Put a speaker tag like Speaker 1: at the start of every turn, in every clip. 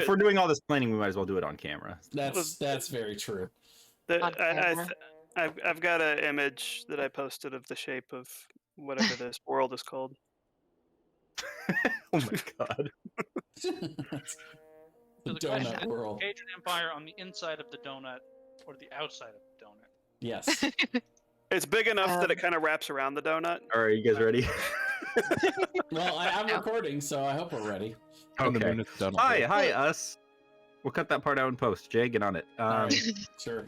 Speaker 1: if we're doing all this planning, we might as well do it on camera.
Speaker 2: That's very true.
Speaker 3: I've got an image that I posted of the shape of whatever this world is called.
Speaker 1: Oh my god.
Speaker 2: The donut world.
Speaker 4: Cajun Empire on the inside of the donut or the outside of the donut?
Speaker 2: Yes.
Speaker 3: It's big enough that it kind of wraps around the donut.
Speaker 1: All right, you guys ready?
Speaker 2: Well, I'm recording, so I hope we're ready.
Speaker 1: Okay. Hi, us. We'll cut that part out in post. Jay, get on it.
Speaker 2: Right. Sure.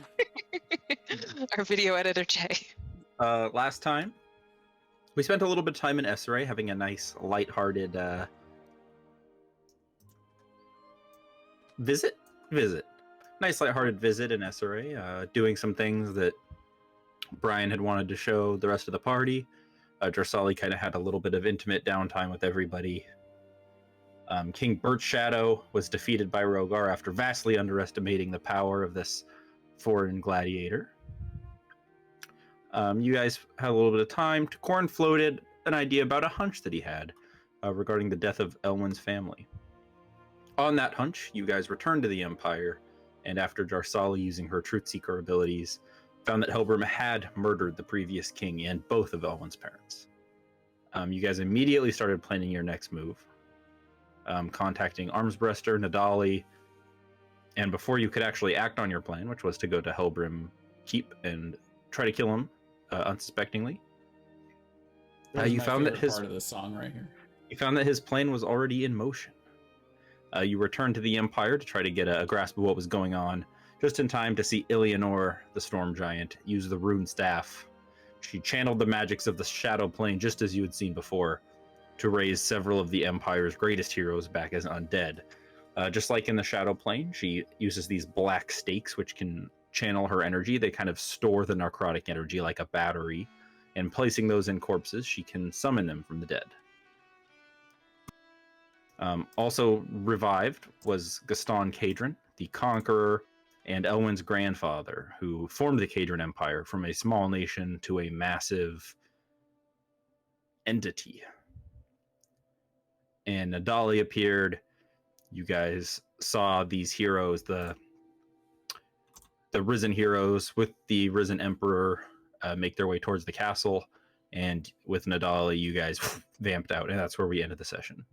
Speaker 5: Our video editor, Jay.
Speaker 1: Last time, we spent a little bit of time in SRA having a nice, lighthearted visit. Nice, lighthearted visit in SRA, doing some things that Brian had wanted to show the rest of the party. Jarsali kind of had a little bit of intimate downtime with everybody. King Birchshadow was defeated by Rogar after vastly underestimating the power of this foreign gladiator. You guys had a little bit of time. Korn floated an idea about a hunch that he had regarding the death of Elwyn's family. On that hunch, you guys returned to the Empire, and after Jarsali using her Truth Seeker abilities, found that Helbram had murdered the previous king and both of Elwyn's parents. You guys immediately started planning your next move. Contacting Armsbreaster, Nadali, and before you could actually act on your plan, which was to go to Helbram Keep and try to kill him unsuspectingly, you found that his
Speaker 2: part of the song right here.
Speaker 1: You found that his plan was already in motion. You returned to the Empire to try to get a grasp of what was going on, just in time to see Eleanor, the Storm Giant, use the rune staff. She channeled the magics of the Shadow Plane, just as you had seen before, to raise several of the Empire's greatest heroes back as undead. Just like in the Shadow Plane, she uses these black stakes, which can channel her energy. They kind of store the necrotic energy like a battery, and placing those in corpses, she can summon them from the dead. Also revived was Gaston Cadron, the Conqueror, and Elwyn's grandfather, who formed the Cadron Empire from a small nation to a massive entity. And Nadali appeared. You guys saw these heroes, the risen heroes with the risen emperor, make their way towards the castle, and with Nadali, you guys vamped out, and that's where we ended the session.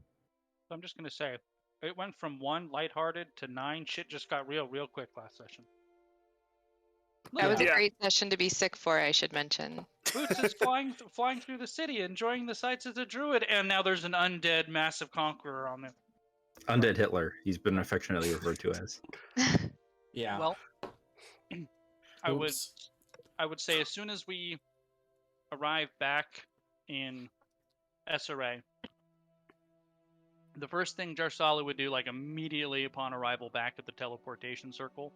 Speaker 4: So I'm just gonna say, it went from 1 lighthearted to 9. Shit just got real quick last session.
Speaker 5: That was a great session to be sick for, I should mention.
Speaker 4: Boots is flying through the city, enjoying the sights as a druid, and now there's an undead massive conqueror on there.
Speaker 1: Undead Hitler, he's been affectionately referred to as.
Speaker 2: Yeah.
Speaker 4: Well, I would say as soon as we arrive back in SRA, the first thing Jarsali would do, like immediately upon arrival back at the teleportation circle,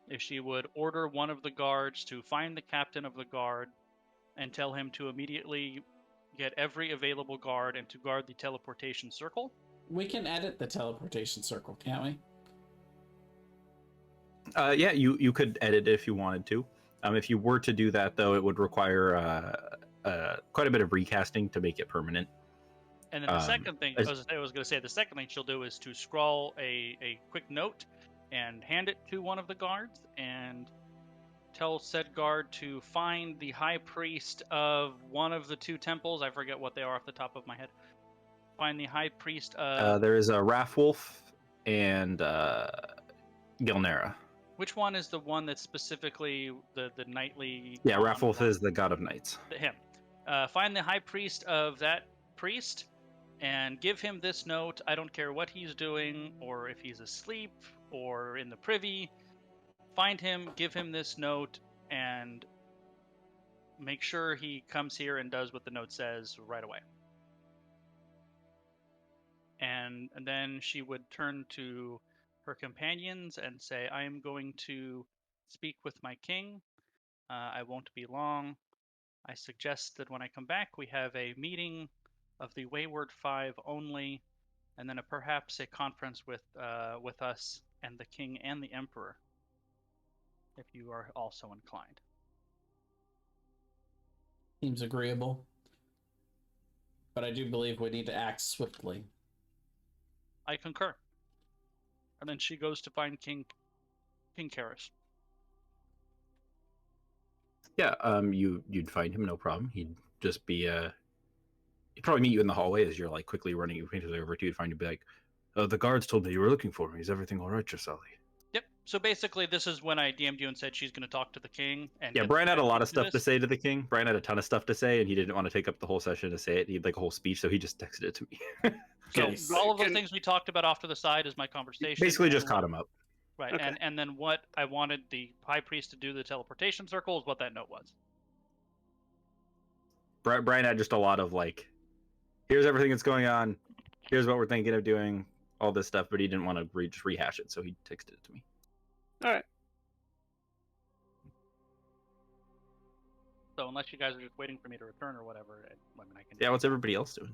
Speaker 4: is she would order one of the guards to find the captain of the guard and tell him to immediately get every available guard and to guard the teleportation circle.
Speaker 2: We can edit the teleportation circle, can't we?
Speaker 1: Yeah, you could edit it if you wanted to. If you were to do that, though, it would require quite a bit of recasting to make it permanent.
Speaker 4: And then the second thing, I was going to say, the second thing she'll do is to scrawl a quick note and hand it to one of the guards and tell said guard to find the high priest of one of the 2 temples. I forget what they are off the top of my head. Find the high priest of...
Speaker 1: there is a Wrathwolf and Gilnera.
Speaker 4: Which one is the one that's specifically the knightly...
Speaker 1: Yeah, Wrathwolf is the god of knights.
Speaker 4: Him. Find the high priest of that priest and give him this note. I don't care what he's doing or if he's asleep or in the privy. Find him, give him this note, and make sure he comes here and does what the note says right away. And then she would turn to her companions and say, I am going to speak with my king. I won't be long. I suggest that when I come back, we have a meeting of the Wayward Five only, and then perhaps a conference with us and the king and the emperor, if you are also inclined.
Speaker 2: Seems agreeable. But I do believe we need to act swiftly.
Speaker 4: I concur. and then she goes to find King Khuros.
Speaker 1: Yeah, you'd find him, no problem. He'd just be he'd probably meet you in the hallway as you're like quickly running over to you. You'd find you'd be like, the guards told me you were looking for me. Is everything all right, Gisali?
Speaker 4: Yep. So basically, this is when I DM'd you and said she's going to talk to the king. And
Speaker 1: Yeah,
Speaker 4: get
Speaker 1: Brian
Speaker 4: the
Speaker 1: had a lot
Speaker 4: High
Speaker 1: of
Speaker 4: Priest
Speaker 1: stuff to
Speaker 4: this.
Speaker 1: say to the king. Brian had a ton of stuff to say, and he didn't want to take up the whole session to say it. He had like a whole speech, so he just texted it to me.
Speaker 4: So
Speaker 2: Nice.
Speaker 4: all of the
Speaker 3: Can-
Speaker 4: things we talked about off to the side is my conversation.
Speaker 1: Basically,
Speaker 4: and
Speaker 1: just
Speaker 4: what-
Speaker 1: caught him up.
Speaker 4: Right,
Speaker 3: Okay.
Speaker 4: and then what I wanted the high priest to do, the teleportation circle, is what that note was.
Speaker 1: Brian had just a lot of like, here's everything that's going on, here's what we're thinking of doing, all this stuff, but he didn't want to just rehash it, so he texted it to me.
Speaker 3: All right.
Speaker 4: So unless you guys are just waiting for me to return or whatever, I mean, I can.
Speaker 1: Yeah, what's everybody else doing?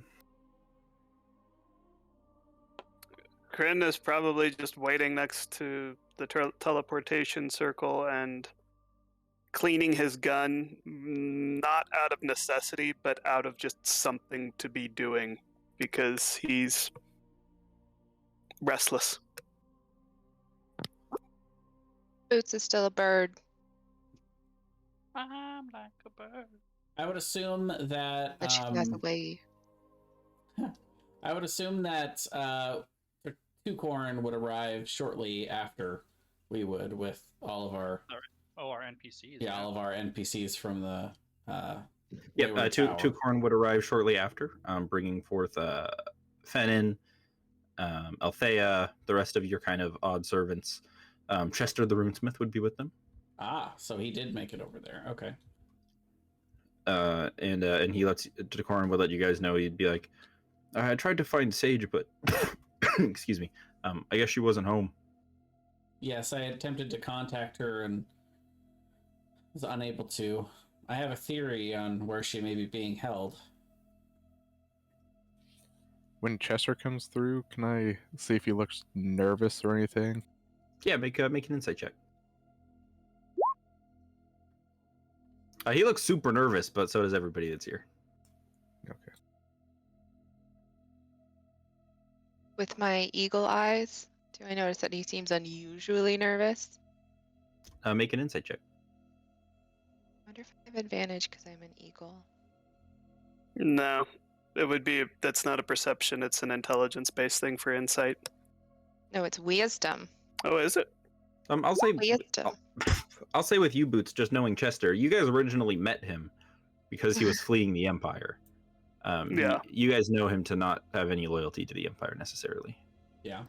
Speaker 3: Kryn is probably just waiting next to the teleportation circle and cleaning his gun, not out of necessity, but out of just something to be doing because he's restless.
Speaker 5: Boots is still a bird.
Speaker 4: I'm like a bird.
Speaker 2: I would assume that.
Speaker 5: But she flies away.
Speaker 2: I would assume that Tukorn would arrive shortly after we would, with all of our
Speaker 4: Our NPCs.
Speaker 2: yeah, all of our NPCs from the
Speaker 1: Yep,
Speaker 2: Wayward Tower.
Speaker 1: Tukorn would arrive shortly after, bringing forth Fennin, Althea, the rest of your kind of odd servants. Chester the runesmith would be with them.
Speaker 2: So he did make it over there. Okay.
Speaker 1: And he lets Tukorn would let you guys know. He'd be like, I tried to find Sage, but excuse me, I guess she wasn't home.
Speaker 2: Yes, I attempted to contact her and was unable to. I have a theory on where she may be being held.
Speaker 6: When Chester comes through, can I see if he looks nervous or anything?
Speaker 1: Yeah, make an insight check. He looks super nervous, but so does everybody that's here.
Speaker 6: Okay.
Speaker 5: With my eagle eyes, do I notice that he seems unusually nervous?
Speaker 1: Make an insight check.
Speaker 5: I wonder if I have advantage because I'm an eagle.
Speaker 3: No, it would be. That's not a perception. It's an intelligence-based thing for insight.
Speaker 5: No, it's wisdom.
Speaker 3: Oh, is it?
Speaker 1: I'll say
Speaker 5: Wisdom.
Speaker 1: I'll say with you, Boots, just knowing Chester, you guys originally met him because he was fleeing the Empire.
Speaker 3: Yeah.
Speaker 1: You guys know him to not have any loyalty to the Empire necessarily.
Speaker 2: Yeah.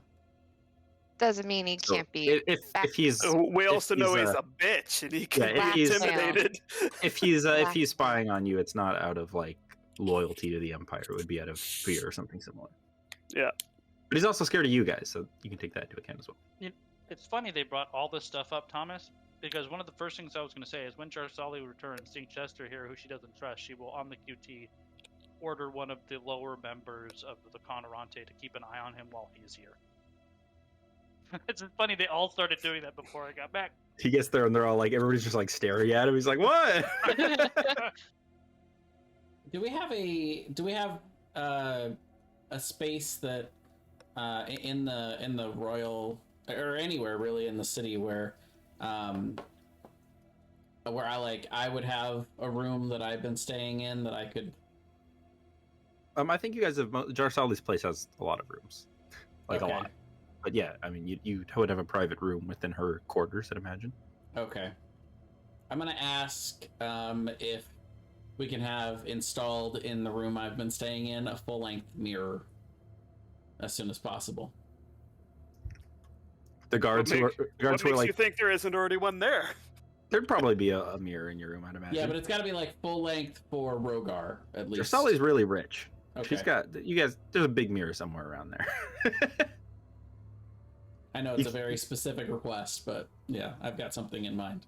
Speaker 5: Doesn't mean he
Speaker 1: So
Speaker 5: can't be.
Speaker 1: if he's
Speaker 3: We also know he's
Speaker 1: a
Speaker 3: a bitch and he can
Speaker 1: yeah,
Speaker 3: be
Speaker 1: if he's-
Speaker 3: intimidated.
Speaker 1: if he's spying on you, it's not out of like loyalty to the Empire. It would be out of fear or something similar.
Speaker 3: Yeah.
Speaker 1: But he's also scared of you guys, so you can take that into account as well.
Speaker 4: It's funny they brought all this stuff up, Thomas, because one of the first things I was going to say is when Jarsali returns, seeing Chester here, who she doesn't trust, she will, on the QT, order one of the lower members of the Conorante to keep an eye on him while he's here. It's funny they all started doing that before I got back.
Speaker 1: He gets there and they're all like, everybody's just like staring at him. He's like, what?
Speaker 2: Do we have a space that in the royal or anywhere really in the city where I would have a room that I've been staying in that I could.
Speaker 1: I think you guys have. Jarsali's place has a lot of rooms, like
Speaker 2: Okay.
Speaker 1: a lot. But yeah, I mean, you would have a private room within her quarters, I'd imagine.
Speaker 2: Okay. I'm gonna ask if we can have installed in the room I've been staying in a full-length mirror as soon as possible.
Speaker 1: The guards
Speaker 3: What
Speaker 1: who are
Speaker 3: What
Speaker 1: guards who are
Speaker 3: makes you
Speaker 1: like,
Speaker 3: think there isn't already one there?
Speaker 1: there'd probably be a mirror in your room, I'd imagine.
Speaker 2: Yeah, but it's got to be like full-length for Rogar at least.
Speaker 1: Jarsali's really rich.
Speaker 2: Okay.
Speaker 1: She's got you guys. There's a big mirror somewhere around there.
Speaker 2: I know it's a very specific request, but yeah, I've got something in mind.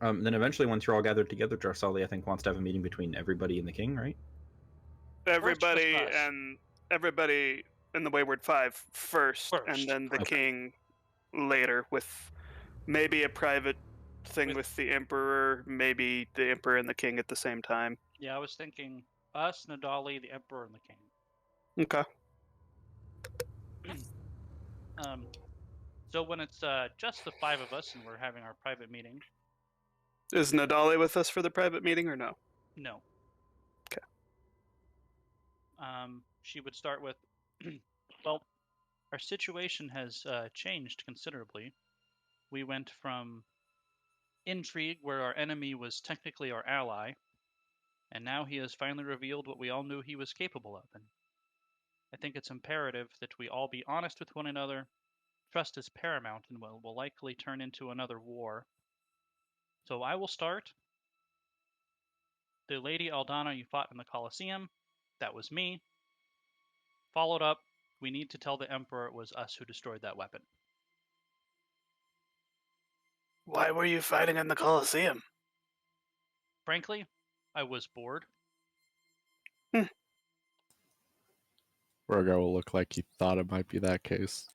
Speaker 1: Then eventually, once you're all gathered together, Jarsali, I think, wants to have a meeting between everybody and the king, right?
Speaker 3: Everybody
Speaker 4: us.
Speaker 3: and everybody in the Wayward Five first, and
Speaker 4: First,
Speaker 3: then the
Speaker 1: okay.
Speaker 3: king later, with maybe a private thing with the Emperor, maybe the Emperor and the king at the same time.
Speaker 4: Yeah, I was thinking us, Nadali, the Emperor, and the King.
Speaker 3: Okay.
Speaker 4: So when it's just the 5 of us and we're having our private meeting,
Speaker 3: Is Nadali with us for the private meeting or no?
Speaker 4: no.
Speaker 3: Okay.
Speaker 4: She would start with, well, our situation has changed considerably. We went from intrigue, where our enemy was technically our ally, and now he has finally revealed what we all knew he was capable of. And I think it's imperative that we all be honest with one another. Trust is paramount and will likely turn into another war. So I will start. The Lady Aldana you fought in the Colosseum, that was me. Followed up, we need to tell the Emperor it was us who destroyed that weapon.
Speaker 3: Why were you fighting in the Colosseum?
Speaker 4: Frankly, I was bored.
Speaker 6: Virgo will look like he thought it might be that case.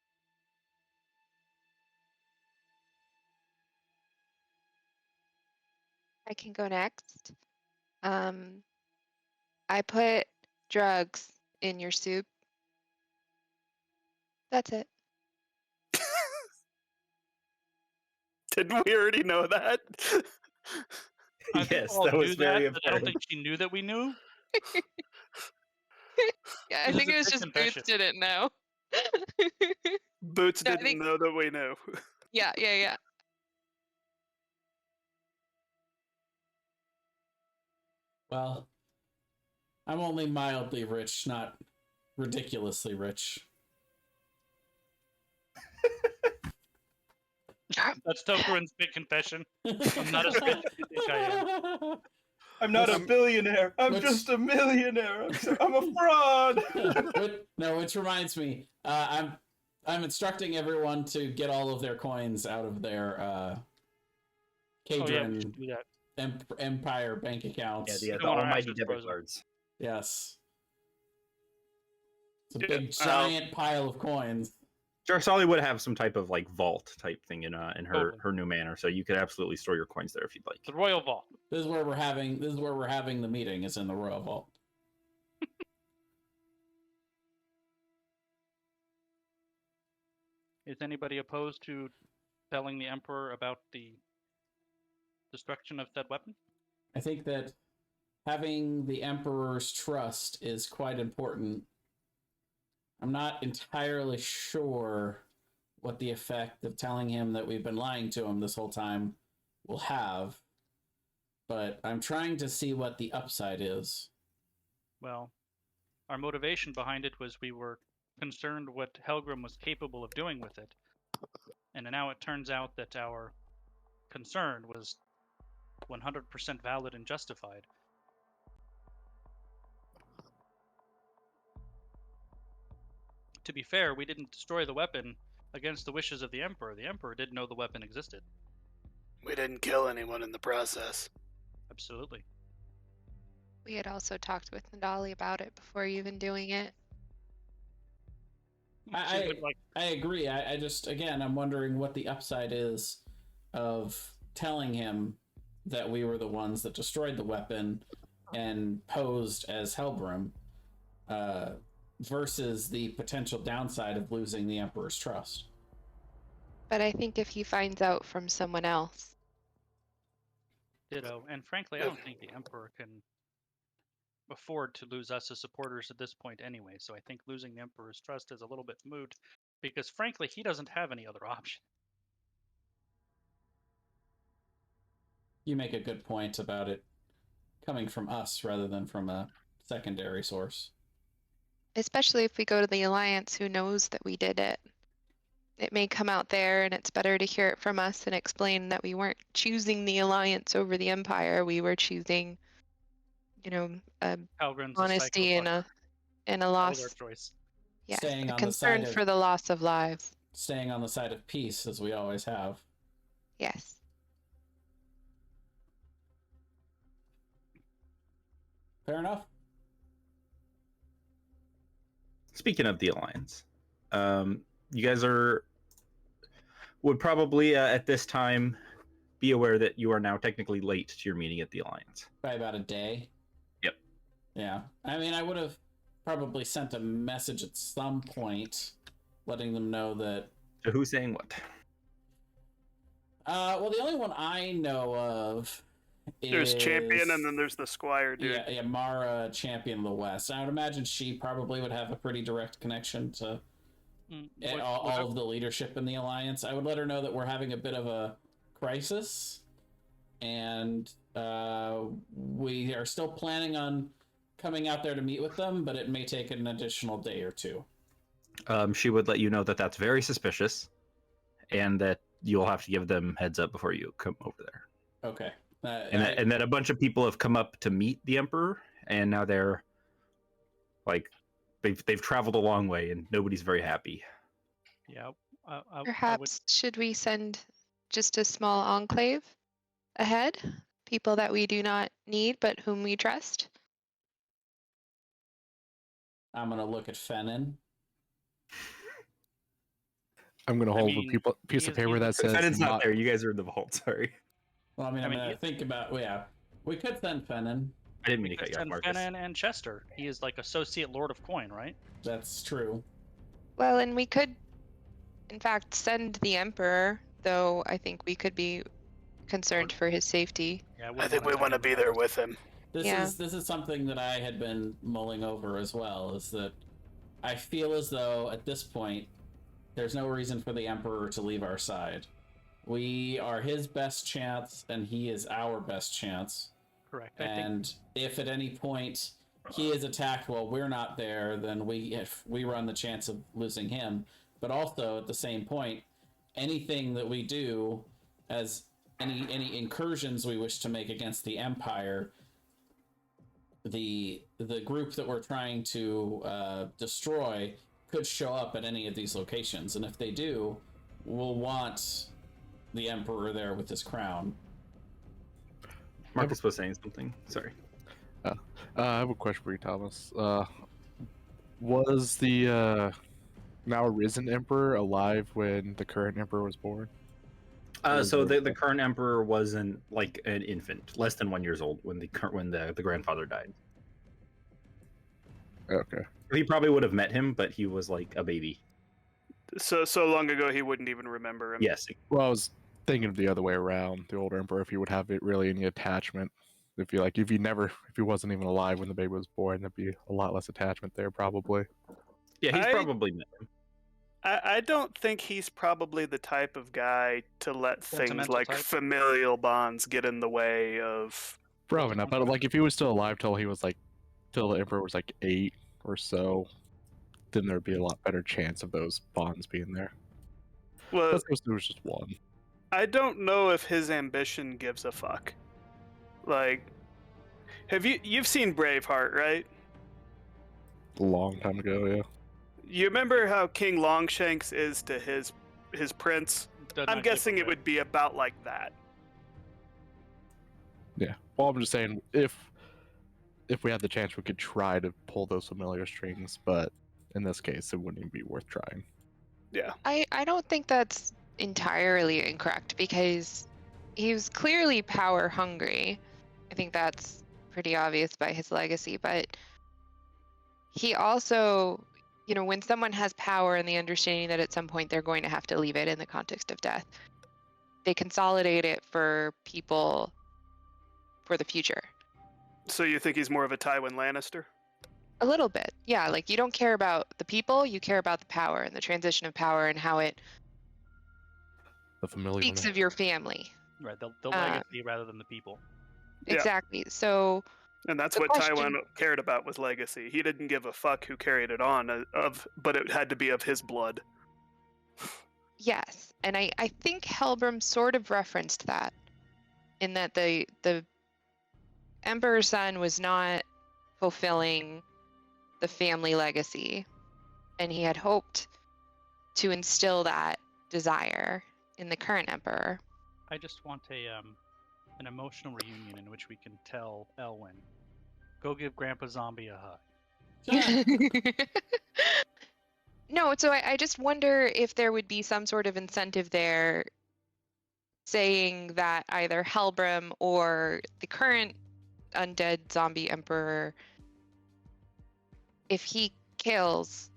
Speaker 5: I can go next. I put drugs in your soup. That's it.
Speaker 3: Didn't we already know that?
Speaker 4: I think
Speaker 1: Yes,
Speaker 4: we all
Speaker 1: that was
Speaker 4: knew
Speaker 1: very
Speaker 4: but I don't
Speaker 1: apparent.
Speaker 4: think she knew that we knew.
Speaker 5: Yeah, I
Speaker 4: It is
Speaker 5: think
Speaker 4: a
Speaker 5: it was
Speaker 4: big
Speaker 5: just
Speaker 4: confession.
Speaker 5: Boots didn't know.
Speaker 3: Boots
Speaker 5: No, I
Speaker 3: didn't
Speaker 5: think-
Speaker 3: know that we knew.
Speaker 5: Yeah.
Speaker 2: Well, I'm only mildly rich, not ridiculously rich.
Speaker 4: That's Tokurin's big confession. I'm not as rich as you think I am.
Speaker 1: I'm not a
Speaker 2: Which-
Speaker 1: billionaire. I'm
Speaker 2: which-
Speaker 1: just a millionaire. I'm a fraud.
Speaker 2: Which reminds me, I'm instructing everyone to get all of their coins out of their
Speaker 4: Oh yeah, we
Speaker 2: Cadron
Speaker 4: should do that.
Speaker 2: Empire bank accounts.
Speaker 1: Yeah,
Speaker 4: We
Speaker 1: the
Speaker 4: don't want our
Speaker 1: almighty
Speaker 4: assets
Speaker 1: debit
Speaker 4: frozen.
Speaker 1: cards.
Speaker 2: Yes. It's a
Speaker 3: Yeah,
Speaker 2: big giant pile of coins.
Speaker 1: Jarsali would have some type of like vault type thing in her
Speaker 4: Totally.
Speaker 1: her new manor, so you could absolutely store your coins there if you'd like.
Speaker 4: The Royal Vault.
Speaker 2: This is where we're having the meeting, is in the Royal Vault.
Speaker 4: Is anybody opposed to telling the Emperor about the destruction of said weapon?
Speaker 2: I think that having the Emperor's trust is quite important. I'm not entirely sure what the effect of telling him that we've been lying to him this whole time will have, but I'm trying to see what the upside is.
Speaker 4: Well, our motivation behind it was we were concerned what Helgrim was capable of doing with it. And now it turns out that our concern was 100% valid and justified. To be fair, we didn't destroy the weapon against the wishes of the Emperor. The Emperor didn't know the weapon existed.
Speaker 3: We didn't kill anyone in the process.
Speaker 4: Absolutely.
Speaker 5: We had also talked with Nadali about it before even doing it.
Speaker 2: I agree. I just, again, I'm wondering what the upside is of telling him that we were the ones that destroyed the weapon and posed as Helbrim, versus the potential downside of losing the Emperor's trust.
Speaker 5: But I think if he finds out from someone else,
Speaker 4: Ditto. And frankly, I don't think the Emperor can afford to lose us as supporters at this point anyway. So I think losing the Emperor's trust is a little bit moot, because frankly, he doesn't have any other option.
Speaker 2: You make a good point about it coming from us rather than from a secondary source.
Speaker 5: especially if we go to the Alliance, who knows that we did it. It may come out there, and it's better to hear it from us and explain that we weren't choosing the Alliance over the Empire. We were choosing,
Speaker 4: Halgren's
Speaker 5: honesty and a
Speaker 4: That was
Speaker 5: loss.
Speaker 4: our choice.
Speaker 5: Yes,
Speaker 2: Staying
Speaker 5: a
Speaker 2: on the
Speaker 5: concern
Speaker 2: side of-
Speaker 5: for the loss of lives.
Speaker 2: Staying on the side of peace, as we always have.
Speaker 5: Yes.
Speaker 2: Fair enough.
Speaker 1: Speaking of the alliance, you guys would probably at this time be aware that you are now technically late to your meeting at the alliance.
Speaker 2: By about a day.
Speaker 1: Yep.
Speaker 2: Yeah. I mean, I would have probably sent a message at some point letting them know that
Speaker 1: So who's saying what?
Speaker 2: Well, the only one I know of
Speaker 3: There's
Speaker 2: is
Speaker 3: Champion, and then there's the Squire dude.
Speaker 2: yeah, Mara, Champion of the West. I would imagine she probably would have a pretty direct connection to all of the leadership in the Alliance. I would let her know that we're having a bit of a crisis, and we are still planning on coming out there to meet with them, but it may take an additional day or two.
Speaker 1: She would let you know that that's very suspicious, and that you'll have to give them heads up before you come over there.
Speaker 2: Okay.
Speaker 1: And that a bunch of people have come up to meet the Emperor, and now they're like they've traveled a long way, and nobody's very happy.
Speaker 4: Yeah.
Speaker 5: Perhaps should we send just a small enclave ahead? People that we do not need, but whom we trust?
Speaker 2: I'm going to look at Fennin.
Speaker 6: I'm gonna hold a piece of paper that says.
Speaker 1: Fennon's not there. You guys are in the vault. Sorry.
Speaker 2: Well, I'm going to think about. Well, yeah, we could send Fennin.
Speaker 1: I didn't mean to cut you off,
Speaker 4: Send
Speaker 1: Marcus.
Speaker 4: Fennin and Chester. He is like Associate Lord of Coin, right?
Speaker 2: That's true.
Speaker 5: Well, and we could, in fact, send the Emperor, though I think we could be concerned for his safety.
Speaker 4: Yeah,
Speaker 3: I think we want to be there with him.
Speaker 2: This is something that I had been mulling over as well, is that I feel as though at this point there's no reason for the Emperor to leave our side. We are his best chance, and he is our best chance.
Speaker 4: Correct.
Speaker 2: And if at any point he is attacked while we're not there, then we run the chance of losing him. But also at the same point, anything that we do, as any incursions we wish to make against the Empire, the group that we're trying to destroy could show up at any of these locations, and if they do, we'll want the Emperor there with his crown.
Speaker 1: Marcus was saying something. Sorry.
Speaker 6: I have a question for you, Thomas. Was the now risen Emperor alive when the current Emperor was born?
Speaker 1: So the current Emperor wasn't like an infant, less than 1 year old when the grandfather died.
Speaker 6: Okay.
Speaker 1: He probably would have met him, but he was like a baby.
Speaker 3: So long ago he wouldn't even remember him.
Speaker 1: Yes.
Speaker 6: Well, I was thinking of the other way around. The older Emperor, if he would have it really any attachment. If he wasn't even alive when the baby was born, there'd be a lot less attachment there, probably.
Speaker 1: Yeah, he's probably met him.
Speaker 3: I don't think he's probably the type of guy to let things like
Speaker 4: type?
Speaker 3: familial bonds get in the way of.
Speaker 6: Probably not. But like, if he was still alive till the Emperor was like 8 or so, then there'd be a lot better chance of those bonds being there.
Speaker 3: Well,
Speaker 6: let's suppose there was just one.
Speaker 3: I don't know if his ambition gives a fuck. Like, you've seen Braveheart, right?
Speaker 6: A long time ago, yeah.
Speaker 3: You remember how King Longshanks is to his prince? I'm guessing it would be about like that.
Speaker 6: Yeah. Well, I'm just saying, if we had the chance, we could try to pull those familiar strings, but in this case, it wouldn't even be worth trying.
Speaker 3: Yeah.
Speaker 5: I don't think that's entirely incorrect, because he was clearly power hungry. I think that's pretty obvious by his legacy, but he also, when someone has power and the understanding that at some point they're going to have to leave it in the context of death, they consolidate it for people for the future.
Speaker 3: So you think he's more of a Tywin Lannister?
Speaker 5: A little bit, yeah. Like, you don't care about the people, you care about the power and the transition of power and how it speaks of your family.
Speaker 4: Right, the legacy rather than the people.
Speaker 5: Exactly. So,
Speaker 3: and that's what Tywin cared about, was legacy. He didn't give a fuck who carried it on, but it had to be of his blood.
Speaker 5: Yes, and I think Helbram sort of referenced that, in that the Emperor's son was not fulfilling the family legacy, and he had hoped to instill that desire in the current Emperor.
Speaker 4: I just want an emotional reunion in which we can tell Elwyn, go give Grandpa Zombie a hug.
Speaker 5: No, so I just wonder if there would be some sort of incentive there, saying that either Helbram or the current undead zombie Emperor, if he kills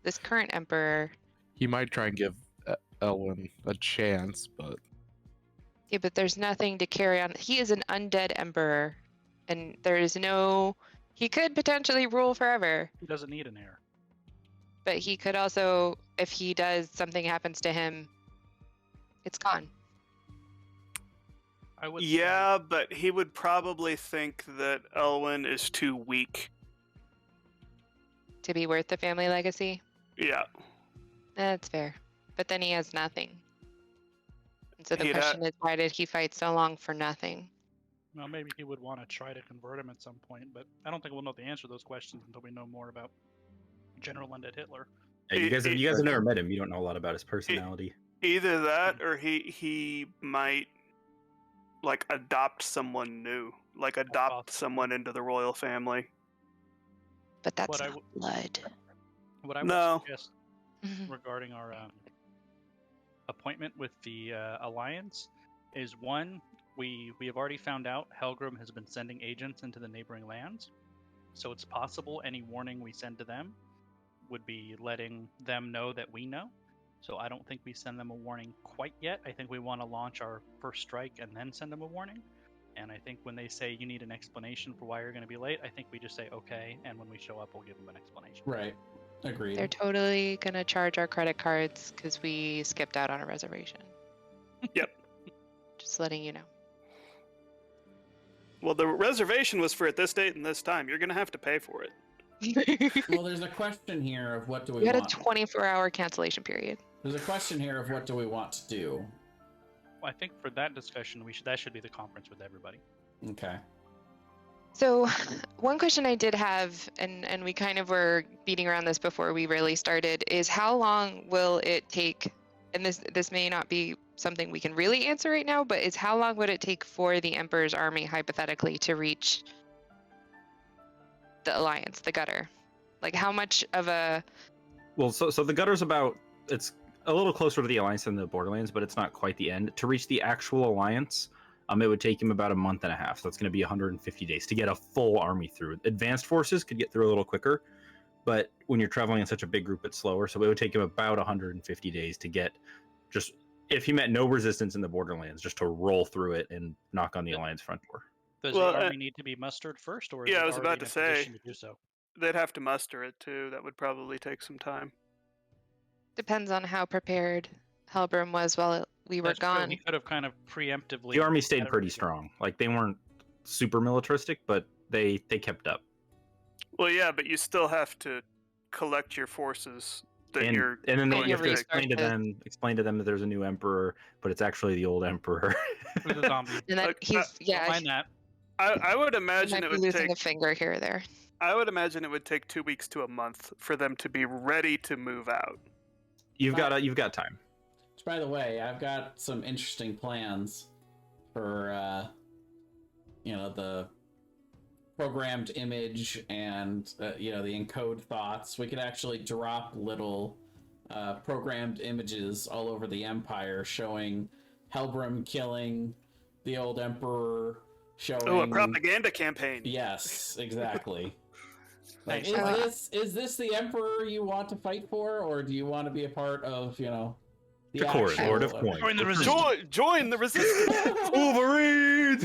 Speaker 5: this current Emperor,
Speaker 6: he might try and give Elwyn a chance, but
Speaker 5: Yeah, but there's nothing to carry on. He is an undead emperor, and there is no. He could potentially rule forever,
Speaker 4: He doesn't need an heir.
Speaker 5: but he could also, if he does, something happens to him, it's gone.
Speaker 4: I would.
Speaker 3: Yeah, but he would probably think that Elwyn is too weak.
Speaker 5: To be worth the family legacy.
Speaker 3: Yeah.
Speaker 5: That's fair. But then he has nothing. And so the
Speaker 3: He'd
Speaker 5: question is, why did he fight so long for nothing?
Speaker 4: Well, maybe he would want to try to convert him at some point, but I don't think we'll know the answer to those questions until we know more about General Undead Hitler.
Speaker 1: Yeah, you guys have never met him. You don't know a lot about his personality.
Speaker 3: Either that, or he might like adopt someone new, like adopt someone into the royal family.
Speaker 5: But that's
Speaker 4: What I
Speaker 5: not blood.
Speaker 4: What I would
Speaker 3: No.
Speaker 4: suggest regarding our appointment with the Alliance is one, we have already found out Helgrim has been sending agents into the neighboring lands, so it's possible any warning we send to them would be letting them know that we know. So I don't think we send them a warning quite yet. I think we want to launch our first strike and then send them a warning. And I think when they say you need an explanation for why you're going to be late, I think we just say okay, and when we show up, we'll give them an explanation.
Speaker 2: Right. Agreed.
Speaker 5: They're totally going to charge our credit cards because we skipped out on a reservation.
Speaker 3: Yep.
Speaker 5: Just letting you know.
Speaker 3: Well, the reservation was for at this date and this time. You're gonna have to pay for it.
Speaker 2: Well, there's a question here of what do we
Speaker 5: We had a
Speaker 2: want.
Speaker 5: 24-hour cancellation period.
Speaker 2: There's a question here of what do we want to do.
Speaker 4: Well, I think for that discussion, that should be the conference with everybody.
Speaker 2: Okay.
Speaker 5: So one question I did have, and we kind of were beating around this before we really started, is how long will it take, and this may not be something we can really answer right now, but is how long would it take for the Emperor's army, hypothetically, to reach the Alliance, the gutter? Like how much of a...
Speaker 1: Well, so the gutter's it's a little closer to the Alliance than the Borderlands, but it's not quite the end. To reach the actual Alliance, it would take him about a month and a half. So it's going to be 150 days to get a full army through. Advanced forces could get through a little quicker, but when you're traveling in such a big group, it's slower. So it would take him about 150 days to get just, if he met no resistance in the Borderlands, just to roll through it and knock on the Alliance front door.
Speaker 4: Does
Speaker 3: Well,
Speaker 4: the army need to be mustered first, or is
Speaker 3: yeah,
Speaker 4: it
Speaker 3: I was
Speaker 4: already
Speaker 3: about
Speaker 4: in
Speaker 3: to
Speaker 4: a
Speaker 3: say.
Speaker 4: position to do so?
Speaker 3: They'd have to muster it too. That would probably take some time.
Speaker 5: Depends on how prepared Helbram was while we were
Speaker 4: That's true.
Speaker 5: gone.
Speaker 4: He could have kind of preemptively.
Speaker 1: The army stayed
Speaker 4: had
Speaker 1: pretty
Speaker 4: everything.
Speaker 1: strong. Like, they weren't super militaristic, but they kept up.
Speaker 3: Well, yeah, but you still have to collect your forces that
Speaker 1: And
Speaker 3: you're
Speaker 1: then
Speaker 5: And
Speaker 1: you
Speaker 3: going
Speaker 1: have to
Speaker 3: to
Speaker 5: resources.
Speaker 1: explain to them that there's a new emperor, but it's actually the old emperor.
Speaker 4: Who's a zombie?
Speaker 5: And then he's, yeah,
Speaker 4: Find that.
Speaker 3: I would
Speaker 5: he
Speaker 3: imagine
Speaker 5: might
Speaker 3: it
Speaker 5: be
Speaker 3: would
Speaker 5: losing
Speaker 3: take.
Speaker 5: a finger here or there.
Speaker 3: I would imagine it would take 2 weeks to a month for them to be ready to move out.
Speaker 1: You've got time.
Speaker 2: Which, by the way, I've got some interesting plans for, the programmed image and, the encode thoughts. We could actually drop little programmed images all over the Empire showing Helbram killing the old Emperor, showing...
Speaker 3: Oh, a propaganda campaign.
Speaker 2: Yes, exactly. Like,
Speaker 4: Nice.
Speaker 2: is this the Emperor you want to fight for, or do you want to be a part of, the
Speaker 1: Khuros,
Speaker 2: actual...
Speaker 1: Lord of Coin.
Speaker 4: Join the resistance.
Speaker 3: Join the resistance.
Speaker 1: Wolverine!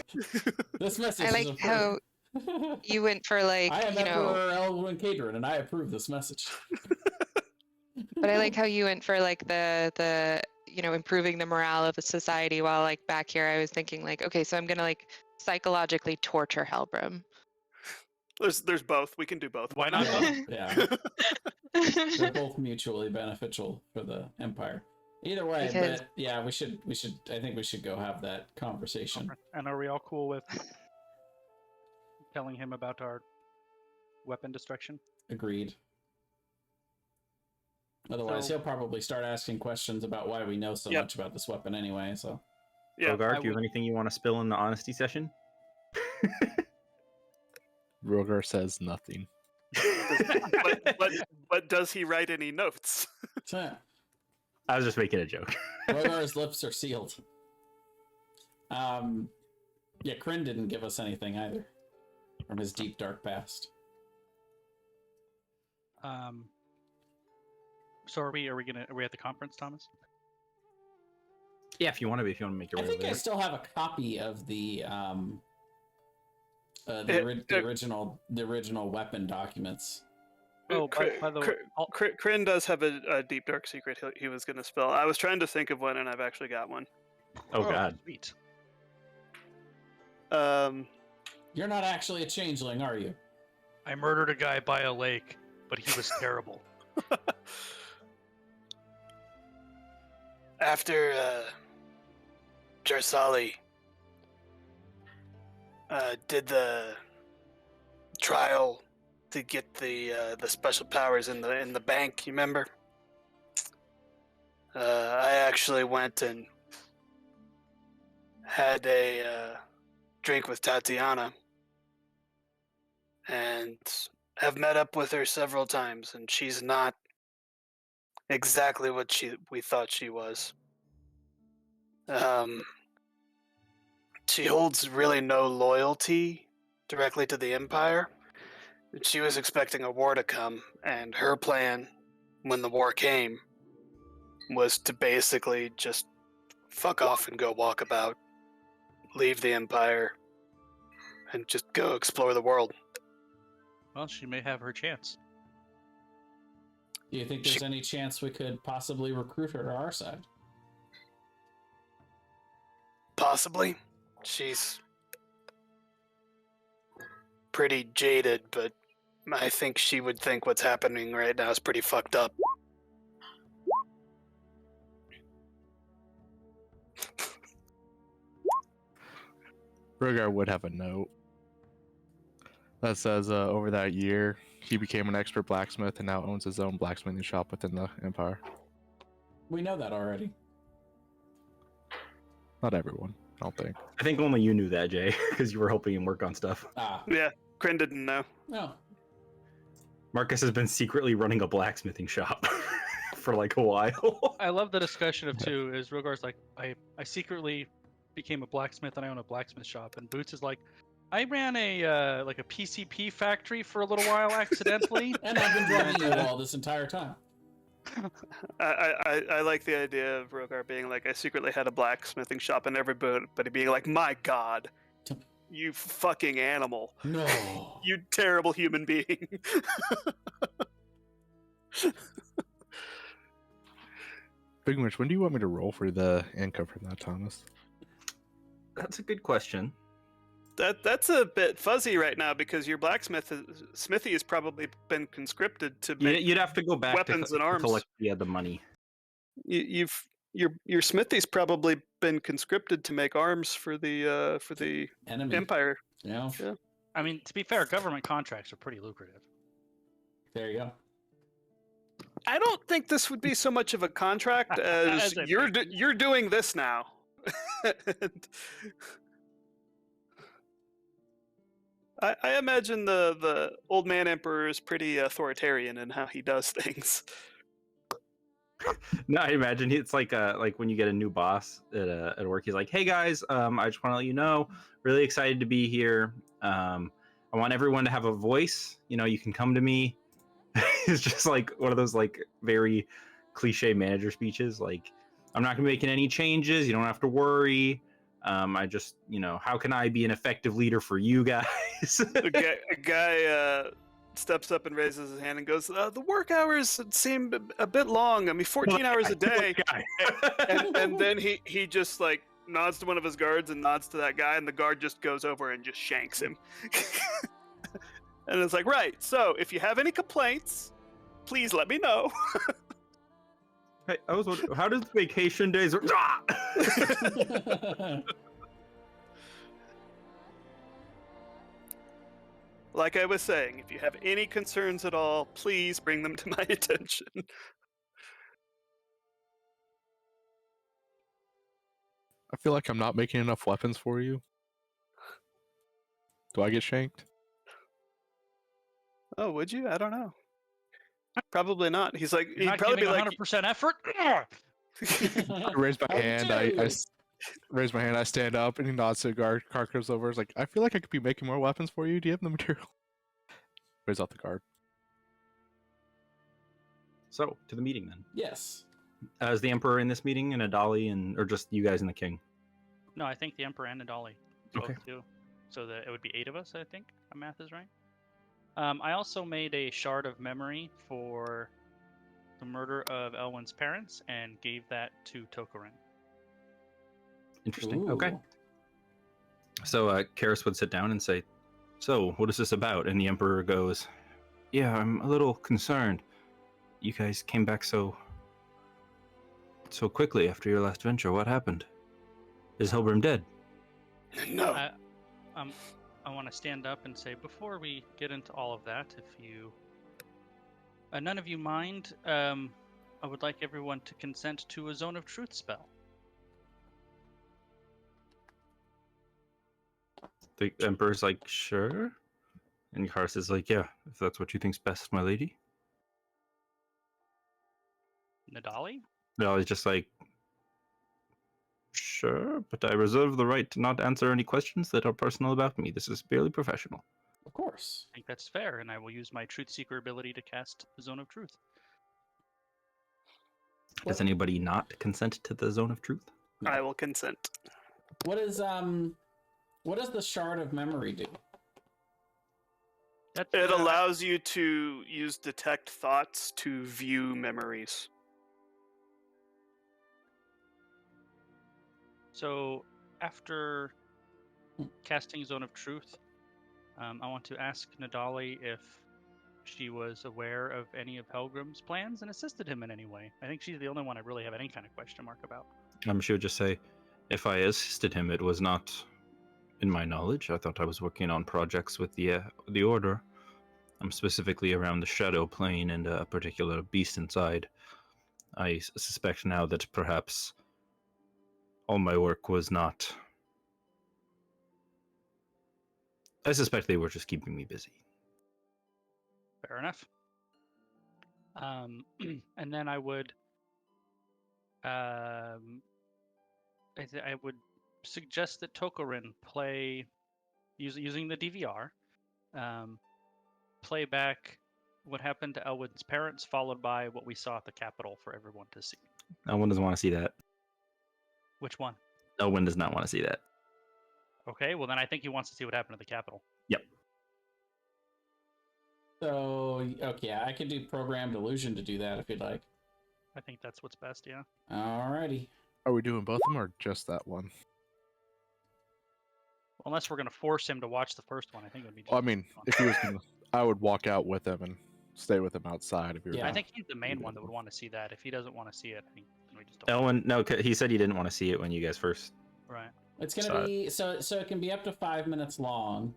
Speaker 2: This message
Speaker 5: I
Speaker 2: is
Speaker 5: like how you went for like,
Speaker 2: I am Emperor Elwyn Cadron, and I approve this message.
Speaker 5: but I like how you went for like the improving the morale of the society, while like back here I was thinking like, okay, so I'm gonna like psychologically torture Helbram.
Speaker 3: There's both. We can do both.
Speaker 4: Why not both?
Speaker 2: Yeah, they're both mutually beneficial for the Empire. Either way,
Speaker 5: Because-
Speaker 2: but yeah, we should. I think we should go have that conversation.
Speaker 4: And are we all cool with telling him about our weapon destruction?
Speaker 2: Agreed. Otherwise,
Speaker 4: So-
Speaker 2: he'll probably start asking questions about why we know so
Speaker 3: Yep.
Speaker 2: much about this weapon anyway. So
Speaker 3: Yeah,
Speaker 1: Bogart,
Speaker 4: I
Speaker 1: do you have
Speaker 4: would-
Speaker 1: anything you want to spill in the honesty session?
Speaker 6: Rogar says nothing.
Speaker 3: but does he write any notes?
Speaker 1: I was just making a joke.
Speaker 2: Rogar's lips are sealed. Yeah, Kryn didn't give us anything either from his deep dark past.
Speaker 4: So are we at the conference, Thomas?
Speaker 1: Yeah, if you want to make your
Speaker 2: I
Speaker 1: way
Speaker 2: think
Speaker 1: over
Speaker 2: I
Speaker 1: there.
Speaker 2: still have a copy of the original weapon documents.
Speaker 4: Oh, by the way,
Speaker 3: Kryn does have a deep dark secret he was going to spill. I was trying to think of one, and I've actually got one.
Speaker 1: Oh God.
Speaker 4: Sweet.
Speaker 2: You're not actually a changeling, are you?
Speaker 4: I murdered a guy by a lake, but he was terrible.
Speaker 3: After Jarsali did the trial to get the special powers in the bank, you remember? I actually went and had a drink with Tatiana, and have met up with her several times, and she's not exactly what we thought she was. She holds really no loyalty directly to the Empire. She was expecting a war to come, and her plan, when the war came, was to basically just fuck off and go walk about, leave the Empire, and just go explore the world.
Speaker 4: Well, she may have her chance.
Speaker 2: Do you think there's any chance we could possibly recruit her to our side?
Speaker 3: Possibly. She's pretty jaded, but I think she would think what's happening right now is pretty fucked up.
Speaker 6: Rogar would have a note that says over that year, he became an expert blacksmith and now owns his own blacksmithing shop within the Empire.
Speaker 2: We know that already.
Speaker 6: Not everyone, I don't think.
Speaker 1: I think only you knew that, Jay, because you were helping him work on stuff.
Speaker 3: Yeah, Kryn didn't know.
Speaker 2: No.
Speaker 1: Marcus has been secretly running a blacksmithing shop for like a while.
Speaker 4: I love the discussion of two. Is Rogar's like, I secretly became a blacksmith and I own a blacksmith shop, and Boots is like, I ran a like a PCP factory for a little while accidentally,
Speaker 2: And I've been drugging you all this entire time.
Speaker 3: I like the idea of Rogar being like, I secretly had a blacksmithing shop, and everybody being like, my God, you fucking animal.
Speaker 2: No.
Speaker 3: You terrible human being.
Speaker 6: Big Mitch, when do you want me to roll for the income from that, Thomas?
Speaker 1: That's a good question.
Speaker 3: That's a bit fuzzy right now because your smithy has probably been conscripted to make
Speaker 1: You'd have to go back
Speaker 3: weapons and arms.
Speaker 1: To collect the money.
Speaker 3: Your smithy's probably been conscripted to make arms for the
Speaker 2: Enemy.
Speaker 3: Empire.
Speaker 2: Yeah.
Speaker 4: I mean, to be fair, government contracts are pretty lucrative.
Speaker 2: There you go.
Speaker 3: I don't think this would be so much of a contract as you're doing this now. I imagine the old man emperor is pretty authoritarian in how he does things.
Speaker 1: No, I imagine it's like when you get a new boss at work. He's like, "Hey guys, I just want to let you know, really excited to be here. I want everyone to have a voice. You know, you can come to me." It's just like one of those like very cliche manager speeches. Like, I'm not gonna be making any changes. You don't have to worry. I just, how can I be an effective leader for you guys?
Speaker 3: A guy steps up and raises his hand and goes, the work hours seem a bit long. I mean, 14 hours a day. and then he just like nods to one of his guards and nods to that guy, and the guard just goes over and just shanks him. And it's like, right, so if you have any complaints, please let me know.
Speaker 1: Hey, I was wondering, how does vacation days work?
Speaker 3: Like I was saying, if you have any concerns at all, please bring them to my attention.
Speaker 6: I feel like I'm not making enough weapons for you. Do I get shanked?
Speaker 3: Oh, would you? I don't know. Probably not. He's like,
Speaker 4: You're
Speaker 3: he'd
Speaker 4: not
Speaker 3: probably be
Speaker 4: giving
Speaker 3: like,
Speaker 4: 100% effort.
Speaker 6: I raise my hand. I raise my hand. I stand up, and he nods to the guard. Guard comes over. He's like, I feel like I could be making more weapons for you. Do you have the material? Raise out the guard.
Speaker 1: So, to the meeting then.
Speaker 2: Yes.
Speaker 1: Is the Emperor in this meeting, and Adali, or just you guys and the King?
Speaker 4: No, I think the Emperor and Nadali both
Speaker 1: Okay.
Speaker 4: do. So that it would be 8 of us, I think. My math is right. I also made a shard of memory for the murder of Elwyn's parents and gave that to Tokarin.
Speaker 1: Interesting.
Speaker 2: Ooh.
Speaker 1: Okay. So Karis would sit down and say, "So, what is this about?" And the Emperor goes, "Yeah, I'm a little concerned. You guys came back so quickly after your last venture. What happened? Is Helbrim dead?"
Speaker 3: No.
Speaker 4: I want to stand up and say, before we get into all of that, if you, none of you mind, I would like everyone to consent to a Zone of Truth spell.
Speaker 1: The Emperor's like, "Sure." And Karis is like, "Yeah, if that's what you think's best, my lady."
Speaker 4: Nadali?
Speaker 1: No, he's just like, "Sure, but I reserve the right to not answer any questions that are personal about me. This is barely professional."
Speaker 2: Of course.
Speaker 4: I think that's fair, and I will use my Truth Seeker ability to cast the Zone of Truth.
Speaker 1: Does anybody not consent to the Zone of Truth?
Speaker 2: No.
Speaker 3: I will consent.
Speaker 2: What does the shard of memory do?
Speaker 3: It allows you to use detect thoughts to view memories.
Speaker 4: So, after casting Zone of Truth, I want to ask Nadali if she was aware of any of Helgrim's plans and assisted him in any way. I think she's the only one I really have any kind of question mark about.
Speaker 1: She would just say, "If I assisted him, it was not in my knowledge. I thought I was working on projects with the Order. I'm specifically around the Shadow Plane and a particular beast inside. I suspect now that perhaps all my work was not. I suspect they were just keeping me busy."
Speaker 4: Fair enough. And then I would, I would suggest that Tokarin play using the DVR, play back what happened to Elwood's parents, followed by what we saw at the Capitol for everyone to see.
Speaker 1: Elwyn doesn't want to see that.
Speaker 4: Which one?
Speaker 1: Elwyn does not want to see that.
Speaker 4: Okay, well then I think he wants to see what happened at the Capitol.
Speaker 1: Yep.
Speaker 2: So, okay, I could do programmed illusion to do that if you'd like.
Speaker 4: I think that's what's best, yeah.
Speaker 2: Alrighty.
Speaker 6: Are we doing both of them or just that one?
Speaker 4: Unless we're going to force him to watch the first one, I think it would be just
Speaker 6: Well, I mean,
Speaker 4: fun.
Speaker 6: if he was gonna, I would walk out with him and stay with him outside. If you were
Speaker 2: Yeah.
Speaker 4: I think he's the main one that would want to see that. If he doesn't want to see it, I think we just don't.
Speaker 1: Elwyn, no, he said he didn't want to see it when you guys first.
Speaker 4: Right.
Speaker 2: It's gonna be so it can be up to 5 minutes long.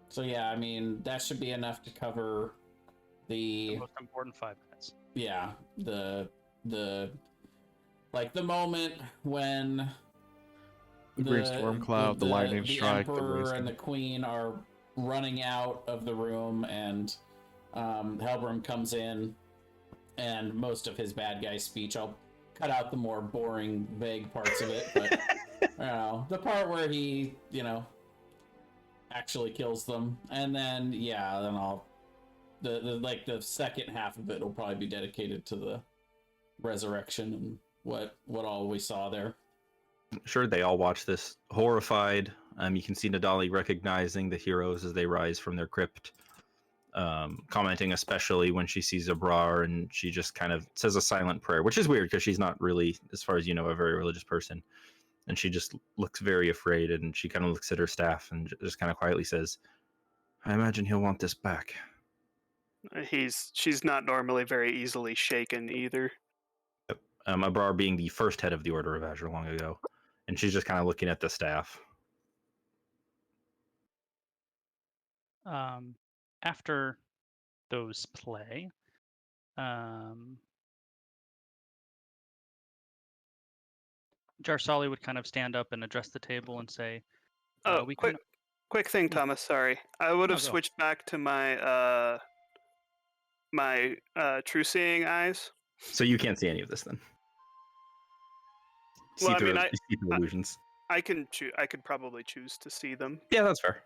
Speaker 2: So yeah, I mean that should be enough to cover the
Speaker 4: most important 5 minutes.
Speaker 2: Yeah, the like the moment when
Speaker 6: the green storm cloud, the lightning strike, the
Speaker 2: Emperor and the Queen are running out of the room, and Helbrim comes in, and most of his bad guy speech. I'll cut out the more boring, vague parts of it, but the part where he, actually kills them, and then then I'll the second half of it will probably be dedicated to the resurrection and what all we saw there.
Speaker 1: Sure, they all watch this horrified. You can see Nadali recognizing the heroes as they rise from their crypt, commenting especially when she sees Abrar, and she just kind of says a silent prayer, which is weird because she's not really, as far as you know, a very religious person. And she just looks very afraid, and she kind of looks at her staff and just kind of quietly says, "I imagine he'll want this back."
Speaker 3: She's not normally very easily shaken either.
Speaker 1: Abrar being the first head of the Order of Azure long ago, and she's just kind of looking at the staff.
Speaker 4: After those play, Jarsali would kind of stand up and address the table and say,
Speaker 3: Quick thing, Thomas. Sorry, I would have
Speaker 4: go.
Speaker 3: switched back to my my true seeing eyes.
Speaker 1: So you can't see any of this then.
Speaker 3: Well,
Speaker 1: See through illusions.
Speaker 3: I could probably choose to see them.
Speaker 1: Yeah, that's fair.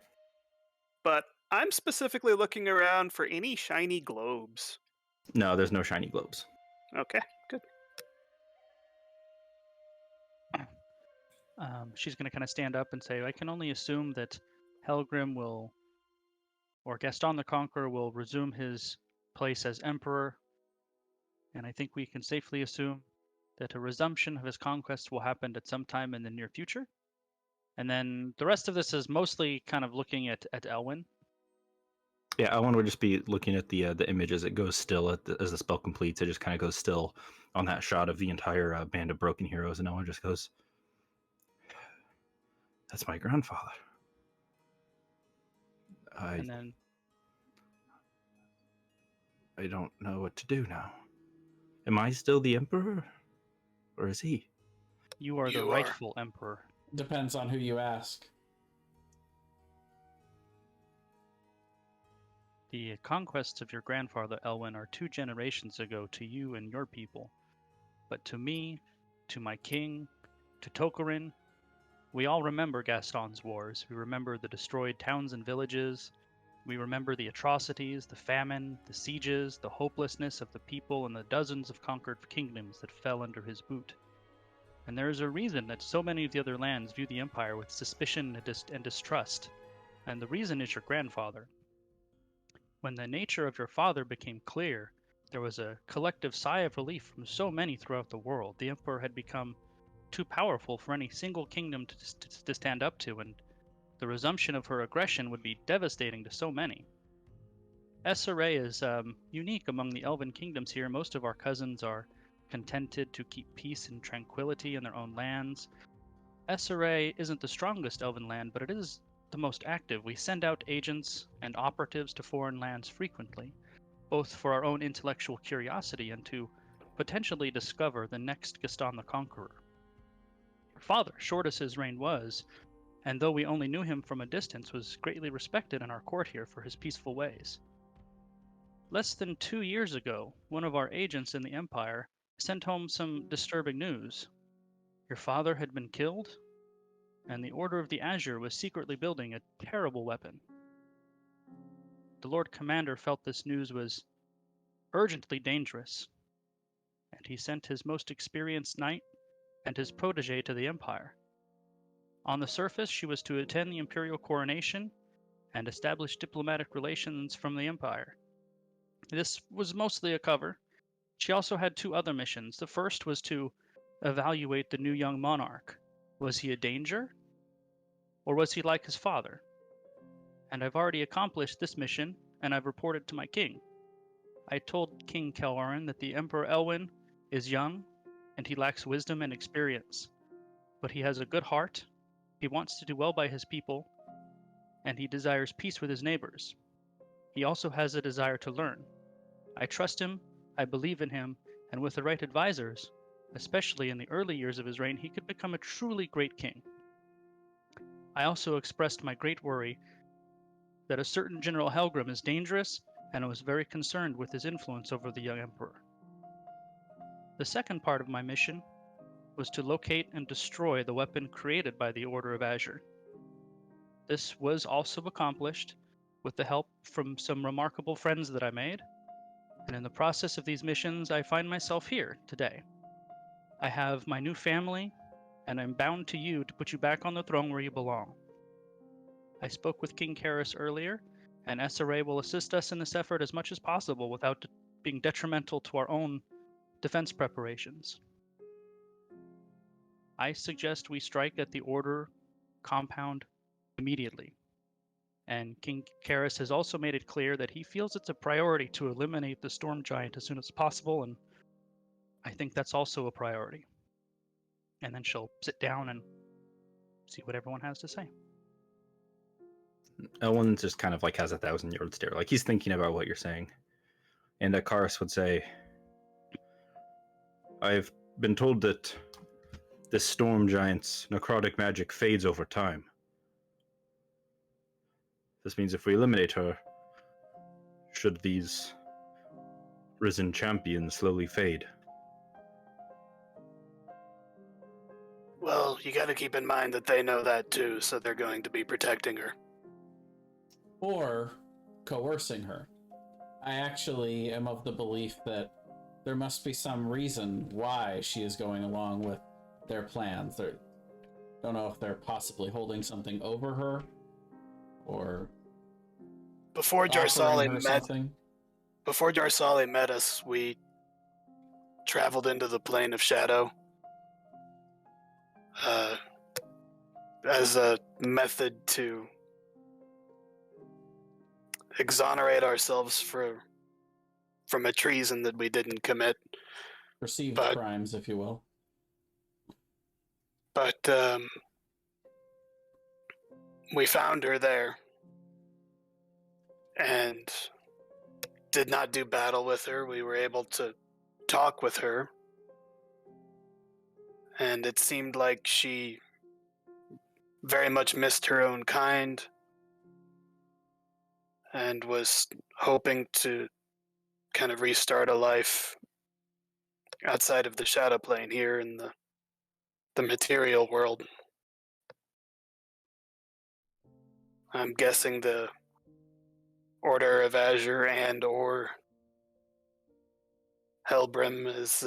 Speaker 3: But I'm specifically looking around for any shiny globes.
Speaker 1: No, there's no shiny globes.
Speaker 3: Okay, good.
Speaker 4: She's going to kind of stand up and say, I can only assume that Helgrim will, or Gaston the Conqueror will resume his place as emperor, and I think we can safely assume that a resumption of his conquests will happen at some time in the near future. And then the rest of this is mostly kind of looking at Elwyn.
Speaker 1: Yeah, Elwyn would just be looking at the image as it goes still as the spell completes. It just kind of goes still on that shot of the entire band of broken heroes, and Elwyn just goes, "That's my grandfather."
Speaker 4: And then
Speaker 1: I don't know what to do now. Am I still the emperor, or is he?
Speaker 4: you are the rightful emperor.
Speaker 2: Depends on who you ask.
Speaker 4: The conquests of your grandfather Elwyn are 2 generations ago to you and your people. But to me, to my king, to Tokarin, we all remember Gaston's wars. We remember the destroyed towns and villages. We remember the atrocities, the famine, the sieges, the hopelessness of the people, and the dozens of conquered kingdoms that fell under his boot. And there is a reason that so many of the other lands view the Empire with suspicion and distrust. And the reason is your grandfather. When the nature of your father became clear, there was a collective sigh of relief from so many throughout the world. The Emperor had become too powerful for any single kingdom to stand up to, and the resumption of her aggression would be devastating to so many. SRA is unique among the elven kingdoms here. Most of our cousins are contented to keep peace and tranquility in their own lands. SRA isn't the strongest elven land, but it is the most active. We send out agents and operatives to foreign lands frequently, both for our own intellectual curiosity and to potentially discover the next Gaston the Conqueror. Your father, short as his reign was, and though we only knew him from a distance, was greatly respected in our court here for his peaceful ways. Less than 2 years ago, one of our agents in the Empire sent home some disturbing news. Your father had been killed, and the Order of the Azure was secretly building a terrible weapon. The Lord Commander felt this news was urgently dangerous, and he sent his most experienced knight and his protege to the Empire. On the surface, she was to attend the imperial coronation and establish diplomatic relations from the Empire. This was mostly a cover. She also had 2 other missions. The first was to evaluate the new young monarch. Was he a danger? Or was he like his father? And I've already accomplished this mission, and I've reported to my king. I told King Kel'Orin that the Emperor Elwyn is young, and he lacks wisdom and experience. But he has a good heart, he wants to do well by his people, and he desires peace with his neighbors. He also has a desire to learn. I trust him, I believe in him, and with the right advisors, especially in the early years of his reign, he could become a truly great king. I also expressed my great worry that a certain General Helgrim is dangerous, and I was very concerned with his influence over the young emperor. The second part of my mission was to locate and destroy the weapon created by the Order of Azure. This was also accomplished with the help from some remarkable friends that I made, and in the process of these missions, I find myself here today. I have my new family, and I'm bound to you to put you back on the throne where you belong. I spoke with King Khuros earlier, and SRA will assist us in this effort as much as possible without being detrimental to our own defense preparations. I suggest we strike at the Order compound immediately. And King Khuros has also made it clear that he feels it's a priority to eliminate the Storm Giant as soon as possible, and I think that's also a priority. And then she'll sit down and see what everyone has to say.
Speaker 1: Elwyn just kind of like has a 1,000-yard stare, like he's thinking about what you're saying. And Khuros would say, I've been told that this storm giant's necrotic magic fades over time. This means if we eliminate her, should these risen champions slowly fade?
Speaker 3: Well, you gotta keep in mind that they know that too, so they're going to be protecting her.
Speaker 2: Or coercing her. I actually am of the belief that there must be some reason why she is going along with their plans. They don't know if they're possibly holding something over her or
Speaker 3: Before
Speaker 2: offering
Speaker 3: Jarsali
Speaker 2: her
Speaker 3: met
Speaker 2: something.
Speaker 3: Before Jarsali met us, we traveled into the plane of shadow as a method to exonerate ourselves from a treason that we didn't commit.
Speaker 2: Perceived
Speaker 3: But-
Speaker 2: crimes, if you will.
Speaker 3: But we found her there and did not do battle with her. We were able to talk with her, and it seemed like she very much missed her own kind and was hoping to kind of restart a life outside of the shadow plane here in the material world. I'm guessing the Order of Azure and or Hellbrim is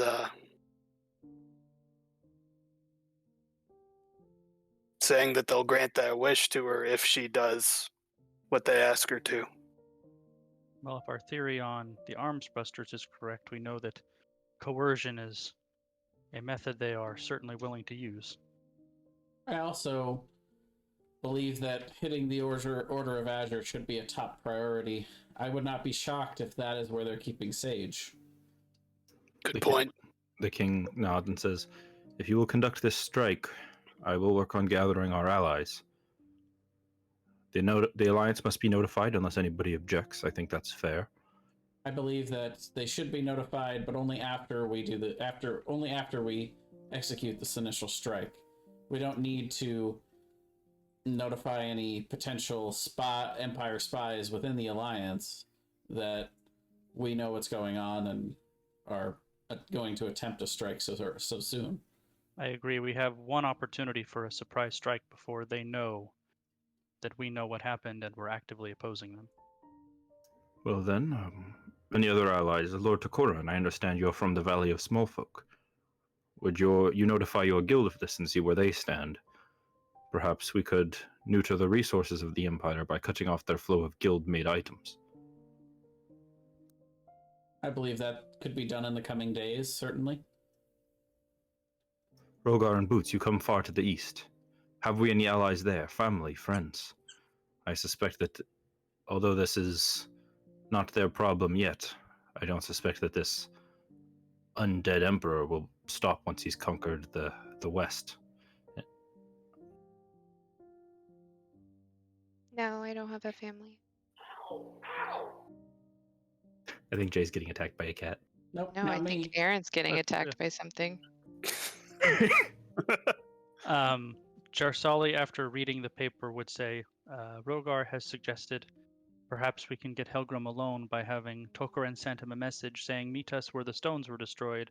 Speaker 3: saying that they'll grant that wish to her if she does what they ask her to.
Speaker 4: Well, if our theory on the arms busters is correct, we know that coercion is a method they are certainly willing to use.
Speaker 2: I also believe that hitting the Order of Azure should be a top priority. I would not be shocked if that is where they're keeping Sage.
Speaker 3: Good point.
Speaker 1: The king nods and says, "If you will conduct this strike, I will work on gathering our allies. The alliance must be notified unless anybody objects. I think that's fair."
Speaker 2: I believe that they should be notified, but only after we only after we execute this initial strike. We don't need to notify any potential Empire spies within the alliance that we know what's going on and are going to attempt a strike so soon.
Speaker 4: I agree. We have one opportunity for a surprise strike before they know that we know what happened and we're actively opposing them.
Speaker 1: Well then, any other allies? Lord Tokoran, I understand you're from the Valley of Smallfolk. Would you notify your guild of this and see where they stand? Perhaps we could neuter the resources of the Empire by cutting off their flow of guild-made items.
Speaker 2: I believe that could be done in the coming days, certainly.
Speaker 1: Rogar and Boots, you come far to the east. Have we any allies there? Family, friends? I suspect that, although this is not their problem yet, I don't suspect that this undead emperor will stop once he's conquered the west.
Speaker 5: No, I don't have a family.
Speaker 1: I think Jay's getting attacked by a cat.
Speaker 2: Nope,
Speaker 5: No,
Speaker 2: not
Speaker 5: I
Speaker 2: me.
Speaker 5: think Aaron's getting attacked by something.
Speaker 4: Jarsali, after reading the paper, would say, Rogar has suggested perhaps we can get Helgrim alone by having Tokoran send him a message saying, meet us where the stones were destroyed.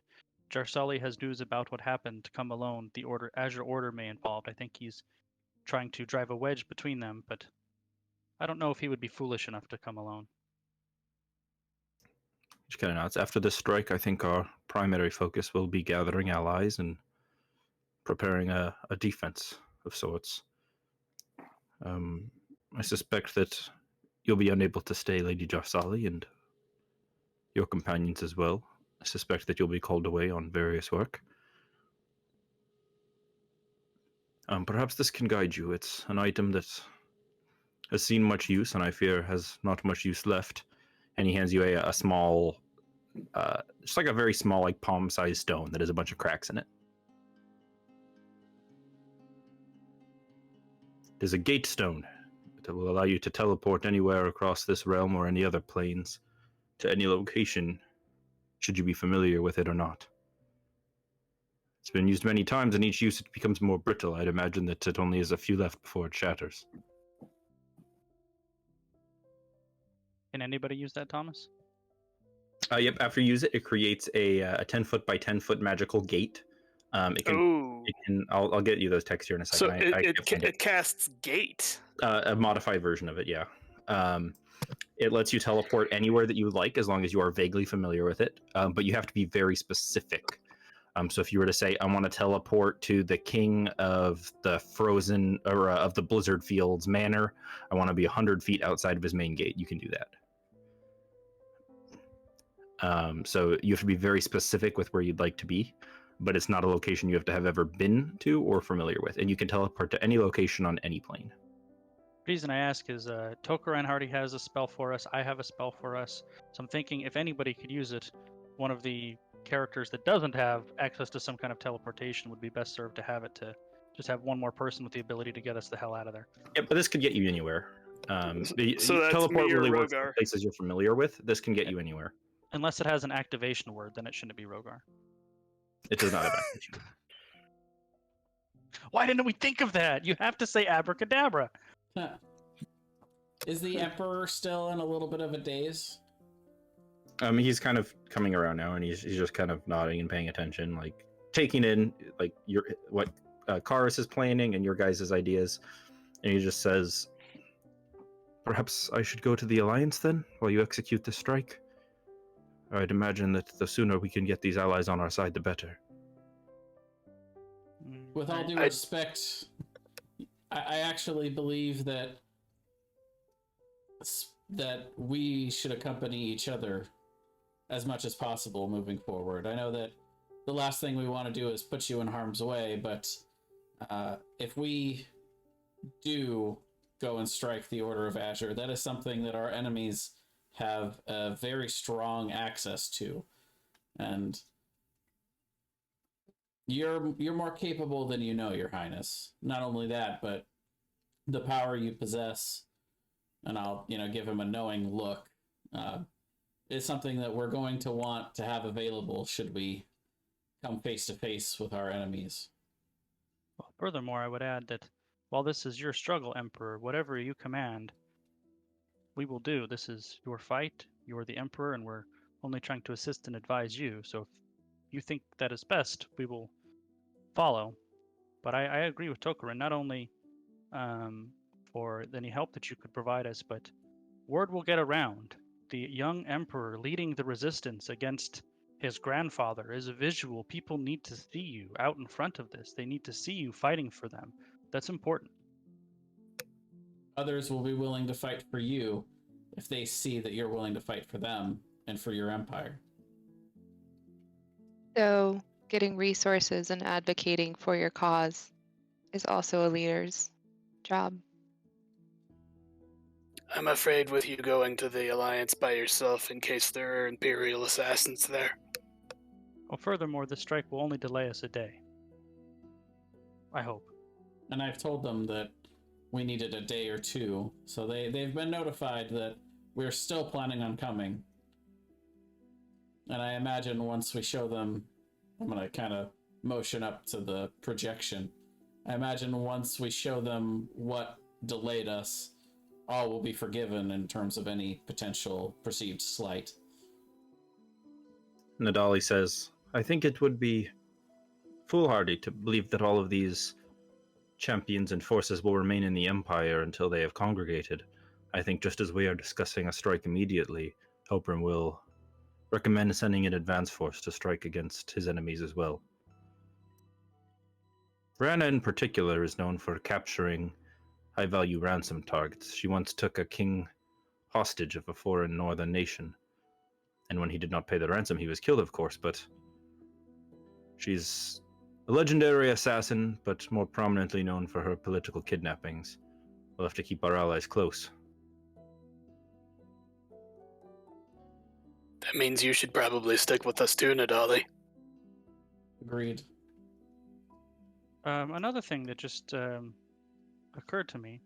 Speaker 4: Jarsali has news about what happened. Come alone. The Azure Order may involved. I think he's trying to drive a wedge between them, but I don't know if he would be foolish enough to come alone.
Speaker 1: Which kind of nods. After this strike, I think our primary focus will be gathering allies and preparing a defense of sorts. I suspect that you'll be unable to stay, Lady Jarsali, and your companions as well. I suspect that you'll be called away on various work. Perhaps this can guide you. It's an item that has seen much use, and I fear has not much use left. And he hands you a small, just like a very small, like palm-sized stone that has a bunch of cracks in it. It is a gate stone that will allow you to teleport anywhere across this realm or any other planes to any location, should you be familiar with it or not. It's been used many times, and each use it becomes more brittle. I'd imagine that it only has a few left before it shatters.
Speaker 4: Can anybody use that, Thomas?
Speaker 1: Yep, after you use it, it creates a 10-foot by 10-foot magical gate.
Speaker 3: Ooh.
Speaker 1: I'll get you those texts here in a
Speaker 3: So
Speaker 1: second.
Speaker 3: it casts Gate.
Speaker 1: A modified version of it, yeah. It lets you teleport anywhere that you would like, as long as you are vaguely familiar with it. But you have to be very specific. So if you were to say, I want to teleport to the king of the frozen or of the Blizzard Fields Manor, I want to be 100 feet outside of his main gate, you can do that. So you have to be very specific with where you'd like to be, but it's not a location you have to have ever been to or familiar with, and you can teleport to any location on any plane.
Speaker 4: The reason I ask is Tokaran already has a spell for us. I have a spell for us. So I'm thinking if anybody could use it, one of the characters that doesn't have access to some kind of teleportation would be best served to have it, to just have one more person with the ability to get us the hell out of there.
Speaker 1: Yeah, but this could get you anywhere.
Speaker 3: So that's
Speaker 1: teleport
Speaker 3: me or
Speaker 1: really works
Speaker 3: Rogar.
Speaker 1: for places you're familiar with. This can get you anywhere.
Speaker 4: Unless it has an activation word, then it shouldn't be Rogar.
Speaker 1: It does not have activation.
Speaker 4: Why didn't we think of that? You have to say abracadabra.
Speaker 2: Huh. Is the Emperor still in a little bit of a daze?
Speaker 1: He's kind of coming around now, and he's just kind of nodding and paying attention, like taking in like what Khuros is planning and your guys' ideas, and he just says, "Perhaps I should go to the Alliance then, while you execute the strike. I'd imagine that the sooner we can get these allies on our side, the better."
Speaker 2: With all due respect, I actually believe that we should accompany each other as much as possible moving forward. I know that the last thing we want to do is put you in harm's way, but if we do go and strike the Order of Azure, that is something that our enemies have a very strong access to, and you're more capable than you know, Your Highness. Not only that, but the power you possess, and I'll give him a knowing look, is something that we're going to want to have available should we come face to face with our enemies.
Speaker 4: Well, furthermore, I would add that while this is your struggle, Emperor, whatever you command, we will do. This is your fight. You are the Emperor, and we're only trying to assist and advise you. So if you think that is best, we will follow. But I agree with Tokaran, not only for any help that you could provide us, but word will get around. The young Emperor leading the resistance against his grandfather is a visual. People need to see you out in front of this. They need to see you fighting for them. That's important.
Speaker 2: Others will be willing to fight for you if they see that you're willing to fight for them and for your empire.
Speaker 5: So, getting resources and advocating for your cause is also a leader's job.
Speaker 3: I'm afraid with you going to the Alliance by yourself in case there are Imperial assassins there.
Speaker 4: Well, furthermore, the strike will only delay us a day. I hope.
Speaker 2: And I've told them that we needed a day or two, so they've been notified that we're still planning on coming. And I imagine once we show them, I'm going to kind of motion up to the projection. I imagine once we show them what delayed us, all will be forgiven in terms of any potential perceived slight.
Speaker 1: Nadali says, "I think it would be foolhardy to believe that all of these champions and forces will remain in the Empire until they have congregated. I think just as we are discussing a strike immediately, Hoprin will recommend sending an advance force to strike against his enemies as well. Rana in particular is known for capturing high-value ransom targets. She once took a king hostage of a foreign northern nation, and when he did not pay the ransom, he was killed, of course, but she's a legendary assassin, but more prominently known for her political kidnappings. We'll have to keep our allies close."
Speaker 3: That means you should probably stick with us too, Nadali.
Speaker 2: Agreed.
Speaker 4: Another thing that just occurred to me.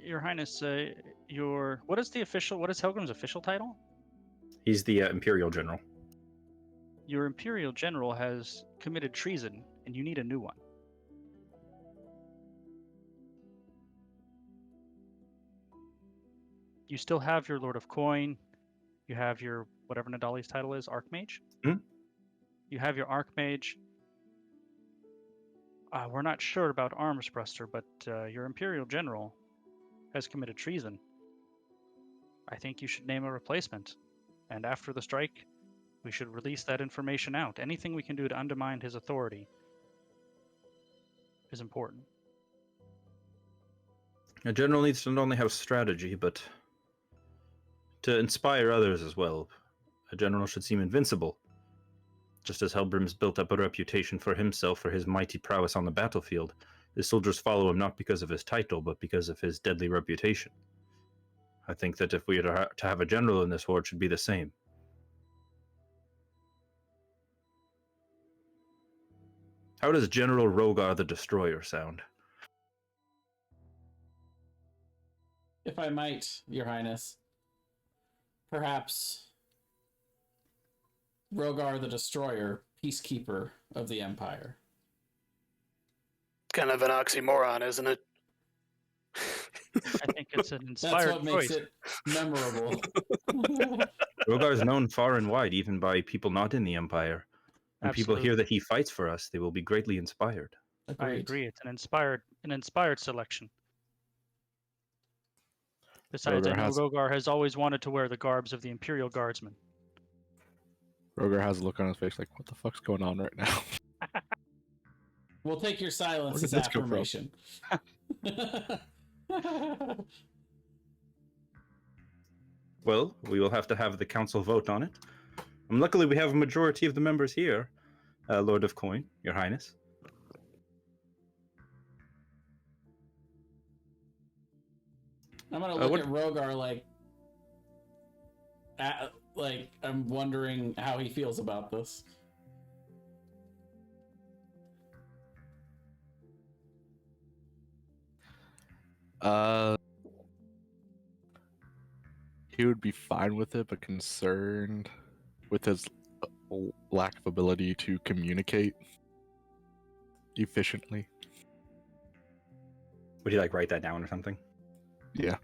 Speaker 4: Your Highness, what is Helgrim's official title?
Speaker 1: He's the Imperial General.
Speaker 4: Your Imperial General has committed treason, and you need a new one. You still have your Lord of Coin. You have your, whatever Nadali's title is, Archmage.
Speaker 1: Hmm?
Speaker 4: You have your Archmage. We're not sure about Armsbruster, but your Imperial General has committed treason. I think you should name a replacement. And after the strike, we should release that information out. Anything we can do to undermine his authority is important.
Speaker 1: A general needs to not only have strategy, but to inspire others as well. A general should seem invincible. Just as Helbrim's built up a reputation for himself for his mighty prowess on the battlefield, his soldiers follow him not because of his title, but because of his deadly reputation. I think that if we are to have a general in this horde, it should be the same. How does General Rogar the Destroyer sound?
Speaker 2: If I might, Your Highness, perhaps Rogar the Destroyer, peacekeeper of the Empire.
Speaker 3: Kind of an oxymoron, isn't it?
Speaker 4: I think it's an
Speaker 2: That's
Speaker 4: inspired
Speaker 2: what makes
Speaker 4: choice.
Speaker 2: it memorable.
Speaker 1: Rogar is known far and wide, even by people not in the Empire. When people hear
Speaker 4: Absolutely.
Speaker 1: that he fights for us, they will be greatly inspired.
Speaker 4: I agree. It's an inspired selection. Besides, I know Rogar has always wanted to wear the garbs of the Imperial Guardsmen.
Speaker 6: Rogar has a look on his face like, what the fuck's going on right now?
Speaker 2: We'll take your silence
Speaker 6: Where
Speaker 2: as
Speaker 6: did this come from?
Speaker 2: affirmation.
Speaker 1: Well, we will have to have the council vote on it. Luckily, we have a majority of the members here, Lord of Coin, Your Highness.
Speaker 2: I'm gonna look at Rogar like I'm wondering how he feels about this.
Speaker 6: He would be fine with it, but concerned with his lack of ability to communicate efficiently.
Speaker 1: Would you like write that down or something?
Speaker 6: Yeah.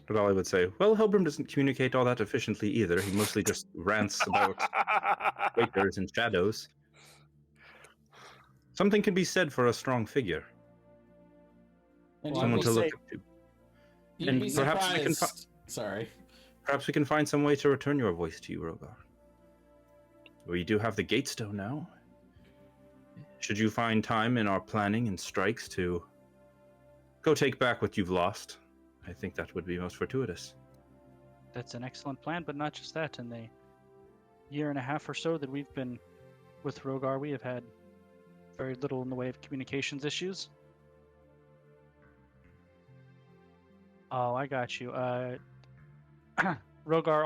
Speaker 1: But all I would say, well, Helbrim doesn't communicate all that efficiently either. He mostly just rants about Quakers and shadows. Something can be said for a strong figure.
Speaker 2: And
Speaker 1: Someone to look up to.
Speaker 2: You'd
Speaker 1: And
Speaker 2: be
Speaker 1: perhaps we can
Speaker 2: surprised. Sorry.
Speaker 1: Perhaps we can find some way to return your voice to you, Rogar. We do have the Gatestone now. Should you find time in our planning and strikes to go take back what you've lost, I think that would be most fortuitous.
Speaker 4: That's an excellent plan, but not just that. In the year and a half or so that we've been with Rogar, we have had very little in the way of communications issues. Oh, I got you. Rogar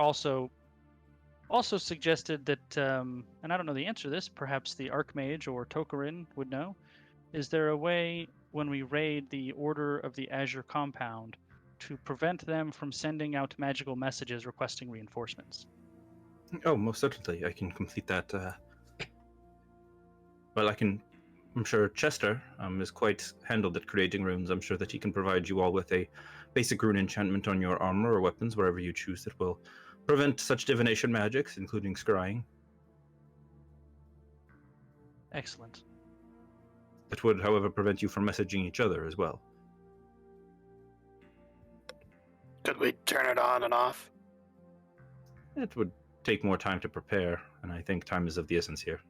Speaker 4: also suggested that, and I don't know the answer to this, perhaps the Archmage or Tokarin would know. Is there a way, when we raid the Order of the Azure Compound, to prevent them from sending out magical messages requesting reinforcements?
Speaker 1: Oh, most certainly. I can complete that. Well, I'm sure Chester is quite handled at creating runes. I'm sure that he can provide you all with a basic rune enchantment on your armor or weapons, wherever you choose, that will prevent such divination magics, including scrying.
Speaker 4: Excellent.
Speaker 1: That would, however, prevent you from messaging each other as well.
Speaker 3: Could we turn it on and off?
Speaker 1: It would take more time to prepare, and I think time is of the essence here.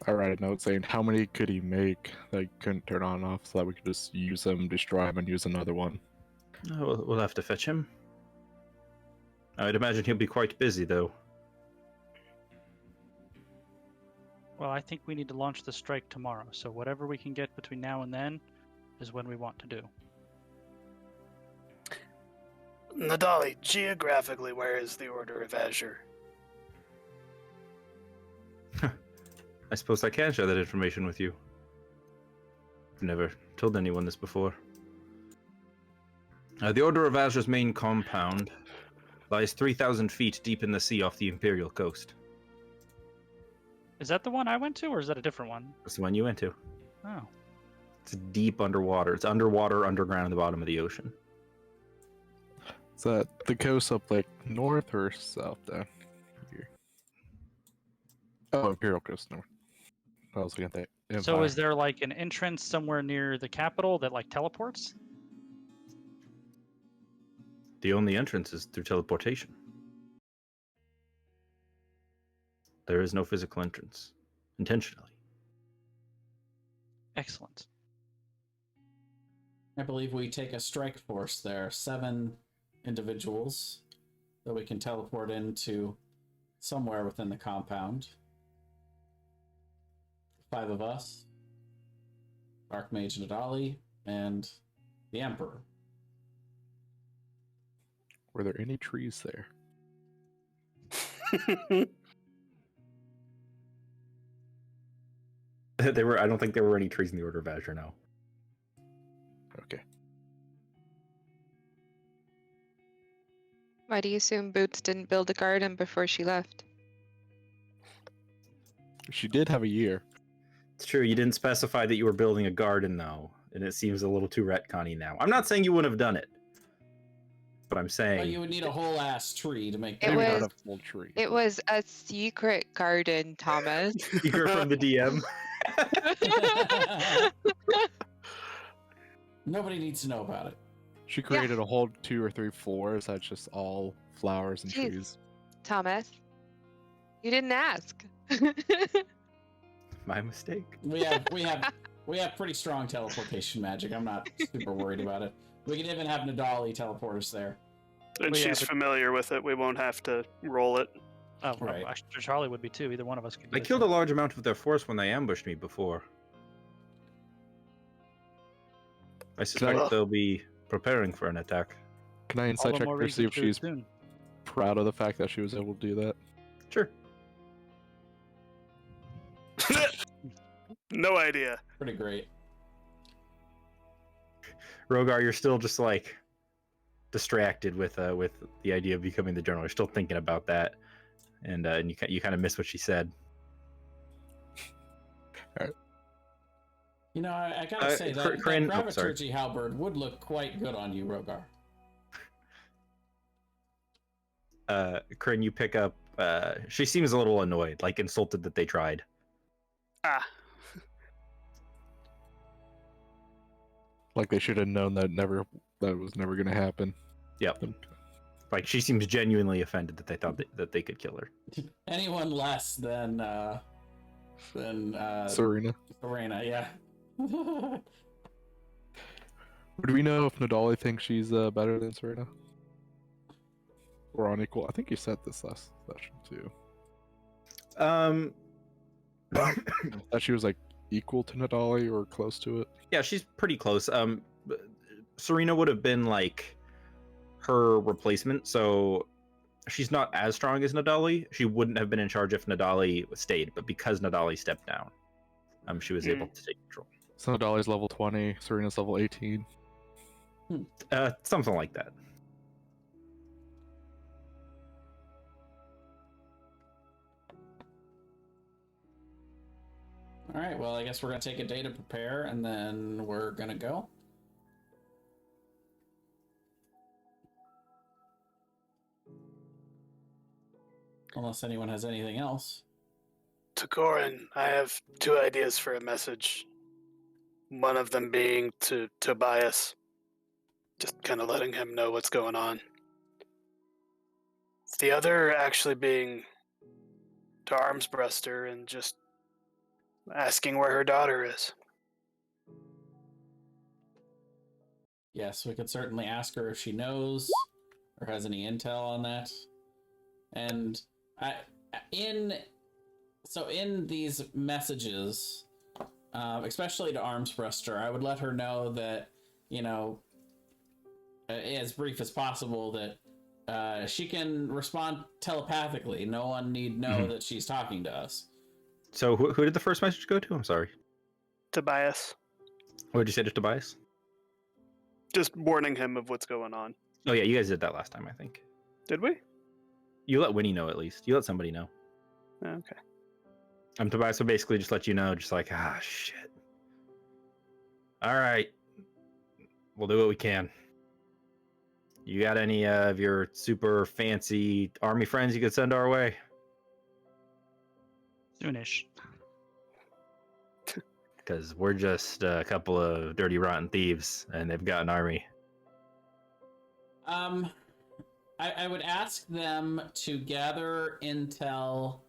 Speaker 6: I write a note saying how many could he make that he couldn't turn on and off so that we could just use them, destroy them, and use another one.
Speaker 1: We'll have to fetch him. I'd imagine he'll be quite busy, though.
Speaker 4: Well, I think we need to launch the strike tomorrow, so whatever we can get between now and then is when we want to do.
Speaker 3: Nadali, geographically, where is the Order of Azure?
Speaker 1: I suppose I can share that information with you. I've never told anyone this before. The Order of Azure's main compound lies 3,000 feet deep in the sea off the Imperial coast.
Speaker 4: Is that the one I went to, or is that a different one?
Speaker 1: That's the one you went to.
Speaker 4: Oh.
Speaker 1: It's deep underwater. It's underwater, underground, at the bottom of the ocean.
Speaker 6: Is that the coast up like north or south down here? Oh, Imperial Coast. No, I was looking at that. Empire.
Speaker 4: So is there like an entrance somewhere near the capital that like teleports?
Speaker 1: The only entrance is through teleportation. There is no physical entrance, intentionally.
Speaker 4: Excellent.
Speaker 2: I believe we take a strike force there. 7 individuals that we can teleport into somewhere within the compound. 5 of us. Archmage Nadali and the Emperor.
Speaker 6: Were there any trees there?
Speaker 1: I don't think there were any trees in the Order of Azure, no.
Speaker 6: Okay.
Speaker 5: Why do you assume Boots didn't build a garden before she left?
Speaker 6: She did have a year.
Speaker 1: It's true, you didn't specify that you were building a garden, though, and it seems a little too retconny now. I'm not saying you wouldn't have done it, but I'm saying...
Speaker 2: Well, you would need a whole ass tree to make
Speaker 5: It
Speaker 2: that.
Speaker 6: Maybe
Speaker 5: was-
Speaker 6: not a full tree.
Speaker 5: It was a secret garden, Thomas.
Speaker 1: Secret from the DM.
Speaker 2: Nobody needs to know about it.
Speaker 6: She created a whole 2 or 3 floors that's just all flowers and
Speaker 5: Jeez.
Speaker 6: trees.
Speaker 5: Thomas, you didn't ask.
Speaker 1: My mistake.
Speaker 2: We have pretty strong teleportation magic. I'm not super worried about it. We can even have Nadali teleport us there.
Speaker 3: And
Speaker 4: Well, yeah,
Speaker 3: she's
Speaker 4: but-
Speaker 3: familiar with it. We won't have to roll it.
Speaker 4: Oh, well,
Speaker 2: Right.
Speaker 4: actually, Charlie would be too. Either one of us could.
Speaker 1: I killed a large amount of their force when they ambushed me before. I suspect
Speaker 3: Ugh.
Speaker 1: they'll be preparing for an attack.
Speaker 6: Can I
Speaker 4: All
Speaker 6: insight
Speaker 4: the
Speaker 6: check
Speaker 4: more
Speaker 6: her to
Speaker 4: reason
Speaker 6: see if
Speaker 4: to do it
Speaker 6: she's
Speaker 4: soon.
Speaker 6: proud of the fact that she was able to do that?
Speaker 1: Sure.
Speaker 3: No idea.
Speaker 2: Pretty great.
Speaker 1: Rogar, you're still just like distracted with the idea of becoming the general. You're still thinking about that, and you kind of miss what she said.
Speaker 2: You know, I gotta say that,
Speaker 1: Crane-
Speaker 2: that
Speaker 1: oh, sorry.
Speaker 2: Graviturgy halberd would look quite good on you, Rogar.
Speaker 1: Kryn, you pick up. She seems a little annoyed, like insulted that they tried.
Speaker 3: Ah,
Speaker 6: Like they should have known that was never going to happen.
Speaker 1: Yep. Like she seems genuinely offended that they thought that they could kill her.
Speaker 2: Anyone less than
Speaker 6: Serena.
Speaker 2: Serena, yeah.
Speaker 6: Do we know if Nadali thinks she's better than Serena? Or on equal? I think you said this last session too. That she was like equal to Nadali or close to it.
Speaker 1: Yeah, she's pretty close. Serena would have been like her replacement, so she's not as strong as Nadali. She wouldn't have been in charge if Nadali stayed, but because Nadali stepped down, she was able to take control.
Speaker 6: So Nadali's level 20, Serena's level 18.
Speaker 1: Something like that.
Speaker 2: All right, well, I guess we're gonna take a day to prepare, and then we're gonna go. Unless anyone has anything else.
Speaker 3: to Corin, I have 2 ideas for a message. One of them being to Tobias. Just kind of letting him know what's going on. The other actually being to Armsbruster and just asking where her daughter is.
Speaker 2: Yes, we could certainly ask her if she knows or has any intel on that. And in these messages, especially to Armsbruster, I would let her know that, you know, as brief as possible, that she can respond telepathically. No one need know that she's talking to us.
Speaker 1: So who did the first message go to? I'm sorry.
Speaker 3: Tobias.
Speaker 1: What did you say to Tobias?
Speaker 3: Just warning him of what's going on.
Speaker 1: Oh yeah, you guys did that last time, I think.
Speaker 3: Did we?
Speaker 1: You let Winnie know at least. You let somebody know.
Speaker 3: Okay.
Speaker 1: Tobias will basically just let you know, just like, shit. All right. We'll do what we can. You got any of your super fancy army friends you could send our way?
Speaker 4: Soonish.
Speaker 1: Because we're just a couple of dirty, rotten thieves, and they've got an army.
Speaker 2: I would ask them to gather intel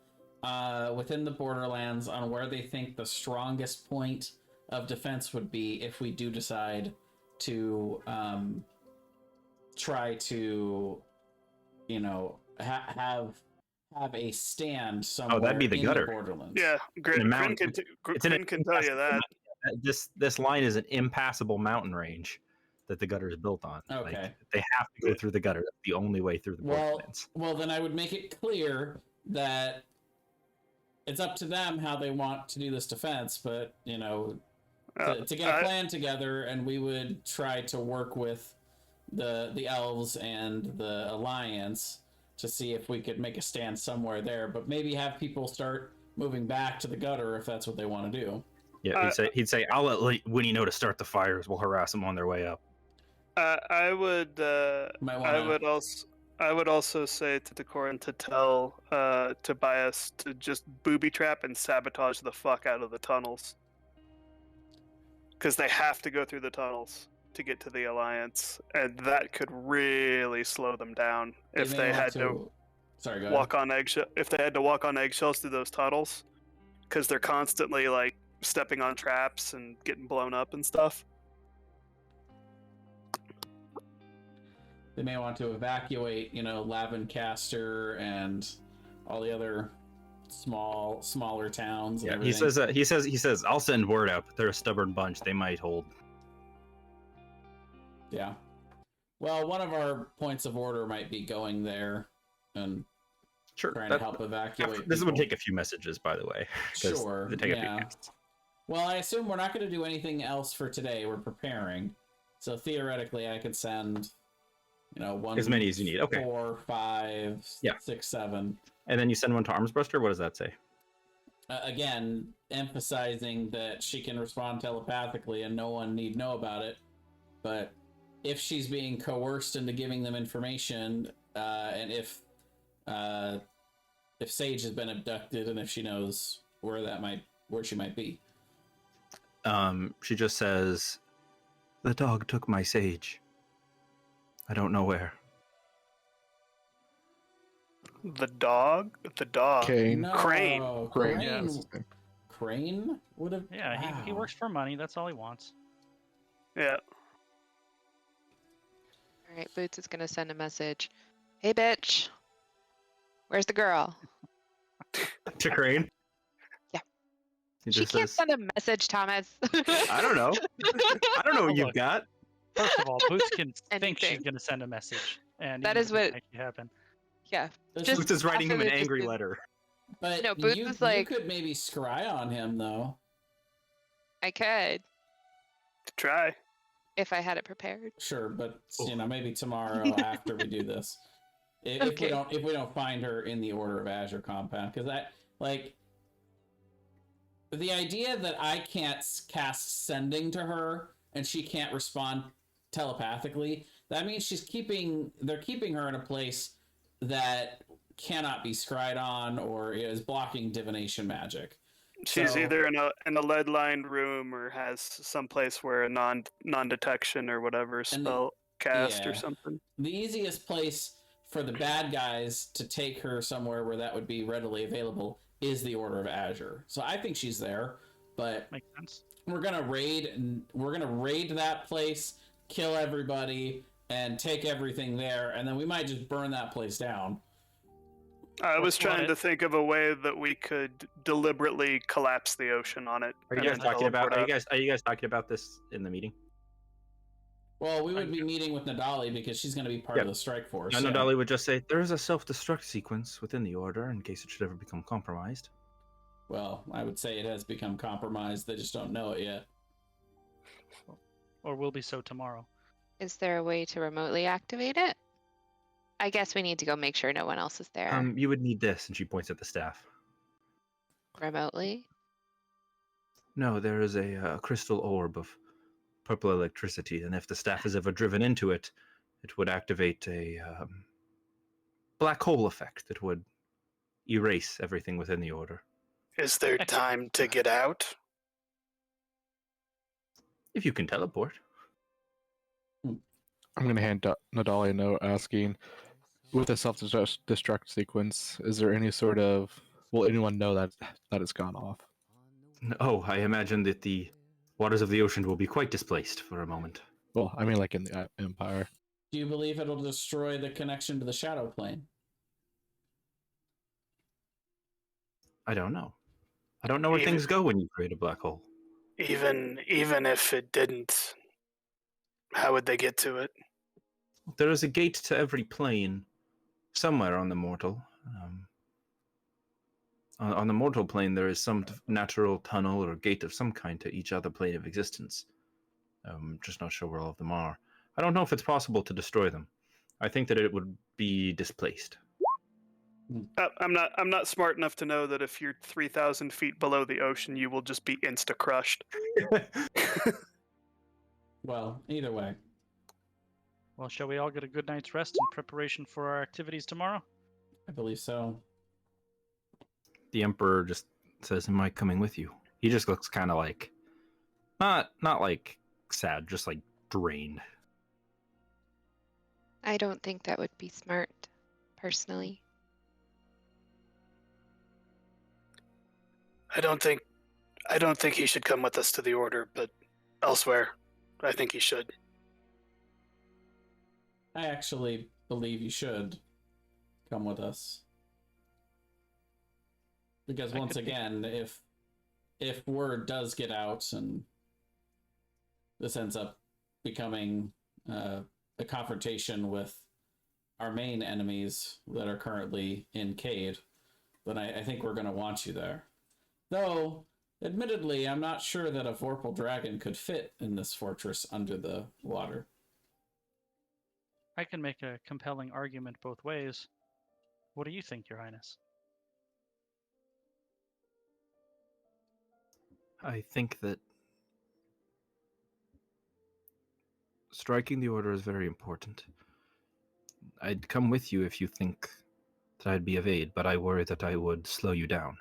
Speaker 2: within the borderlands on where they think the strongest point of defense would be if we do decide to try to, have a stand somewhere.
Speaker 1: Oh, that'd be the
Speaker 2: in
Speaker 1: gutter.
Speaker 2: The borderlands.
Speaker 3: Yeah, Grin
Speaker 1: It's
Speaker 3: can tell you that.
Speaker 1: This line is an impassable mountain range that the gutter is built on.
Speaker 2: Okay.
Speaker 1: Like, they have to go through the gutter. That's the only way through the borderlands.
Speaker 2: Well, then I would make it clear that it's up to them how they want to do this defense, but to get a plan together, and we would try to work with the elves and the alliance to see if we could make a stand somewhere there, but maybe have people start moving back to the gutter if that's what they want to do.
Speaker 1: Yeah, he'd say, "I'll let Winnie know to start the fires. We'll harass them on their way up."
Speaker 3: I would also say to Decorin to tell Tobias to just booby trap and sabotage the fuck out of the tunnels, because they have to go through the tunnels to get to the Alliance, and that could really slow them down if they had to walk on eggshells. If they had to walk on eggshells through those tunnels, because they're constantly like stepping on traps and getting blown up and stuff.
Speaker 2: They may want to evacuate, Lavencaster and all the other smaller towns. And
Speaker 1: he says, "I'll send word out, but they're a stubborn bunch. They might hold."
Speaker 2: Yeah. Well, one of our points of order might be going there and trying to help evacuate.
Speaker 1: This would take a few messages, by the way.
Speaker 2: Sure. Yeah. Well, I assume we're not going to do anything else for today. We're preparing, so theoretically, I could send. One,
Speaker 1: as many as you need. Okay.
Speaker 2: 4, 5, 6, 7.
Speaker 1: And then you send one to Armsbuster? What does that say?
Speaker 2: Again, emphasizing that she can respond telepathically and no one need know about it. But if she's being coerced into giving them information, and if Sage has been abducted and if she knows where she might be.
Speaker 1: She just says, "The dog took my Sage. I don't know where."
Speaker 3: The dog?
Speaker 6: Kane.
Speaker 2: No,
Speaker 3: Crane.
Speaker 6: Crane.
Speaker 2: Crane. Crane would have.
Speaker 4: Yeah, he works for money. That's all he wants.
Speaker 3: Yeah.
Speaker 5: All right, Boots is going to send a message. "Hey, bitch. Where's the girl?"
Speaker 1: To Crane?
Speaker 5: Yeah.
Speaker 1: She
Speaker 5: can't send a message, Thomas.
Speaker 1: I don't know. I don't know what you've got.
Speaker 4: First of all, Boots can think she's
Speaker 5: Anything.
Speaker 4: going to send a message, and
Speaker 5: That is what-
Speaker 4: make it happen.
Speaker 5: Yeah.
Speaker 2: Just
Speaker 1: Boots is writing him
Speaker 5: after
Speaker 1: an
Speaker 5: they
Speaker 1: angry
Speaker 5: just-
Speaker 1: letter.
Speaker 2: But
Speaker 5: No, Boots is like-
Speaker 2: you could maybe scry on him though.
Speaker 5: I could,
Speaker 3: Try.
Speaker 5: if I had it prepared.
Speaker 2: Sure, but maybe tomorrow after we do this, if we don't find her in the Order of Azure compound, because the idea that I can't cast sending to her and she can't respond telepathically, that means they're keeping her in a place that cannot be scryed on or is blocking divination magic.
Speaker 3: She's either in a lead-lined room or has some place where a non-detection or whatever spell cast or something.
Speaker 2: The easiest place for the bad guys to take her somewhere where that would be readily available is the Order of Azure. So I think she's there, but
Speaker 4: Makes sense.
Speaker 2: we're gonna raid that place, kill everybody, and take everything there, and then we might just burn that place down.
Speaker 3: I was trying to think of a way that we could deliberately collapse the ocean on it.
Speaker 1: Are you guys talking about? Are you guys talking about this in the meeting?
Speaker 2: Well, we would be meeting with Nadali because she's going to be part of the strike force.
Speaker 1: And Nadali would just say, "There is a self-destruct sequence within the order in case it should ever become compromised."
Speaker 2: Well, I would say it has become compromised. They just don't know it yet.
Speaker 4: Or will be so tomorrow.
Speaker 5: Is there a way to remotely activate it? I guess we need to go make sure no one else is there.
Speaker 1: You would need this, and she points at the staff.
Speaker 5: Remotely?
Speaker 1: No, there is a crystal orb of purple electricity, and if the staff is ever driven into it, it would activate a black hole effect that would erase everything within the order.
Speaker 3: Is there time to get out?
Speaker 1: If you can teleport.
Speaker 6: I'm going to hand Nadali a note asking, with a self-destruct sequence, is there any sort of... Will anyone know that it's gone off?
Speaker 1: Oh, I imagine that the waters of the ocean will be quite displaced for a moment.
Speaker 6: Well, I mean, like in the Empire.
Speaker 2: Do you believe it'll destroy the connection to the shadow plane?
Speaker 1: I don't know. I don't know where things go when you create a black hole.
Speaker 3: Even if it didn't, how would they get to it?
Speaker 1: There is a gate to every plane somewhere on the mortal. On the mortal plane, there is some natural tunnel or gate of some kind to each other plane of existence. Just not sure where all of them are. I don't know if it's possible to destroy them. I think that it would be displaced.
Speaker 3: I'm not smart enough to know that if you're 3,000 feet below the ocean, you will just be insta-crushed.
Speaker 2: Well, either way.
Speaker 4: Well, shall we all get a good night's rest in preparation for our activities tomorrow?
Speaker 2: I believe so.
Speaker 1: The Emperor just says, "Am I coming with you?" He just looks kind of like, not like sad, just like drained.
Speaker 5: I don't think that would be smart, personally.
Speaker 3: I don't think he should come with us to the Order, but elsewhere, I think he should.
Speaker 2: I actually believe you should come with us. Because once again, if word does get out and this ends up becoming a confrontation with our main enemies that are currently in Cade, then I think we're going to want you there. Though, admittedly, I'm not sure that a Vorpal dragon could fit in this fortress under the water.
Speaker 4: I can make a compelling argument both ways. What do you think, Your Highness?
Speaker 1: I think that striking the order is very important. I'd come with you if you think that I'd be of aid, but I worry that I would slow you down.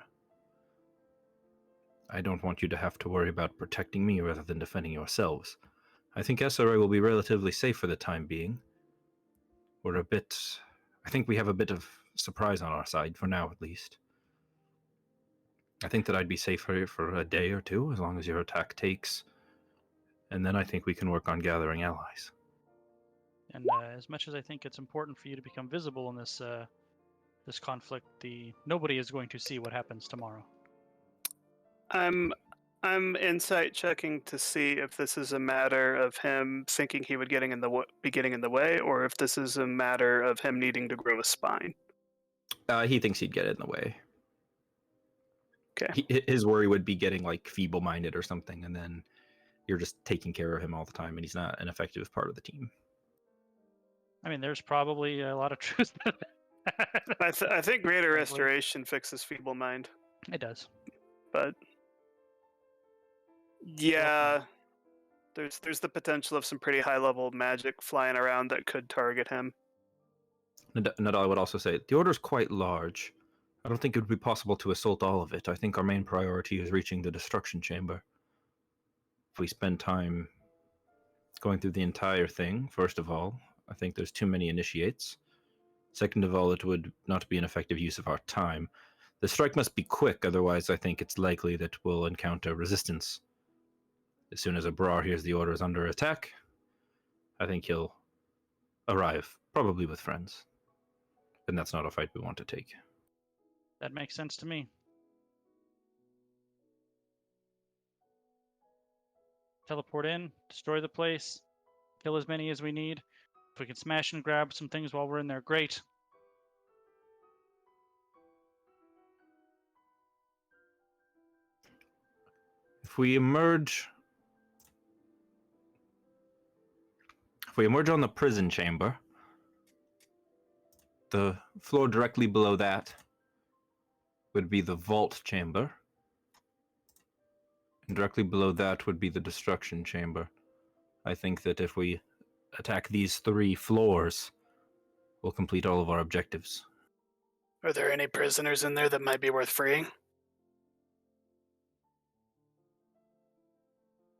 Speaker 1: I don't want you to have to worry about protecting me rather than defending yourselves. I think SRA will be relatively safe for the time being. I think we have a bit of surprise on our side, for now at least. I think that I'd be safe for a day or two, as long as your attack takes. And then I think we can work on gathering allies.
Speaker 4: And as much as I think it's important for you to become visible in this this conflict, nobody is going to see what happens tomorrow.
Speaker 3: I'm insight checking to see if this is a matter of him thinking he would be getting in the way, or if this is a matter of him needing to grow a spine.
Speaker 1: He thinks he'd get in the way.
Speaker 3: Okay.
Speaker 1: His worry would be getting like feeble-minded or something, and then you're just taking care of him all the time, and he's not an effective part of the team.
Speaker 4: I mean, there's probably a lot of truth to that.
Speaker 3: I think Greater Restoration fixes feeble mind.
Speaker 4: It does.
Speaker 3: But yeah, there's the potential of some pretty high-level magic flying around that could target him.
Speaker 1: Nadal would also say, the Order's quite large. I don't think it would be possible to assault all of it. I think our main priority is reaching the destruction chamber. If we spend time going through the entire thing, first of all, I think there's too many initiates. Second of all, it would not be an effective use of our time. The strike must be quick, otherwise I think it's likely that we'll encounter resistance. As soon as Abrar hears the Order is under attack, I think he'll arrive, probably with friends. And that's not a fight we want to take.
Speaker 4: That makes sense to me. Teleport in, destroy the place, kill as many as we need. If we can smash and grab some things while we're in there, great.
Speaker 1: If we emerge on the prison chamber, the floor directly below that would be the vault chamber, and directly below that would be the destruction chamber. I think that if we attack these 3 floors, we'll complete all of our objectives.
Speaker 3: Are there any prisoners in there that might be worth freeing?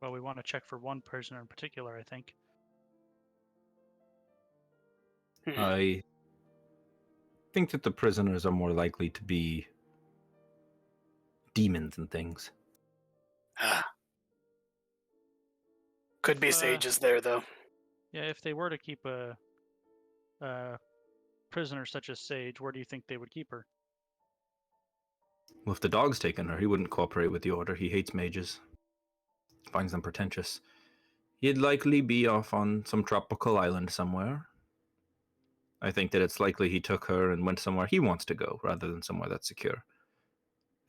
Speaker 4: Well, we want to check for one prisoner in particular, I think.
Speaker 1: I think that the prisoners are more likely to be demons and things.
Speaker 3: Could be
Speaker 4: Uh,
Speaker 3: sages there, though.
Speaker 4: Yeah, if they were to keep a prisoner such as Sage, where do you think they would keep her?
Speaker 1: Well, if the dog's taken her, he wouldn't cooperate with the order. He hates mages. Finds them pretentious. He'd likely be off on some tropical island somewhere. I think that it's likely he took her and went somewhere he wants to go, rather than somewhere that's secure.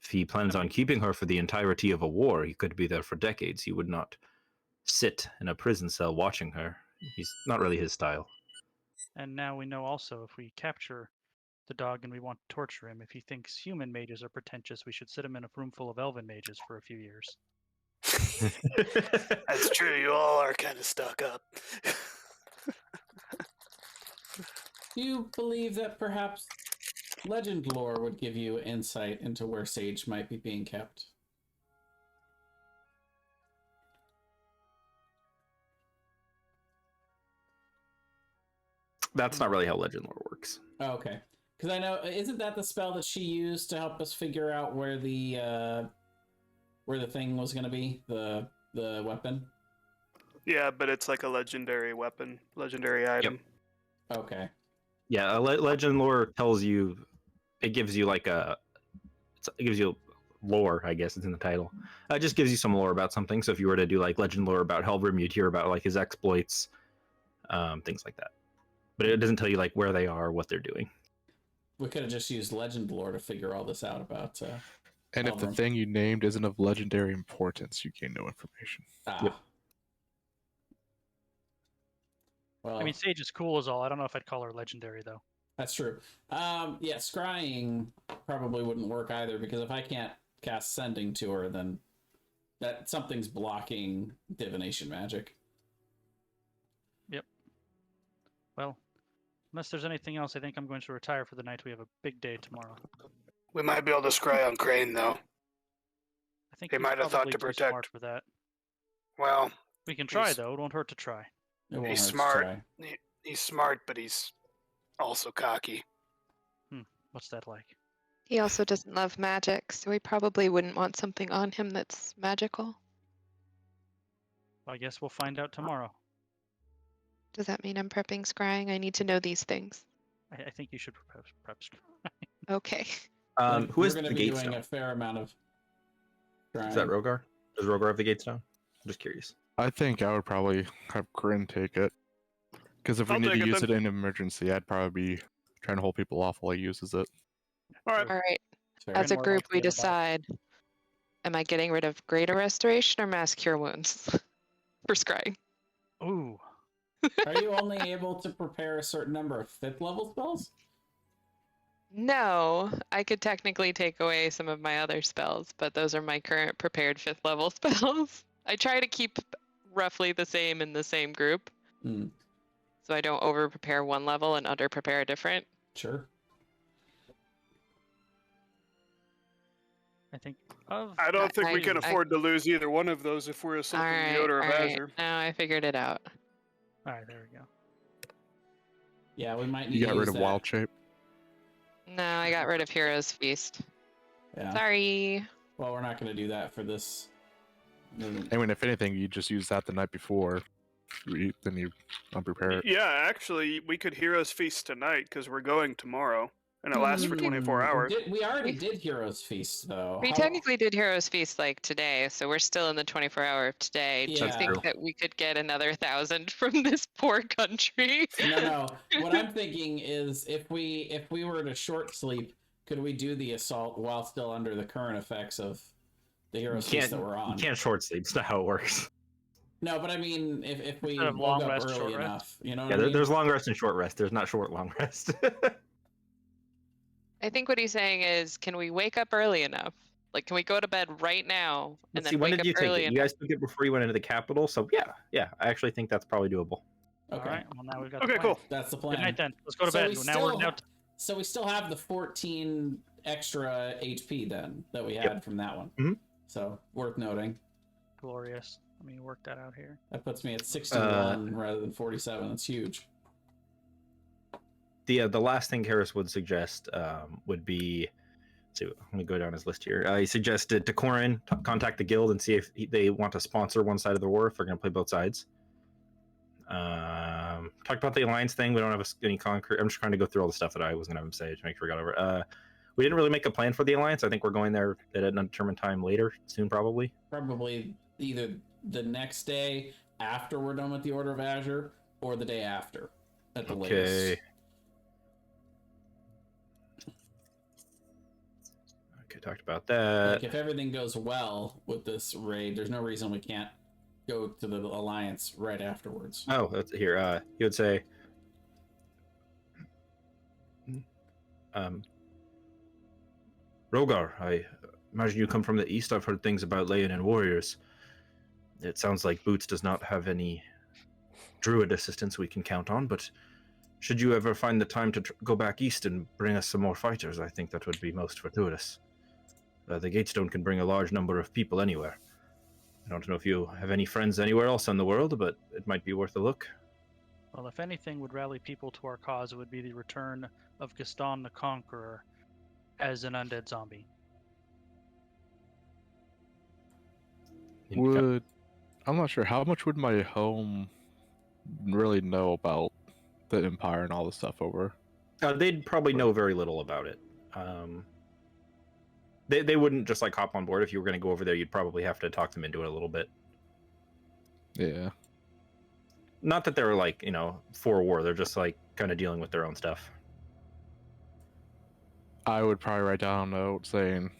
Speaker 1: If he plans on keeping her for the entirety of a war, he could be there for decades. He would not sit in a prison cell watching her. He's not really his style.
Speaker 4: And now we know also if we capture the dog and we want to torture him, if he thinks human mages are pretentious, we should sit him in a room full of elven mages for a few years.
Speaker 3: That's true. You all are kind of stuck up.
Speaker 2: Do you believe that perhaps legend lore would give you insight into where Sage might be being kept?
Speaker 1: That's not really how legend lore works.
Speaker 2: Oh, okay. Because I know, isn't that the spell that she used to help us figure out where the thing was going to be, the weapon?
Speaker 3: Yeah, but it's like a legendary weapon, legendary item.
Speaker 2: Okay.
Speaker 1: Yeah, legend lore tells you, it gives you like it gives you lore, I guess it's in the title. It just gives you some lore about something. So if you were to do like legend lore about Helbrim, you'd hear about like his exploits, things like that. But it doesn't tell you like where they are, what they're doing.
Speaker 2: We could have just used legend lore to figure all this out about.
Speaker 6: And if the
Speaker 2: Helbrim.
Speaker 6: thing you named isn't of legendary importance, you gain no information.
Speaker 1: Yep.
Speaker 2: Well,
Speaker 4: I mean, Sage is cool as all. I don't know if I'd call her legendary, though.
Speaker 2: that's true. Yeah, scrying probably wouldn't work either, because if I can't cast sending to her, then that something's blocking divination magic.
Speaker 4: Well, unless there's anything else, I think I'm going to retire for the night. We have a big day tomorrow.
Speaker 3: We might be able to scry on Crane, though.
Speaker 4: I think
Speaker 3: They
Speaker 4: he's
Speaker 3: might have thought
Speaker 4: probably
Speaker 3: to
Speaker 4: too
Speaker 3: protect.
Speaker 4: smart for that.
Speaker 3: Well,
Speaker 4: We can try,
Speaker 3: He's-
Speaker 4: though. It won't hurt to try.
Speaker 2: It won't
Speaker 3: he's
Speaker 2: hurt to
Speaker 3: smart.
Speaker 2: try.
Speaker 3: He's smart, but he's also cocky.
Speaker 4: What's that like?
Speaker 5: He also doesn't love magic, so we probably wouldn't want something on him that's magical.
Speaker 4: Well, I guess we'll find out tomorrow.
Speaker 5: Does that mean I'm prepping scrying? I need to know these things.
Speaker 4: I think you should prep.
Speaker 5: Okay.
Speaker 1: Who is
Speaker 2: We're
Speaker 1: the
Speaker 2: going to be
Speaker 1: gate
Speaker 2: doing
Speaker 1: stone?
Speaker 2: a fair amount of
Speaker 1: Is that
Speaker 2: scrying.
Speaker 1: Rogar? Does Rogar have the gate stone? I'm just curious.
Speaker 6: I think I would probably have Grin take it. Because if we
Speaker 3: I'll
Speaker 6: need to
Speaker 3: take it
Speaker 6: use
Speaker 3: then.
Speaker 6: it in an emergency, I'd probably be trying to hold people off while he uses it.
Speaker 3: All right.
Speaker 5: All right.
Speaker 2: Fair.
Speaker 5: As a
Speaker 4: more
Speaker 5: group,
Speaker 4: likely
Speaker 5: we
Speaker 4: to buy.
Speaker 5: decide, am I getting rid of greater restoration or mass cure wounds for scrying?
Speaker 4: Ooh.
Speaker 2: Are you only able to prepare a certain number of 5th level spells?
Speaker 5: No, I could technically take away some of my other spells, but those are my current prepared 5th level spells. I try to keep roughly the same in the same group,
Speaker 2: Hmm.
Speaker 5: so I don't over prepare one level and under prepare a different.
Speaker 2: Sure.
Speaker 4: I think of.
Speaker 3: I don't think we
Speaker 5: I-
Speaker 3: can
Speaker 5: I-
Speaker 3: afford to lose either one of those if we're assaulting the Odor of Azure.
Speaker 5: Now I figured it out.
Speaker 4: All right, there we go.
Speaker 2: Yeah, we might need
Speaker 6: You
Speaker 2: to
Speaker 6: got rid
Speaker 2: use
Speaker 6: of
Speaker 2: that.
Speaker 6: Wild Shape.
Speaker 5: No, I got rid of Hero's Feast.
Speaker 2: Yeah.
Speaker 5: Sorry.
Speaker 2: Well, we're not going to do that for this.
Speaker 6: I mean, if anything, you just use that the night before. Then you unprepare it.
Speaker 3: Yeah, actually, we could Heroes Feast tonight because we're going tomorrow, and it lasts for 24 hours.
Speaker 2: We already did Heroes Feast, though.
Speaker 5: We technically did Hero's Feast like today, so we're still in the 24-hour of today. Do you
Speaker 2: Yeah.
Speaker 5: think
Speaker 1: True.
Speaker 5: that we could get another 1,000 from this poor country?
Speaker 2: No. What I'm thinking is, if we were to short sleep, could we do the assault while still under the current effects of the Heroes Feast that we're on?
Speaker 1: You can't short sleep. It's not how it works.
Speaker 2: No, but I mean, if we
Speaker 4: Instead of
Speaker 2: woke
Speaker 4: long
Speaker 2: up
Speaker 4: rest,
Speaker 2: early
Speaker 4: short rest?
Speaker 2: enough, you know
Speaker 1: Yeah,
Speaker 2: what I mean?
Speaker 1: there's long rest and short rest. There's not short long rest.
Speaker 5: I think what he's saying is, can we wake up early enough? Like, can we go to bed right now and
Speaker 1: Let's
Speaker 5: then
Speaker 1: see, when
Speaker 5: wake
Speaker 1: did
Speaker 5: up
Speaker 1: you take
Speaker 5: early
Speaker 1: it? You
Speaker 5: enough?
Speaker 1: guys took it before you went into the capital, so yeah. I actually think that's probably doable.
Speaker 2: Okay,
Speaker 4: All right. Well, now we've got.
Speaker 3: Okay,
Speaker 4: the plan.
Speaker 3: cool.
Speaker 2: that's the
Speaker 4: Good
Speaker 2: plan.
Speaker 4: night then. Let's go to
Speaker 2: So
Speaker 4: bed.
Speaker 2: we
Speaker 4: Now we're
Speaker 2: still-
Speaker 4: now.
Speaker 2: So we still have the 14 extra HP then that we had
Speaker 1: Yep.
Speaker 2: from that one.
Speaker 1: Mhm.
Speaker 2: So worth noting.
Speaker 4: Glorious. Let me work that out here.
Speaker 2: That puts me at 61 rather than 47. That's huge.
Speaker 1: The last thing Khuros would suggest would be, so let me go down his list here. He suggested to Corin contact the guild and see if they want to sponsor one side of the war if they're going to play both sides. Talked about the alliance thing. We don't have any concrete. I'm just trying to go through all the stuff that I was going to have him say to make sure we got over. We didn't really make a plan for the alliance. I think we're going there at an undetermined time later, soon probably.
Speaker 2: Probably either the next day after we're done with the Order of Azure, or the day after at the latest.
Speaker 1: Okay, talked about that.
Speaker 2: Like if everything goes well with this raid, there's no reason we can't go to the alliance right afterwards.
Speaker 1: Oh, that's here. He would say, Rogar, I imagine you come from the east. I've heard things about laying in warriors. It sounds like Boots does not have any druid assistance we can count on, but should you ever find the time to go back east and bring us some more fighters, I think that would be most fortuitous. The Gatestone can bring a large number of people anywhere. I don't know if you have any friends anywhere else in the world, but it might be worth a look.
Speaker 4: Well, if anything would rally people to our cause, it would be the return of Gaston the Conqueror as an undead zombie.
Speaker 6: I'm not sure, how much would my home really know about the Empire and all the stuff over?
Speaker 1: They'd probably know very little about it. They wouldn't just like hop on board. If you were going to go over there, you'd probably have to talk them into it a little bit.
Speaker 6: Yeah.
Speaker 1: Not that they're like, for war. They're just like kind of dealing with their own stuff.
Speaker 6: I would probably write down a note saying,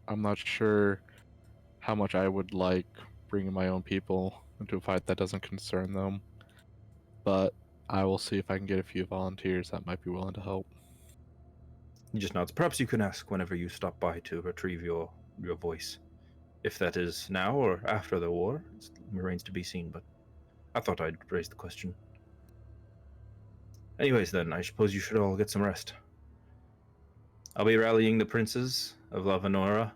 Speaker 6: I'm not sure how much I would like bringing my own people into a fight that doesn't concern them, but I will see if I can get a few volunteers that might be willing to help.
Speaker 1: He just nods. Perhaps you can ask whenever you stop by to retrieve your voice. If that is now or after the war, it remains to be seen, but I thought I'd raise the question. Anyways then, I suppose you should all get some rest. I'll be rallying the princes of La Venora.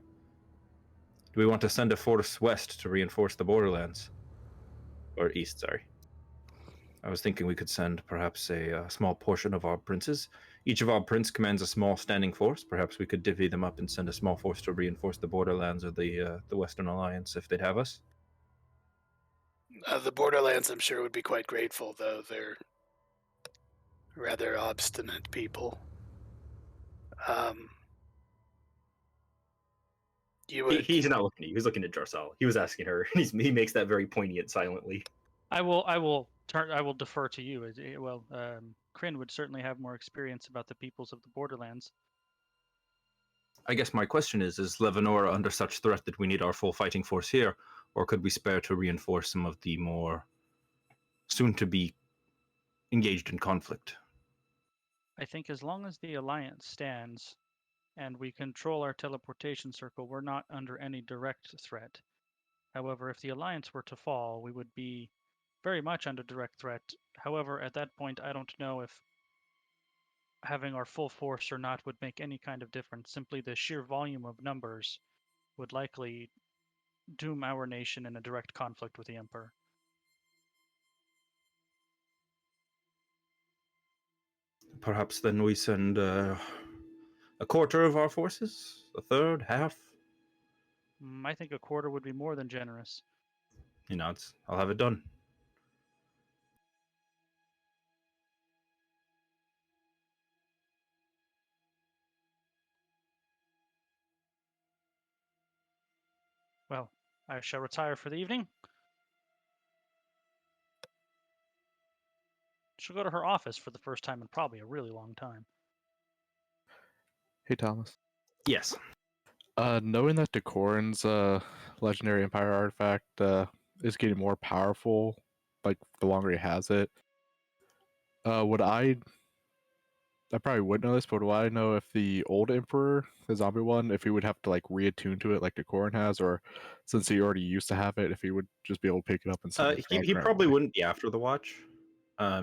Speaker 1: Do we want to send a force west to reinforce the borderlands? Or east, sorry. I was thinking we could send perhaps a small portion of our princes. Each of our prince commands a small standing force. Perhaps we could divvy them up and send a small force to reinforce the borderlands of the Western Alliance if they'd have us.
Speaker 3: The borderlands, I'm sure, would be quite grateful, though. They're rather obstinate people.
Speaker 1: He's not looking at you. He's looking at Jarsal. He was asking her. He makes that very poignant silently.
Speaker 4: I will defer to you. Well, Kryn would certainly have more experience about the peoples of the borderlands.
Speaker 1: I guess my question is Levanora under such threat that we need our full fighting force here, or could we spare to reinforce some of the more soon-to-be engaged in conflict?
Speaker 4: I think as long as the Alliance stands and we control our teleportation circle, we're not under any direct threat. However, if the Alliance were to fall, we would be very much under direct threat. However, at that point, I don't know if having our full force or not would make any kind of difference. Simply the sheer volume of numbers would likely doom our nation in a direct conflict with the Emperor.
Speaker 1: Perhaps then we send a quarter of our forces? A third? Half?
Speaker 4: I think a quarter would be more than generous.
Speaker 1: He nods. I'll have it done.
Speaker 4: Well, I shall retire for the evening. She'll go to her office for the first time in probably a really long time.
Speaker 6: Hey, Thomas.
Speaker 1: Yes.
Speaker 6: Knowing that Decorin's legendary Empire artifact is getting more powerful, like the longer he has it, I probably wouldn't know this, but would I know if the old Emperor, the zombie one, if he would have to like reattune to it like Decorin has, or since he already used to have it, if he would just be able to pick it up and send it?
Speaker 1: He probably wouldn't be after the watch.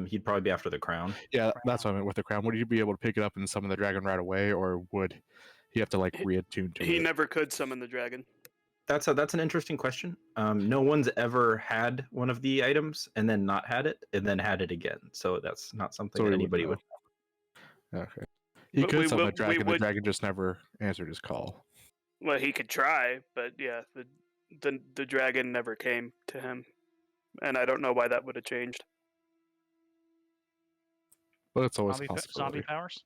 Speaker 1: He'd probably be after the crown.
Speaker 6: Yeah, that's what I meant with the crown. Would he be able to pick it up and summon the dragon right away, or would he have to like reattune to it?
Speaker 3: He never could summon the dragon.
Speaker 1: That's an interesting question. No one's ever had one of the items and then not had it and then had it again. So that's not something
Speaker 6: So
Speaker 1: that
Speaker 6: we
Speaker 1: anybody would.
Speaker 6: Okay. He
Speaker 3: But
Speaker 6: could summon the
Speaker 3: we
Speaker 6: dragon. The
Speaker 3: would.
Speaker 6: dragon just never answered his call.
Speaker 3: Well, he could try, but yeah, the dragon never came to him, and I don't know why that would have changed.
Speaker 6: But it's always a
Speaker 4: Zombie
Speaker 6: possibility.
Speaker 4: powers.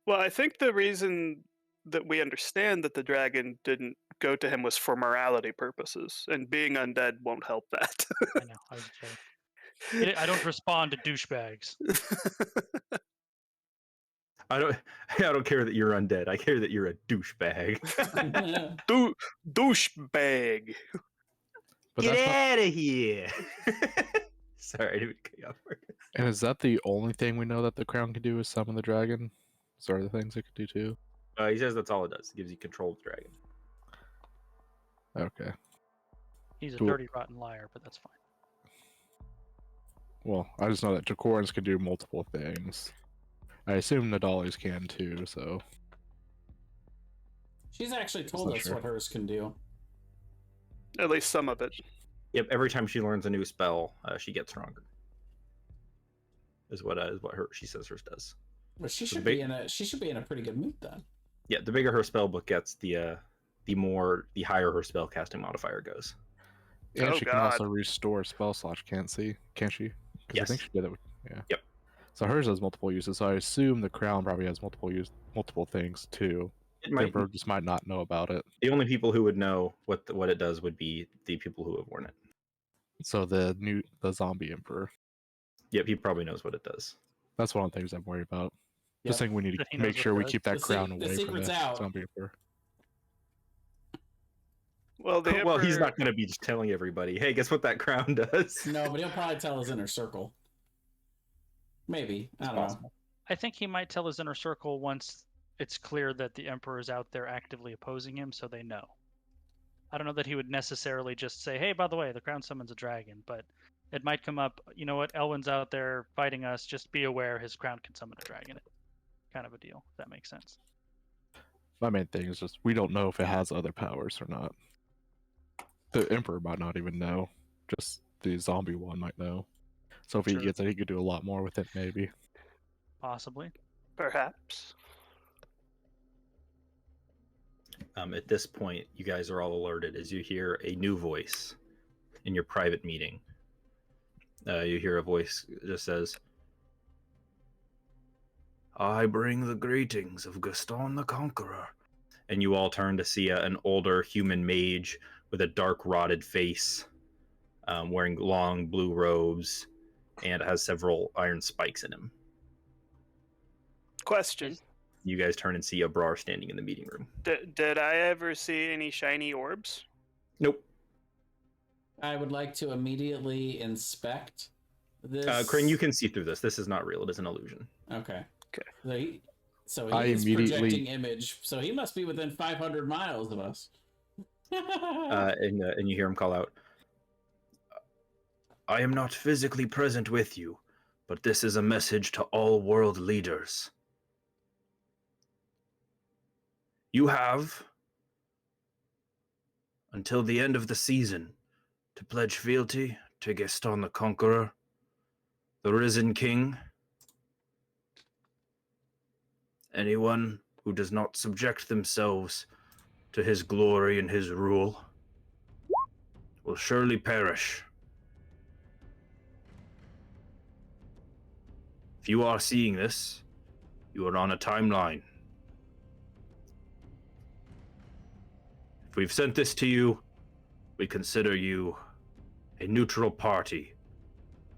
Speaker 3: Well, I think the reason that we understand that the dragon didn't go to him was for morality purposes, and being undead won't help that.
Speaker 4: I know. I was joking. I don't respond to douchebags.
Speaker 1: I don't care that you're undead. I care that you're a douchebag.
Speaker 3: Douchebag.
Speaker 6: But
Speaker 1: Get
Speaker 6: that's not,
Speaker 1: out of here! Sorry, I didn't cut you off.
Speaker 6: and is that the only thing we know that the crown can do is summon the dragon? Is there other things it could do too?
Speaker 1: He says that's all it does. It gives you control of the dragon.
Speaker 6: Okay.
Speaker 4: He's a
Speaker 6: Cool.
Speaker 4: dirty, rotten liar, but that's fine.
Speaker 6: Well, I just know that Jacorans can do multiple things. I assume Nadalis can too, so...
Speaker 2: She's actually told
Speaker 6: not
Speaker 2: us
Speaker 6: sure.
Speaker 2: what hers can do.
Speaker 3: At least some of it.
Speaker 1: Yep. Every time she learns a new spell, she gets stronger. Is what she says hers does.
Speaker 2: But she
Speaker 1: So
Speaker 2: should be in a pretty good mood then.
Speaker 1: Yeah. The bigger her spell book gets, the higher her spell casting modifier goes.
Speaker 6: And
Speaker 3: Oh,
Speaker 6: she can
Speaker 3: God.
Speaker 6: also restore spell slots, can't she? Because I
Speaker 1: Yes.
Speaker 6: think she did it. Yeah.
Speaker 1: Yep.
Speaker 6: So hers has multiple uses. So I assume the crown probably has multiple things too.
Speaker 1: It
Speaker 6: The
Speaker 1: might.
Speaker 6: Emperor just might not know about it.
Speaker 1: The only people who would know what it does would be the people who have worn it.
Speaker 6: So the zombie emperor.
Speaker 1: Yep. He probably knows what it does.
Speaker 6: That's one of the things I'm worried about.
Speaker 2: Yep.
Speaker 6: Just think we need
Speaker 4: That he
Speaker 6: to
Speaker 4: knows
Speaker 6: make
Speaker 4: what
Speaker 6: sure
Speaker 4: it
Speaker 6: we
Speaker 4: does.
Speaker 6: keep that
Speaker 2: The
Speaker 6: crown
Speaker 2: the
Speaker 6: away from
Speaker 2: secret's
Speaker 6: the
Speaker 2: out.
Speaker 6: zombie emperor.
Speaker 3: Well, the
Speaker 1: Well, he's
Speaker 3: Emperor-
Speaker 1: not going to be just telling everybody, "Hey, guess what that crown does?"
Speaker 2: No, but he'll probably tell his inner circle. Maybe. I don't know.
Speaker 1: possible.
Speaker 4: I think he might tell his inner circle once it's clear that the Emperor is out there actively opposing him, so they know. I don't know that he would necessarily just say, "Hey, by the way, the crown summons a dragon," but it might come up. You know what? Elwyn's out there fighting us. Just be aware, his crown can summon a dragon. Kind of a deal. If that makes sense.
Speaker 6: My main thing is just we don't know if it has other powers or not. The emperor might not even know. Just the zombie one might know. So if
Speaker 4: Sure.
Speaker 6: he gets it, he could do a lot more with it, maybe.
Speaker 4: Possibly.
Speaker 3: Perhaps.
Speaker 1: At this point, you guys are all alerted as you hear a new voice in your private meeting. You hear a voice that just says, "I bring the greetings of Gaston the Conqueror." And you all turn to see an older human mage with a dark, rotted face, wearing long blue robes, and has several iron spikes in him.
Speaker 3: Question.
Speaker 1: You guys turn and see Abrar standing in the meeting room.
Speaker 3: Did I ever see any shiny orbs?
Speaker 1: Nope.
Speaker 2: I would like to immediately inspect this.
Speaker 1: Crane, you can see through this. This is not real. It is an illusion.
Speaker 2: Okay.
Speaker 3: Okay.
Speaker 2: So
Speaker 6: I
Speaker 2: he is
Speaker 6: immediately-
Speaker 2: projecting image. So he must be within 500 miles of us.
Speaker 1: And you hear him call out, "I am not physically present with you, but this is a message to all world leaders. You have until the end of the season to pledge fealty to Gaston the Conqueror, the Risen King. Anyone who does not subject themselves to his glory and his rule will surely perish. If you are seeing this, you are on a timeline. If we've sent this to you, we consider you a neutral party.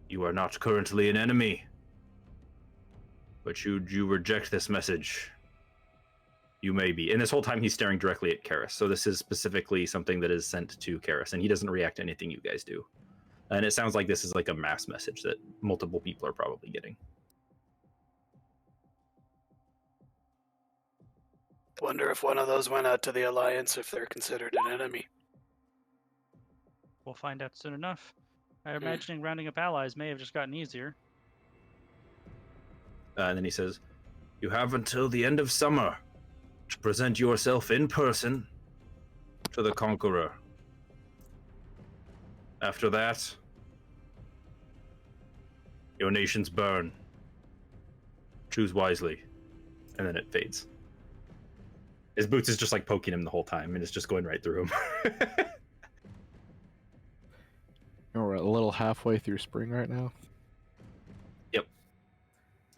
Speaker 1: You are not currently an enemy. But should you reject this message, you may be." And this whole time he's staring directly at Karis. So this is specifically something that is sent to Karis, and he doesn't react to anything you guys do. And it sounds like this is like a mass message that multiple people are probably getting.
Speaker 3: Wonder if one of those went out to the Alliance if they're considered an enemy.
Speaker 4: We'll find out soon enough. I'm imagining rounding up allies may have just gotten easier.
Speaker 1: And then he says, "You have until the end of summer to present yourself in person to the Conqueror. After that, your nations burn. Choose wisely. And then it fades. His boots is just like poking him the whole time, and it's just going right through him.
Speaker 6: We're a little halfway through spring right now.
Speaker 1: Yep.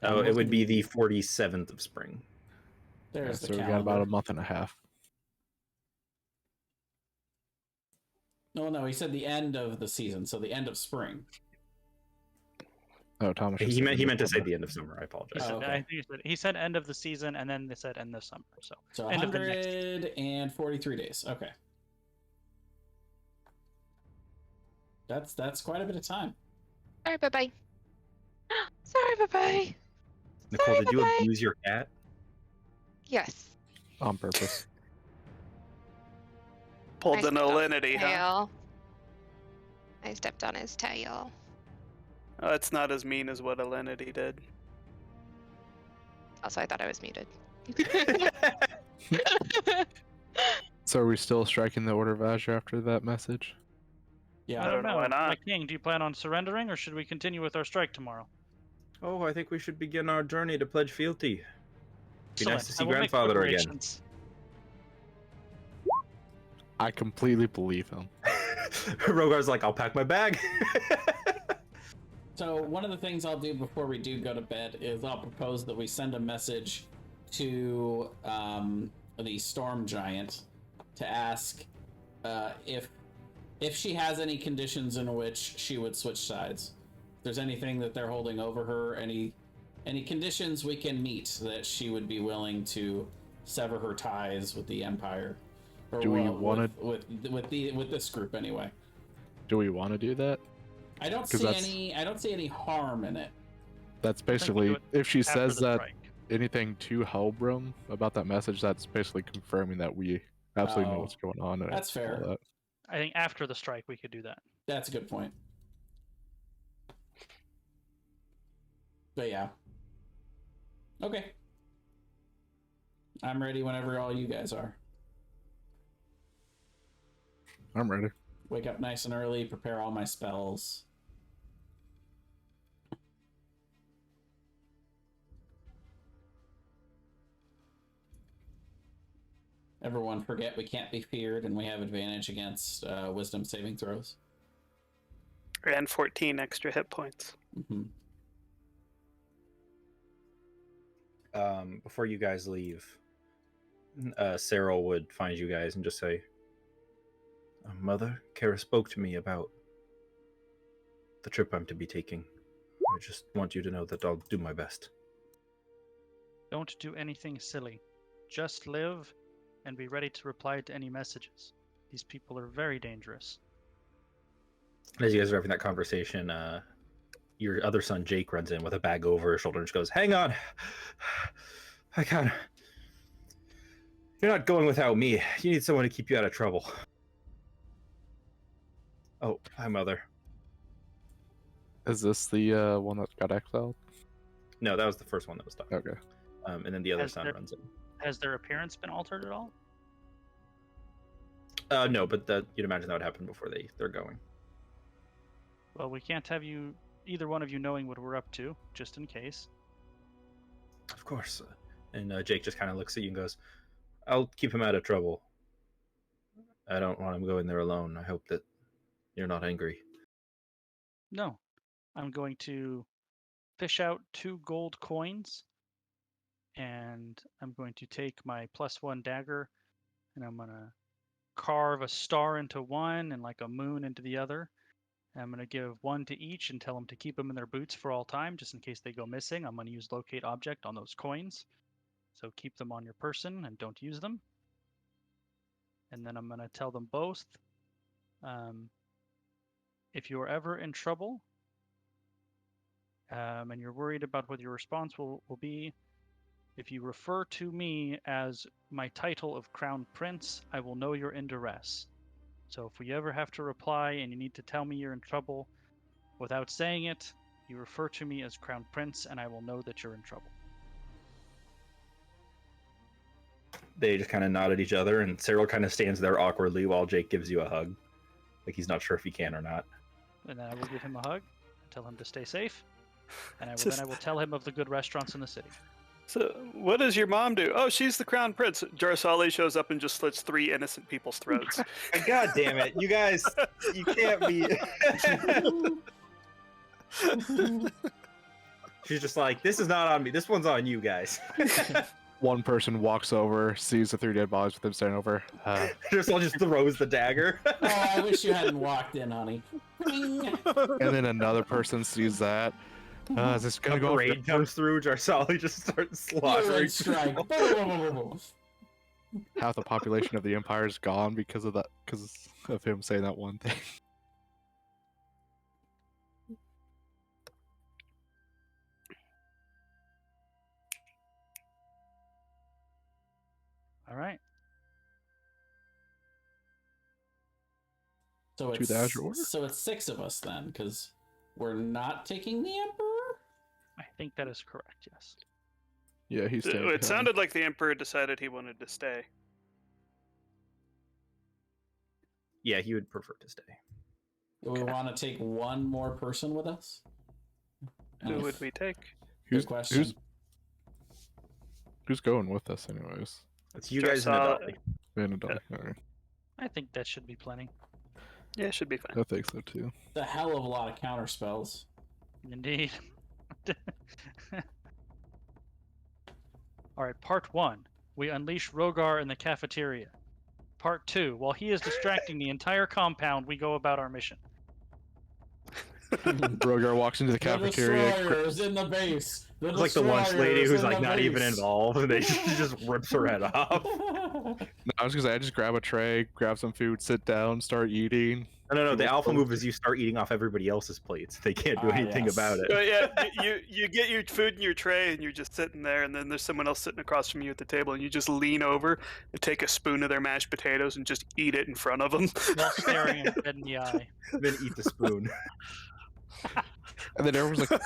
Speaker 2: I'm
Speaker 1: Oh, it would be
Speaker 2: looking-
Speaker 1: the 47th of spring.
Speaker 2: There's
Speaker 6: So
Speaker 2: the
Speaker 6: we
Speaker 2: calendar.
Speaker 6: got about a month and a half.
Speaker 2: No, he said the end of the season, so the end of spring.
Speaker 6: Oh, Thomas.
Speaker 1: He meant to say the end of summer. I apologize.
Speaker 2: Oh, okay.
Speaker 4: I think he said end of the season, and then they said end of summer. So
Speaker 2: So
Speaker 4: end of the next.
Speaker 2: 143 days. Okay. That's quite a bit of time.
Speaker 5: Sorry, bye-bye. Sorry, bye-bye.
Speaker 1: Nicole,
Speaker 5: Sorry,
Speaker 1: did you
Speaker 5: bye-bye.
Speaker 1: abuse your cat?
Speaker 5: Yes.
Speaker 6: On purpose.
Speaker 3: Pulled
Speaker 5: I
Speaker 3: the
Speaker 5: stepped on his
Speaker 3: Nolinity, huh?
Speaker 5: tail. I stepped on his tail.
Speaker 3: Oh, it's not as mean as what Alinity did.
Speaker 5: Also, I thought I was muted.
Speaker 6: So are we still striking the Order of Azure after that message?
Speaker 2: Yeah.
Speaker 4: I don't know.
Speaker 3: Why not?
Speaker 4: My king, do you plan on surrendering, or should we continue with our strike tomorrow?
Speaker 1: Oh, I think we should begin our journey to pledge fealty. Be nice to
Speaker 4: Excellent.
Speaker 1: see
Speaker 4: I will make
Speaker 1: grandfather again.
Speaker 4: preparations.
Speaker 6: I completely believe him.
Speaker 1: Rogar's like, I'll pack my bag.
Speaker 2: So one of the things I'll do before we do go to bed is I'll propose that we send a message to the Storm Giant to ask if she has any conditions in which she would switch sides. If there's anything that they're holding over her, any conditions we can meet that she would be willing to sever her ties with the Empire. Or
Speaker 6: Do we
Speaker 2: well,
Speaker 6: wanna-
Speaker 2: with this group anyway?
Speaker 6: Do we want to do that?
Speaker 2: I don't
Speaker 6: 'Cause
Speaker 2: see
Speaker 6: that's-
Speaker 2: any harm in it.
Speaker 6: That's
Speaker 4: I think we
Speaker 6: basically,
Speaker 4: do it
Speaker 6: if she
Speaker 4: After
Speaker 6: says
Speaker 4: the
Speaker 6: that
Speaker 4: strike.
Speaker 6: anything to Hellbrim about that message, that's basically confirming that we absolutely know
Speaker 2: Oh,
Speaker 6: what's going on. And
Speaker 2: that's fair.
Speaker 6: all that.
Speaker 4: I think after the strike we could do that.
Speaker 2: That's a good point. But yeah. Okay. I'm ready whenever all you guys are.
Speaker 6: I'm ready.
Speaker 2: Wake up nice and early, prepare all my spells. Everyone forget we can't be feared and we have advantage against wisdom saving throws.
Speaker 3: And 14 extra hit points.
Speaker 2: Mm-hmm.
Speaker 1: Before you guys leave, Cyril would find you guys and just say, Mother, Kara spoke to me about the trip I'm to be taking. I just want you to know that I'll do my best.
Speaker 4: Don't do anything silly. Just live and be ready to reply to any messages. These people are very dangerous.
Speaker 1: As you guys are having that conversation, your other son Jake runs in with a bag over his shoulder and just goes, "Hang on, I can't. You're not going without me. You need someone to keep you out of trouble." Oh, hi, Mother.
Speaker 6: Is this the one that got exiled?
Speaker 1: No, that was the first one that was done.
Speaker 6: Okay.
Speaker 1: And then the other
Speaker 4: Has
Speaker 1: son
Speaker 4: there-
Speaker 1: runs in.
Speaker 4: Has their appearance been altered at all?
Speaker 1: No, but you'd imagine that would happen before they're going.
Speaker 4: Well, we can't have either one of you knowing what we're up to, just in case.
Speaker 1: Of course. And Jake just kind of looks at you and goes, "I'll keep him out of trouble. I don't want him going there alone. I hope that you're not angry."
Speaker 4: No. I'm going to fish out 2 gold coins, and I'm going to take my +1 dagger, and I'm going to carve a star into one and like a moon into the other. And I'm going to give 1 to each and tell them to keep them in their boots for all time, just in case they go missing. I'm going to use locate object on those coins. So keep them on your person and don't use them. And then I'm going to tell them both, if you're ever in trouble, and you're worried about what your response will be, if you refer to me as my title of Crown Prince, I will know you're in duress. So if we ever have to reply and you need to tell me you're in trouble without saying it, you refer to me as Crown Prince and I will know that you're in trouble.
Speaker 1: They just kind of nod at each other, and Cyril kind of stands there awkwardly while Jake gives you a hug. Like he's not sure if he can or not.
Speaker 4: And then I will give him a hug, tell him to stay safe, and
Speaker 3: Just-
Speaker 4: then I will tell him of the good restaurants in the city.
Speaker 3: So, what does your mom do? Oh, she's the crown prince. Jarsali shows up and just slits 3 innocent people's throats.
Speaker 1: God damn it, you guys! You can't be. She's just like, this is not on me. This one's on you guys.
Speaker 6: One person walks over, sees the 3 dead bodies with them standing over.
Speaker 1: just throws the dagger.
Speaker 2: Oh, I wish you hadn't walked in, honey.
Speaker 6: And then another person sees that. Is this gonna
Speaker 1: A
Speaker 6: go?
Speaker 1: parade comes through. Jarsali just starts slaughtering.
Speaker 2: Strike.
Speaker 6: Half the population of the empire is gone because of him saying that one thing.
Speaker 4: All right.
Speaker 2: So
Speaker 6: To the Azure Order?
Speaker 2: so it's 6 of us then, because we're not taking the Emperor?
Speaker 4: I think that is correct, yes.
Speaker 6: Yeah, he's staying
Speaker 3: It
Speaker 6: behind.
Speaker 3: sounded like the Emperor decided he wanted to stay.
Speaker 1: Yeah, he would prefer to stay.
Speaker 2: Do we want to take one more person with us?
Speaker 3: Who would we take?
Speaker 2: Good question.
Speaker 6: Who's going with us, anyways?
Speaker 1: It's you guys and
Speaker 3: Jarsali.
Speaker 1: Adali.
Speaker 6: And a dog. Alright.
Speaker 4: I think that should be plenty.
Speaker 3: Yeah, it should be fine.
Speaker 6: I think so too.
Speaker 2: It's a hell of a lot of counter spells.
Speaker 4: Indeed. All right, part 1. We unleash Rogar in the cafeteria. Part 2. While he is distracting the entire compound, we go about our mission.
Speaker 6: Rogar walks into the cafeteria.
Speaker 2: The destroyer is in the base.
Speaker 1: It's like the lunch lady who's like not even involved, and they she just rips her head off.
Speaker 6: No, I was gonna say, I just grab a tray, grab some food, sit down, start eating.
Speaker 1: No. The alpha move is you start eating off everybody else's plates. They can't do anything
Speaker 2: yes.
Speaker 1: about it.
Speaker 3: But yeah, you get your food in your tray and you're just sitting there, and then there's someone else sitting across from you at the table, and you just lean over and take a spoon of their mashed potatoes and just eat it in front of them.
Speaker 4: While staring him dead in the eye.
Speaker 1: Then eat the spoon.
Speaker 6: And then everyone's like,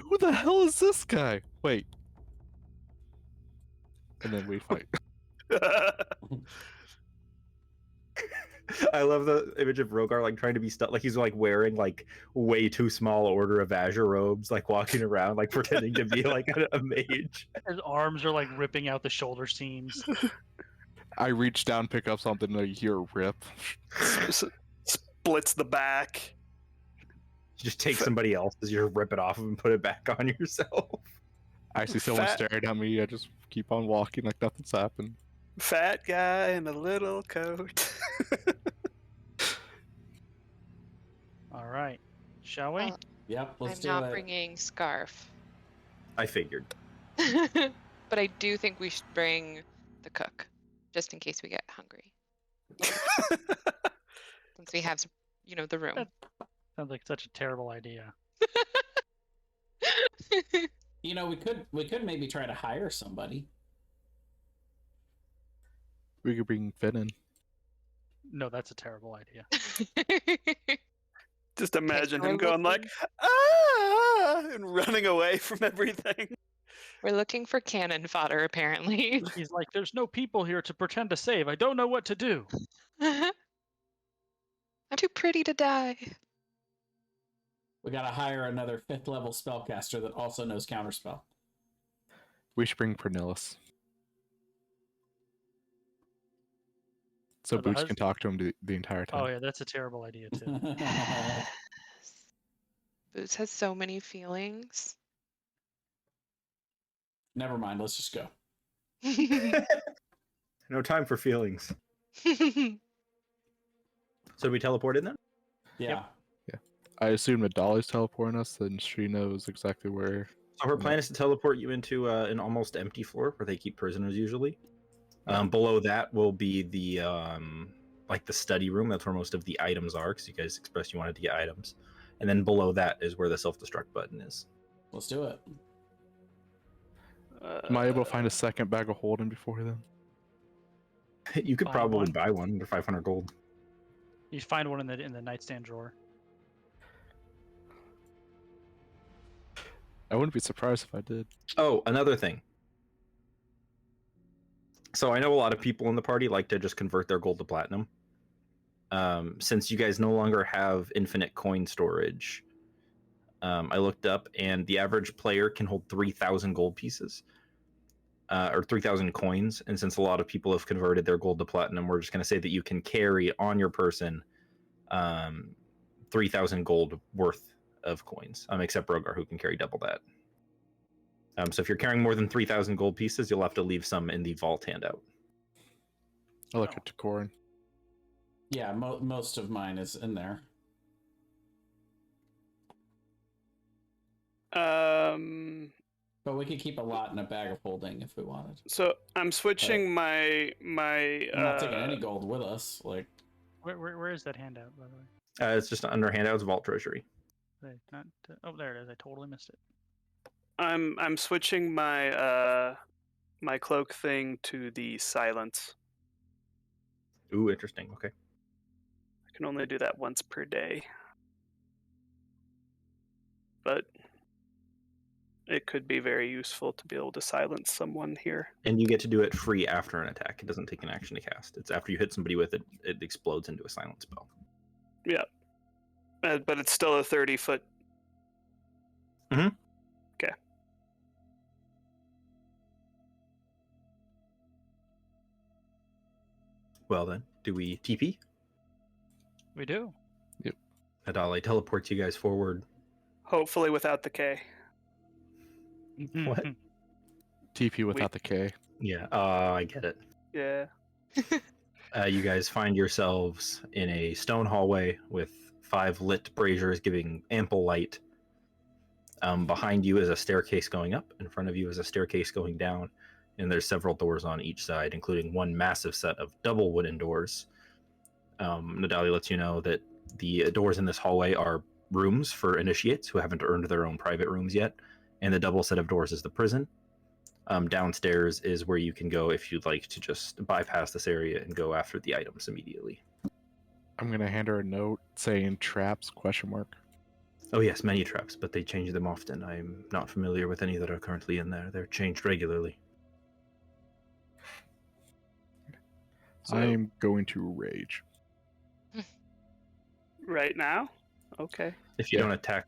Speaker 6: who the hell is this guy? Wait. And then we fight.
Speaker 1: I love the image of Rogar like trying to be stuck, like he's like wearing like way too small Order of Azure robes, like walking around, like pretending to be like a mage.
Speaker 4: His arms are like ripping out the shoulder seams.
Speaker 6: I reach down, pick up something, and I hear a rip.
Speaker 3: Splits the back.
Speaker 1: You just take somebody else's, you just rip it off and put it back on yourself.
Speaker 6: I see someone
Speaker 3: Fat-
Speaker 6: staring at me. I just keep on walking like nothing's happened.
Speaker 3: Fat guy in a little coat.
Speaker 4: All right. Shall we?
Speaker 5: Well,
Speaker 2: Yep, let's
Speaker 5: I'm
Speaker 2: do
Speaker 5: not
Speaker 2: it.
Speaker 5: bringing scarf.
Speaker 1: I figured.
Speaker 5: But I do think we should bring the cook, just in case we get hungry. Since we have, the room.
Speaker 4: Sounds like such a terrible idea.
Speaker 2: We could maybe try to hire somebody.
Speaker 6: We could bring Finn in.
Speaker 4: No, that's a terrible idea.
Speaker 3: Just imagine
Speaker 5: so
Speaker 3: him
Speaker 5: we're
Speaker 3: going like,
Speaker 5: looking-
Speaker 3: ah, and running away from everything.
Speaker 5: We're looking for cannon fodder, apparently.
Speaker 4: He's like, there's no people here to pretend to save. I don't know what to do.
Speaker 5: I'm too pretty to die.
Speaker 2: We gotta hire another 5th level spellcaster that also knows counterspell.
Speaker 6: We should bring Pernillus. So
Speaker 4: Oh, the
Speaker 6: Boots
Speaker 4: hus-
Speaker 6: can talk to him the entire time.
Speaker 4: Oh, yeah, that's a terrible idea, too.
Speaker 5: Boots has so many feelings.
Speaker 2: Never mind, let's just go.
Speaker 1: No time for feelings. So we teleport in then?
Speaker 2: Yeah.
Speaker 6: I assume that Dolly's teleporting us, then she knows exactly where.
Speaker 1: So her plan is to teleport you into an almost empty floor where they keep prisoners usually. Below that will be the like the study room. That's where most of the items are, because you guys expressed you wanted to get items. And then below that is where the self-destruct button is.
Speaker 2: Let's do it.
Speaker 6: Am I able to find a second bag of holding before then?
Speaker 1: You could
Speaker 4: Buy
Speaker 1: probably
Speaker 4: one.
Speaker 1: buy one for 500 gold.
Speaker 4: You find one in the nightstand drawer.
Speaker 6: I wouldn't be surprised if I did.
Speaker 1: Oh, another thing. So I know a lot of people in the party like to just convert their gold to platinum. Since you guys no longer have infinite coin storage, I looked up, and the average player can hold 3,000 gold pieces, or 3,000 coins. And since a lot of people have converted their gold to platinum, we're just going to say that you can carry on your person 3,000 gold worth of coins, except Rogar, who can carry double that. So if you're carrying more than 3,000 gold pieces, you'll have to leave some in the vault handout.
Speaker 6: I look at Corin.
Speaker 2: Yeah, most of mine is in there. But we could keep a lot in a bag of holding if we wanted.
Speaker 3: So I'm switching my.
Speaker 2: I'm not taking any gold with us. Like,
Speaker 4: Where is that handout, by the way?
Speaker 1: It's just under handouts, vault treasury.
Speaker 4: Wait, not. Oh, there it is. I totally missed it.
Speaker 3: I'm switching my my cloak thing to the silence.
Speaker 1: Ooh, interesting. Okay.
Speaker 3: I can only do that once per day, but it could be very useful to be able to silence someone here.
Speaker 1: And you get to do it free after an attack. It doesn't take an action to cast. It's after you hit somebody with it, it explodes into a silent spell.
Speaker 3: Yeah, but it's still a 30-foot.
Speaker 1: Mm-hmm.
Speaker 3: Okay.
Speaker 1: Well then, do we TP?
Speaker 4: We do.
Speaker 1: Adale teleports you guys forward.
Speaker 3: Hopefully without the K.
Speaker 1: What?
Speaker 6: TP without the K.
Speaker 1: Yeah, I get it.
Speaker 3: Yeah.
Speaker 1: You guys find yourselves in a stone hallway with 5 lit braziers giving ample light. Behind you is a staircase going up. In front of you is a staircase going down. And there's several doors on each side, including one massive set of double wooden doors. Nadali lets you know that the doors in this hallway are rooms for initiates who haven't earned their own private rooms yet. And the double set of doors is the prison. Downstairs is where you can go if you'd like to just bypass this area and go after the items immediately.
Speaker 6: I'm going to hand her a note saying traps, ?
Speaker 1: Oh yes, many traps, but they change them often. I'm not familiar with any that are currently in there. They're changed regularly.
Speaker 3: So,
Speaker 6: I'm going to rage.
Speaker 3: right now? Okay.
Speaker 1: If you don't attack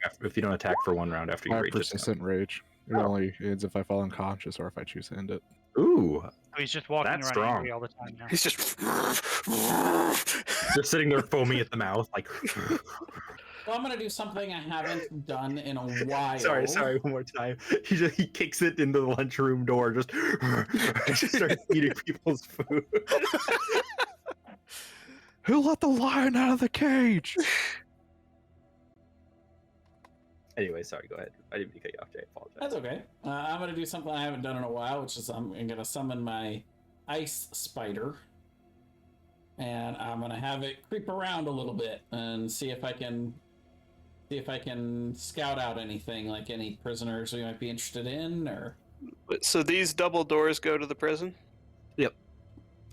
Speaker 1: for 1 round after you
Speaker 6: I have
Speaker 1: rage, it's
Speaker 6: persistent rage. It only ends if I fall unconscious or if I choose to end it.
Speaker 1: gone. Ooh,
Speaker 4: Oh, he's just walking
Speaker 1: That's
Speaker 4: around
Speaker 1: strong.
Speaker 4: angry all the time now.
Speaker 3: He's just.
Speaker 1: they're sitting there foaming at the mouth, like.
Speaker 2: well, I'm gonna do something I haven't done in a while.
Speaker 1: Sorry, one more time. He kicks it into the lunchroom door, just starts eating people's food.
Speaker 6: Who let the lion out of the cage?
Speaker 1: Anyway, sorry, go ahead. I didn't mean to cut you off, Jay. I apologize.
Speaker 2: That's okay. I'm gonna do something I haven't done in a while, which is I'm gonna summon my ice spider, and I'm gonna have it creep around a little bit and see if I can scout out anything, like any prisoners we might be interested in, or.
Speaker 3: So these double doors go to the prison?
Speaker 1: Yep.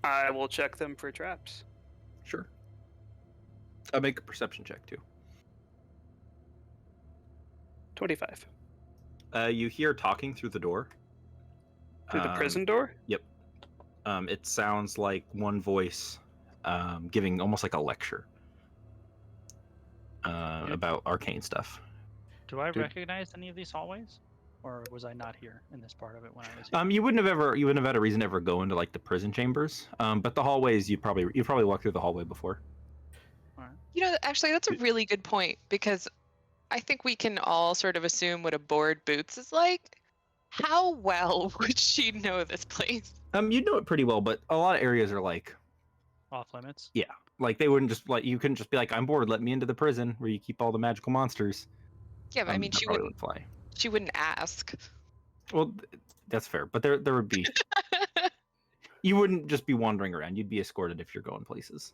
Speaker 3: I will check them for traps.
Speaker 1: Sure. I'll make a perception check, too.
Speaker 3: 25.
Speaker 1: You hear talking through the door.
Speaker 3: Through the prison door?
Speaker 1: Yep. It sounds like one voice giving almost like a lecture about arcane stuff.
Speaker 4: Do I recognize any of these hallways, or was I not here in this part of it when I was here?
Speaker 1: You wouldn't have had a reason to ever go into like the prison chambers. But the hallways, you probably walked through the hallway before.
Speaker 4: All right.
Speaker 5: You know, actually, that's a really good point, because I think we can all sort of assume what a bored boots is like. How well would she know this place?
Speaker 1: You know it pretty well, but a lot of areas are like
Speaker 4: Off limits.
Speaker 1: Yeah, like they wouldn't just like you couldn't just be like, I'm bored, let me into the prison where you keep all the magical monsters.
Speaker 5: Yeah, but I mean,
Speaker 1: that
Speaker 5: she
Speaker 1: probably
Speaker 5: wouldn't.
Speaker 1: fly.
Speaker 5: She wouldn't ask.
Speaker 1: Well, that's fair, but there would be. You wouldn't just be wandering around. You'd be escorted if you're going places.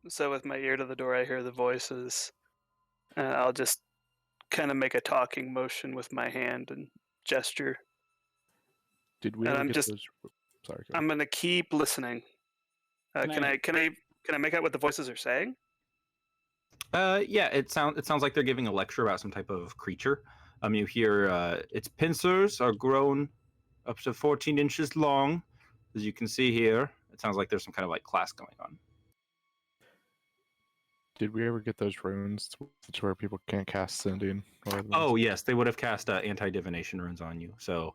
Speaker 3: So with my ear to the door, I hear the voices. I'll just kind of make a talking motion with my hand and gesture.
Speaker 6: Did we?
Speaker 3: And
Speaker 6: ever
Speaker 3: I'm
Speaker 6: get
Speaker 3: just-
Speaker 6: those... Sorry. go
Speaker 3: I'm gonna keep listening. Can I make out what the voices are saying?
Speaker 1: Yeah, it sounds like they're giving a lecture about some type of creature. You hear its pincers are grown up to 14 inches long, as you can see here. It sounds like there's some kind of like class going on.
Speaker 6: Did we ever get those runes to where people can't cast sending?
Speaker 1: Oh yes, they would have cast anti-divination runes on you. So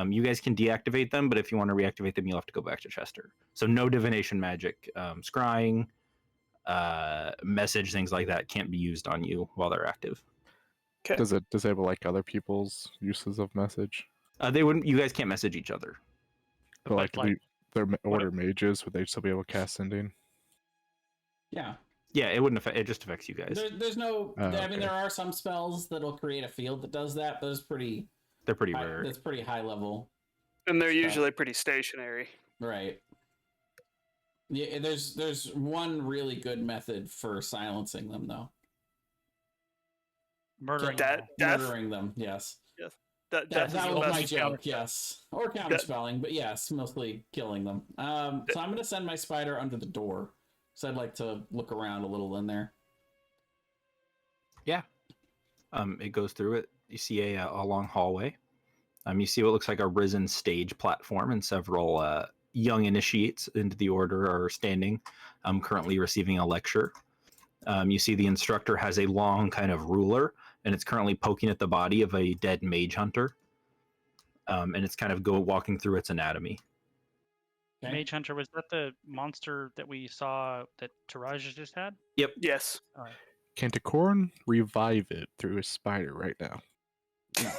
Speaker 1: you guys can deactivate them, but if you want to reactivate them, you'll have to go back to Chester. So no divination magic, scrying, message, things like that can't be used on you while they're active.
Speaker 3: Okay.
Speaker 6: Does it disable like other people's uses of message?
Speaker 1: They wouldn't. You guys can't message each other.
Speaker 6: But like,
Speaker 4: like,
Speaker 6: they're order mages, would they still be able to cast sending?
Speaker 2: Yeah.
Speaker 1: Yeah, it wouldn't affect. It just affects you guys.
Speaker 2: There's no.
Speaker 6: Oh,
Speaker 2: I mean,
Speaker 6: okay.
Speaker 2: there are some spells that'll create a field that does that, but it's pretty.
Speaker 1: They're pretty rare.
Speaker 2: That's pretty high level.
Speaker 3: And they're
Speaker 2: Stuff.
Speaker 3: usually pretty stationary.
Speaker 2: Right. Yeah, there's one really good method for silencing them, though.
Speaker 4: Murdering
Speaker 3: Death?
Speaker 4: them.
Speaker 3: Death?
Speaker 2: Murdering them, yes.
Speaker 3: That
Speaker 2: That
Speaker 3: is
Speaker 2: was
Speaker 3: the
Speaker 2: my
Speaker 3: best
Speaker 2: joke,
Speaker 3: counter.
Speaker 2: yes. Or counterspelling, but yes, mostly killing them. So I'm going to send my spider under the door, because I'd like to look around a little in there.
Speaker 1: Yeah. It goes through it. You see a long hallway. You see what looks like a risen stage platform, and several young initiates into the order are standing, currently receiving a lecture. You see the instructor has a long kind of ruler, and it's currently poking at the body of a dead mage hunter. And it's kind of walking through its anatomy.
Speaker 2: Okay.
Speaker 4: Mage Hunter, was that the monster that we saw that Taraj just had?
Speaker 1: Yep.
Speaker 3: Yes.
Speaker 6: Can Takoran revive it through his spider right now?
Speaker 2: No.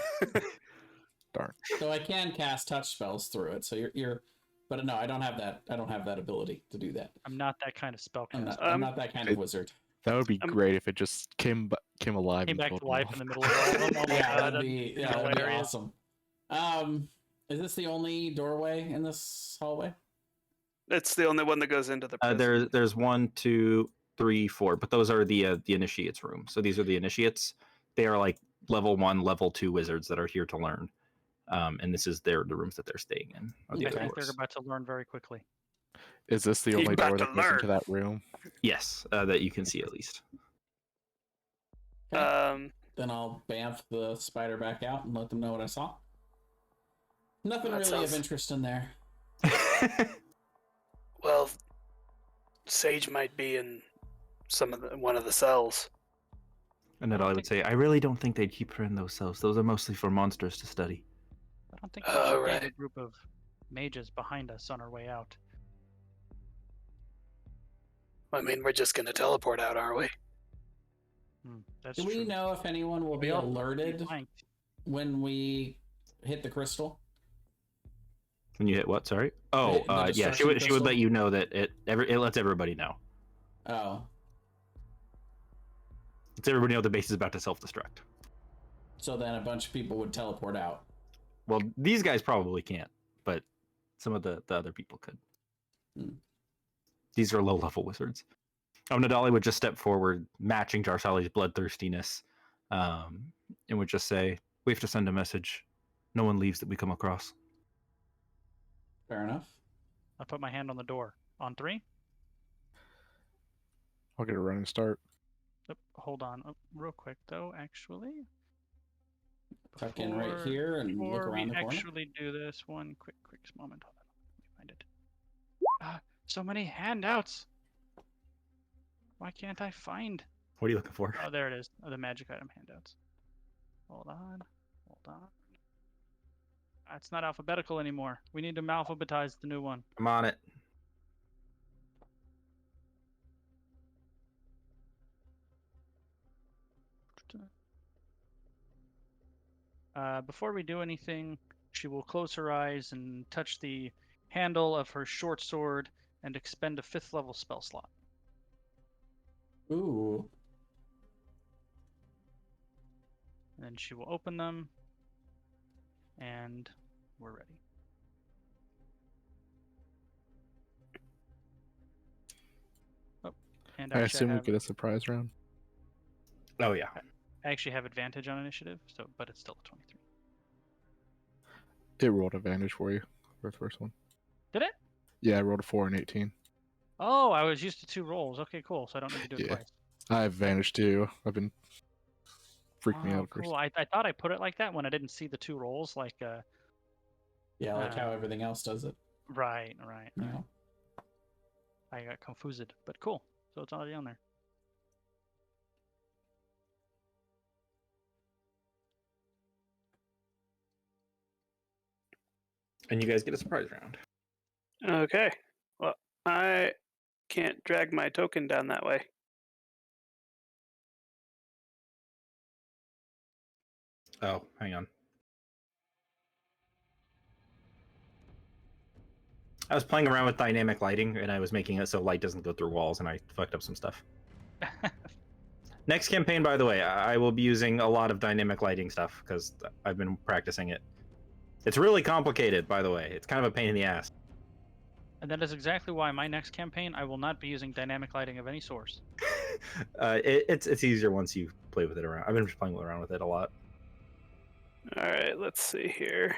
Speaker 6: Darn.
Speaker 2: So I can cast touch spells through it. So you're, but no, I don't have that. I don't have that ability to do that.
Speaker 4: I'm not that kind of spellcaster.
Speaker 2: I'm not that kind of wizard.
Speaker 6: That would be great if it just came alive.
Speaker 4: Came
Speaker 6: and
Speaker 4: back to
Speaker 6: killed
Speaker 4: life
Speaker 6: them
Speaker 4: in the middle of all of them. Oh my
Speaker 2: Yeah,
Speaker 4: God,
Speaker 2: that'd be
Speaker 4: hilarious.
Speaker 2: awesome. Is this the only doorway in this hallway?
Speaker 3: It's the only one that goes into the prison.
Speaker 1: There's 1, 2, 3, 4, but those are the initiates room. So these are the initiates. They are like level 1, level 2 wizards that are here to learn. And this is the rooms that they're staying in. Are the
Speaker 4: I
Speaker 1: other
Speaker 4: think they're
Speaker 1: doors.
Speaker 4: about to learn very quickly.
Speaker 6: Is this the
Speaker 3: He's
Speaker 6: only
Speaker 3: about
Speaker 6: door
Speaker 3: to
Speaker 6: that goes into
Speaker 3: learn.
Speaker 6: that room?
Speaker 1: Yes, that you can see at least.
Speaker 2: Okay. Then I'll bamf the spider back out and let them know what I saw. Nothing
Speaker 3: That
Speaker 2: really
Speaker 3: sounds-
Speaker 2: of interest in there.
Speaker 3: Well, Sage might be in one of the cells.
Speaker 1: And then I would say, I really don't think they'd keep her in those cells. Those are mostly for monsters to study.
Speaker 4: I don't think we should have a
Speaker 3: right.
Speaker 4: group of mages behind us on our way out.
Speaker 3: I mean, we're just gonna teleport out, aren't we?
Speaker 4: That's
Speaker 2: Do we
Speaker 4: true.
Speaker 2: know if anyone will be
Speaker 4: We all-
Speaker 2: alerted
Speaker 4: flanked.
Speaker 2: when we hit the crystal?
Speaker 1: When you hit what? Sorry. Oh,
Speaker 2: The
Speaker 1: yeah.
Speaker 2: destruction
Speaker 1: She would
Speaker 2: crystal?
Speaker 1: let you know that it lets everybody know.
Speaker 2: Oh,
Speaker 1: It's everybody know the base is about to self-destruct.
Speaker 2: so then a bunch of people would teleport out.
Speaker 1: Well, these guys probably can't, but some of the other people could.
Speaker 2: Hmm.
Speaker 1: These are low-level wizards. Nadali would just step forward, matching Jarsali's bloodthirstiness, and would just say, "We have to send a message. No one leaves that we come across."
Speaker 2: Fair enough.
Speaker 4: I put my hand on the door. On 3?
Speaker 6: I'll get a running start.
Speaker 4: Oh, hold on. Oh, real quick, though, actually.
Speaker 2: Tuck in right here and look
Speaker 4: Before
Speaker 2: around
Speaker 4: we
Speaker 2: the corner.
Speaker 4: actually do this, one quick moment. Hold on. Let me find it. So many handouts. Why can't I find?
Speaker 1: What are you looking for?
Speaker 4: Oh, there it is. Oh, the magic item handouts. Hold on. It's not alphabetical anymore. We need to alphabetize the new one.
Speaker 1: I'm on it.
Speaker 4: Before we do anything, she will close her eyes and touch the handle of her short sword and expend a 5th level spell slot.
Speaker 2: Ooh.
Speaker 4: And then she will open them, and we're ready. Oh, and
Speaker 6: I
Speaker 4: actually
Speaker 6: assume we
Speaker 4: have,
Speaker 6: get a surprise round.
Speaker 1: Oh yeah.
Speaker 4: I actually have advantage on initiative, but it's still a 23.
Speaker 6: It rolled advantage for you for the first one.
Speaker 4: Did it?
Speaker 6: Yeah, I rolled a 4 and 18.
Speaker 4: Oh, I was used to 2 rolls. Okay, cool. So I don't need to do it
Speaker 6: Yeah.
Speaker 4: twice.
Speaker 6: I have advantage too. I've been freaking me
Speaker 4: Oh,
Speaker 6: out first.
Speaker 4: cool. I thought I put it like that when I didn't see the 2 rolls.
Speaker 2: Yeah, like how everything else does it.
Speaker 4: Right.
Speaker 2: You know?
Speaker 4: I got confused, but cool. So it's already on there.
Speaker 1: And you guys get a surprise round.
Speaker 3: Okay. Well, I can't drag my token down that way.
Speaker 1: Oh, hang on. I was playing around with dynamic lighting, and I was making it so light doesn't go through walls, and I fucked up some stuff. Next campaign, by the way, I will be using a lot of dynamic lighting stuff, because I've been practicing it. It's really complicated, by the way. It's kind of a pain in the ass.
Speaker 4: And that is exactly why my next campaign, I will not be using dynamic lighting of any source.
Speaker 1: It's easier once you play with it around. I've been just playing around with it a lot.
Speaker 3: All right, let's see here.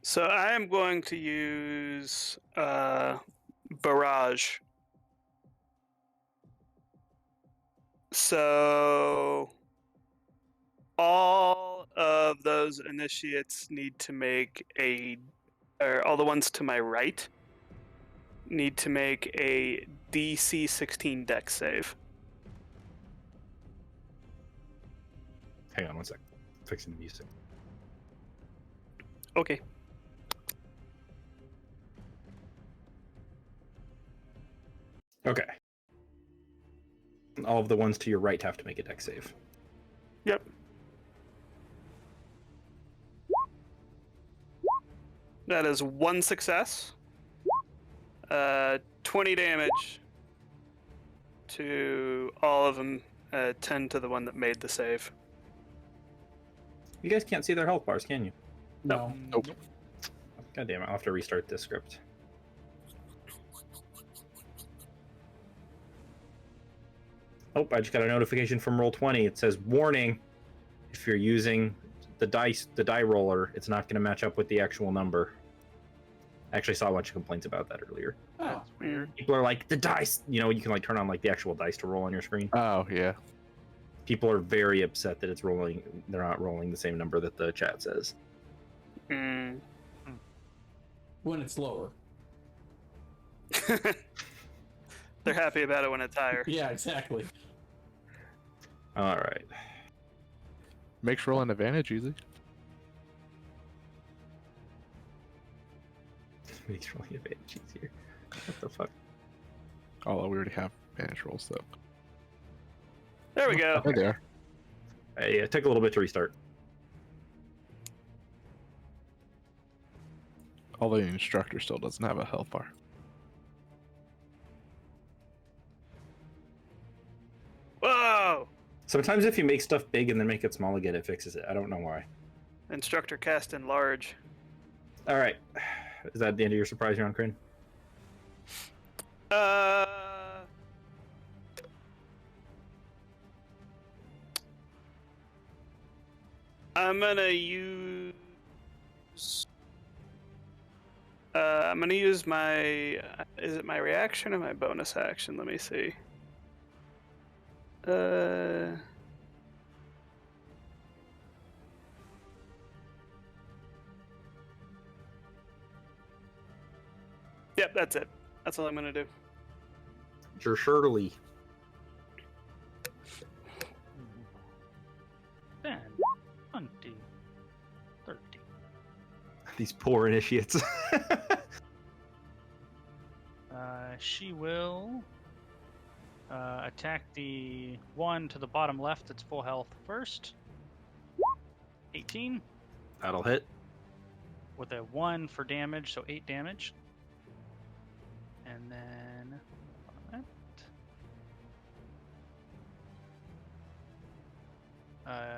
Speaker 3: So I am going to use barrage. So all of those initiates need to make or all the ones to my right need to make a DC 16 dex save.
Speaker 1: Hang on one sec. Fixing the music.
Speaker 3: Okay.
Speaker 1: Okay. All of the ones to your right have to make a dex save.
Speaker 3: Yep. That is 1 success. 20 damage to all of them. 10 to the one that made the save.
Speaker 1: You guys can't see their health bars, can you?
Speaker 2: No.
Speaker 6: Nope.
Speaker 1: God damn it, I'll have to restart this script. Oh, I just got a notification from Roll20. It says, warning, if you're using the die roller, it's not going to match up with the actual number. I actually saw a bunch of complaints about that earlier.
Speaker 2: Oh,
Speaker 4: That's weird.
Speaker 1: People are like, the dice, you can like turn on like the actual dice to roll on your screen.
Speaker 6: Oh, yeah.
Speaker 1: People are very upset that they're not rolling the same number that the chat says.
Speaker 3: Mm.
Speaker 2: when it's lower.
Speaker 3: They're happy about it when it's higher.
Speaker 2: Yeah, exactly.
Speaker 1: All right.
Speaker 6: Makes rolling advantage easy.
Speaker 1: Makes rolling advantage easier. What the fuck?
Speaker 6: Although we already have advantage rolls, so.
Speaker 3: There we go.
Speaker 6: There they are.
Speaker 1: Hey, it took a little bit to restart.
Speaker 6: Although the instructor still doesn't have a health bar.
Speaker 3: Whoa!
Speaker 1: Sometimes if you make stuff big and then make it small again, it fixes it. I don't know why.
Speaker 3: Instructor cast enlarge.
Speaker 1: All right. Is that the end of your surprise round, Kryn?
Speaker 3: I'm gonna use. I'm gonna use my. Is it my reaction or my bonus action? Let me see. Yep, that's it. That's all I'm gonna do.
Speaker 1: Surely.
Speaker 4: 10, 20, 30.
Speaker 1: These poor initiates.
Speaker 4: She will attack the one to the bottom left that's full health first. 18
Speaker 1: That'll hit.
Speaker 4: with a 1 for damage, so 8 damage. And then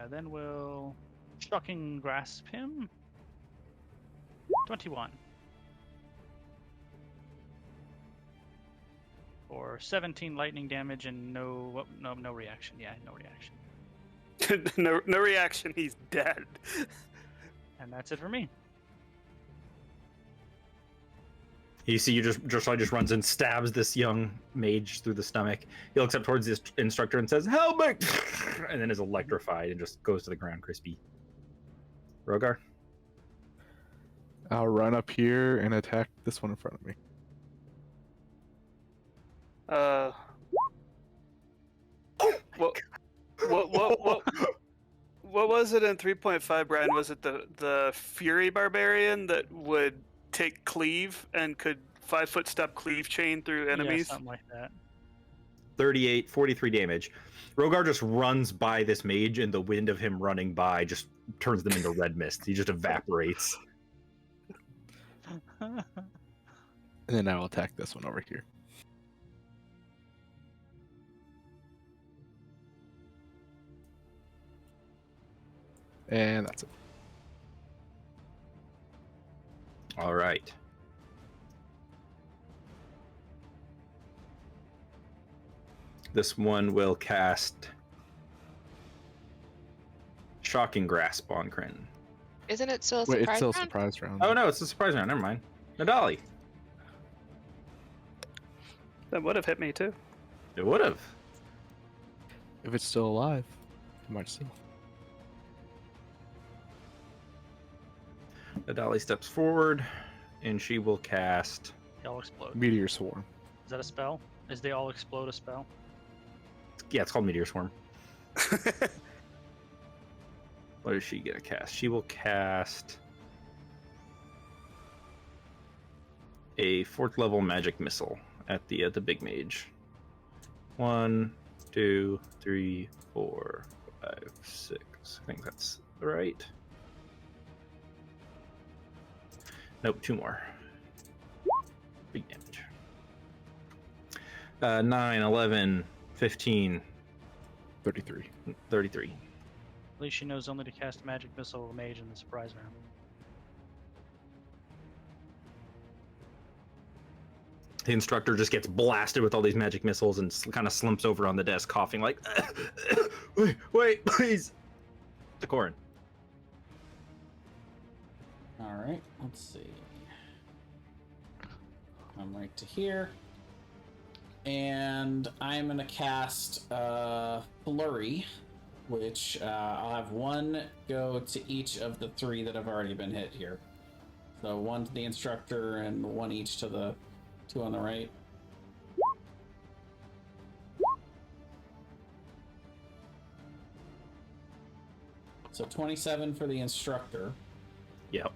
Speaker 4: then we'll shocking grasp him. 21. Or 17 lightning damage and no reaction. Yeah, no reaction.
Speaker 3: No reaction. He's dead.
Speaker 4: And that's it for me.
Speaker 1: You see, Drusilla just runs and stabs this young mage through the stomach. He looks up towards his instructor and says, "Help me!" and then is electrified and just goes to the ground, crispy. Rogar?
Speaker 6: I'll run up here and attack this one in front of me.
Speaker 3: What was it in 3.5, Brian? Was it the Fury Barbarian that would take cleave and could 5-foot step cleave chain through enemies?
Speaker 4: Yeah, something like that.
Speaker 1: 43 damage. Rogar just runs by this mage, and the wind of him running by just turns them into red mist. He just evaporates.
Speaker 6: And then I'll attack this one over here. And that's it.
Speaker 1: All right. This one will cast Shocking Grasp on Kryn.
Speaker 5: Isn't it still a
Speaker 6: Wait,
Speaker 5: surprise
Speaker 6: it's still a
Speaker 5: round?
Speaker 6: surprise round.
Speaker 1: Oh no, it's a surprise round. Never mind. Nadali.
Speaker 3: That would have hit me too.
Speaker 1: It would have.
Speaker 6: If it's still alive, it might still.
Speaker 1: Nadali steps forward, and she will cast
Speaker 4: They all explode.
Speaker 6: Meteor Swarm.
Speaker 4: Is that a spell? Is they all explode a spell?
Speaker 1: Yeah, it's called Meteor Swarm. What is she gonna cast? She will cast a 4th level magic missile at the big mage. 1, 2, 3, 4, 5, 6. I think that's right. Nope, 2 more. Big damage. 9, 11, 15,
Speaker 6: 33.
Speaker 1: 33.
Speaker 4: At least she knows only to cast magic missile of a mage in the surprise round.
Speaker 1: The instructor just gets blasted with all these magic missiles and kind of slumps over on the desk, coughing like, wait, please. To Corin.
Speaker 2: All right, let's see. I'm right to here. And I'm going to cast Flurry, which I'll have one go to each of the 3 that have already been hit here. So 1 to the instructor and 1 each to the 2 on the right. So 27 for the instructor.
Speaker 1: Yep.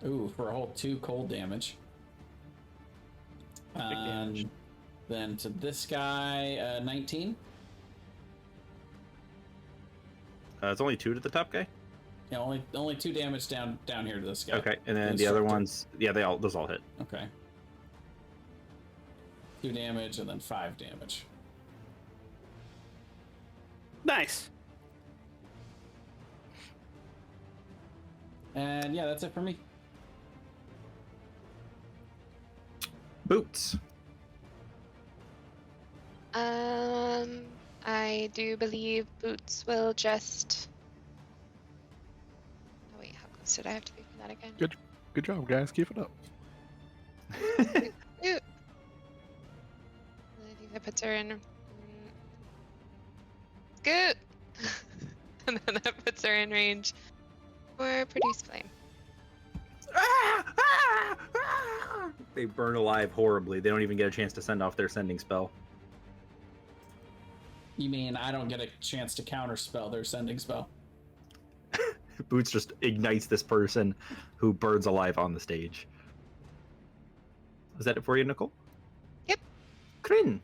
Speaker 2: Ooh, for a whole 2 cold damage.
Speaker 4: damage.
Speaker 2: Then to this guy, 19.
Speaker 1: It's only 2 to the top guy.
Speaker 2: Yeah, only 2 damage down here to this guy.
Speaker 1: Okay, and then the other ones, yeah, those all hit.
Speaker 2: Okay. 2 damage and then 5 damage.
Speaker 3: Nice.
Speaker 2: And yeah, that's it for me.
Speaker 1: Boots.
Speaker 5: I do believe Boots will just. Oh wait, how close did I have to be for that again?
Speaker 6: Good job, guys. Keep it up.
Speaker 5: Ooh. I think that puts her in. Scoot! And then that puts her in range for Produce Flame.
Speaker 1: They burn alive horribly. They don't even get a chance to send off their sending spell.
Speaker 2: You mean I don't get a chance to counterspell their sending spell?
Speaker 1: Boots just ignites this person who burns alive on the stage. Is that it for you, Nicole?
Speaker 5: Yep.
Speaker 1: Kryn.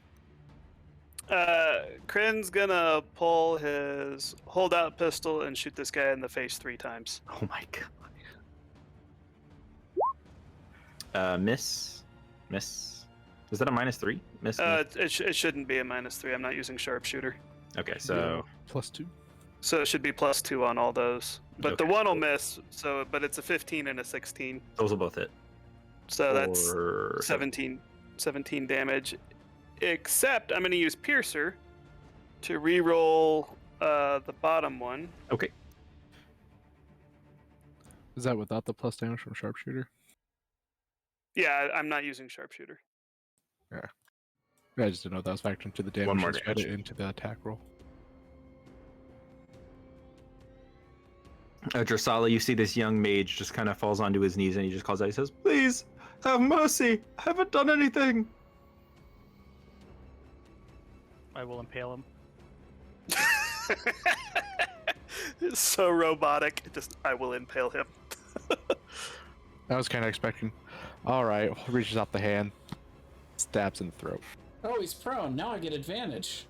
Speaker 3: Kryn's gonna pull his holdout pistol and shoot this guy in the face 3 times.
Speaker 1: Oh my god. Miss. Is that a -3? Miss.
Speaker 3: It shouldn't be a -3. I'm not using sharpshooter.
Speaker 1: Okay, so
Speaker 6: +2.
Speaker 3: So it should be +2 on all those. But the
Speaker 1: Okay.
Speaker 3: one will miss. So, but it's a 15 and a 16.
Speaker 1: those will both hit.
Speaker 3: So that's
Speaker 1: For
Speaker 3: 17 damage. Except I'm going to use Piercer to re-roll the bottom one.
Speaker 1: Okay.
Speaker 6: Is that without the plus damage from sharpshooter?
Speaker 3: Yeah, I'm not using sharpshooter.
Speaker 6: I just didn't know that was factored into the damage.
Speaker 1: One more
Speaker 6: Just put
Speaker 1: damage.
Speaker 6: it into the attack roll.
Speaker 1: Drasala, you see this young mage just kind of falls onto his knees and he just calls out. He says, "Please, have mercy. I haven't done anything."
Speaker 4: I will impale him.
Speaker 3: It's so robotic. Just, I will impale him.
Speaker 6: I was kind of expecting. All right, reaches out the hand, stabs in the throat.
Speaker 2: Oh, he's prone. Now I get advantage.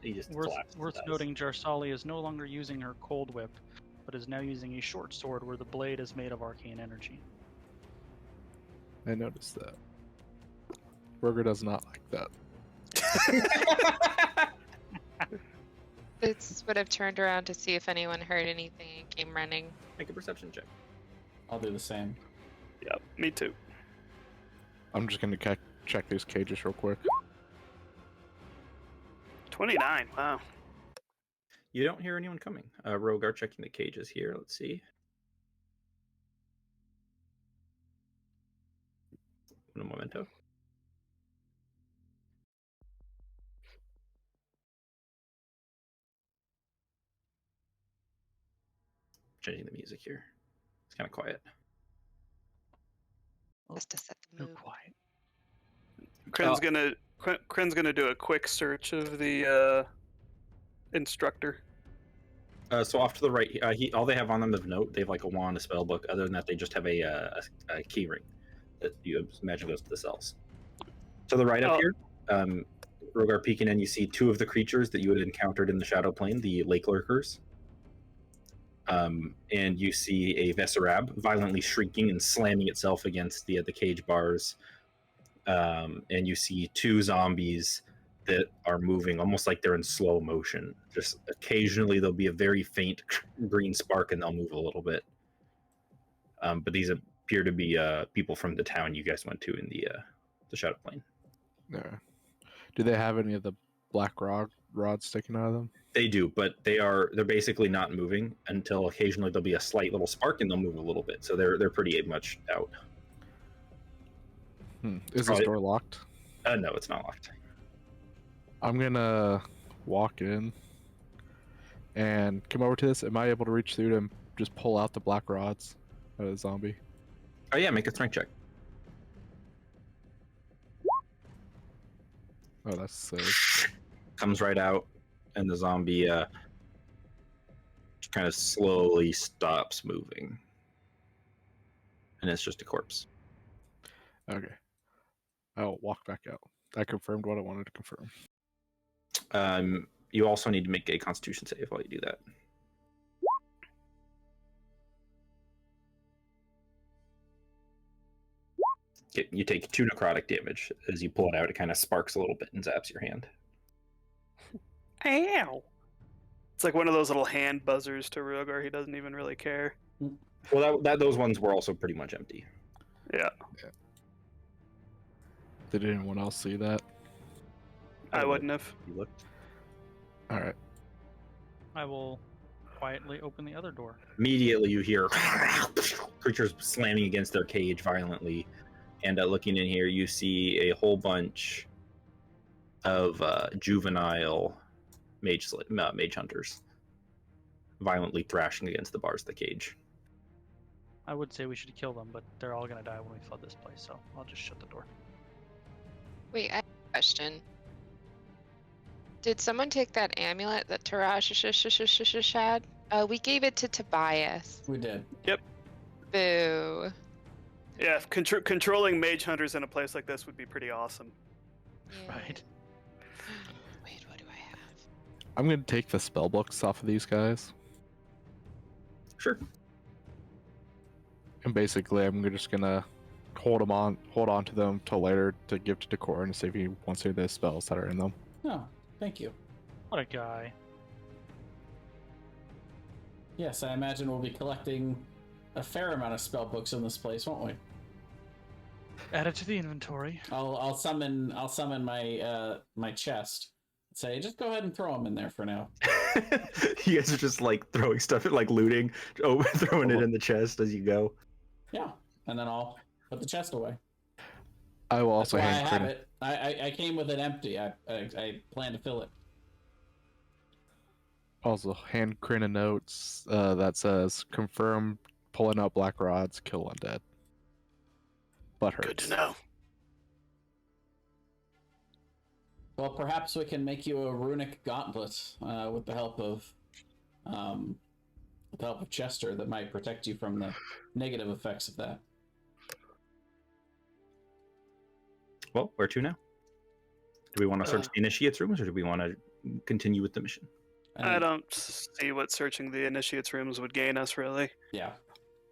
Speaker 1: He just
Speaker 4: Worth
Speaker 1: collapses and dies.
Speaker 4: noting, Jarsali is no longer using her cold whip, but is now using a short sword where the blade is made of arcane energy.
Speaker 6: I noticed that. Burger does not like that.
Speaker 5: It's would have turned around to see if anyone heard anything and came running.
Speaker 1: Make a perception check.
Speaker 2: I'll do the same.
Speaker 3: Yep, me too.
Speaker 6: I'm just gonna check these cages real quick.
Speaker 3: 29. Wow.
Speaker 1: You don't hear anyone coming. Rogar checking the cages here. Let's see. Un momento. Changing the music here. It's kind of quiet.
Speaker 5: Just to set the
Speaker 4: No
Speaker 5: mood.
Speaker 4: quiet.
Speaker 3: Kren's gonna do a quick search of the instructor.
Speaker 1: So off to the right, all they have on them of note, they have like a wand, a spell book. Other than that, they just have a key ring that you imagine goes to the cells. To the right up here, Rogar peeking in, you see two of the creatures that you had encountered in the Shadow Plane, the Lake Lurkers. And you see a Vesarab violently shrieking and slamming itself against the cage bars. And you see two zombies that are moving almost like they're in slow motion. Just occasionally there'll be a very faint green spark and they'll move a little bit. But these appear to be people from the town you guys went to in the Shadow Plane.
Speaker 6: No. Do they have any of the black rods sticking out of them?
Speaker 1: They do, but they're basically not moving until occasionally there'll be a slight little spark and they'll move a little bit. So they're pretty much out.
Speaker 6: Is this door locked?
Speaker 1: No, it's not locked.
Speaker 6: I'm gonna walk in and come over to this. Am I able to reach through to just pull out the black rods out of the zombie?
Speaker 1: Oh yeah, make a strength check.
Speaker 6: Oh, that's sick.
Speaker 1: Comes right out, and the zombie kind of slowly stops moving, and it's just a corpse.
Speaker 6: Okay. I'll walk back out. I confirmed what I wanted to confirm.
Speaker 1: You also need to make a Constitution save while you do that. You take 2 necrotic damage. As you pull it out, it kind of sparks a little bit and zaps your hand.
Speaker 3: Ow! It's like one of those little hand buzzers to Rogar. He doesn't even really care.
Speaker 1: Well, those ones were also pretty much empty.
Speaker 3: Yeah.
Speaker 6: Did anyone else see that?
Speaker 3: I wouldn't have.
Speaker 1: You looked.
Speaker 6: All right.
Speaker 4: I will quietly open the other door.
Speaker 1: Immediately, you hear creatures slamming against their cage violently. And looking in here, you see a whole bunch of juvenile mage hunters violently thrashing against the bars of the cage.
Speaker 4: I would say we should kill them, but they're all gonna die when we flood this place, so I'll just shut the door.
Speaker 5: Wait, I have a question. Did someone take that amulet that Tarash had? We gave it to Tobias.
Speaker 2: We did.
Speaker 5: Boo.
Speaker 3: Yeah, controlling mage hunters in a place like this would be pretty awesome.
Speaker 5: Yeah.
Speaker 4: Right.
Speaker 5: Wait, what do I have?
Speaker 6: I'm going to take the spell books off of these guys.
Speaker 1: Sure.
Speaker 6: And basically, I'm just going to hold on to them till later to give to Decor and see if he wants any of the spells that are in them.
Speaker 2: Oh, thank you.
Speaker 4: What a guy.
Speaker 2: Yes, I imagine we'll be collecting a fair amount of spell books in this place, won't we?
Speaker 4: Add it to the inventory.
Speaker 2: I'll summon my my chest. Say, just go ahead and throw them in there for now.
Speaker 1: You guys are just like throwing stuff at like looting, throwing it in the chest as you go.
Speaker 2: Yeah, and then I'll put the chest away.
Speaker 6: I will
Speaker 2: That's
Speaker 6: also
Speaker 2: why I
Speaker 6: hand
Speaker 2: have
Speaker 6: Corinne.
Speaker 2: it. I came with it empty. I plan to fill it.
Speaker 6: Also hand Corinne a note that says confirm pulling out black rods, kill undead. But hurts.
Speaker 3: Good to know.
Speaker 2: Well, perhaps we can make you a runic gauntlet with the help of Chester that might protect you from the negative effects of that.
Speaker 1: Well, where to now? Do we want to search the initiates rooms, or do we want to continue with the mission?
Speaker 3: I don't see what searching the initiates rooms would gain us, really.
Speaker 2: Yeah.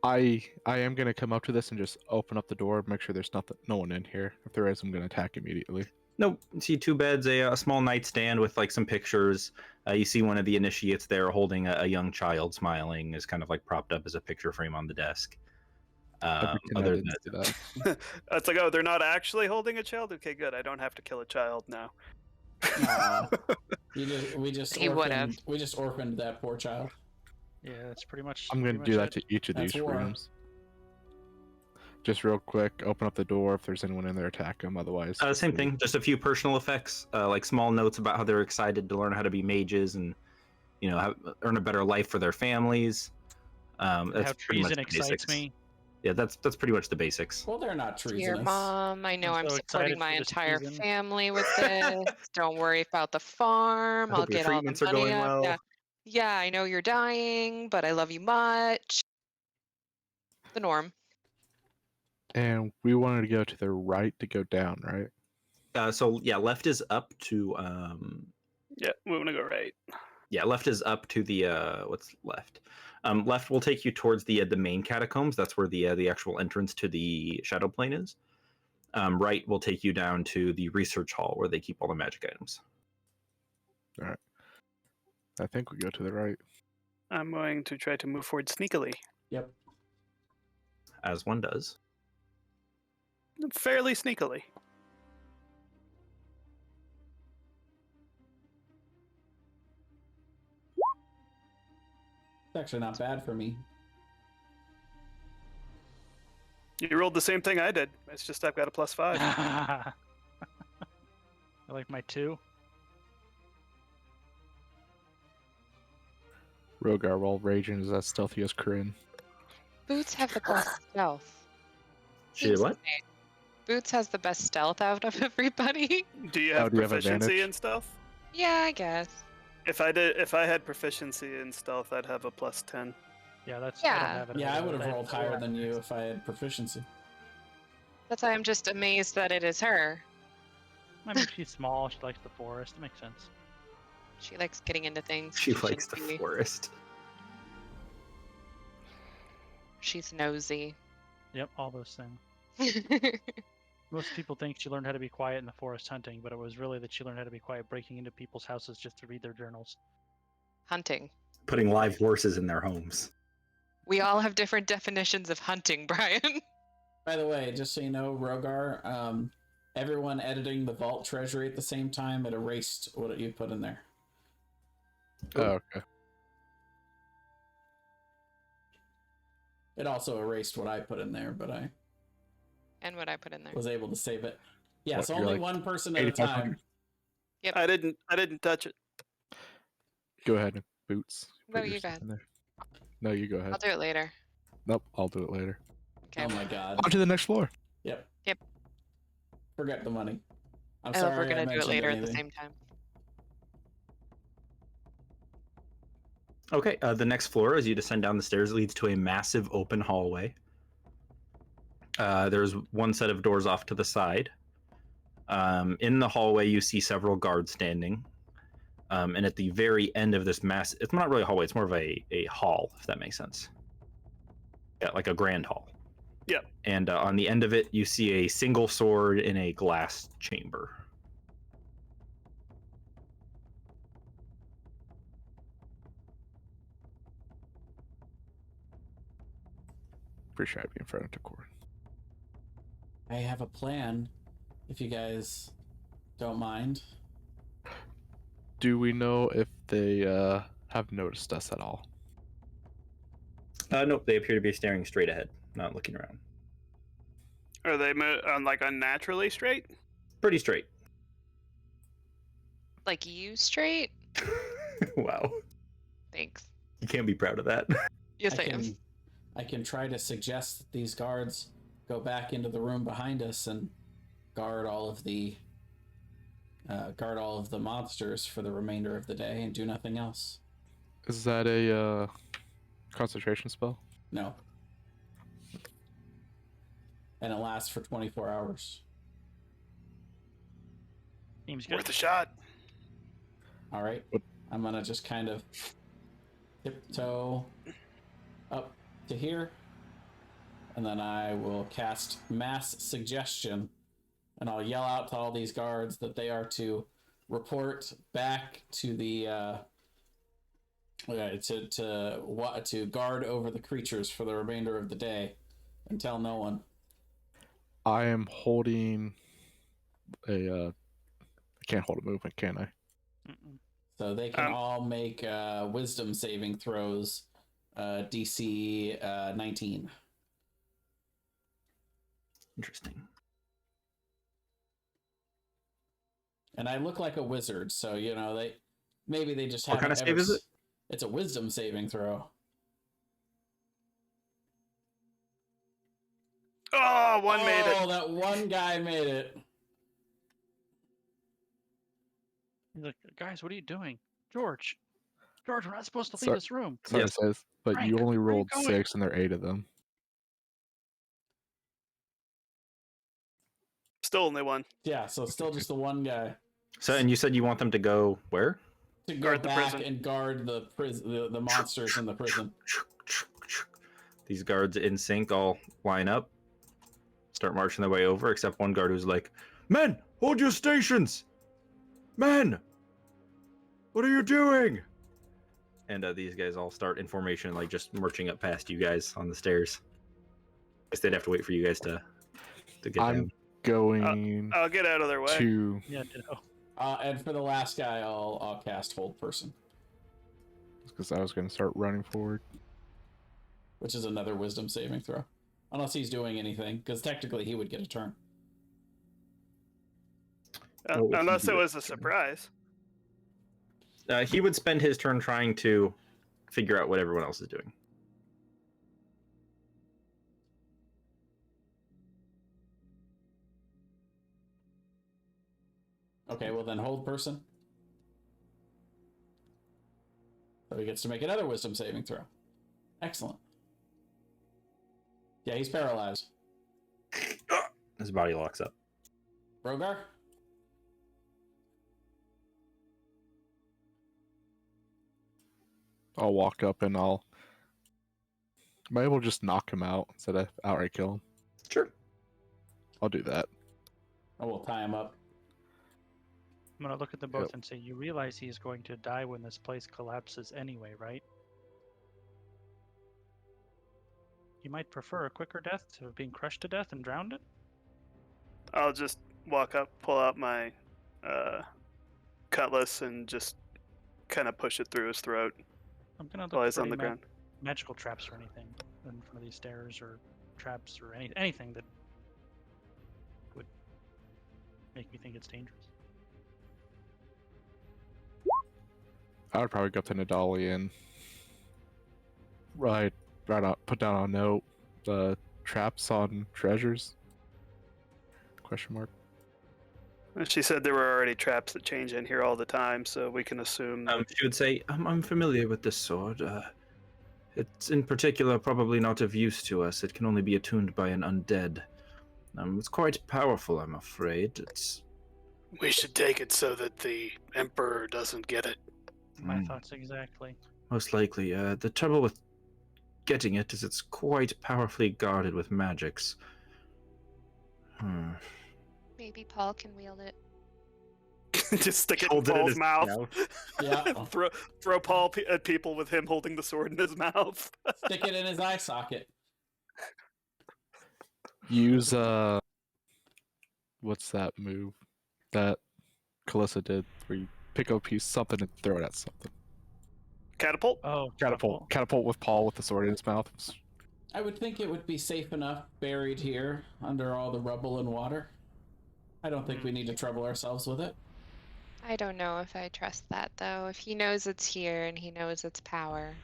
Speaker 6: I am gonna come up to this and just open up the door, make sure there's no one in here. If there is, I'm gonna attack immediately.
Speaker 1: Nope. You see two beds, a small nightstand with like some pictures. You see one of the initiates there holding a young child, smiling, is kind of like propped up as a picture frame on the desk. Other than
Speaker 6: that,
Speaker 3: It's like, oh, they're not actually holding a child? Okay, good. I don't have to kill a child now.
Speaker 2: We just orphaned that poor child.
Speaker 4: Yeah, that's pretty much.
Speaker 6: I'm gonna do that to each of
Speaker 2: That's
Speaker 6: these
Speaker 2: war.
Speaker 6: rooms. Just real quick, open up the door. If there's anyone in there, attack them. Otherwise,
Speaker 1: same thing. Just a few personal effects, like small notes about how they're excited to learn how to be mages and, earn a better life for their families. That's
Speaker 4: How
Speaker 1: pretty much
Speaker 4: treason
Speaker 1: the
Speaker 4: excites
Speaker 1: basics.
Speaker 4: me.
Speaker 1: Yeah, that's pretty much the basics.
Speaker 2: Well, they're not treasonous.
Speaker 5: Dear Mom, I know
Speaker 4: I'm
Speaker 5: I'm
Speaker 4: so
Speaker 5: supporting
Speaker 4: excited
Speaker 5: my
Speaker 4: for this
Speaker 5: entire
Speaker 4: season.
Speaker 5: family with this. Don't worry about the farm.
Speaker 1: I
Speaker 5: I'll
Speaker 1: hope your
Speaker 5: get all the
Speaker 1: treatments are
Speaker 5: money
Speaker 1: going
Speaker 5: up.
Speaker 1: well.
Speaker 5: Yeah. Yeah, I know you're dying, but I love you much. The norm.
Speaker 6: And we wanted to go to the right to go down, right?
Speaker 1: So yeah, left is up to
Speaker 3: Yeah, we want to go right.
Speaker 1: yeah, left is up to the what's left. Left will take you towards the main catacombs. That's where the actual entrance to the shadow plane is. Right will take you down to the research hall where they keep all the magic items.
Speaker 6: All right. I think we go to the right.
Speaker 3: I'm going to try to move forward sneakily.
Speaker 2: Yep.
Speaker 1: As one does.
Speaker 3: Fairly sneakily.
Speaker 2: It's actually not bad for me.
Speaker 3: You rolled the same thing I did. It's just I've got a +5.
Speaker 4: I like my 2.
Speaker 6: Rogar, while raging, is as stealthy as Corinne.
Speaker 5: Boots have the best stealth.
Speaker 1: She did what?
Speaker 5: Insane. Boots has the best stealth out of everybody.
Speaker 3: Do you
Speaker 6: Oh,
Speaker 3: have
Speaker 6: do you have
Speaker 3: proficiency
Speaker 6: advantage?
Speaker 3: in stealth?
Speaker 5: Yeah, I guess.
Speaker 3: If I had proficiency in stealth, I'd have a +10.
Speaker 4: Yeah, that's.
Speaker 5: Yeah.
Speaker 4: I don't have it.
Speaker 2: Yeah, I
Speaker 4: either.
Speaker 2: would have
Speaker 4: have
Speaker 2: rolled
Speaker 4: 4
Speaker 2: higher than you
Speaker 4: advantage.
Speaker 2: if I had proficiency.
Speaker 5: That's why I'm just amazed that it is her.
Speaker 4: I mean, she's small. She likes the forest. It makes sense.
Speaker 5: She likes getting into things.
Speaker 1: She likes the
Speaker 5: shouldn't be.
Speaker 1: forest.
Speaker 5: She's nosy.
Speaker 4: Yep, all those things. Most people think she learned how to be quiet in the forest hunting, but it was really that she learned how to be quiet breaking into people's houses just to read their journals.
Speaker 5: Hunting.
Speaker 1: Putting live horses in their homes.
Speaker 5: We all have different definitions of hunting, Brian.
Speaker 2: By the way, just so you know, Rogar, everyone editing the vault treasury at the same time, it erased what you put in there.
Speaker 6: Oh, okay.
Speaker 2: It also erased what I put in there, but I
Speaker 5: And what I put in there.
Speaker 2: was able to save it. Yeah,
Speaker 6: What,
Speaker 2: so
Speaker 6: you're
Speaker 2: only
Speaker 6: like
Speaker 2: one person at a
Speaker 6: 8,500?
Speaker 2: time.
Speaker 3: I didn't touch it.
Speaker 6: Go ahead, Boots.
Speaker 5: No,
Speaker 6: Put your
Speaker 5: you go
Speaker 6: stuff
Speaker 5: ahead.
Speaker 6: in there. No, you go ahead.
Speaker 5: I'll do it later.
Speaker 6: Nope, I'll do it later.
Speaker 5: Okay.
Speaker 2: Oh my god.
Speaker 6: On to the next floor.
Speaker 2: Yep.
Speaker 5: Yep.
Speaker 2: Forget the money. I'm
Speaker 5: Oh,
Speaker 2: sorry
Speaker 5: we're
Speaker 2: I
Speaker 5: gonna do it
Speaker 2: mentioned
Speaker 5: later at the
Speaker 2: anything.
Speaker 5: same time.
Speaker 1: Okay, the next floor, as you descend down the stairs, leads to a massive open hallway. There's one set of doors off to the side. In the hallway, you see several guards standing. And at the very end of this it's not really a hallway, it's more of a hall, if that makes sense. Yeah, like a grand hall.
Speaker 3: Yep.
Speaker 1: And on the end of it, you see a single sword in a glass chamber.
Speaker 6: Pretty sure I'd be in front of Takor.
Speaker 2: I have a plan, if you guys don't mind.
Speaker 6: Do we know if they have noticed us at all?
Speaker 1: Nope, they appear to be staring straight ahead, not looking around.
Speaker 3: Are they like unnaturally straight?
Speaker 1: Pretty straight.
Speaker 5: Like you straight?
Speaker 1: Wow.
Speaker 5: Thanks.
Speaker 1: You can't be proud of that.
Speaker 5: Yes, I am.
Speaker 2: I can try to suggest that these guards go back into the room behind us and guard all of the monsters for the remainder of the day and do nothing else.
Speaker 6: Is that a concentration spell?
Speaker 2: No. And it lasts for 24 hours.
Speaker 4: Seems good.
Speaker 3: Worth a shot.
Speaker 2: All right. I'm going to just kind of tiptoe up to here. And then I will cast Mass Suggestion. And I'll yell out to all these guards that they are to report back to the to guard over the creatures for the remainder of the day and tell no one.
Speaker 6: I am holding a. I can't hold a movement, can I?
Speaker 4: Mm-mm.
Speaker 2: So they can all make wisdom saving throws, DC 19.
Speaker 1: Interesting.
Speaker 2: And I look like a wizard, so they just have.
Speaker 1: What kind of save is it?
Speaker 2: It's a wisdom saving throw.
Speaker 3: Oh, one made it.
Speaker 2: Oh, that one guy made it.
Speaker 4: He's like, guys, what are you doing? George, we're not supposed to leave
Speaker 6: Sorry.
Speaker 4: this room.
Speaker 6: Sorry,
Speaker 1: Yes.
Speaker 6: says, but
Speaker 4: Frank,
Speaker 6: you only
Speaker 4: where are you
Speaker 6: rolled
Speaker 4: going?
Speaker 6: 6 and there are 8 of them.
Speaker 3: Still only one.
Speaker 2: Yeah, so it's still just the one guy.
Speaker 1: So, and you said you want them to go where?
Speaker 2: To go
Speaker 3: Guard the
Speaker 2: back
Speaker 3: prison.
Speaker 2: and guard the the monsters in the prison.
Speaker 1: These guards in sync all line up, start marching their way over, except one guard who's like, "Men, hold your stations! Men! What are you doing?" And these guys all start in formation, like just marching up past you guys on the stairs. Guess they'd have to wait for you guys to get
Speaker 6: I'm
Speaker 1: down.
Speaker 6: going
Speaker 3: I'll get out of their way.
Speaker 6: to.
Speaker 4: Yeah, ditto.
Speaker 2: And for the last guy, I'll cast Hold Person,
Speaker 6: Because I was going to start running forward.
Speaker 2: which is another Wisdom saving throw, unless he's doing anything, because technically he would get a turn.
Speaker 1: What would he
Speaker 3: Unless
Speaker 1: do
Speaker 3: it was a
Speaker 1: this turn?
Speaker 3: surprise.
Speaker 1: He would spend his turn trying to figure out what everyone else is doing.
Speaker 2: Okay, well then Hold Person. So he gets to make another Wisdom saving throw. Excellent. Yeah, he's paralyzed.
Speaker 1: His body locks up.
Speaker 2: Rogar?
Speaker 6: I'll walk up and I'll. Am I able to just knock him out instead of outright kill him?
Speaker 1: Sure.
Speaker 6: I'll do that.
Speaker 2: Oh, we'll tie him up.
Speaker 4: I'm gonna look at them both
Speaker 6: Yep.
Speaker 4: and say, you realize he's going to die when this place collapses anyway, right? You might prefer a quicker death to being crushed to death and drowned in?
Speaker 3: I'll just walk up, pull out my cutlass, and just kind of push it through his throat
Speaker 4: I'm gonna look
Speaker 3: while
Speaker 4: for
Speaker 3: he's on
Speaker 4: any
Speaker 3: the ground.
Speaker 4: magical traps or anything in front of these stairs, or traps, or anything that would make me think it's dangerous.
Speaker 6: I would probably go up to Nadali and put down a note. Traps on treasures? Question mark.
Speaker 3: She said there were already traps that change in here all the time, so we can assume.
Speaker 1: She would say, I'm familiar with this sword. It's in particular probably not of use to us. It can only be attuned by an undead. It's quite powerful, I'm afraid.
Speaker 3: We should take it so that the Emperor doesn't get it.
Speaker 4: My thoughts exactly.
Speaker 1: Most likely. The trouble with getting it is it's quite powerfully guarded with magics.
Speaker 5: Maybe Paul can wield it.
Speaker 3: Just stick it in
Speaker 1: Hold it in
Speaker 3: Paul's
Speaker 1: his
Speaker 3: mouth.
Speaker 2: Yeah.
Speaker 3: throw Paul at people with him holding the sword in his mouth.
Speaker 2: Stick it in his eye socket.
Speaker 6: Use what's that move that Kalissa did where you pick up a piece, something, and throw it at something.
Speaker 3: Catapult?
Speaker 4: Oh,
Speaker 6: Catapult with Paul with the sword in his mouth.
Speaker 2: I would think it would be safe enough buried here under all the rubble and water. I don't think we need to trouble ourselves with it.
Speaker 5: I don't know if I trust that, though. If he knows it's here and he knows its power.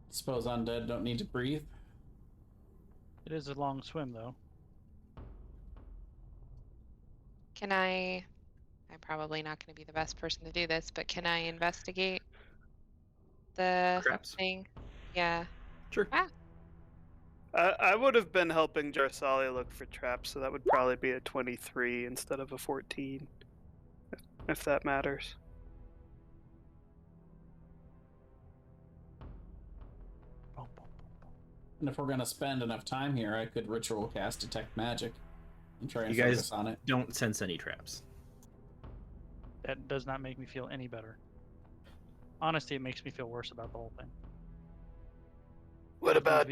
Speaker 2: Suppose undead don't need to breathe.
Speaker 4: It is a long swim, though.
Speaker 5: Can I'm probably not going to be the best person to do this, but can I investigate the
Speaker 1: Traps?
Speaker 5: thing? Yeah.
Speaker 1: Sure.
Speaker 5: Ah,
Speaker 3: I would have been helping Jarsalia look for traps, so that would probably be a 23 instead of a 14, if that matters.
Speaker 2: And if we're going to spend enough time here, I could ritual cast Detect Magic and try and
Speaker 1: You guys
Speaker 2: focus on it.
Speaker 1: don't sense any traps.
Speaker 4: That does not make me feel any better. Honestly, it makes me feel worse about the whole thing.
Speaker 3: What about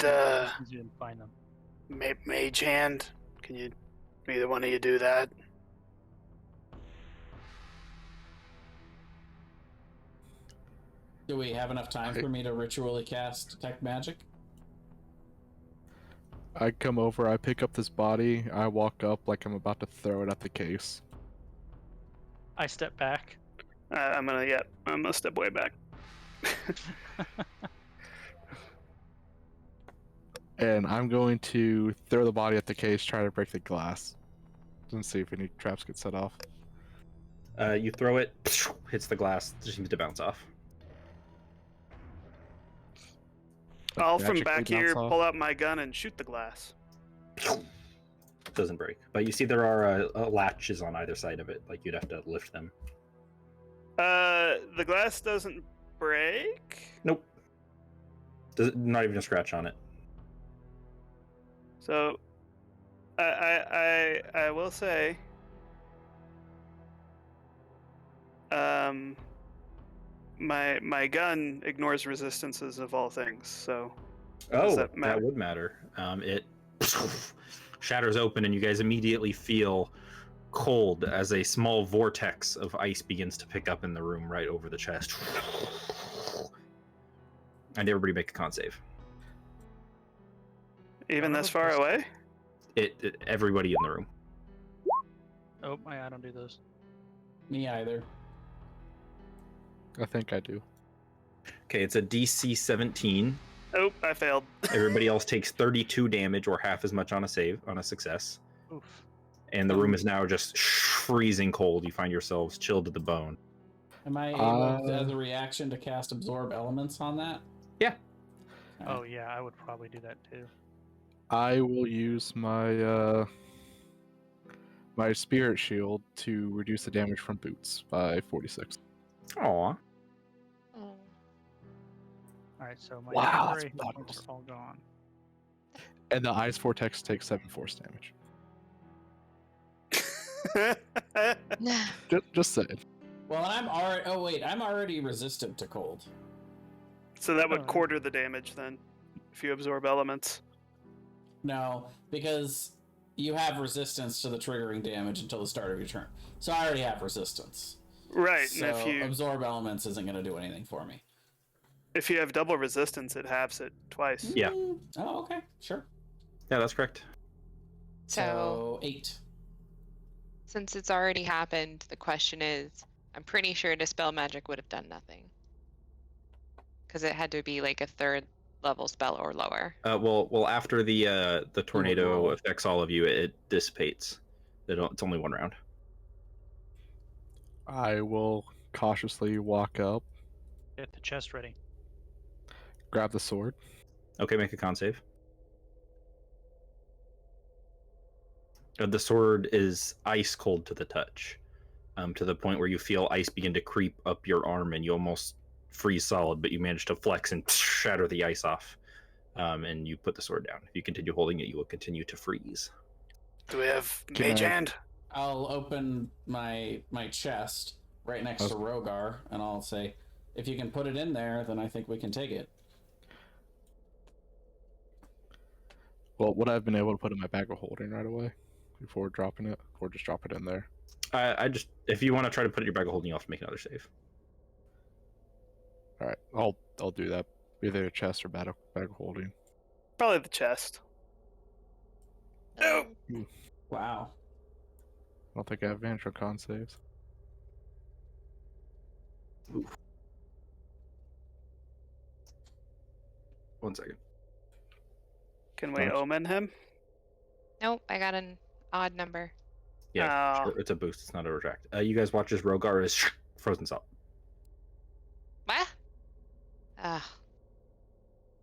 Speaker 4: You didn't find them.
Speaker 3: Mage Hand? Can you, either one of you do that?
Speaker 2: Do we have enough time for me to ritually cast Detect Magic?
Speaker 6: I come over, I pick up this body, I walk up like I'm about to throw it at the case.
Speaker 4: I step back.
Speaker 3: I'm gonna step way back.
Speaker 6: And I'm going to throw the body at the case, try to break the glass. And see if any traps get set off.
Speaker 1: You throw it, hits the glass, just seems to bounce off.
Speaker 3: I'll from
Speaker 6: Magically
Speaker 3: back here
Speaker 6: bounce off.
Speaker 3: pull out my gun and shoot the glass.
Speaker 1: Doesn't break. But you see there are latches on either side of it, like you'd have to lift them.
Speaker 3: The glass doesn't break.
Speaker 1: Nope. Not even a scratch on it.
Speaker 3: So, I will say, my gun ignores resistances of all things. So, does that matter?
Speaker 1: That would matter. It shatters open, and you guys immediately feel cold as a small vortex of ice begins to pick up in the room right over the chest. And everybody make a con save.
Speaker 3: Even this far away?
Speaker 1: Everybody in the room.
Speaker 4: Oh, I don't do those.
Speaker 2: Me either.
Speaker 6: I think I do.
Speaker 1: Okay, it's a DC 17.
Speaker 3: Oh, I failed.
Speaker 1: Everybody else takes 32 damage or half as much on a success.
Speaker 4: Oof.
Speaker 1: And the room is now just freezing cold. You find yourselves chilled to the bone.
Speaker 2: Am I able, as a reaction, to cast Absorb Elements on that?
Speaker 1: Yeah.
Speaker 4: Oh yeah, I would probably do that too.
Speaker 6: I will use my my spirit shield to reduce the damage from boots by 46.
Speaker 1: Aw.
Speaker 5: oh.
Speaker 4: All right, so my
Speaker 6: Wow,
Speaker 4: temporary
Speaker 6: that's
Speaker 4: hit points
Speaker 6: buttons.
Speaker 4: are all gone.
Speaker 6: And the ice vortex takes 7 force damage. Just saying.
Speaker 2: Well, I'm already. Oh wait, I'm already resistant to cold.
Speaker 3: So that would
Speaker 4: Alright.
Speaker 3: quarter the damage then, if you absorb elements.
Speaker 2: No, because you have resistance to the triggering damage until the start of your turn. So I already have resistance.
Speaker 3: Right,
Speaker 2: So
Speaker 3: and if you
Speaker 2: Absorb Elements isn't going to do anything for me.
Speaker 3: have double resistance, it halves it twice.
Speaker 1: Yeah.
Speaker 2: Oh, okay, sure.
Speaker 1: Yeah, that's correct.
Speaker 5: So,
Speaker 2: 8.
Speaker 5: since it's already happened, the question is, I'm pretty sure Dispel Magic would have done nothing. Because it had to be like a 3rd level spell or lower.
Speaker 1: Well, after the tornado
Speaker 2: roll.
Speaker 1: affects all of you, it dissipates. It's only 1 round.
Speaker 6: I will cautiously walk up,
Speaker 4: Get the chest ready.
Speaker 6: grab the sword.
Speaker 1: Okay, make a con save. The sword is ice cold to the touch, to the point where you feel ice begin to creep up your arm and you almost freeze solid, but you manage to flex and shatter the ice off, and you put the sword down. If you continue holding it, you will continue to freeze.
Speaker 3: Do we have
Speaker 6: Can
Speaker 3: Mage
Speaker 6: I-
Speaker 3: Hand?
Speaker 2: I'll open my chest right next to Rogar, and I'll say, if you can put it in there, then I think we can take it.
Speaker 6: Well, would I have been able to put in my bag of holding right away? before dropping it, or just drop it in there?
Speaker 1: I just, if you want to try to put it in your bag of holding, you'll have to make another save.
Speaker 6: All right, I'll do that. Either a chest or bag of holding.
Speaker 3: Probably the chest. No.
Speaker 2: Wow.
Speaker 6: I don't think I have advantage on con saves.
Speaker 1: Ooh. 1 second.
Speaker 3: Can we
Speaker 6: Nice.
Speaker 3: omen him?
Speaker 5: Nope, I got an odd number.
Speaker 1: Yeah,
Speaker 3: Oh.
Speaker 1: sure, it's a boost. It's not a retract. You guys watch as Rogar is frozen solid.
Speaker 5: What? Ah,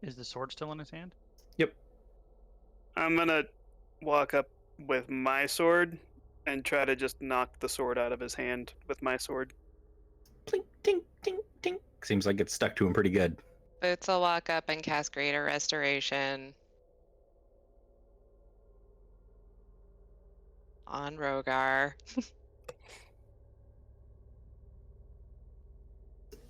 Speaker 4: Is the sword still in his hand?
Speaker 1: Yep.
Speaker 3: I'm gonna walk up with my sword and try to just knock the sword out of his hand with my sword.
Speaker 1: Tink, tink, tink, tink. Seems like it's stuck to him pretty good.
Speaker 5: Boots will walk up and cast Greater Restoration on Rogar.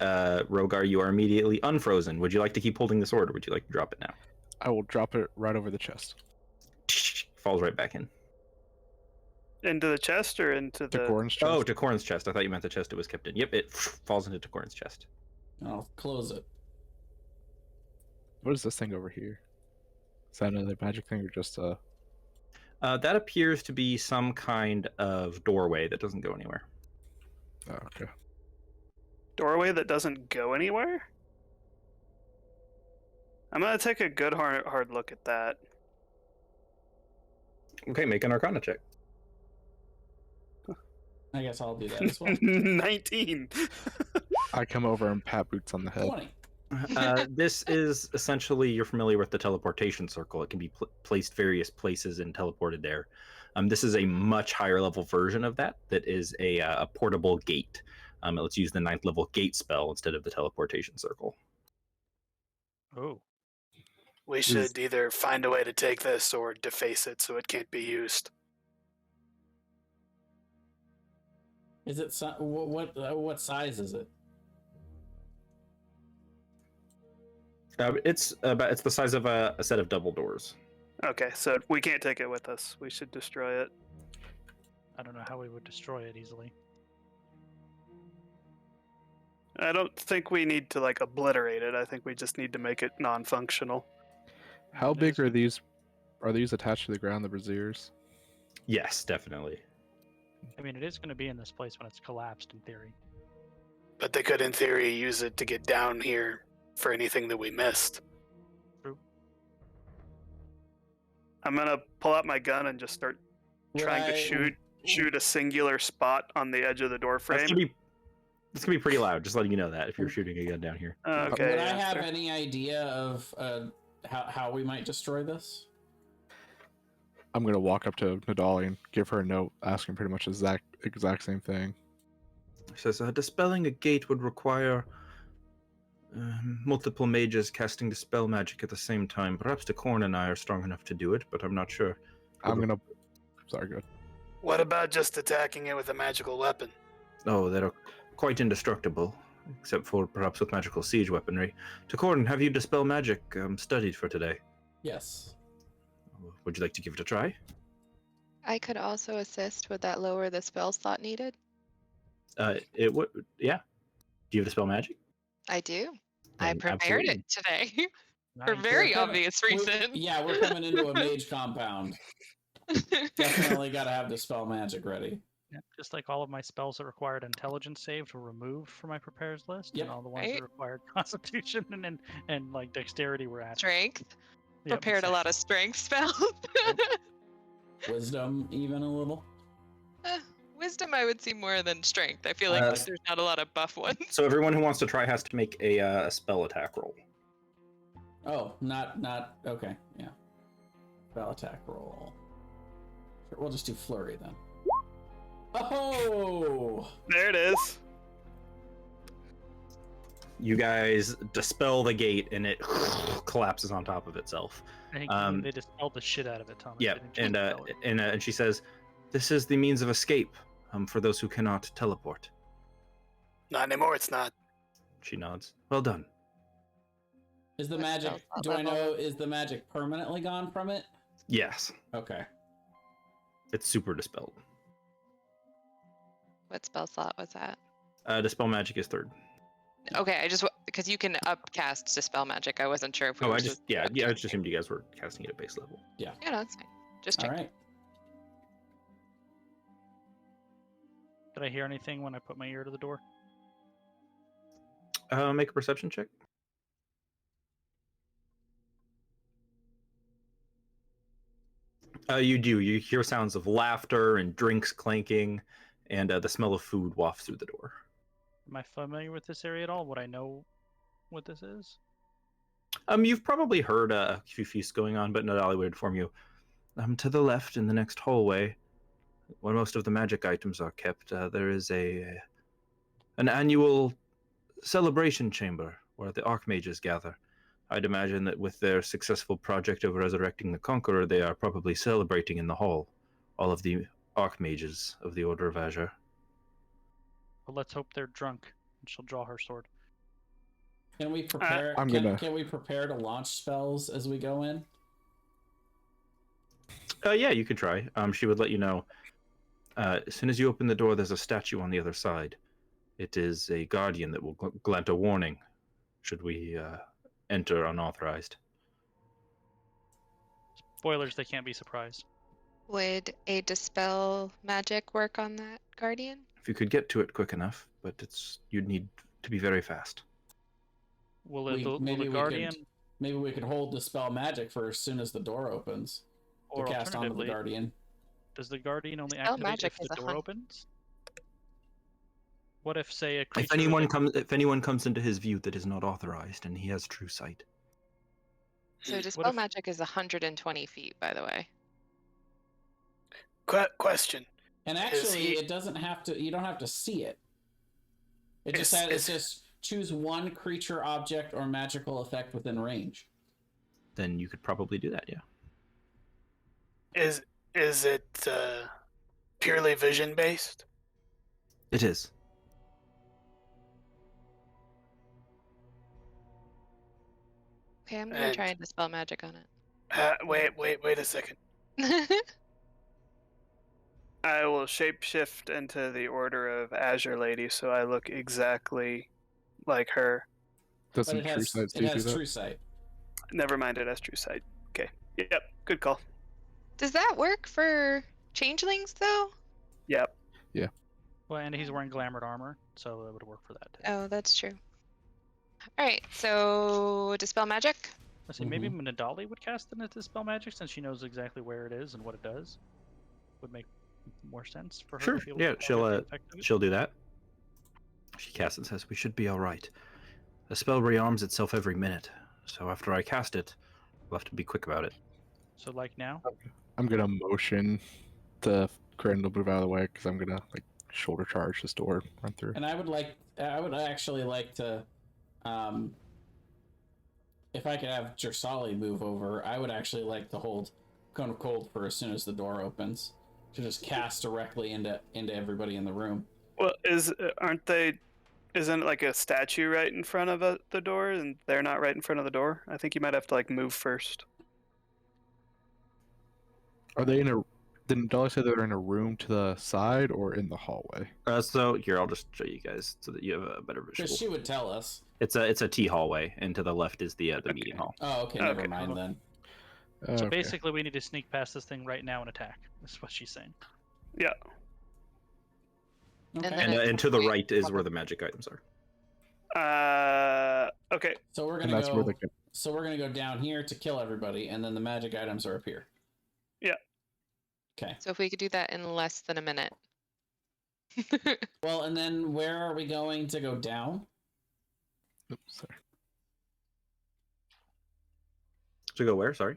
Speaker 1: Rogar, you are immediately unfrozen. Would you like to keep holding the sword, or would you like to drop it now?
Speaker 6: I will drop it right over the chest.
Speaker 1: Falls right back in.
Speaker 3: Into the chest or into
Speaker 6: To
Speaker 3: the...
Speaker 6: Corin's chest.
Speaker 1: Oh, to Corn's chest. I thought you meant the chest it was kept in. Yep, it falls into Corn's chest.
Speaker 2: I'll close it.
Speaker 6: What is this thing over here? Is that another magic thing or just a...
Speaker 1: That appears to be some kind of doorway that doesn't go anywhere.
Speaker 6: Oh, okay.
Speaker 3: doorway that doesn't go anywhere? I'm gonna take a good hard look at that.
Speaker 1: Okay, make an Arcana check.
Speaker 2: I guess I'll do that as well.
Speaker 3: 19.
Speaker 6: I come over and pat Boots on the head.
Speaker 2: 20.
Speaker 1: This is essentially, you're familiar with the teleportation circle. It can be placed various places and teleported there. This is a much higher level version of that. That is a portable gate. Let's use the 9th level gate spell instead of the teleportation circle.
Speaker 4: Oh.
Speaker 3: We should either find a way to take this or deface it so it can't be used.
Speaker 2: Is it what size is it?
Speaker 1: It's the size of a set of double doors.
Speaker 3: Okay, so we can't take it with us. We should destroy it.
Speaker 4: I don't know how we would destroy it easily.
Speaker 3: I don't think we need to like obliterate it. I think we just need to make it non-functional.
Speaker 6: How big are these? Are these attached to the ground, the braziers?
Speaker 1: Yes, definitely.
Speaker 4: I mean, it is going to be in this place when it's collapsed, in theory.
Speaker 3: But they could, in theory, use it to get down here for anything that we missed.
Speaker 4: True.
Speaker 3: I'm gonna pull out my gun and just start trying to shoot a singular spot on the edge of the door frame.
Speaker 1: It's gonna be pretty loud. Just letting you know that if you're shooting a gun down here.
Speaker 3: Okay.
Speaker 2: Would I have any idea of how we might destroy this?
Speaker 6: I'm gonna walk up to Nadali and give her a note asking pretty much exact same thing.
Speaker 1: It says, dispelling a gate would require multiple mages casting dispel magic at the same time. Perhaps the Corn and I are strong enough to do it, but I'm not sure.
Speaker 6: Sorry, good.
Speaker 3: What about just attacking it with a magical weapon?
Speaker 1: Oh, they're quite indestructible, except for perhaps with magical siege weaponry. Takorn, have you dispel magic studied for today?
Speaker 2: Yes.
Speaker 1: Would you like to give it a try?
Speaker 5: I could also assist. Would that lower the spell slot needed?
Speaker 1: It would, yeah. Do you have dispel magic?
Speaker 5: I do. I
Speaker 1: Then
Speaker 5: prepared
Speaker 1: absolutely.
Speaker 5: it today for
Speaker 4: Nice.
Speaker 5: very
Speaker 2: We're coming-
Speaker 5: obvious
Speaker 2: we're-
Speaker 5: reason.
Speaker 2: Yeah, we're coming into a mage compound. Definitely got to have the spell magic ready.
Speaker 4: Yeah, just like all of my spells that required intelligence saves were removed from my prepares list,
Speaker 2: Yep.
Speaker 4: and all the ones
Speaker 5: Right.
Speaker 4: that required constitution and like dexterity were added.
Speaker 5: Strength.
Speaker 4: Yep,
Speaker 5: Prepared a lot of strength spells.
Speaker 2: Wisdom, even a little.
Speaker 5: Wisdom, I would see more than strength. I feel like
Speaker 1: Uh,
Speaker 5: there's not a lot of buff ones.
Speaker 1: So everyone who wants to try has to make a spell attack roll.
Speaker 2: Oh, not okay. Yeah. Spell attack roll. Sure, we'll just do flurry then. Oh!
Speaker 3: There it is.
Speaker 1: You guys dispel the gate, and it collapses on top of itself.
Speaker 4: I think they dispelled the shit out of it, Thomas.
Speaker 1: Yeah,
Speaker 4: They didn't just dispel it.
Speaker 1: and she says, "This is the means of escape for those who cannot teleport."
Speaker 3: Not anymore, it's not.
Speaker 1: She nods. Well done.
Speaker 2: Is the
Speaker 5: What
Speaker 2: magic?
Speaker 5: spell slot
Speaker 2: Do I
Speaker 5: level?
Speaker 2: know? Is the magic permanently gone from it?
Speaker 1: Yes.
Speaker 2: Okay.
Speaker 1: It's super dispelled.
Speaker 5: What spell slot was that?
Speaker 1: Dispel magic is third.
Speaker 5: Okay, I just because you can upcast Dispel Magic. I wasn't sure if we
Speaker 1: Oh,
Speaker 5: were
Speaker 1: I just
Speaker 5: supposed to
Speaker 1: yeah,
Speaker 5: be
Speaker 1: I
Speaker 5: upcasting.
Speaker 1: just assumed you guys were casting it at base level.
Speaker 5: Yeah, no, that's fine. Just
Speaker 2: All
Speaker 5: check.
Speaker 2: right.
Speaker 4: Did I hear anything when I put my ear to the door?
Speaker 1: Make a perception check. You do. You hear sounds of laughter and drinks clanking, and the smell of food wafts through the door.
Speaker 4: Am I familiar with this area at all? Would I know what this is?
Speaker 1: You've probably heard a few feasts going on, but Nadali would inform you. To the left in the next hallway, where most of the magic items are kept, there is an annual celebration chamber where the Archmages gather. I'd imagine that with their successful project of resurrecting the Conqueror, they are probably celebrating in the hall. All of the Archmages of the Order of Azure.
Speaker 4: Well, let's hope they're drunk and she'll draw her sword.
Speaker 2: Can we prepare? Can we prepare to launch spells as we go in?
Speaker 1: Yeah, you could try. She would let you know. As soon as you open the door, there's a statue on the other side. It is a guardian that will glint a warning should we enter unauthorized.
Speaker 4: Spoilers, they can't be surprised.
Speaker 5: Would a Dispel Magic work on that Guardian?
Speaker 1: If you could get to it quick enough, but you'd need to be very fast.
Speaker 4: Will the Guardian...
Speaker 2: Maybe we could hold Dispel Magic for as soon as the door opens.
Speaker 4: Or
Speaker 2: to cast onto the Guardian.
Speaker 4: Does the Guardian only
Speaker 5: Dispel
Speaker 4: activate
Speaker 5: magic
Speaker 4: if the
Speaker 5: is
Speaker 4: door opens? What if, say, a creature...
Speaker 1: If anyone comes into his view that is not authorized, and he has true sight.
Speaker 5: So Dispel Magic is 120 feet, by the way.
Speaker 3: Question.
Speaker 2: And actually, it doesn't have to. You don't have to see it. It just says it's just choose one creature, object, or magical effect within range.
Speaker 1: Then you could probably do that, yeah.
Speaker 3: Is it purely vision based?
Speaker 1: It is.
Speaker 5: Okay, I'm gonna try and Dispel Magic on it.
Speaker 3: Wait a second. I will shapeshift into the Order of Azure Lady, so I look exactly like her.
Speaker 6: Doesn't True Sight do that?
Speaker 2: True Sight.
Speaker 3: Never mind, it has True Sight. Okay. Yep. Good call.
Speaker 5: Does that work for changelings, though?
Speaker 3: Yep.
Speaker 6: Yeah.
Speaker 4: Well, and he's wearing glamored armor, so it would work for that too.
Speaker 5: Oh, that's true. All right, so Dispel Magic.
Speaker 4: Let's see, maybe Nadali would cast the Dispel Magic since she knows exactly where it is and what it does. Would make more sense for her.
Speaker 1: Sure.
Speaker 4: To be able
Speaker 1: Yeah,
Speaker 4: to
Speaker 1: she'll do that. She casts and says, "We should be all right. The spell rearms itself every minute, so after I cast it, we'll have to be quick about it."
Speaker 4: So, like now,
Speaker 6: I'm gonna motion the Corinne to move out of the way because I'm gonna shoulder charge this door, run through.
Speaker 2: And I would actually like to, if I could have Jersali move over, I would actually like to hold Cone of Cold for as soon as the door opens, to just cast directly into everybody in the room.
Speaker 3: Well, isn't it like a statue right in front of the door, and they're not right in front of the door? I think you might have to move first.
Speaker 6: Are they in a? Didn't Dolly say they're in a room to the side or in the hallway?
Speaker 1: So here, I'll just show you guys so that you have a better visual.
Speaker 2: Because she would tell us.
Speaker 1: It's a T hallway, and to the left is the meeting hall.
Speaker 2: Oh, okay, never mind then.
Speaker 4: So basically, we need to sneak past this thing right now and attack. That's what she's saying.
Speaker 3: Yeah.
Speaker 2: Okay.
Speaker 1: And to the right is where the magic items
Speaker 3: are. Okay.
Speaker 2: So we're gonna go. So we're gonna go down here to kill everybody, and then the magic items are up here.
Speaker 3: Yeah.
Speaker 2: Okay.
Speaker 5: So if we could do that in less than a minute.
Speaker 2: Well, and then where are we going to go down?
Speaker 6: Oops, sorry.
Speaker 1: To go where? Sorry.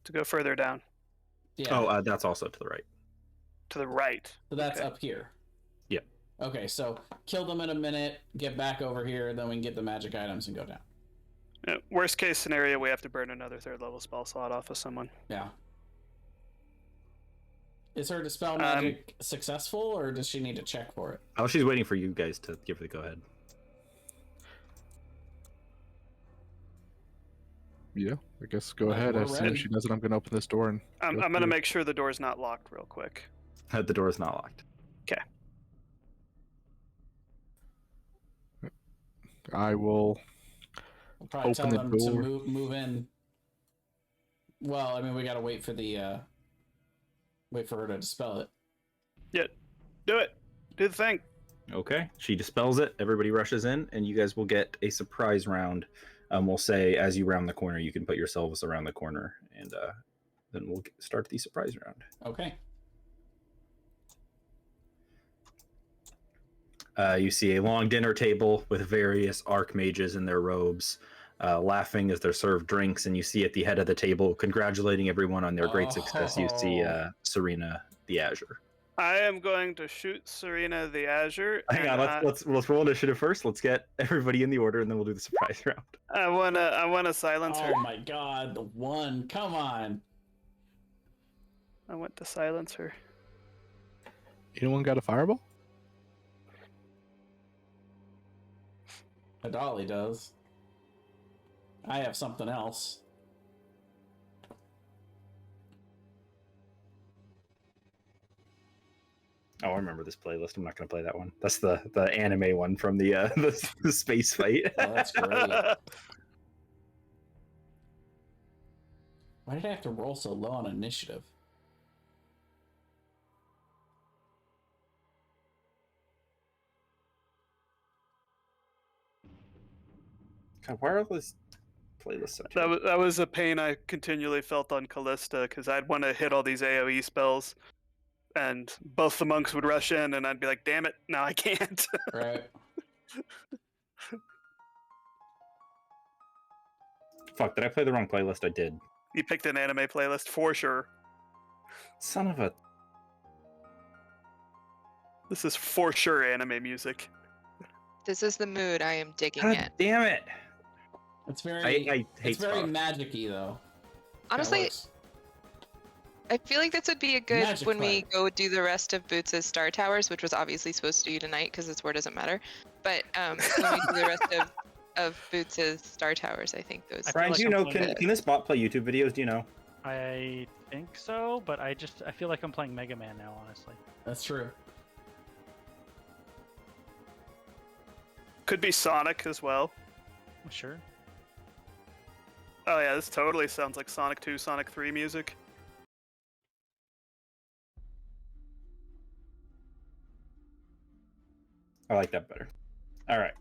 Speaker 3: To go further down.
Speaker 2: Yeah.
Speaker 1: Oh, that's also to the right.
Speaker 3: To the right.
Speaker 2: So that's up here.
Speaker 1: Yeah.
Speaker 2: Okay, so kill them in a minute, get back over here, then we can get the magic items and go down.
Speaker 3: Yeah, worst case scenario, we have to burn another 3rd level spell slot off of someone.
Speaker 2: Yeah. Is her Dispel Magic successful, or does she need to check for it?
Speaker 1: Oh, she's waiting for you guys to give her the go-ahead.
Speaker 6: Yeah, I guess go
Speaker 2: Alright,
Speaker 6: ahead.
Speaker 2: we're
Speaker 6: As soon
Speaker 2: ready.
Speaker 6: as she does it, I'm gonna open this door and.
Speaker 3: I'm
Speaker 6: go
Speaker 3: going to
Speaker 6: through.
Speaker 3: make sure the door's not locked real quick.
Speaker 1: The door is not locked.
Speaker 6: I will.
Speaker 2: We'll probably
Speaker 6: Open
Speaker 2: tell
Speaker 6: the
Speaker 2: them to
Speaker 6: door.
Speaker 2: move in. Well, I mean, we gotta wait for the wait for her to dispel it.
Speaker 3: Do it. Do the thing.
Speaker 1: Okay. She dispels it. Everybody rushes in, and you guys will get a surprise round. We'll say as you round the corner, you can put yourselves around the corner, and then we'll start the surprise round.
Speaker 2: Okay.
Speaker 1: You see a long dinner table with various archmages in their robes, laughing as they're served drinks, and you see at the head of the table, congratulating everyone on their great success, you see Serena the Azure.
Speaker 3: I am going to shoot Serena the Azure.
Speaker 1: Hang on, let's roll initiative first. Let's get everybody in the order, and then we'll do the surprise round.
Speaker 3: I wanna silence her.
Speaker 2: Oh my god, the one! Come on.
Speaker 3: I want to silence her.
Speaker 6: Anyone got a fireball?
Speaker 2: Adali does. I have something else.
Speaker 1: Oh, I remember this playlist. I'm not going to play that one. That's the anime one from the the space fight.
Speaker 2: Oh, that's great. Why did I have to roll so low on initiative?
Speaker 1: God, why are all this playlists so
Speaker 3: That was a pain I continually felt on Callista, because I'd want to hit all these AoE spells, and both the monks would rush in, and I'd be like, damn it, no, I can't.
Speaker 2: Right.
Speaker 1: Fuck, did I play the wrong playlist? I did.
Speaker 3: You picked an anime playlist for sure.
Speaker 1: Son of a...
Speaker 3: This is for sure anime music.
Speaker 5: This is the mood. I am digging
Speaker 1: God
Speaker 5: it.
Speaker 1: damn it!
Speaker 2: It's very
Speaker 1: I hate
Speaker 2: it's very
Speaker 1: Spock.
Speaker 2: magic-y though.
Speaker 5: Honestly,
Speaker 2: Kinda works.
Speaker 5: I feel like this would be a good
Speaker 2: Magic
Speaker 5: when we
Speaker 2: play.
Speaker 5: go do the rest of Boots' Star Towers, which was obviously supposed to be tonight because this war doesn't matter. But when we do the rest of Boots' Star Towers, I think those.
Speaker 4: I feel
Speaker 1: Brian,
Speaker 4: like
Speaker 1: do you
Speaker 4: I'm
Speaker 1: know,
Speaker 4: playing
Speaker 1: can this bot play YouTube videos? Do you know?
Speaker 4: I think so, but I feel like I'm playing Mega Man now, honestly.
Speaker 2: That's true.
Speaker 3: Could be Sonic as well.
Speaker 4: Sure.
Speaker 3: Oh yeah, this totally sounds like Sonic 2, Sonic 3 music.
Speaker 1: I like that better. All right.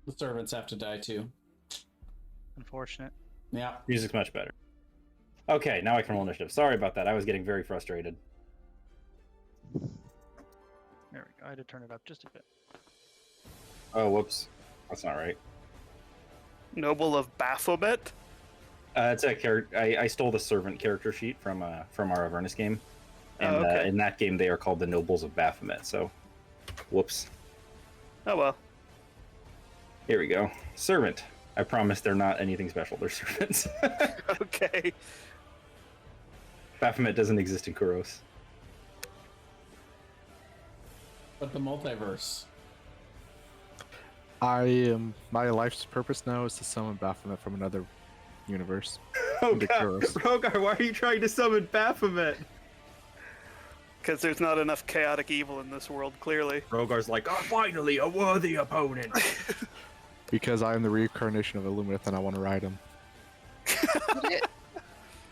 Speaker 2: The servants have to die too.
Speaker 4: Unfortunate.
Speaker 2: Yeah.
Speaker 1: Music's much better. Okay, now I can roll initiative. Sorry about that. I was getting very frustrated.
Speaker 4: There we go. I had to turn it up just a bit.
Speaker 1: Oh, whoops. That's not right.
Speaker 3: Noble of Baphomet?
Speaker 1: It's a character. I stole the servant character sheet from our Avernus game, and
Speaker 3: Oh, okay.
Speaker 1: in that game they are called the Nobles of Baphomet. So, whoops.
Speaker 3: Oh well.
Speaker 1: Here we go. Servant. I promise they're not anything special. They're servants.
Speaker 3: Okay.
Speaker 1: Baphomet doesn't exist in Khuros.
Speaker 2: But the multiverse.
Speaker 6: My life's purpose now is to summon Baphomet from another universe.
Speaker 1: Oh
Speaker 6: Into
Speaker 1: god,
Speaker 6: Khuros.
Speaker 1: Rogar, why are you trying to summon Baphomet?
Speaker 3: Because there's not enough chaotic evil in this world, clearly.
Speaker 1: Rogar's like, oh, finally, a worthy opponent.
Speaker 6: Because I am the reincarnation of Illumineth and I want to ride him.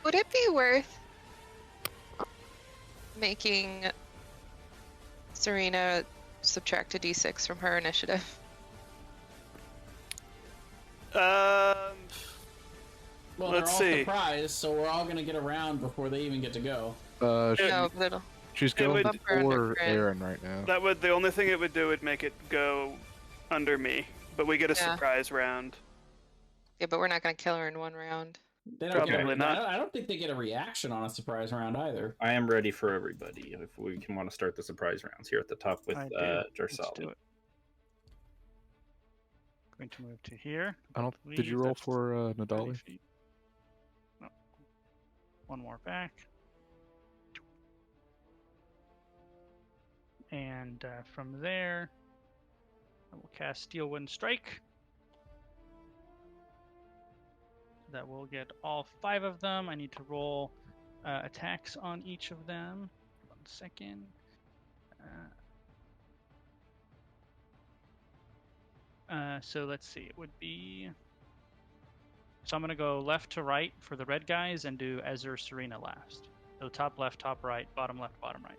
Speaker 5: Would it be worth making Serena subtract a d6 from her initiative?
Speaker 3: Um,
Speaker 2: Well,
Speaker 3: Let's
Speaker 2: they're all
Speaker 3: see.
Speaker 2: surprised, so we're all gonna get around before they even get to go.
Speaker 5: No, but it'll.
Speaker 6: She's
Speaker 3: It
Speaker 6: going
Speaker 3: would-
Speaker 5: Bumper under
Speaker 6: for
Speaker 5: Corinne.
Speaker 6: Aaron right now.
Speaker 3: that would the only thing it would do would make it go under me, but we get a
Speaker 5: Yeah.
Speaker 3: surprise round.
Speaker 5: Yeah, but we're not gonna kill her in one round.
Speaker 2: They don't get
Speaker 3: Probably
Speaker 2: a,
Speaker 3: not.
Speaker 2: I don't think they get a reaction on a surprise round either.
Speaker 1: I am ready for everybody. If we can want to start the surprise rounds here at the top with
Speaker 4: I do. Let's
Speaker 1: Jarsali.
Speaker 4: do it. Going to move to here.
Speaker 6: I don't. Did
Speaker 4: believe
Speaker 6: you roll
Speaker 4: that's
Speaker 6: for
Speaker 4: 30
Speaker 6: Nadali?
Speaker 4: feet. No. One more back. And from there, I will cast Steel Wind Strike. that will get all 5 of them. I need to roll attacks on each of them. 1 second. So let's see. It would be. So I'm going to go left to right for the red guys and do Ezra Serena last. So top left, top right, bottom left, bottom right.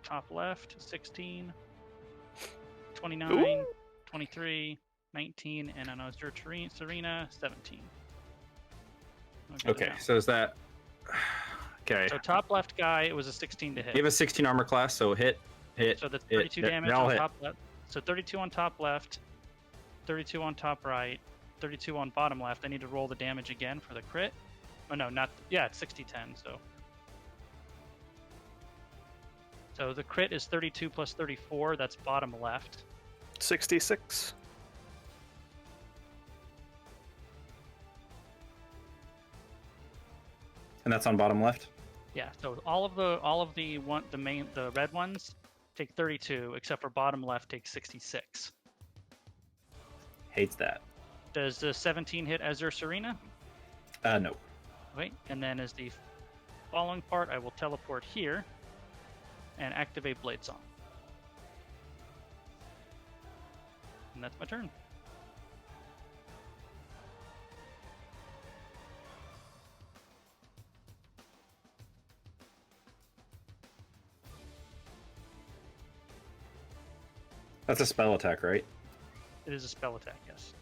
Speaker 4: Top left, 16, 29,
Speaker 3: Ooh.
Speaker 4: 23, 19, and on Ezra Serena, 17.
Speaker 1: Okay, so is that... Okay.
Speaker 4: So top left guy, it was a 16 to hit.
Speaker 1: You have a 16 armor class, so hit.
Speaker 4: So that's 32 damage
Speaker 1: I'll
Speaker 4: on
Speaker 1: hit.
Speaker 4: top left. So 32 on top left, 32 on top right, 32 on bottom left. I need to roll the damage again for the crit. Oh no, not yeah, it's 60-10. So the crit is 32 plus 34. That's bottom left.
Speaker 3: 66.
Speaker 1: And that's on bottom left?
Speaker 4: Yeah. So all of the red ones take 32, except for bottom left takes 66.
Speaker 1: Hates that.
Speaker 4: Does the 17 hit Ezra Serena?
Speaker 1: No.
Speaker 4: Wait, and then as the following part, I will teleport here and activate Blade Song. And that's my turn.
Speaker 1: That's a spell attack, right?
Speaker 4: It is a spell attack, yes.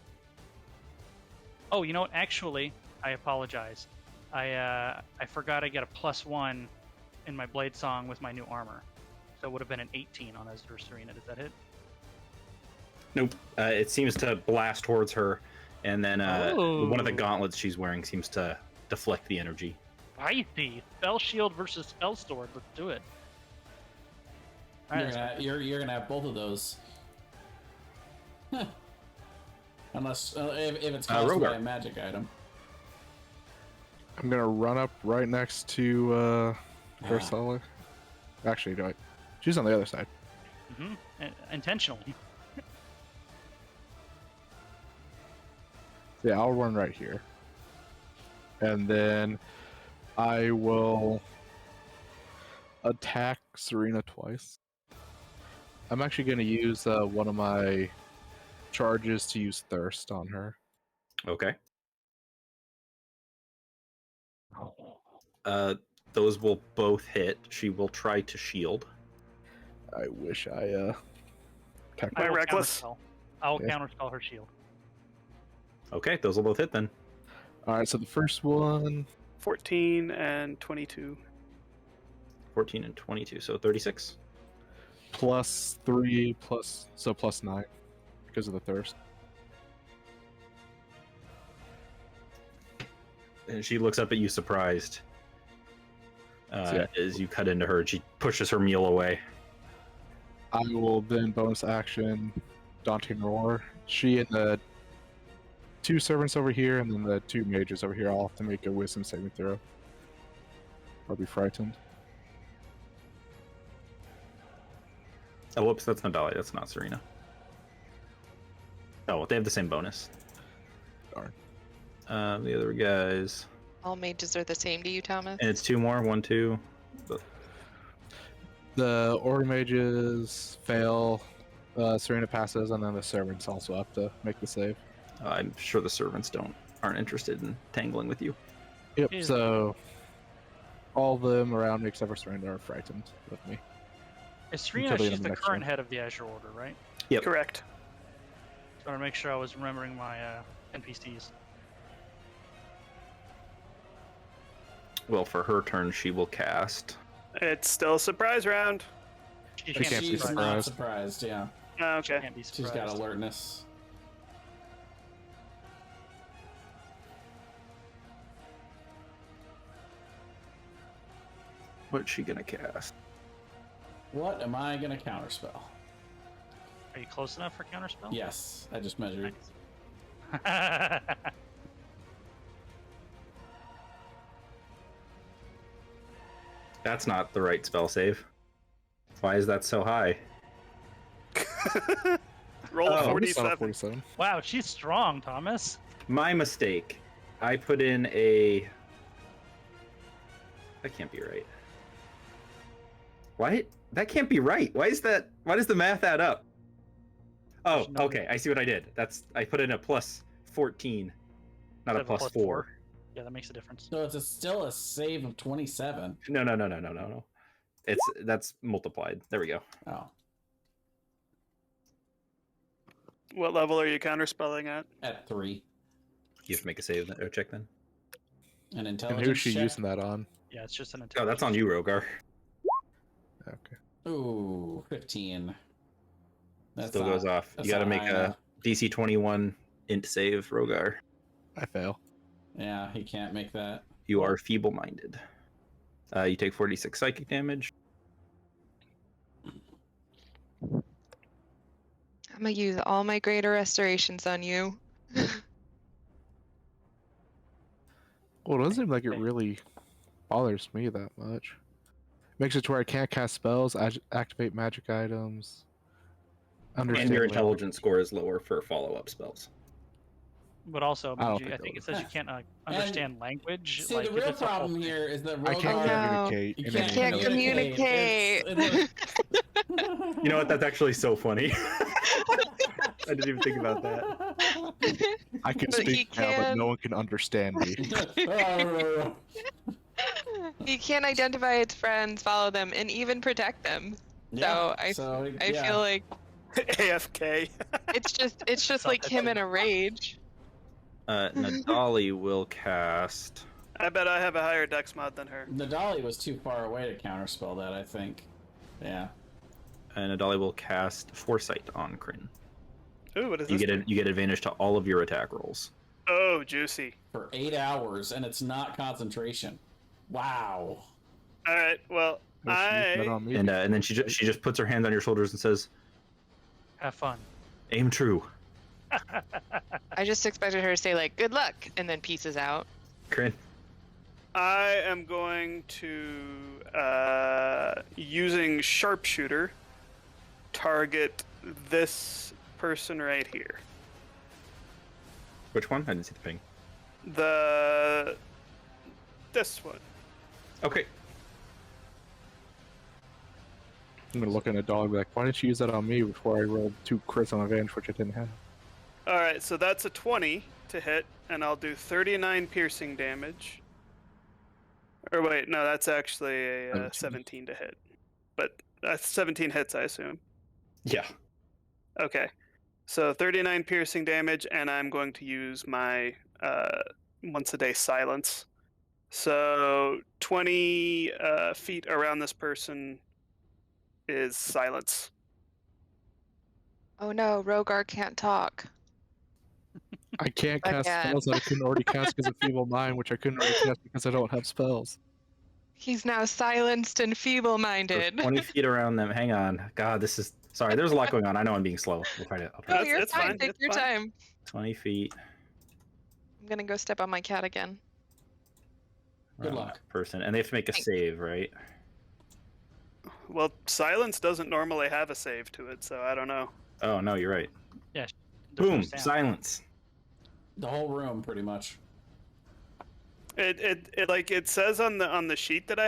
Speaker 4: Oh, you know what? Actually, I apologize. I forgot I get a +1 in my Blade Song with my new armor. So it would have been an 18 on Ezra Serena. Does that hit?
Speaker 1: Nope. It seems to blast towards her, and then one of the
Speaker 4: Oh.
Speaker 1: gauntlets she's wearing seems to deflect the energy.
Speaker 4: Spicy! Spell Shield versus Spell Sword. Let's do it. Alright,
Speaker 2: You're gonna have both of those. Huh. Unless if it's caused by
Speaker 1: Rogar.
Speaker 2: a magic item.
Speaker 6: I'm gonna run up right next to Ursula. Actually, do I? She's on the other side.
Speaker 4: Intentionally.
Speaker 6: Yeah, I'll run right here. And then I will attack Serena twice. I'm actually going to use one of my charges to use Thirst on her.
Speaker 1: Okay. Those will both hit. She will try to shield.
Speaker 6: I wish I attacked
Speaker 3: I
Speaker 6: her.
Speaker 4: will
Speaker 3: reckless?
Speaker 4: counterspell. I'll
Speaker 6: Yeah.
Speaker 4: counterspell her shield.
Speaker 1: Okay, those will both hit then.
Speaker 6: Alright, so the first one,
Speaker 3: 14 and 22.
Speaker 1: 14 and 22, so 36.
Speaker 6: +3, plus 9 because of the Thirst.
Speaker 1: And she looks up at you surprised
Speaker 6: Yeah.
Speaker 1: as you cut into her. She pushes her meal away.
Speaker 6: I will then bonus action Daunting Roar. She and the 2 servants over here, and then the 2 mages over here all have to make a wisdom saving throw. Or be frightened.
Speaker 1: Oh, whoops, that's Nabali. That's not Serena. Oh, they have the same bonus.
Speaker 6: Darn.
Speaker 1: The other guys.
Speaker 5: All mages are the same to you, Thomas?
Speaker 1: And it's 2 more. 1, 2.
Speaker 6: The Order Mages fail, Serena passes, and then the servants also have to make the save.
Speaker 1: I'm sure the servants aren't interested in tangling with you.
Speaker 6: Yep,
Speaker 4: Is-
Speaker 6: so all of them around me except for Serena are frightened with me.
Speaker 4: Is Serena,
Speaker 6: Until the
Speaker 4: she's
Speaker 6: end
Speaker 4: the
Speaker 6: of next
Speaker 4: current
Speaker 6: turn.
Speaker 4: head of the Azure Order, right?
Speaker 1: Yep.
Speaker 3: Correct.
Speaker 4: So I want to make sure I was remembering my NPCs.
Speaker 1: Well, for her turn, she will cast.
Speaker 3: It's still a surprise round.
Speaker 4: She
Speaker 6: She can't be
Speaker 2: She's not
Speaker 6: surprised.
Speaker 2: surprised, yeah.
Speaker 4: She
Speaker 3: Okay.
Speaker 4: can't be
Speaker 2: She's
Speaker 4: surprised.
Speaker 2: got alertness.
Speaker 1: What's she gonna cast?
Speaker 2: What am I gonna counterspell?
Speaker 4: Are you close enough for counterspell?
Speaker 2: Yes, I just measured.
Speaker 4: Nice.
Speaker 1: That's not the right spell save. Why is that so high?
Speaker 3: Roll a
Speaker 1: Oh,
Speaker 6: it's not a
Speaker 3: 47.
Speaker 6: 47.
Speaker 4: Wow, she's strong, Thomas.
Speaker 1: My mistake. I put in a... That can't be right. What? That can't be right. Why is that? Why does the math add up? Oh,
Speaker 4: There's no-
Speaker 1: okay. I see what I did. I put in a plus 14, not a
Speaker 4: Instead of
Speaker 1: plus 4.
Speaker 4: Yeah, that makes a difference.
Speaker 2: So it's still a save of 27.
Speaker 1: No. That's multiplied. There we go.
Speaker 2: Oh,
Speaker 3: What level are you counterspelling at?
Speaker 2: at 3.
Speaker 1: You have to make a save or check then.
Speaker 2: An
Speaker 6: And
Speaker 2: intelligence
Speaker 6: who's she
Speaker 2: check.
Speaker 6: using that on?
Speaker 4: Yeah, it's just an
Speaker 1: Oh, that's on you, Rogar.
Speaker 6: Okay.
Speaker 2: Ooh, 15.
Speaker 1: Still goes off. You got to make a DC 21 int save, Rogar.
Speaker 6: I fail.
Speaker 2: Yeah, he can't make that.
Speaker 1: You are feeble-minded. You take 46 psychic damage.
Speaker 5: I'm gonna use all my greater restorations on you.
Speaker 6: Well, it doesn't seem like it really bothers me that much. Makes it to where I can't cast spells, activate magic items.
Speaker 1: And your
Speaker 6: Understand
Speaker 1: intelligence score is lower for follow-up spells.
Speaker 4: But also,
Speaker 6: I don't
Speaker 4: Miji, I
Speaker 6: think
Speaker 4: think it
Speaker 6: they'll-
Speaker 4: says you can't understand language.
Speaker 2: See,
Speaker 4: like,
Speaker 2: the
Speaker 4: if
Speaker 2: real
Speaker 4: it's a whole
Speaker 2: problem
Speaker 4: thing-
Speaker 2: here is that
Speaker 6: I can't
Speaker 2: Rogar-
Speaker 6: communicate.
Speaker 2: You
Speaker 6: in
Speaker 2: can't
Speaker 6: any way.
Speaker 5: communicate.
Speaker 2: It's
Speaker 1: You know what? That's actually so funny. I didn't even think about that.
Speaker 6: I can
Speaker 5: But he
Speaker 6: speak now, but
Speaker 5: can-
Speaker 6: no one can understand me.
Speaker 5: He can't identify its friends, follow them, and even protect them. So I feel like
Speaker 3: AFK.
Speaker 5: it's just like him in a rage.
Speaker 1: Nadali will cast.
Speaker 3: I bet I have a higher dex mod than her.
Speaker 2: Nadali was too far away to counterspell that, I think. Yeah.
Speaker 1: And Nadali will cast Foresight on Kryn.
Speaker 3: Ooh, what is
Speaker 1: You
Speaker 3: this?
Speaker 1: get advantage to all of your attack rolls.
Speaker 3: Oh, juicy.
Speaker 2: For 8 hours, and it's not concentration. Wow.
Speaker 3: All right. Well,
Speaker 6: No, she used that on me.
Speaker 1: And then she just puts her hand on your shoulders and says,
Speaker 4: Have fun.
Speaker 1: "Aim true."
Speaker 5: I just expected her to say like "good luck" and then pieces out.
Speaker 1: Kryn.
Speaker 3: I am going to using sharpshooter target this person right here.
Speaker 1: Which one? I didn't see the ping.
Speaker 3: This one.
Speaker 1: Okay.
Speaker 6: I'm gonna look at a dog and be like, why didn't you use that on me before I rolled 2 crits on advantage, which I didn't have?
Speaker 3: All right, so that's a 20 to hit, and I'll do 39 piercing damage. Or wait, no, that's actually a 17 to hit. But that's 17 hits, I assume.
Speaker 1: Yeah.
Speaker 3: Okay. So 39 piercing damage, and I'm going to use my once a day silence. So 20 feet around this person is silence.
Speaker 5: Oh no, Rogar can't talk.
Speaker 6: I can't cast
Speaker 5: Again.
Speaker 6: spells that I couldn't already cast because of Feeble Mind, which I couldn't already cast because I don't have spells.
Speaker 5: He's now silenced and
Speaker 1: So
Speaker 5: feeble-minded.
Speaker 1: 20 feet around them. Hang on. God, this is... Sorry, there's a lot going on. I know I'm being slow. I'll try to...
Speaker 5: Oh,
Speaker 3: That's-
Speaker 5: you're
Speaker 3: it's
Speaker 5: fine.
Speaker 3: fine,
Speaker 5: Take
Speaker 3: it's
Speaker 5: your
Speaker 3: fine.
Speaker 5: time.
Speaker 1: 20 feet.
Speaker 5: I'm gonna go step on my cat again.
Speaker 2: Good
Speaker 1: around
Speaker 2: luck.
Speaker 1: that person. And they have to make a save, right?
Speaker 3: Well, silence doesn't normally have a save to it, so I don't know.
Speaker 1: Oh, no, you're right.
Speaker 4: There's
Speaker 1: Boom.
Speaker 4: no sound.
Speaker 1: Silence.
Speaker 2: The whole room, pretty much.
Speaker 3: It like it says on the sheet that they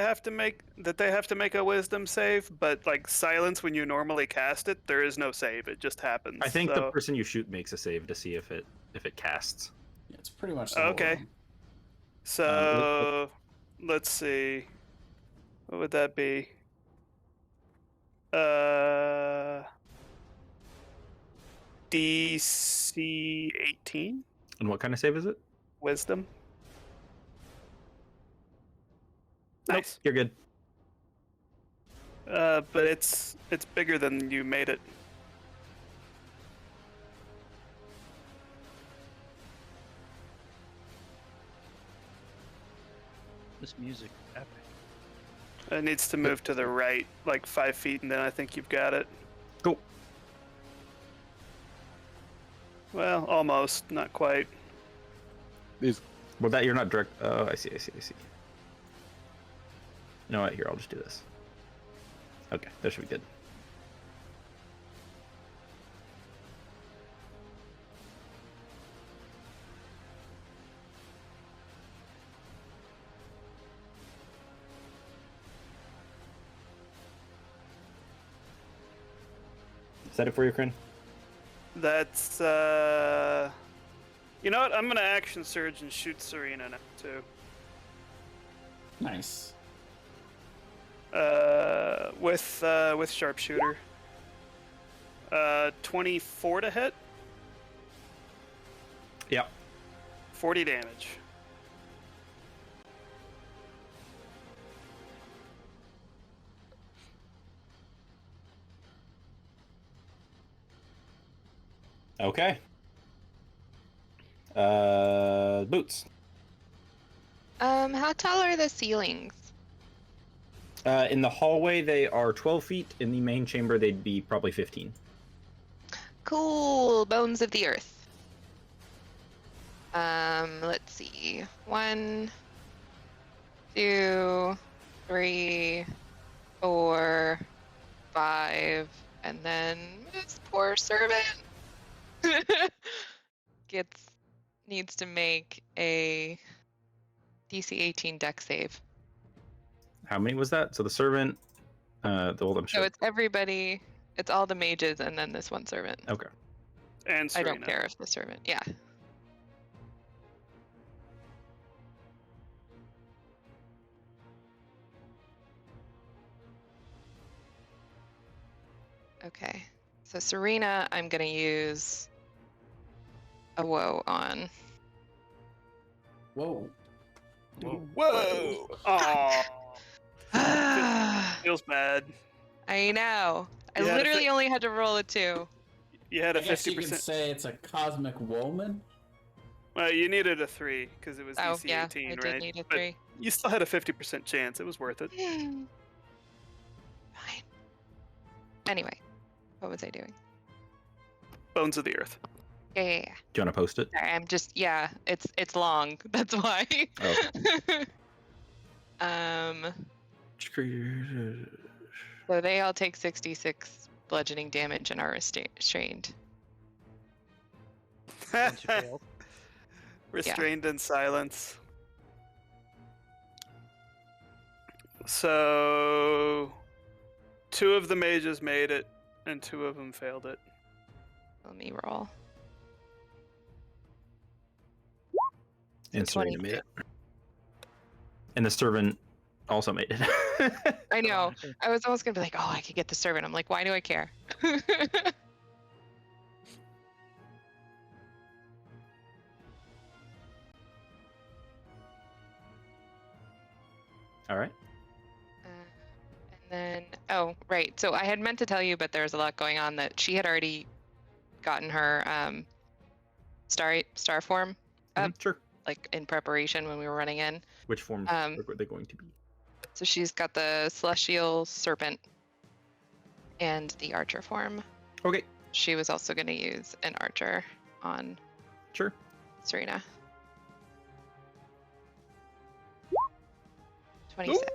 Speaker 3: have to make a wisdom save, but like silence when you normally cast it, there is no save. It just happens.
Speaker 1: I think the
Speaker 3: so-
Speaker 1: person you shoot makes a save to see if it casts.
Speaker 2: Yeah, it's pretty much the whole
Speaker 3: Okay.
Speaker 2: room.
Speaker 3: So let's see. What would that be? DC 18
Speaker 1: And what kind of save is it?
Speaker 3: wisdom.
Speaker 1: Nope,
Speaker 3: Nice.
Speaker 1: you're good.
Speaker 3: But it's bigger than you made it.
Speaker 4: This music is epic.
Speaker 3: It needs to move to the right, like 5 feet, and then I think you've got it.
Speaker 1: Go.
Speaker 3: Well, almost, not quite.
Speaker 1: Well, that you're not direct. Oh, I see. You know what? Here, I'll just do this. Okay, that should be good. set it for you, Kryn?
Speaker 3: That's you know what? I'm gonna action surge and shoot Serena now too.
Speaker 2: Nice.
Speaker 3: With sharpshooter. 24 to hit.
Speaker 1: Yeah.
Speaker 3: 40 damage.
Speaker 1: Okay. Boots.
Speaker 5: How tall are the ceilings?
Speaker 1: In the hallway, they are 12 feet. In the main chamber, they'd be probably 15.
Speaker 5: Cool. Bones of the earth. Let's see. 1, 2, 3, 4, 5, and then this poor servant needs to make a DC 18 dex save.
Speaker 1: How many was that? So the servant, the old. I'm
Speaker 5: So
Speaker 1: sure.
Speaker 5: it's everybody. It's all the mages and then this one servant.
Speaker 1: Okay.
Speaker 3: And
Speaker 5: I
Speaker 3: Serena.
Speaker 5: don't care if the servant. Yeah. Okay. So Serena, I'm gonna use a woe on.
Speaker 2: Whoa.
Speaker 3: Whoa! Aw. Feels bad.
Speaker 5: I know. I
Speaker 3: You had a
Speaker 5: literally only had to roll a 2.
Speaker 3: You had a
Speaker 2: I guess you
Speaker 3: 50%.
Speaker 2: could say it's a cosmic woman.
Speaker 3: Well, you needed a 3 because it was
Speaker 5: Oh
Speaker 3: DC
Speaker 5: yeah,
Speaker 3: 18,
Speaker 5: I
Speaker 3: right?
Speaker 5: did need a
Speaker 3: But
Speaker 5: 3.
Speaker 3: you still had a 50% chance. It was worth it.
Speaker 5: Fine. Anyway, what was I doing?
Speaker 3: Bones of the Earth.
Speaker 5: Yeah.
Speaker 1: Do you want to post it?
Speaker 5: Sorry, I'm just it's long. That's why.
Speaker 1: Oh.
Speaker 5: So they all take 66 bludgeoning damage and are restrained.
Speaker 4: Once you failed.
Speaker 3: Restrained in silence. So, 2 of the mages made it, and 2 of them failed it.
Speaker 5: Let me roll.
Speaker 1: And
Speaker 5: So
Speaker 1: Serena made it. And the servant also made it.
Speaker 5: I know. I was almost gonna be like, oh, I could get the servant. I'm like, why do I care?
Speaker 1: All right.
Speaker 5: And then, oh, right. So I had meant to tell you, but there's a lot going on that she had already gotten her star form up,
Speaker 1: Sure.
Speaker 5: like in preparation when we were running in.
Speaker 1: Which form are they going to be?
Speaker 5: So she's got the celestial serpent and the archer form.
Speaker 1: Okay.
Speaker 5: She was also going to use an archer on
Speaker 1: Sure.
Speaker 5: Serena. 27.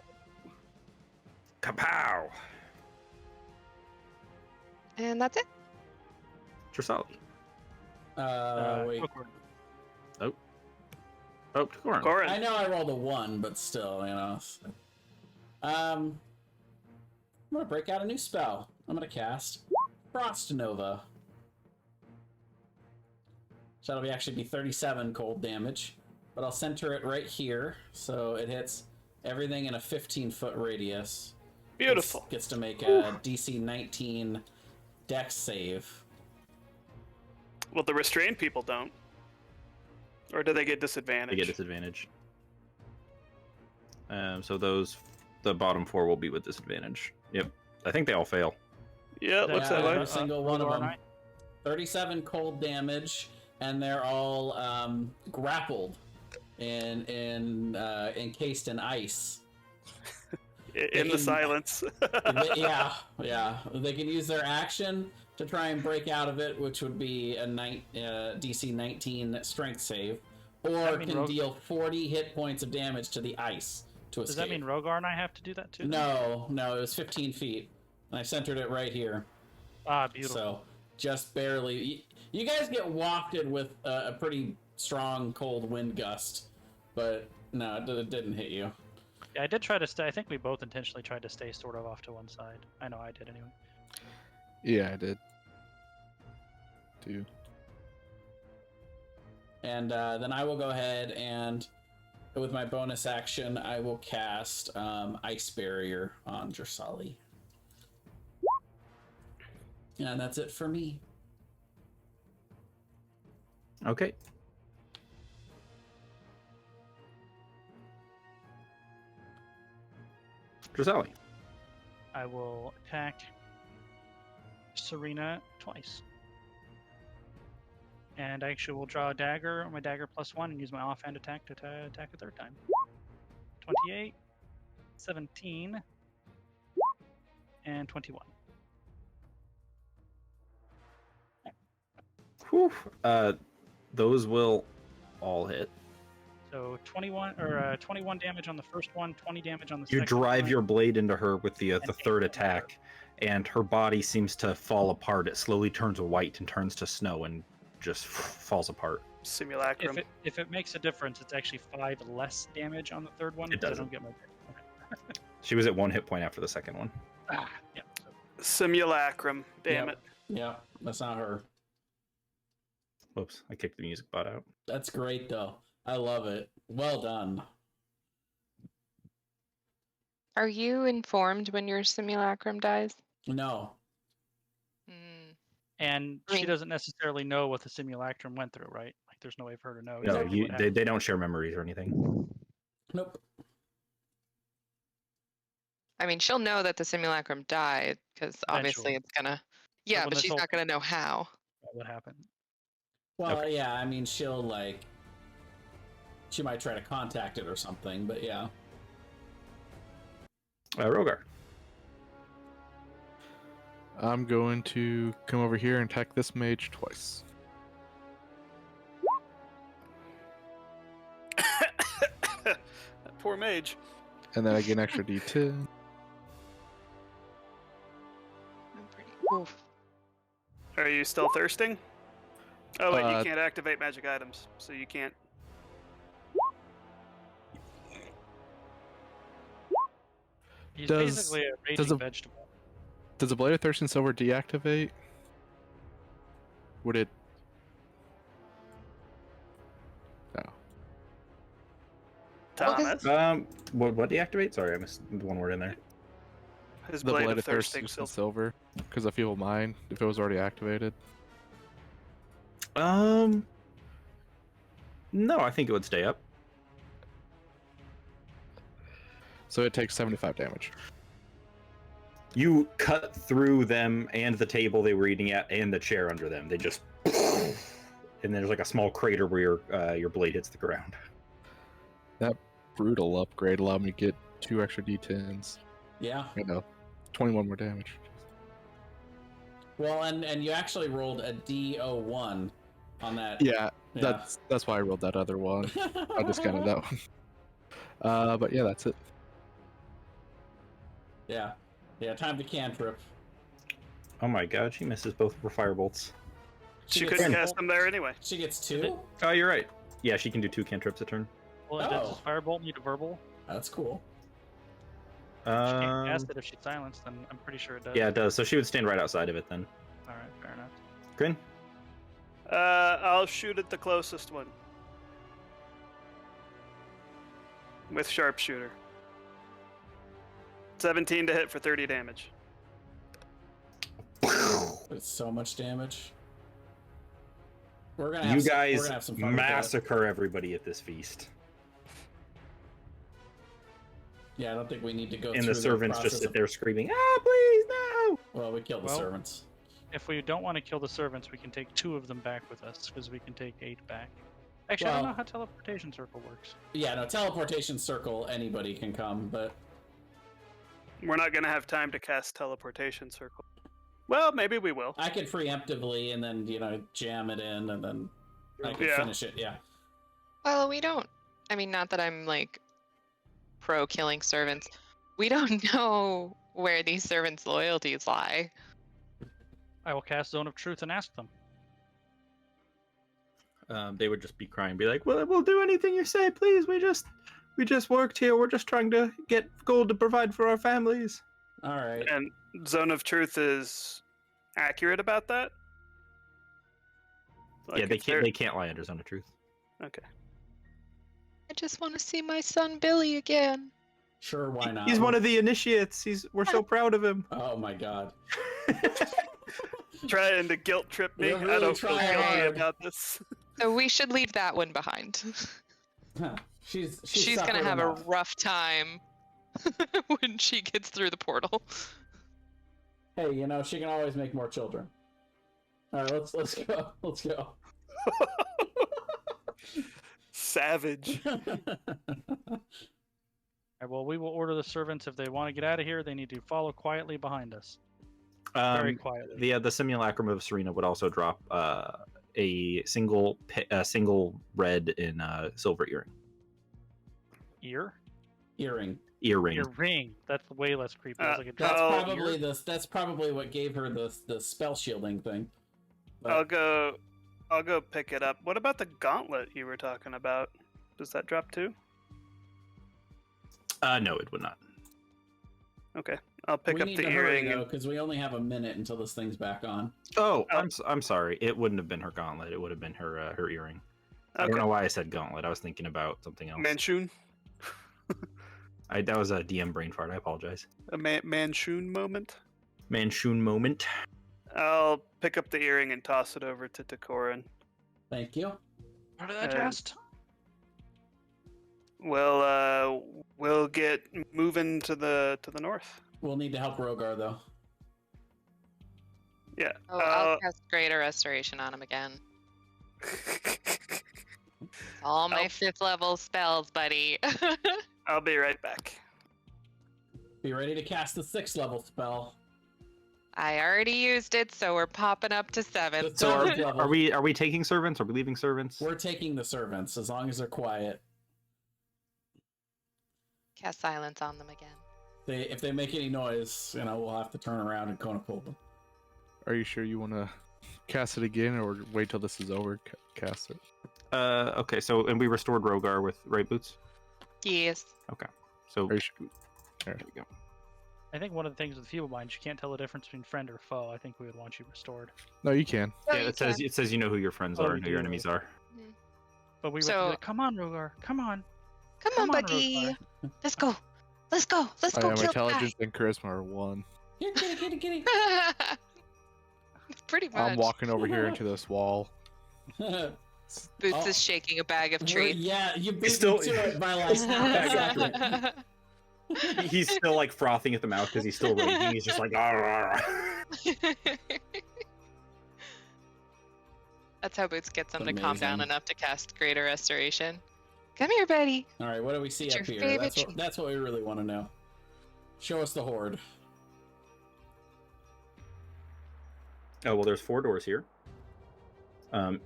Speaker 1: Kapow!
Speaker 5: And that's it.
Speaker 1: Trisali.
Speaker 2: Wait.
Speaker 1: Oh, Koran.
Speaker 3: Corin.
Speaker 2: I know I rolled a 1, but still, you know. I'm gonna break out a new spell. I'm gonna cast Frost Nova. So that'll actually be 37 cold damage, but I'll center it right here, so it hits everything in a 15-foot radius.
Speaker 3: Beautiful.
Speaker 2: Gets to make a DC 19 Dex save.
Speaker 3: Well, the restrained people don't. Or do they get disadvantage?
Speaker 1: They get disadvantage. So the bottom 4 will be with disadvantage. Yep. I think they all fail.
Speaker 3: Yeah, it looks that way.
Speaker 2: Every single one of
Speaker 4: Rogor
Speaker 2: them.
Speaker 4: and I?
Speaker 2: 37 cold damage, and they're all grappled and encased in ice.
Speaker 3: In the silence.
Speaker 2: Yeah. They can use their action to try and break out of it, which would be a DC 19 strength save, or
Speaker 4: mean
Speaker 2: can deal 40 hit points of damage to the ice to escape.
Speaker 4: Does that mean Rogar and I have to do that too?
Speaker 2: No, it was 15 feet. And I centered it right here.
Speaker 4: Ah, beautiful.
Speaker 2: So, just barely. You guys get wafted with a pretty strong cold wind gust, but no, it didn't hit you.
Speaker 4: Yeah, I did try to stay. I think we both intentionally tried to stay sort of off to one side. I know I did anyway.
Speaker 6: Yeah, I did. do.
Speaker 2: And then I will go ahead and, with my bonus action, I will cast Ice Barrier on Drasali. And that's it for me.
Speaker 1: Okay. Drasali.
Speaker 4: I will attack Serena twice. And I actually will draw a dagger, my dagger +1, and use my offhand attack to attack a third time. 28, 17, and 21.
Speaker 1: Whew. Those will all hit.
Speaker 4: So 21 damage on the first one, 20 damage on the
Speaker 1: You
Speaker 4: second
Speaker 1: drive
Speaker 4: one.
Speaker 1: your blade into her with the
Speaker 4: And
Speaker 1: third
Speaker 4: eight
Speaker 1: attack, and her body seems to fall apart. It slowly turns white and turns to snow and just falls apart.
Speaker 3: Simulacrum.
Speaker 4: If it makes a difference, it's actually 5 less damage on the third one.
Speaker 1: It
Speaker 4: 'cause I
Speaker 1: doesn't.
Speaker 4: don't get my. Okay.
Speaker 1: She was at 1 hit point after the second one.
Speaker 4: Yeah.
Speaker 3: Simulacrum. Damn
Speaker 2: Yep.
Speaker 3: it.
Speaker 2: Yeah, that's not her.
Speaker 1: Whoops, I kicked the music bot out.
Speaker 2: That's great, though. I love it. Well done.
Speaker 5: Are you informed when your simulacrum dies?
Speaker 2: No.
Speaker 5: Mm.
Speaker 4: And
Speaker 5: I
Speaker 4: she
Speaker 5: mean-
Speaker 4: doesn't necessarily know what the simulacrum went through, right? Like, there's no way for her to know.
Speaker 1: No,
Speaker 4: exactly what
Speaker 1: they
Speaker 4: happened.
Speaker 1: don't share memories or anything.
Speaker 2: Nope.
Speaker 5: I mean, she'll know that the simulacrum died because obviously
Speaker 4: Eventually.
Speaker 5: it's gonna. Yeah,
Speaker 4: when
Speaker 5: but
Speaker 4: this
Speaker 5: she's
Speaker 4: whole-
Speaker 5: not gonna know how.
Speaker 4: What happened?
Speaker 2: Well,
Speaker 1: Okay.
Speaker 2: yeah, I mean, she'll, like... She might try to contact it or something, but yeah.
Speaker 1: Rogar.
Speaker 6: I'm going to come over here and attack this mage twice.
Speaker 3: That poor mage.
Speaker 6: And then I get an extra D10.
Speaker 5: I'm pretty. Oof.
Speaker 3: Are you still thirsting? Oh, wait,
Speaker 6: Uh,
Speaker 3: you can't activate magic items, so you can't.
Speaker 4: He's
Speaker 6: Does-
Speaker 4: basically a
Speaker 6: does
Speaker 4: raging
Speaker 6: a-
Speaker 4: vegetable.
Speaker 6: Does the Blade of Thirst and Silver deactivate? Would it? No.
Speaker 5: Well, 'cause-
Speaker 3: Thomas,
Speaker 1: What deactivate? Sorry, I missed one word in there.
Speaker 3: his
Speaker 6: The
Speaker 3: blade of thirsting
Speaker 6: and
Speaker 3: silver.
Speaker 6: Silver. Because I feel mine, if it was already activated.
Speaker 1: No, I think it would stay up.
Speaker 6: So it takes 75 damage.
Speaker 1: You cut through them and the table they were eating at and the chair under them. They just, and there's like a small crater where your blade hits the ground.
Speaker 6: Brutal upgrade allowed me to get 2 extra D10s.
Speaker 2: Yeah.
Speaker 6: I know. 21 more damage.
Speaker 2: Well, and you actually rolled a D01 on that.
Speaker 6: Yeah,
Speaker 2: Yeah.
Speaker 6: that's why I rolled that other one. I discounted that one. But yeah, that's it.
Speaker 2: Yeah. Yeah, time to cantrip.
Speaker 1: Oh my god, she misses both of her firebolts.
Speaker 3: She
Speaker 2: gets-
Speaker 3: couldn't cast them there anyway.
Speaker 2: She gets 2?
Speaker 1: Oh, you're right. Yeah, she can do 2 cantrips a turn.
Speaker 4: Well, does his
Speaker 2: Oh.
Speaker 4: firebolt need a verbal?
Speaker 2: That's cool.
Speaker 4: She can't
Speaker 1: Um,
Speaker 4: cast it if she's silenced, then I'm pretty sure it does.
Speaker 1: yeah, it does. So she would stand right outside of it then.
Speaker 4: Alright, fair enough.
Speaker 1: Grin?
Speaker 3: I'll shoot at the closest one. With sharpshooter. 17 to hit for 30 damage.
Speaker 2: It's so much damage. We're gonna
Speaker 1: You
Speaker 2: have we're
Speaker 1: guys
Speaker 2: gonna have some fun with that.
Speaker 1: massacre everybody at this feast.
Speaker 2: Yeah, I don't think we need to go
Speaker 1: And
Speaker 2: through
Speaker 1: the servants
Speaker 2: process
Speaker 1: just sit
Speaker 2: of-
Speaker 1: there screaming, "Ah, please, no!"
Speaker 2: Well, we killed the
Speaker 4: Well-
Speaker 2: servants.
Speaker 4: If we don't want to kill the servants, we can take 2 of them back with us, because we can take 8 back. Actually, I don't
Speaker 2: Well-
Speaker 4: know how teleportation circle works.
Speaker 2: Yeah, no, teleportation circle, anybody can come, but
Speaker 3: We're not going to have time to cast teleportation circle. Well, maybe we will.
Speaker 2: I could preemptively and then, jam it in and then I could
Speaker 3: Yeah.
Speaker 2: finish it, yeah.
Speaker 5: Well, we don't. I mean, not that I'm like pro killing servants. We don't know where these servants' loyalties lie.
Speaker 4: I will cast Zone of Truth and ask them.
Speaker 1: They would just be crying, be like, "Well, we'll do anything you say, please. We just worked here. We're just trying to get gold to provide for our families."
Speaker 2: Alright.
Speaker 3: And Zone of Truth is accurate about that? Like,
Speaker 1: yeah, they
Speaker 3: if
Speaker 1: can't.
Speaker 3: they're-
Speaker 1: They can't lie under Zone of Truth.
Speaker 3: Okay.
Speaker 5: I just want to see my son Billy again.
Speaker 2: Sure, why not?
Speaker 1: He's one of the initiates. We're so proud of him.
Speaker 2: Oh my god.
Speaker 3: Trying to guilt trip me.
Speaker 2: You're
Speaker 3: I
Speaker 2: really
Speaker 3: don't feel
Speaker 2: trying
Speaker 3: guilty
Speaker 2: hard.
Speaker 3: about this.
Speaker 5: So we should leave that one behind.
Speaker 2: She's
Speaker 5: She's gonna
Speaker 2: suffered
Speaker 5: have
Speaker 2: enough.
Speaker 5: a rough time when she gets through the portal.
Speaker 2: Hey, you know, she can always make more children. Alright, let's go. Let's go.
Speaker 3: Savage.
Speaker 4: Well, we will order the servants if they want to get out of here. They need to follow quietly behind us. Very quietly.
Speaker 1: The simulacrum of Serena would also drop a single red in silver earring.
Speaker 2: Earring.
Speaker 1: Earring.
Speaker 4: Ring. That's way less creepy. I was like,
Speaker 2: That's
Speaker 3: Oh,
Speaker 2: probably that's probably what gave her the spell shielding thing. But
Speaker 3: I'll go pick it up. What about the gauntlet you were talking about? Does that drop too?
Speaker 1: No, it would not.
Speaker 3: Okay, I'll pick
Speaker 2: we
Speaker 3: up
Speaker 2: need
Speaker 3: the
Speaker 2: to hurry
Speaker 3: earring.
Speaker 2: though, because we only have a minute until this thing's back on.
Speaker 1: Oh, I'm sorry. It wouldn't have been her gauntlet. It would have been her her earring. I don't
Speaker 3: Okay.
Speaker 1: know why I said gauntlet. I was thinking about something else.
Speaker 3: Manchun?
Speaker 1: That was a DM brain fart. I apologize.
Speaker 3: A Manchun moment?
Speaker 1: Manchun moment.
Speaker 3: I'll pick up the earring and toss it over to Takoran.
Speaker 2: Thank you.
Speaker 4: part of that
Speaker 3: Uh,
Speaker 4: chest.
Speaker 3: We'll get moving to the north.
Speaker 2: We'll need to help Rogar though.
Speaker 3: Yeah.
Speaker 5: Oh, I'll cast Greater Restoration on him again. All my
Speaker 3: I'll-
Speaker 5: 5th level spells, buddy.
Speaker 3: I'll be right back.
Speaker 2: Be ready to cast the 6th level spell.
Speaker 5: I already used it, so we're popping up to 7.
Speaker 2: The
Speaker 1: So
Speaker 2: seventh level.
Speaker 1: are we taking servants? Are we leaving servants?
Speaker 2: We're taking the servants as long as they're quiet.
Speaker 5: Cast silence on them again.
Speaker 2: If they make any noise, you know, we'll have to turn around and cone them.
Speaker 6: Are you sure you want to cast it again, or wait till this is over? Cast it.
Speaker 1: Okay. So and we restored Rogar with right boots.
Speaker 5: Yes.
Speaker 1: So
Speaker 6: Are you sure?
Speaker 1: there we go.
Speaker 4: I think one of the things with feeble minds, you can't tell the difference between friend or foe. I think we would want you restored.
Speaker 6: No, you can.
Speaker 5: Oh,
Speaker 1: Yeah,
Speaker 5: you
Speaker 1: it says you know who your friends
Speaker 4: Oh,
Speaker 1: are
Speaker 4: we
Speaker 1: and who your
Speaker 4: do.
Speaker 1: enemies are.
Speaker 4: But we would
Speaker 5: So-
Speaker 4: be like, come on, Rogar, come on.
Speaker 5: Come on, buddy.
Speaker 4: Rogar."
Speaker 5: Let's go. Let's go. Let's
Speaker 6: I
Speaker 5: go
Speaker 6: am
Speaker 5: kill
Speaker 6: intelligence and charisma are 1.
Speaker 2: Here, kitty.
Speaker 5: the guy. Pretty much.
Speaker 6: I'm walking over here into this wall.
Speaker 5: Boots
Speaker 2: Oh.
Speaker 5: is shaking a bag of treats.
Speaker 2: Yeah, you beat
Speaker 1: still-
Speaker 2: me to it by like half a second.
Speaker 1: He's still like frothing at the mouth because he's still raging. He's just like, "Arr."
Speaker 5: That's how Boots gets him to calm down
Speaker 2: Amazing.
Speaker 5: enough to cast Greater Restoration. Come here, buddy.
Speaker 2: All right, what do we see
Speaker 5: It's
Speaker 2: up
Speaker 5: your
Speaker 2: here?
Speaker 5: favorite treat.
Speaker 2: That's what we really want to know. Show us the horde.
Speaker 1: Oh well, there's 4 doors here.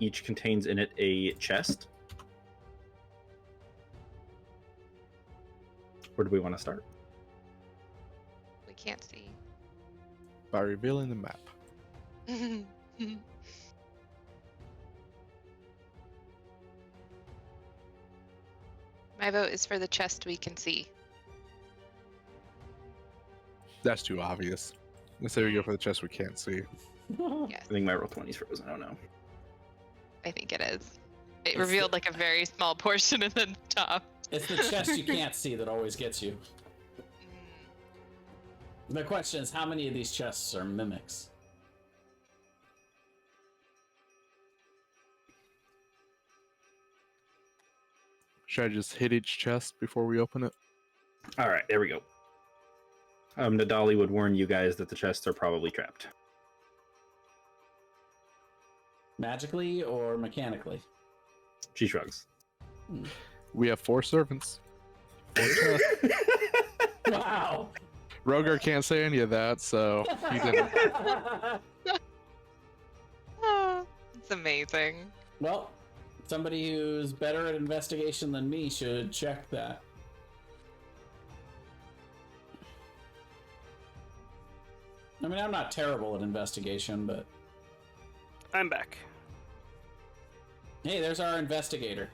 Speaker 1: Each contains in it a chest. Where do we want to start?
Speaker 5: We can't see.
Speaker 6: By revealing the map.
Speaker 5: My vote is for the chest we can see.
Speaker 6: That's too obvious. Let's say we go for the chest we can't see.
Speaker 5: Yes,
Speaker 1: I think my roll 20's frozen. I don't know.
Speaker 5: I think it is. It
Speaker 2: It's
Speaker 5: revealed
Speaker 2: the-
Speaker 5: like a very small portion in the top.
Speaker 2: It's the chest you can't see that always gets you.
Speaker 5: Mm,
Speaker 2: The question is, how many of these chests are mimics?
Speaker 6: Should I just hit each chest before we open it?
Speaker 1: All right, there we go. Nadali would warn you guys that the chests are probably trapped.
Speaker 2: Magically or mechanically?
Speaker 1: She shrugs.
Speaker 6: We have 4 servants. 4 chests.
Speaker 2: Wow!
Speaker 6: Rogar can't say any of that, so he didn't.
Speaker 5: ah, it's amazing.
Speaker 2: Well, somebody who's better at investigation than me should check that. I mean, I'm not terrible at investigation, but
Speaker 3: I'm back.
Speaker 2: hey, there's our investigator.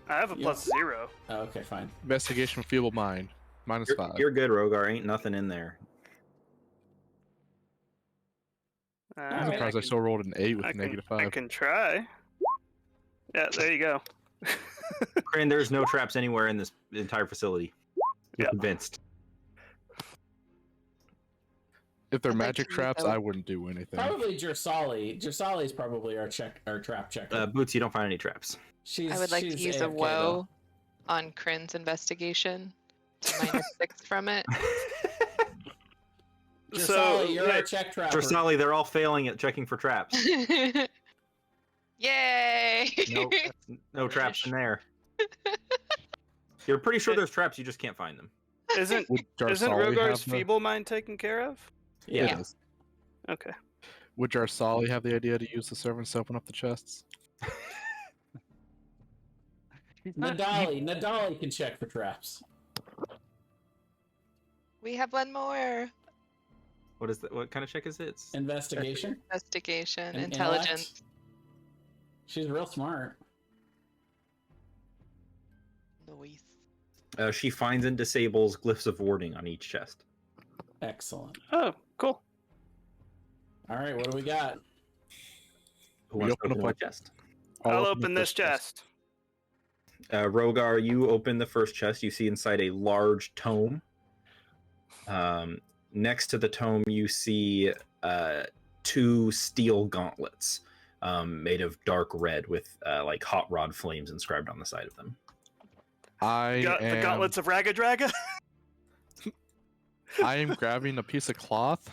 Speaker 3: I have a
Speaker 2: Yeah.
Speaker 3: +0.
Speaker 2: Oh, okay, fine.
Speaker 6: Investigation with feeble mind. -5.
Speaker 1: You're good, Rogar. Ain't nothing in there.
Speaker 6: I'm
Speaker 2: Okay.
Speaker 6: surprised I still rolled an 8 with
Speaker 3: I
Speaker 6: -5.
Speaker 3: can try. Yeah, there you go.
Speaker 1: Crane, there's no traps anywhere in this entire facility. You're
Speaker 3: Yeah.
Speaker 1: convinced.
Speaker 6: If they're
Speaker 5: I'd like
Speaker 6: magic
Speaker 5: to use
Speaker 6: traps,
Speaker 5: that.
Speaker 6: I wouldn't do anything.
Speaker 2: Probably Jersali. Jersali's probably our trap checker.
Speaker 1: Boots, you don't find any traps.
Speaker 5: I would like to
Speaker 2: she's
Speaker 5: use a
Speaker 2: AFK
Speaker 5: woe
Speaker 2: though.
Speaker 5: on Kryn's investigation to -6 from it.
Speaker 2: Jersali, you're
Speaker 3: yeah,
Speaker 2: our check trapper.
Speaker 1: Sally, they're all failing at checking for traps.
Speaker 5: Yay!
Speaker 1: No traps in there. You're pretty sure there's traps, you just can't find them.
Speaker 3: isn't
Speaker 6: Would
Speaker 3: isn't
Speaker 6: Jarsali
Speaker 3: Rogar's
Speaker 6: have the-
Speaker 3: feeble mind taken care of?
Speaker 6: It
Speaker 5: Yeah.
Speaker 6: is.
Speaker 3: Okay.
Speaker 6: Would Jarsali have the idea to use the servants to open up the chests?
Speaker 2: Nadali can check for traps.
Speaker 5: We have one more.
Speaker 1: What is that? What kind of check is it? It's-
Speaker 2: Investigation.
Speaker 5: Investigation,
Speaker 2: And
Speaker 5: intelligence.
Speaker 2: intellect. She's real smart.
Speaker 5: Noise.
Speaker 1: She finds and disables glyphs of warding on each chest.
Speaker 2: Excellent.
Speaker 3: Oh, cool.
Speaker 2: All right, what do we got?
Speaker 1: Who
Speaker 6: We
Speaker 1: wants to
Speaker 6: open
Speaker 1: open
Speaker 6: up
Speaker 1: what
Speaker 6: a-
Speaker 1: chest?
Speaker 3: I'll open this chest.
Speaker 1: Rogar, you open the first chest. You see inside a large tome. Next to the tome, you see 2 steel gauntlets made of dark red with like hot rod flames inscribed on the side of them.
Speaker 3: The gauntlets of Raga Draga?
Speaker 6: I am grabbing a piece of cloth,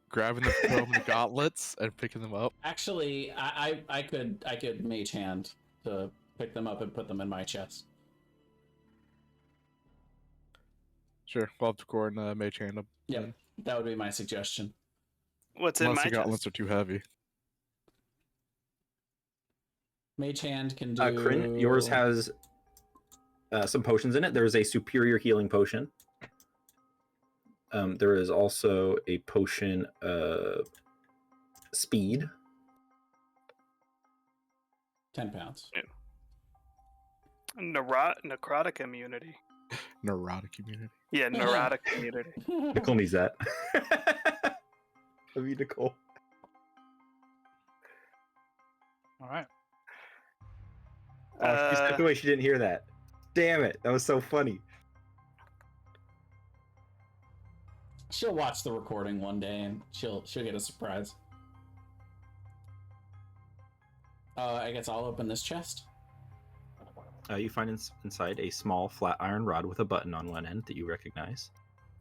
Speaker 6: grabbing the from the gauntlets, and picking them up.
Speaker 2: Actually, I could mage hand to pick them up and put them in my chest.
Speaker 6: Sure, we'll have to core and mage hand them.
Speaker 2: Yep, that would be my suggestion.
Speaker 3: What's in
Speaker 6: Unless
Speaker 3: my
Speaker 6: the gauntlets
Speaker 3: chest?
Speaker 6: are too heavy.
Speaker 2: Mage hand can do.
Speaker 1: Kryn, yours has some potions in it. There is a superior healing potion. There is also a potion of speed.
Speaker 2: 10 pounds.
Speaker 3: Necrotic immunity.
Speaker 6: Neurotic immunity.
Speaker 3: Yeah, neurotic immunity.
Speaker 1: Nicole needs that. Love you, Nicole.
Speaker 4: All right.
Speaker 1: Oh, she stepped away. She didn't hear that. Damn it! That was so funny.
Speaker 2: She'll watch the recording one day and she'll get a surprise. I guess I'll open this chest.
Speaker 1: You find inside a small flat iron rod with a button on one end that you recognize.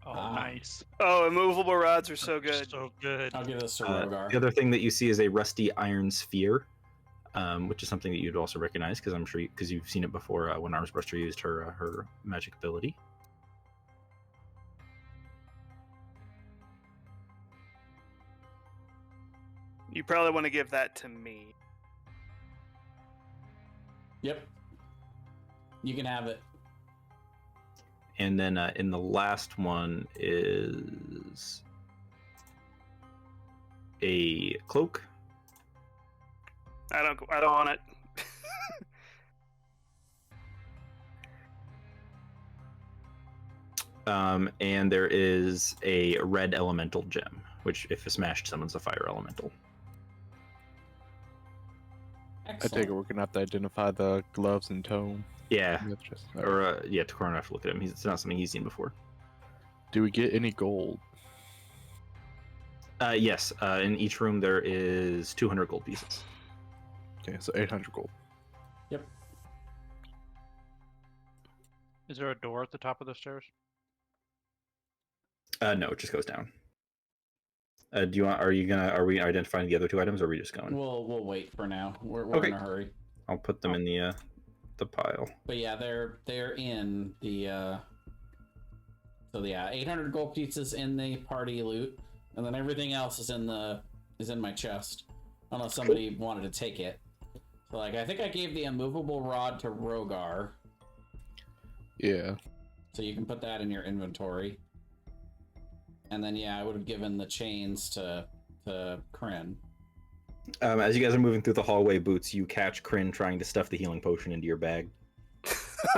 Speaker 4: Oh,
Speaker 2: Ah.
Speaker 4: nice.
Speaker 3: Oh, immovable rods are so good.
Speaker 4: So good.
Speaker 2: I'll give this to Rogar.
Speaker 1: The other thing that you see is a rusty iron sphere, which is something that you'd also recognize because I'm sure because you've seen it before when Armsbuster used her magic ability.
Speaker 3: You probably want to give that to me.
Speaker 2: Yep. You can have it.
Speaker 1: And then in the last one is a cloak.
Speaker 3: I don't want it.
Speaker 1: And there is a red elemental gem, which if smashed summons a fire elemental.
Speaker 6: I
Speaker 2: Excellent.
Speaker 6: take it we're gonna have to identify the gloves and tome.
Speaker 1: Yeah.
Speaker 6: That's just-
Speaker 1: Or Takoran will have to look at him. It's not something he's seen before.
Speaker 6: Do we get any gold?
Speaker 1: Yes. In each room there is 200 gold pieces.
Speaker 6: Okay, so 800 gold.
Speaker 2: Yep.
Speaker 4: Is there a door at the top of the stairs?
Speaker 1: No, it just goes down. Do you want? Are we identifying the other 2 items, or are we just going?
Speaker 2: We'll wait for now. We're
Speaker 1: Okay.
Speaker 2: in a hurry.
Speaker 1: I'll put them in the pile.
Speaker 2: But yeah, they're in the so yeah, 800 gold pieces in the party loot, and then everything else is in my chest, unless somebody wanted to take it. So like, I think I gave the immovable rod to Rogar,
Speaker 6: Yeah.
Speaker 2: so you can put that in your inventory. And then yeah, I would have given the chains to Kryn.
Speaker 1: As you guys are moving through the hallway, Boots, you catch Kryn trying to stuff the healing potion into your bag.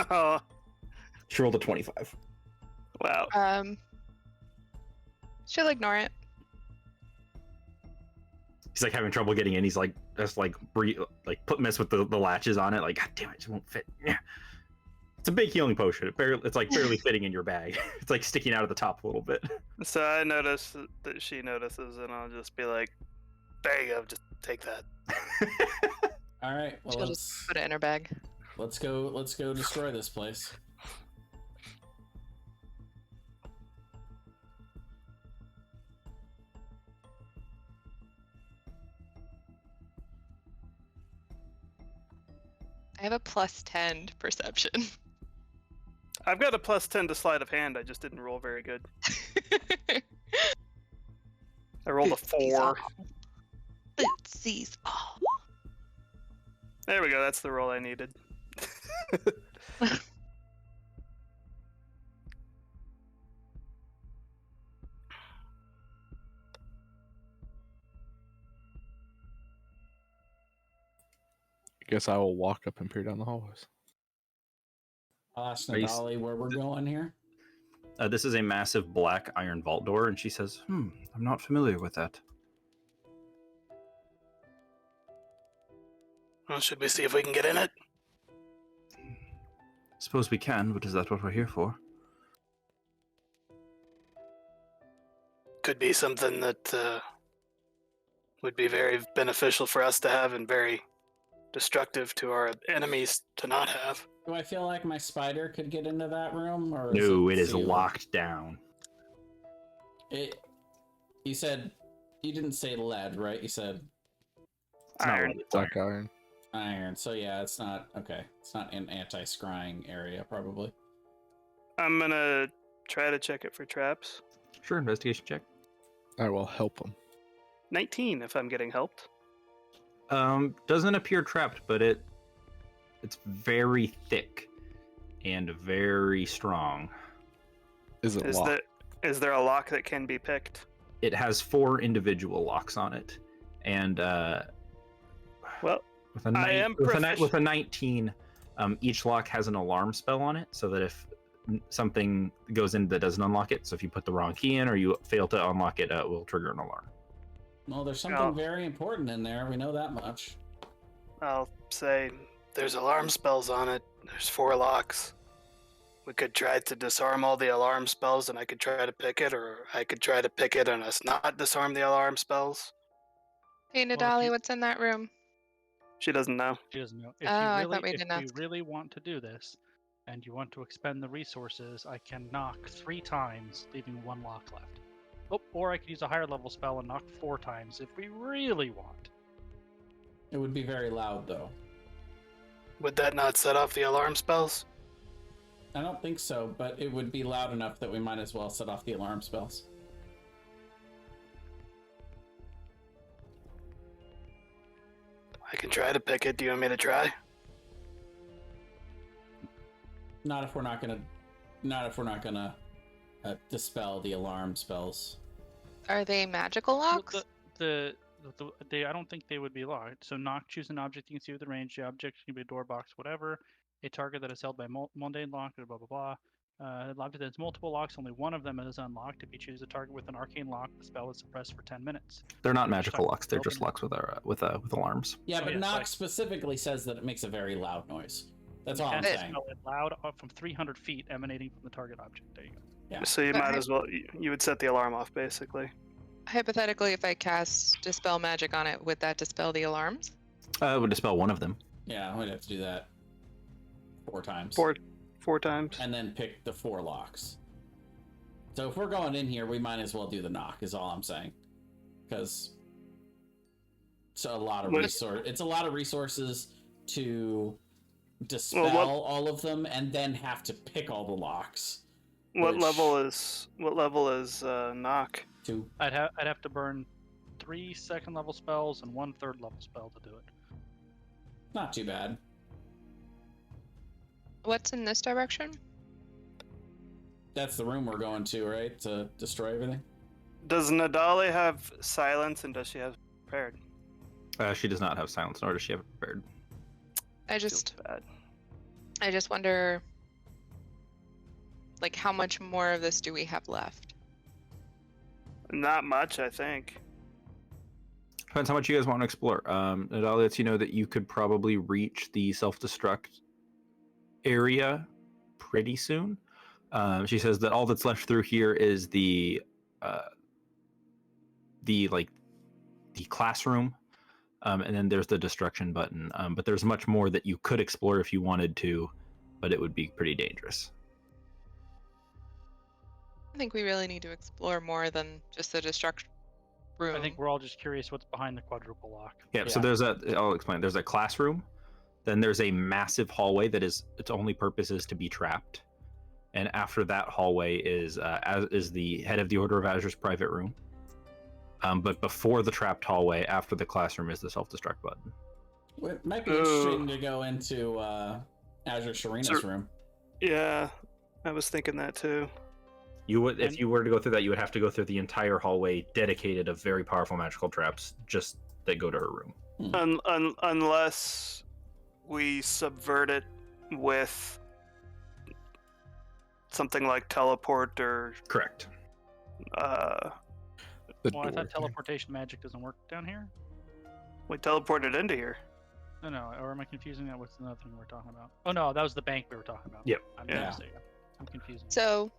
Speaker 3: Oh,
Speaker 1: She rolled a 25.
Speaker 3: wow.
Speaker 5: She'll ignore it.
Speaker 1: He's like having trouble getting in. He's like just like mess with the latches on it. Like, God damn it, it won't fit. Yeah. It's a big healing potion. It's like barely fitting in your bag. It's like sticking out of the top a little bit.
Speaker 3: So I notice that she notices, and I'll just be like, "There you go, just take that."
Speaker 2: All right. Well,
Speaker 5: She'll just put it in her bag.
Speaker 2: let's go destroy this place.
Speaker 5: I have a +10 to perception.
Speaker 3: I've got a +10 to sleight of hand. I just didn't roll very good. I rolled a 4.
Speaker 5: Footsies. Oh.
Speaker 3: There we go. That's the roll I needed.
Speaker 6: I guess I will walk up and peer down the hallways.
Speaker 2: I'll ask
Speaker 1: Are you
Speaker 2: Nadali where we're going here.
Speaker 1: This is a massive black iron vault door, and she says, I'm not familiar with that.
Speaker 3: Well, should we see if we can get in it?
Speaker 1: Suppose we can, but is that what we're here for?
Speaker 3: Could be something that would be very beneficial for us to have and very destructive to our enemies to not have.
Speaker 2: Do I feel like my spider could get into that room, or
Speaker 1: No, it is
Speaker 2: sealed?
Speaker 1: locked down.
Speaker 2: You said you didn't say lead, right? You said
Speaker 1: It's not
Speaker 3: Iron.
Speaker 1: what it's
Speaker 6: Black iron.
Speaker 2: iron. So yeah, it's not okay. It's not an anti-scrying area, probably.
Speaker 3: I'm gonna try to check it for traps.
Speaker 1: Sure, investigation check.
Speaker 6: I will help him.
Speaker 3: 19 if I'm getting helped.
Speaker 1: Doesn't appear trapped, but it's very thick and very strong.
Speaker 6: Is it locked?
Speaker 3: Is there a lock that can be picked?
Speaker 1: It has 4 individual locks on it, and
Speaker 3: Well,
Speaker 1: with a
Speaker 3: I am
Speaker 1: with a 19, each lock has an alarm spell on it, so that if something goes in that doesn't unlock it, so if you put the wrong key in or you fail to unlock it, it will trigger an alarm.
Speaker 2: Well, there's something
Speaker 3: Oh.
Speaker 2: very important in there. We know that much.
Speaker 3: I'll say there's alarm spells on it. There's 4 locks. We could try to disarm all the alarm spells and I could try to pick it, or I could try to pick it and us not disarm the alarm spells.
Speaker 5: Hey,
Speaker 4: Well, if
Speaker 5: Nadali,
Speaker 4: you-
Speaker 5: what's in that room?
Speaker 3: She doesn't know.
Speaker 4: She doesn't know. If
Speaker 5: Oh, I
Speaker 4: you
Speaker 5: thought we
Speaker 4: really,
Speaker 5: didn't
Speaker 4: if you
Speaker 5: ask.
Speaker 4: really want to do this, and you want to expend the resources, I can knock 3 times, leaving 1 lock left. Oh, or I could use a higher level spell and knock 4 times if we really want.
Speaker 2: It would be very loud, though.
Speaker 3: Would that not set off the alarm spells?
Speaker 2: I don't think so, but it would be loud enough that we might as well set off the alarm spells.
Speaker 3: I can try to pick it. Do you want me to try?
Speaker 2: Not if we're not gonna dispel the alarm spells.
Speaker 5: Are they magical
Speaker 4: Well,
Speaker 5: locks?
Speaker 4: They, I don't think they would be locked. So knock, choose an object you can see with the range. The object can be a door, box, whatever. A target that is held by mundane lock, blah blah blah. An object that has multiple locks, only one of them is unlocked. If you choose a target with an arcane lock, the spell is suppressed for 10 minutes.
Speaker 1: They're not magical
Speaker 4: Stuck.
Speaker 1: locks; they're just locks with alarms.
Speaker 2: Yeah,
Speaker 4: Oh,
Speaker 2: but
Speaker 4: yeah,
Speaker 2: knock
Speaker 4: like-
Speaker 2: specifically says that it makes a very loud noise. That's all I'm
Speaker 4: Cast the
Speaker 2: saying.
Speaker 4: spell loud from 300 feet, emanating from the target object. There you go.
Speaker 2: Yeah.
Speaker 3: So you
Speaker 5: But
Speaker 3: might
Speaker 5: I-
Speaker 3: as well. You would set the alarm off, basically.
Speaker 5: Hypothetically, if I cast Dispel Magic on it, would that dispel the alarms?
Speaker 1: It would dispel one of them.
Speaker 2: Yeah, we'd have to do that 4 times.
Speaker 3: 4 times.
Speaker 2: And then pick the 4 locks. So if we're going in here, we might as well do the knock, is all I'm saying. Because it's a lot of
Speaker 3: What-
Speaker 2: it's a lot of resources to dispel
Speaker 3: Well, what-
Speaker 2: all of them and then have to pick all the locks.
Speaker 3: What
Speaker 2: Which-
Speaker 3: level is knock?
Speaker 2: To
Speaker 4: I'd have to burn 3 second level spells and 1 third level spell to do it.
Speaker 2: not too bad.
Speaker 5: What's in this direction?
Speaker 2: That's the room we're going to, right? To destroy everything.
Speaker 3: Does Nadali have silence and does she have prepared?
Speaker 1: She does not have silence, nor does she have it prepared.
Speaker 5: I
Speaker 3: Feels
Speaker 5: just
Speaker 3: bad.
Speaker 5: wonder, like, how much more of this do we have left?
Speaker 3: Not much, I think.
Speaker 1: Depends how much you guys want to explore. It all lets you know that you could probably reach the self-destruct area pretty soon. She says that all that's left through here is the classroom, and then there's the destruction button. But there's much more that you could explore if you wanted to, but it would be pretty dangerous.
Speaker 5: I think we really need to explore more than just the destruction room.
Speaker 4: I think we're all just curious what's behind the quadruple lock.
Speaker 1: Yeah, so I'll explain. There's a classroom, then there's a massive hallway that its only purpose is to be trapped. And after that hallway is the head of the Order of Azure's private room. But before the trapped hallway, after the classroom, is the self-destruct button.
Speaker 2: It might be interesting to go into Azure Sharina's room.
Speaker 3: Yeah, I was thinking that too.
Speaker 1: You would, if you were to go through that, you would have to go through the entire hallway dedicated of very powerful magical traps just that go to her room.
Speaker 3: Unless we subvert it with something like teleport or...
Speaker 1: Correct.
Speaker 4: Well, I thought teleportation magic doesn't work down here.
Speaker 3: We teleported into here.
Speaker 4: No, or am I confusing that with another thing we're talking about? Oh no, that was the bank we were talking about.
Speaker 1: Yep.
Speaker 4: I'm confusing.
Speaker 5: So,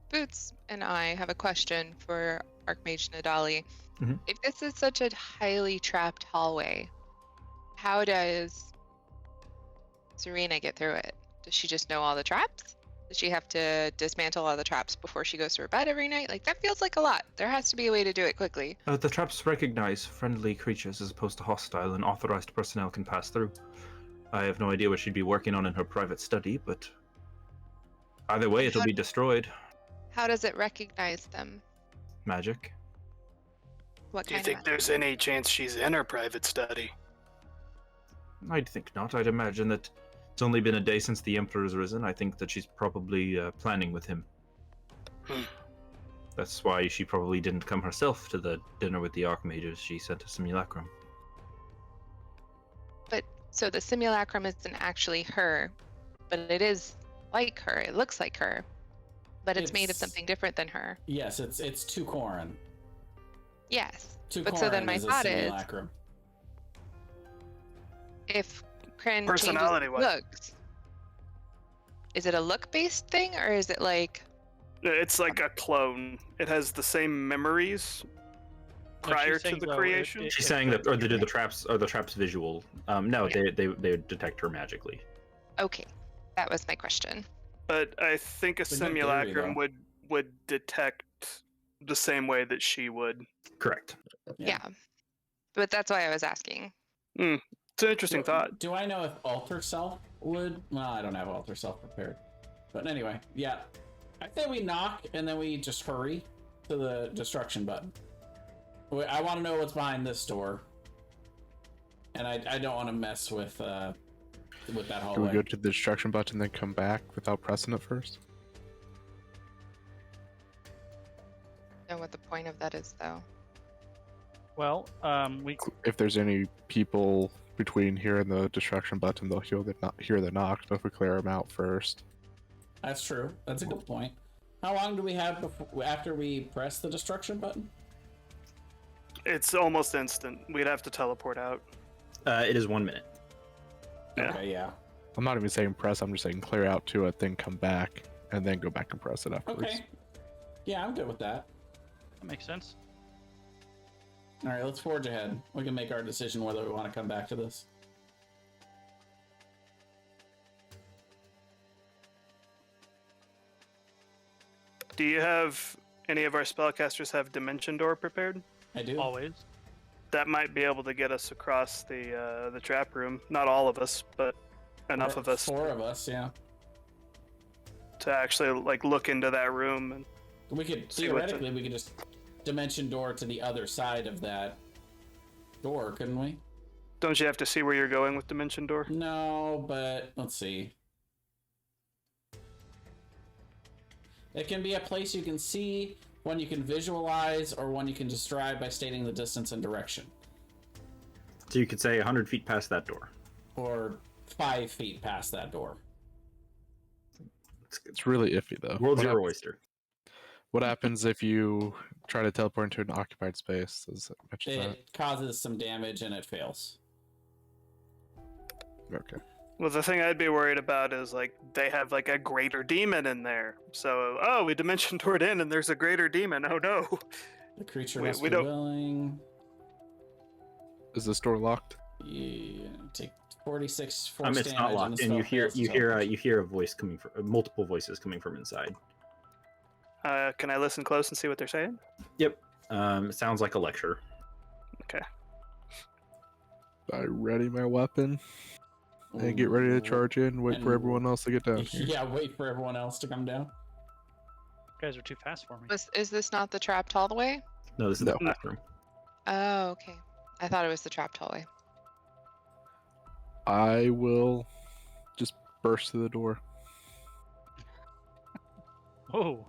Speaker 5: Boots and I have a question for Archmage Nadali.
Speaker 1: Mm-hmm.
Speaker 5: If this is such a highly trapped hallway, how does Serena get through it? Does she just know all the traps? Does she have to dismantle all the traps before she goes to her bed every night? Like, that feels like a lot. There has to be a way to do it quickly.
Speaker 1: The traps recognize friendly creatures as opposed to hostile, and authorized personnel can pass through. I have no idea what she'd be working on in her private study, but either way, it'll be destroyed.
Speaker 5: How does it recognize them?
Speaker 1: Magic.
Speaker 5: What
Speaker 3: Do you
Speaker 5: kind
Speaker 3: think
Speaker 5: of
Speaker 3: there's any chance she's in her private study?
Speaker 1: I'd think not. I'd imagine that it's only been a day since the Emperor's risen. I think that she's probably planning with him. That's why she probably didn't come herself to the dinner with the Archmages. She sent a simulacrum.
Speaker 5: But, so the simulacrum isn't actually her, but it is like her. It looks like her. But it's made of something different than her.
Speaker 2: Yes, it's Tukoran.
Speaker 5: Yes.
Speaker 2: Tukoran
Speaker 5: But so then my thought is, if Kryn
Speaker 3: Personality-wise.
Speaker 5: changes looks, is it a look-based thing, or is it like...
Speaker 3: It's like a clone. It has the same memories prior to the creation.
Speaker 1: She's saying that, or the traps visual. No,
Speaker 5: Yeah.
Speaker 1: they detect her magically.
Speaker 5: Okay, that was my question.
Speaker 3: But I think a
Speaker 2: It's a good theory,
Speaker 3: simulacrum
Speaker 2: though.
Speaker 3: would detect the same way that she would.
Speaker 1: Correct.
Speaker 5: Yeah. But that's why I was asking.
Speaker 3: It's an interesting thought.
Speaker 2: Do I know if Alter Self would? Well, I don't have Alter Self prepared. But anyway, yeah. I say we knock and then we just hurry to the destruction button. I want to know what's behind this door. And I don't want to mess with that hallway.
Speaker 6: Do we go to the destruction button then come back without pressing it first?
Speaker 5: Know what the point of that is, though.
Speaker 4: Well, we
Speaker 6: If there's any people between here and the destruction button, they'll hear the knock. But if we clear them out first,
Speaker 2: That's true. That's a good point. How long do we have after we press the destruction button?
Speaker 3: It's almost instant. We'd have to teleport out.
Speaker 1: It is 1 minute.
Speaker 3: Yeah.
Speaker 2: Okay, yeah.
Speaker 6: I'm not even saying press. I'm just saying clear out to it, then come back, and then go back and press it afterwards.
Speaker 2: Okay. Yeah, I'm good with that.
Speaker 4: that makes sense.
Speaker 2: All right, let's forge ahead. We can make our decision whether we want to come back to this.
Speaker 3: Do you have any of our spellcasters have Dimension Door prepared?
Speaker 2: I do.
Speaker 4: Always.
Speaker 3: That might be able to get us across the trap room. Not all of us, but enough of us
Speaker 2: 4 of us, yeah.
Speaker 3: to actually like look into that room. And
Speaker 2: We could
Speaker 3: See what the-
Speaker 2: theoretically we could just dimension door to the other side of that door, couldn't we?
Speaker 3: don't you have to see where you're going with Dimension Door?
Speaker 2: No, but let's see. It can be a place you can see, one you can visualize, or one you can describe by stating the distance and direction.
Speaker 1: So you could say 100 feet past that door.
Speaker 2: Or 5 feet past that door.
Speaker 6: It's really iffy though.
Speaker 1: World's
Speaker 6: What
Speaker 1: your
Speaker 6: hap-
Speaker 1: oyster.
Speaker 6: What happens if you try to teleport into an occupied space. Does it mention that?
Speaker 2: It causes some damage and it fails.
Speaker 6: Okay.
Speaker 3: Well, the thing I'd be worried about is like they have like a greater demon in there. So, oh, we dimension toward in and there's a greater demon. Oh no.
Speaker 2: The creature
Speaker 3: We-
Speaker 2: must
Speaker 3: we
Speaker 2: be
Speaker 3: don't-
Speaker 2: willing.
Speaker 6: Is this door locked?
Speaker 2: You take 46 force
Speaker 1: It's
Speaker 2: damage
Speaker 1: not
Speaker 2: and
Speaker 1: locked,
Speaker 2: the
Speaker 1: and you
Speaker 2: spell
Speaker 1: hear
Speaker 2: fails to
Speaker 1: you hear
Speaker 2: teleport.
Speaker 1: you hear a voice coming from multiple voices coming from inside.
Speaker 3: Can I listen close and see what they're saying?
Speaker 1: Yep. It sounds like a lecture.
Speaker 3: Okay.
Speaker 6: I ready my weapon and get ready to charge in. Wait for
Speaker 2: And-
Speaker 6: everyone else to get down here.
Speaker 2: Yeah, wait for everyone else to come down.
Speaker 4: You guys are too fast for me.
Speaker 5: Is this not the trapped hallway?
Speaker 1: No, this is
Speaker 6: No.
Speaker 1: the bathroom.
Speaker 5: Oh, okay. I thought it was the trapped hallway.
Speaker 6: I will just burst through the door.
Speaker 4: Oh,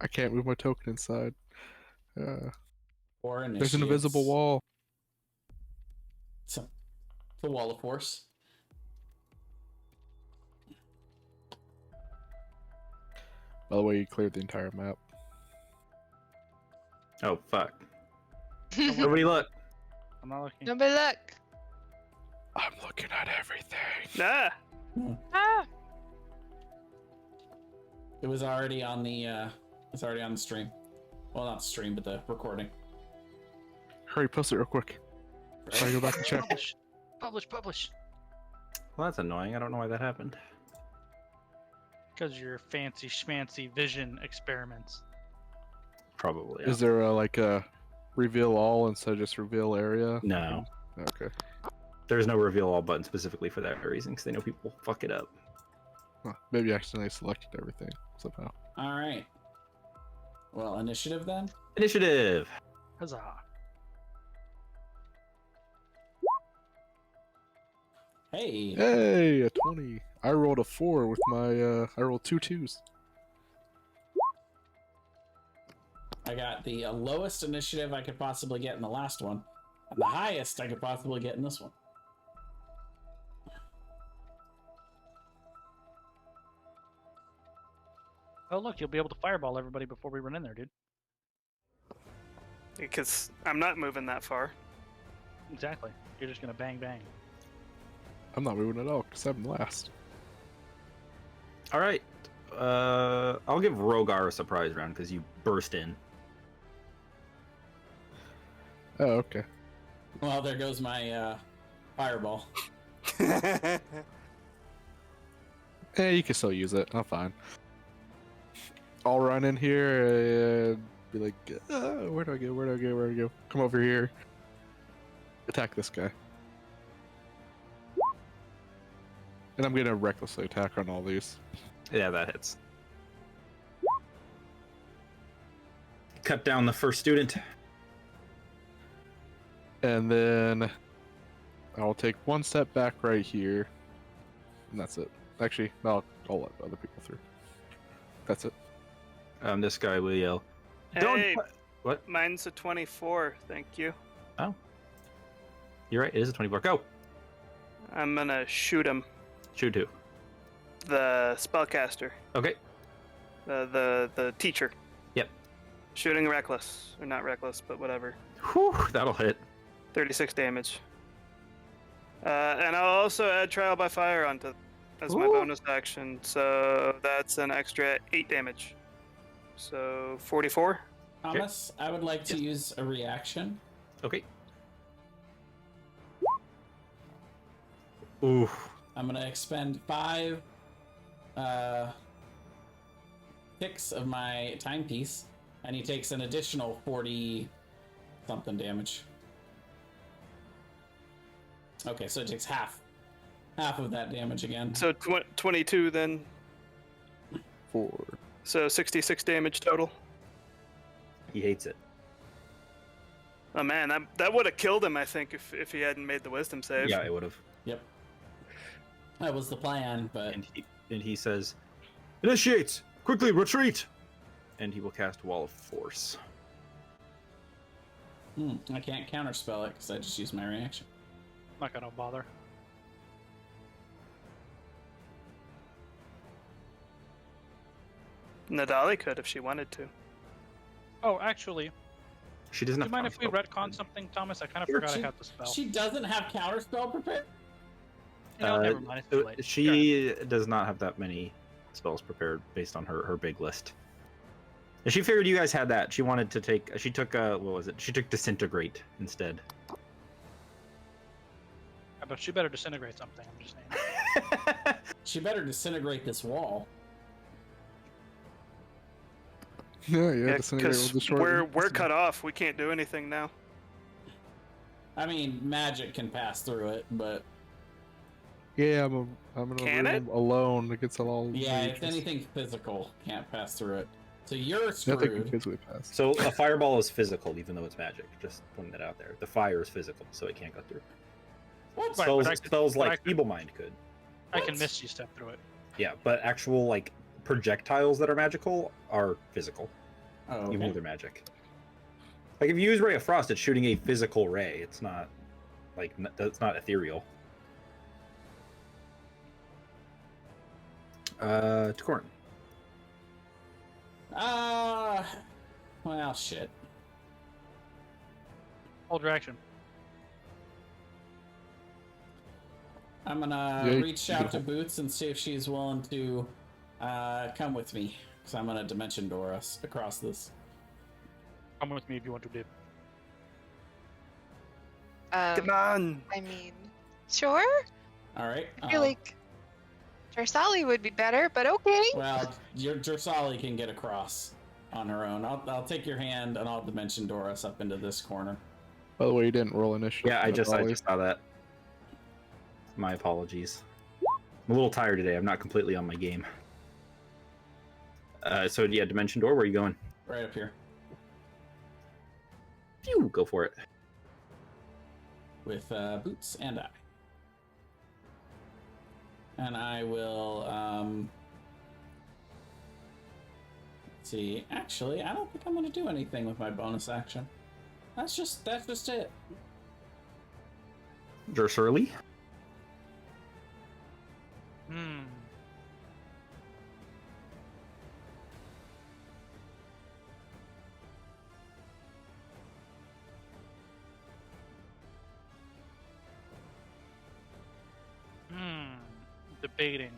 Speaker 6: I can't move my token inside.
Speaker 2: Or
Speaker 6: There's an invisible
Speaker 2: initiates.
Speaker 6: wall.
Speaker 2: It's a wall of force.
Speaker 6: By the way, you cleared the entire map.
Speaker 1: Oh fuck! Nobody look.
Speaker 4: I'm not looking.
Speaker 5: Nobody look.
Speaker 6: I'm looking at everything.
Speaker 3: Ah.
Speaker 5: Ah.
Speaker 2: It was already on the stream. Well, not the stream, but the recording.
Speaker 6: Hurry, post it real quick. Try to go back and check.
Speaker 4: Publish. Publish. Publish.
Speaker 1: Well, that's annoying. I don't know why that happened.
Speaker 4: Because your fancy schmancy vision experiments.
Speaker 1: Probably.
Speaker 6: Is there a reveal all instead of just reveal area?
Speaker 1: No.
Speaker 6: Okay.
Speaker 1: There's no reveal all button specifically for that reason because they know people fuck it up.
Speaker 6: Huh, maybe I accidentally selected everything somehow.
Speaker 2: All right. Well, initiative then.
Speaker 1: Initiative.
Speaker 4: Huzzah.
Speaker 2: Hey.
Speaker 6: Hey, a 20. I rolled a 4 with my, I rolled 2 2s.
Speaker 2: I got the lowest initiative I could possibly get in the last one, and the highest I could possibly get in this one.
Speaker 4: Oh, look, you'll be able to fireball everybody before we run in there, dude.
Speaker 3: Because I'm not moving that far.
Speaker 4: Exactly. You're just gonna bang bang.
Speaker 6: I'm not moving at all because I'm last.
Speaker 1: All right. I'll give Rogar a surprise round because you burst in.
Speaker 6: Oh, okay.
Speaker 2: Well, there goes my fireball.
Speaker 6: Eh, you can still use it. I'm fine. I'll run in here and be like, where do I go? Where do I go? Where do I go? Come over here. Attack this guy. And I'm gonna recklessly attack on all these.
Speaker 1: Yeah, that hits. Cut down the first student.
Speaker 6: And then I'll take one step back right here. And that's it. Actually, no, I'll let other people through. That's it.
Speaker 1: This guy will yell.
Speaker 3: Hey,
Speaker 1: Don't. What?
Speaker 3: mine's a 24. Thank you.
Speaker 1: Oh. You're right. It is a 24. Go.
Speaker 3: I'm gonna shoot him.
Speaker 1: Shoot who?
Speaker 3: The spellcaster.
Speaker 1: Okay.
Speaker 3: The teacher.
Speaker 1: Yep.
Speaker 3: Shooting reckless. Or not reckless, but whatever.
Speaker 1: Whew, that'll hit.
Speaker 3: 36 damage. And I'll also add trial by fire onto as my
Speaker 1: Ooh.
Speaker 3: bonus action. So that's an extra 8 damage. So 44.
Speaker 2: Thomas, I would like to use a reaction.
Speaker 1: Okay. Ooh.
Speaker 2: I'm gonna expend 5 ticks of my timepiece, and he takes an additional 40 something damage. Okay, so it takes half of that damage again.
Speaker 3: So 22 then.
Speaker 6: 4.
Speaker 3: So 66 damage total.
Speaker 1: He hates it.
Speaker 3: Oh man, that would have killed him, I think, if he hadn't made the wisdom save.
Speaker 1: Yeah, it would have.
Speaker 2: Yep. That was the plan, but
Speaker 1: And he says, "Initiate! Quickly, retreat!" And he will cast Wall of Force.
Speaker 2: I can't counterspell it because I just used my reaction.
Speaker 4: I'm not gonna bother.
Speaker 3: Nadali could if she wanted to.
Speaker 4: Oh, actually,
Speaker 1: She doesn't
Speaker 4: do you
Speaker 1: have
Speaker 4: mind if we
Speaker 1: counterspell
Speaker 4: retcon
Speaker 1: prepared.
Speaker 4: something, Thomas? I kind of
Speaker 2: Sure,
Speaker 4: forgot I had the spell.
Speaker 2: She doesn't have counterspell prepared?
Speaker 4: Never mind. It's too late.
Speaker 1: She does not have that many spells prepared based on her big list. And she figured you guys had that. She wanted to take. She took what was it? She took disintegrate instead.
Speaker 4: But she better disintegrate something. I'm just saying.
Speaker 2: She better disintegrate this wall.
Speaker 6: Yeah,
Speaker 3: Yeah,
Speaker 6: disintegrate with
Speaker 3: because
Speaker 6: the short
Speaker 3: we're cut off. We can't do anything now.
Speaker 2: I mean, magic can pass through it, but
Speaker 6: Yeah, I'm in a
Speaker 3: Can
Speaker 6: room alone. It gets all.
Speaker 2: yeah, if
Speaker 6: dangerous.
Speaker 2: anything physical can't pass through it. So you're
Speaker 6: Nothing can
Speaker 2: screwed.
Speaker 6: physically pass.
Speaker 1: So a fireball is physical, even though it's magic. Just putting that out there. The fire is physical, so it can't go through.
Speaker 2: What?
Speaker 4: Right,
Speaker 1: Spells,
Speaker 4: but I could-
Speaker 1: spells
Speaker 4: but I
Speaker 1: like
Speaker 4: could-
Speaker 1: Feeble Mind could.
Speaker 4: I can
Speaker 2: What?
Speaker 4: Misty Step through it.
Speaker 1: Yeah, but actual like projectiles that are magical are physical,
Speaker 2: Oh,
Speaker 1: even though
Speaker 2: okay.
Speaker 1: they're magic. Like if you use Ray of Frost, it's shooting a physical ray. It's not like that's not ethereal. Tcorn.
Speaker 2: Well, shit.
Speaker 4: Hold your action.
Speaker 2: I'm gonna
Speaker 6: Yeah,
Speaker 2: reach
Speaker 6: you
Speaker 2: out
Speaker 6: can
Speaker 2: to
Speaker 6: hold-
Speaker 2: Boots and see if she's willing to come with me. Because I'm gonna dimension door us across this.
Speaker 4: Come with me if you want to, Dave.
Speaker 3: Come on.
Speaker 5: I mean, sure.
Speaker 2: Alright.
Speaker 5: I feel like Jarsali would be better, but okay.
Speaker 2: Well, your Jersali can get across on her own. I'll take your hand and I'll dimension door us up into this corner.
Speaker 6: By the way, you didn't roll initiative.
Speaker 1: Yeah, I
Speaker 6: at
Speaker 1: just
Speaker 6: all.
Speaker 1: saw that. My apologies. I'm a little tired today. I'm not completely on my game. So yeah, Dimension Door. Where are you going?
Speaker 2: Right up here.
Speaker 1: Phew, go for it.
Speaker 2: With Boots and I. And I will, let's see. Actually, I don't think I'm gonna do anything with my bonus action. That's just it.
Speaker 1: Jersurly.
Speaker 4: Hmm. Debating.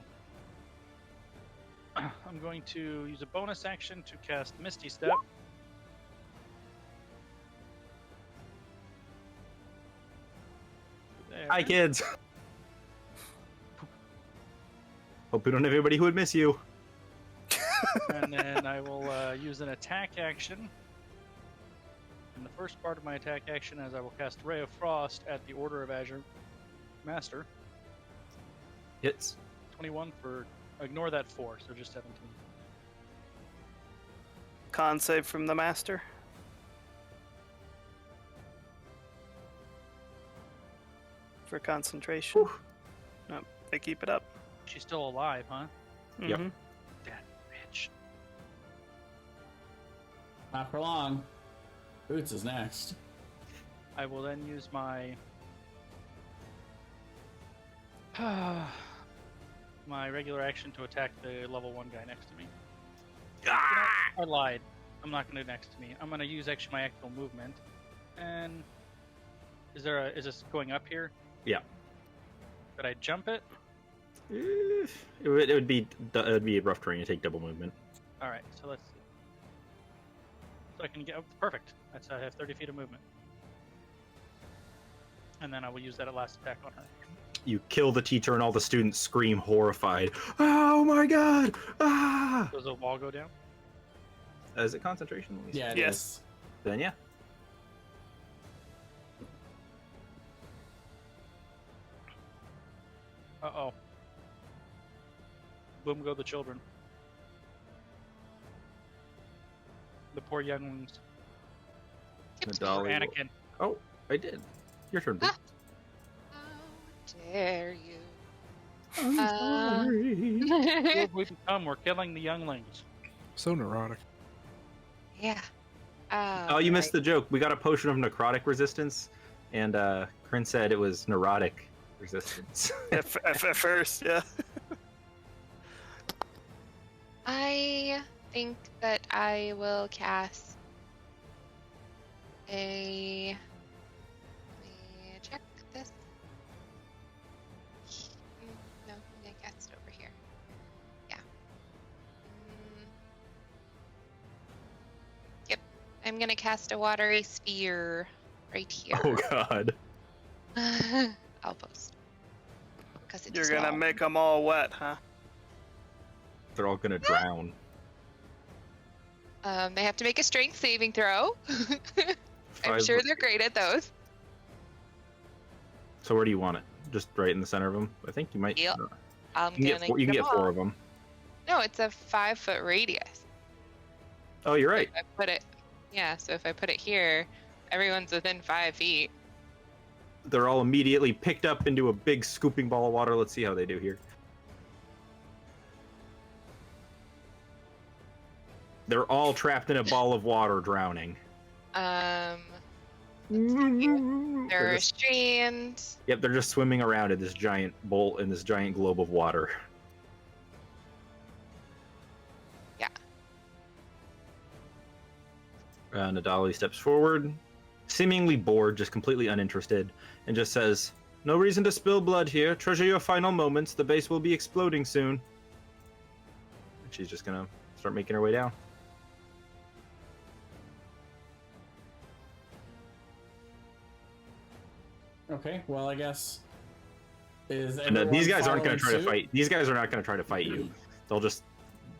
Speaker 4: I'm going to use a bonus action to cast Misty Step. There.
Speaker 1: Hi, kids. Hope we don't have anybody who would miss you.
Speaker 4: And then I will use an attack action. And the first part of my attack action is I will cast Ray of Frost at the Order of Azure Master.
Speaker 1: Hits.
Speaker 4: 21 for... Ignore that 4, so just 17.
Speaker 3: Con save from the master. For concentration. Nope, they keep it up.
Speaker 4: She's still alive, huh?
Speaker 1: Yep.
Speaker 3: Mhm.
Speaker 4: That bitch.
Speaker 2: Not for long. Boots is next.
Speaker 4: I will then use my... my regular action to attack the level 1 guy next to me. I lied. I'm not going to do next to me. I'm going to use actually my actual movement. And is this going up here?
Speaker 1: Yeah.
Speaker 4: Could I jump it?
Speaker 1: It would be a rough terrain to take double movement.
Speaker 4: All right, so let's see. So I can get perfect. I have 30 feet of movement. And then I will use that at last attack on her.
Speaker 1: You kill the teacher, and all the students scream horrified. Oh my god! Ah!
Speaker 4: Does the wall go down?
Speaker 1: Is it concentration? Let me see.
Speaker 2: Yeah, it
Speaker 3: Yes.
Speaker 2: is.
Speaker 1: Then yeah.
Speaker 4: Uh-oh. Boom go the children. The poor younglings.
Speaker 1: Nadali.
Speaker 4: Anakin.
Speaker 1: Oh, I did. Your turn.
Speaker 5: Ah. How dare you?
Speaker 1: I'm sorry.
Speaker 4: Who have we become? We're killing the younglings.
Speaker 6: So neurotic.
Speaker 5: Yeah.
Speaker 1: Oh, you missed the joke. We got a potion of necrotic resistance, and Kryn said it was neurotic resistance.
Speaker 3: At first, yeah.
Speaker 5: I think that I will cast a... Let me check this. No, I'm gonna cast it over here. Yeah. Yep. I'm gonna cast a watery sphere right here.
Speaker 1: Oh god.
Speaker 5: I'll post. Because it's
Speaker 3: You're gonna make them all wet, huh?
Speaker 1: They're all gonna drown.
Speaker 5: They have to make a strength saving throw. I'm
Speaker 1: Five-
Speaker 5: sure they're great at those.
Speaker 1: So where do you want it? Just right in the center of them? I think you might.
Speaker 5: Yep.
Speaker 1: You
Speaker 5: I'm
Speaker 1: can get,
Speaker 5: gonna
Speaker 1: four, you can
Speaker 5: them
Speaker 1: get 4
Speaker 5: all.
Speaker 1: of them.
Speaker 5: No, it's a 5-foot radius.
Speaker 1: Oh, you're right.
Speaker 5: If I put it, yeah. So if I put it here, everyone's within 5 feet.
Speaker 1: They're all immediately picked up into a big scooping ball of water. Let's see how they do here. They're all trapped in a ball of water, drowning.
Speaker 5: They're
Speaker 1: They're just-
Speaker 5: restrained.
Speaker 1: Yep, they're just swimming around in this giant bowl, in this giant globe of water.
Speaker 5: Yeah.
Speaker 1: Nadali steps forward, seemingly bored, just completely uninterested, and just says, "No reason to spill blood here. Treasure your final moments. The base will be exploding soon." And she's just gonna start making her way down.
Speaker 2: Okay, well, I guess is
Speaker 1: And
Speaker 2: everyone
Speaker 1: these guys aren't
Speaker 2: following
Speaker 1: going to try to
Speaker 2: suit?
Speaker 1: fight. These guys are not going to try to fight you. They'll just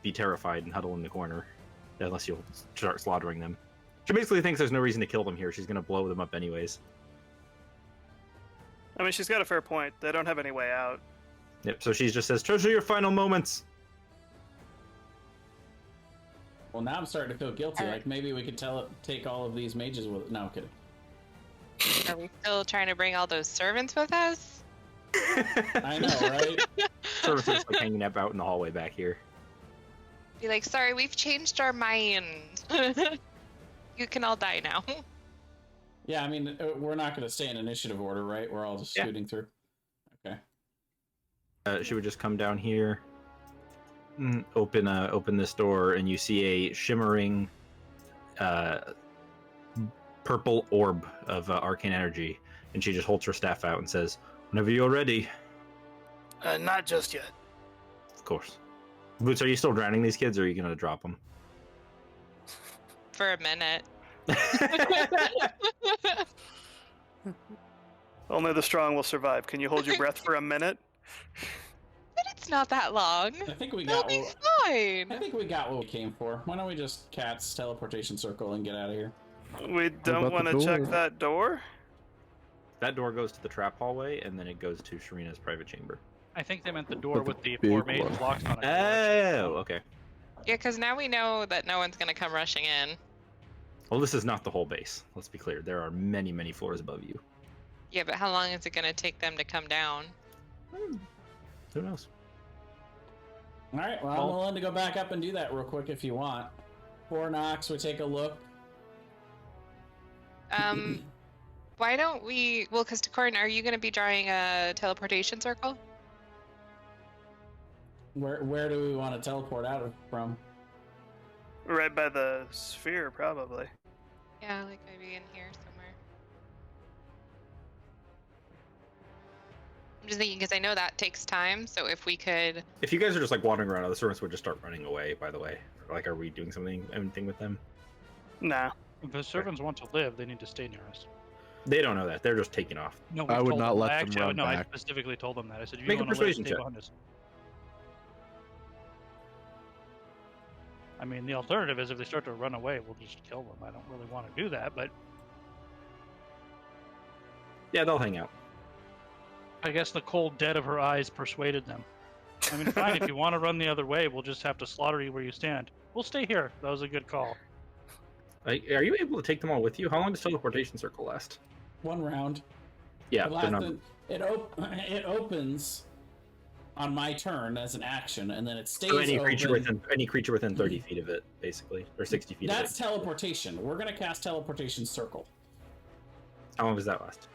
Speaker 1: be terrified and huddle in the corner, unless you'll start slaughtering them. She basically thinks there's no reason to kill them here. She's going to blow them up anyways.
Speaker 3: I mean, she's got a fair point. They don't have any way out.
Speaker 1: Yep. So she just says, "Treasure your final moments."
Speaker 2: Well, now I'm starting to feel guilty.
Speaker 5: Alright.
Speaker 2: Like maybe we could take all of these mages with. No, I'm kidding.
Speaker 5: Are we still trying to bring all those servants with us?
Speaker 2: I know, right?
Speaker 1: Sort of just like hanging up out in the hallway back here.
Speaker 5: Be like, sorry, we've changed our mind. You can all die now.
Speaker 2: Yeah, I mean, we're not going to stay in initiative order, right? We're all just
Speaker 1: Yeah.
Speaker 2: scooting through. Okay.
Speaker 1: She would just come down here, open this door, and you see a shimmering purple orb of arcane energy, and she just holds her staff out and says, "Whenever you're ready."
Speaker 3: Not just yet.
Speaker 1: Of course. Boots, are you still drowning these kids, or are you gonna drop them?
Speaker 5: For a minute.
Speaker 3: Only the strong will survive. Can you hold your breath for a minute?
Speaker 5: But it's not that long.
Speaker 2: I think we
Speaker 5: They'll
Speaker 2: got.
Speaker 5: be
Speaker 2: I
Speaker 5: fine.
Speaker 2: think we got what we came for. Why don't we just cats teleportation circle and get out of here?
Speaker 3: We don't
Speaker 6: about the
Speaker 3: want to check
Speaker 6: door?
Speaker 3: that door?
Speaker 1: That door goes to the trap hallway, and then it goes to Sharina's private chamber.
Speaker 4: I think they meant the door
Speaker 6: But the
Speaker 4: with the
Speaker 6: big
Speaker 4: 4 mages
Speaker 6: one.
Speaker 4: locked on it.
Speaker 1: Oh, okay.
Speaker 5: Yeah, because now we know that no one's gonna come rushing in.
Speaker 1: Well, this is not the whole base. Let's be clear. There are many, many floors above you.
Speaker 5: Yeah, but how long is it gonna take them to come down?
Speaker 1: Who knows?
Speaker 2: All right. Well, I'm willing to go back up and do that real quick if you want. Before Nox, we take a look.
Speaker 5: Why don't we? Well, because Corn, are you gonna be drawing a teleportation circle?
Speaker 2: Where do we want to teleport out of from?
Speaker 3: Right by the sphere, probably.
Speaker 5: Yeah, like maybe in here somewhere. I'm just thinking because I know that takes time. So if we could,
Speaker 1: If you guys are just like wandering around, the servants would just start running away. By the way, like, are we doing anything with them?
Speaker 3: Nah.
Speaker 4: If the servants want to live, they need to stay near us.
Speaker 1: They don't know that. They're just taking off.
Speaker 4: No,
Speaker 6: I
Speaker 4: we've
Speaker 6: would
Speaker 4: told
Speaker 6: not let them
Speaker 4: actually,
Speaker 6: run
Speaker 4: no, I
Speaker 6: back.
Speaker 4: specifically told them that. I said, "You
Speaker 1: Make a
Speaker 4: want to live,
Speaker 1: persuasion
Speaker 4: stay
Speaker 1: check.
Speaker 4: behind us." I mean, the alternative is if they start to run away, we'll just kill them. I don't really want to do that, but
Speaker 1: Yeah, they'll hang out.
Speaker 4: I guess the cold dead of her eyes persuaded them. I mean, fine, if you want to run the other way, we'll just have to slaughter you where you stand. We'll stay here. That was a good call.
Speaker 1: Are you able to take them all with you? How long does teleportation circle last?
Speaker 2: 1 round.
Speaker 1: Yeah,
Speaker 2: It,
Speaker 1: they're not-
Speaker 2: it opens on my turn as an action, and then it stays
Speaker 1: so any creature
Speaker 2: open.
Speaker 1: within 30 feet of it, basically, or 60 feet.
Speaker 2: That's
Speaker 1: of it.
Speaker 2: teleportation. We're gonna cast teleportation circle
Speaker 1: How long does that last?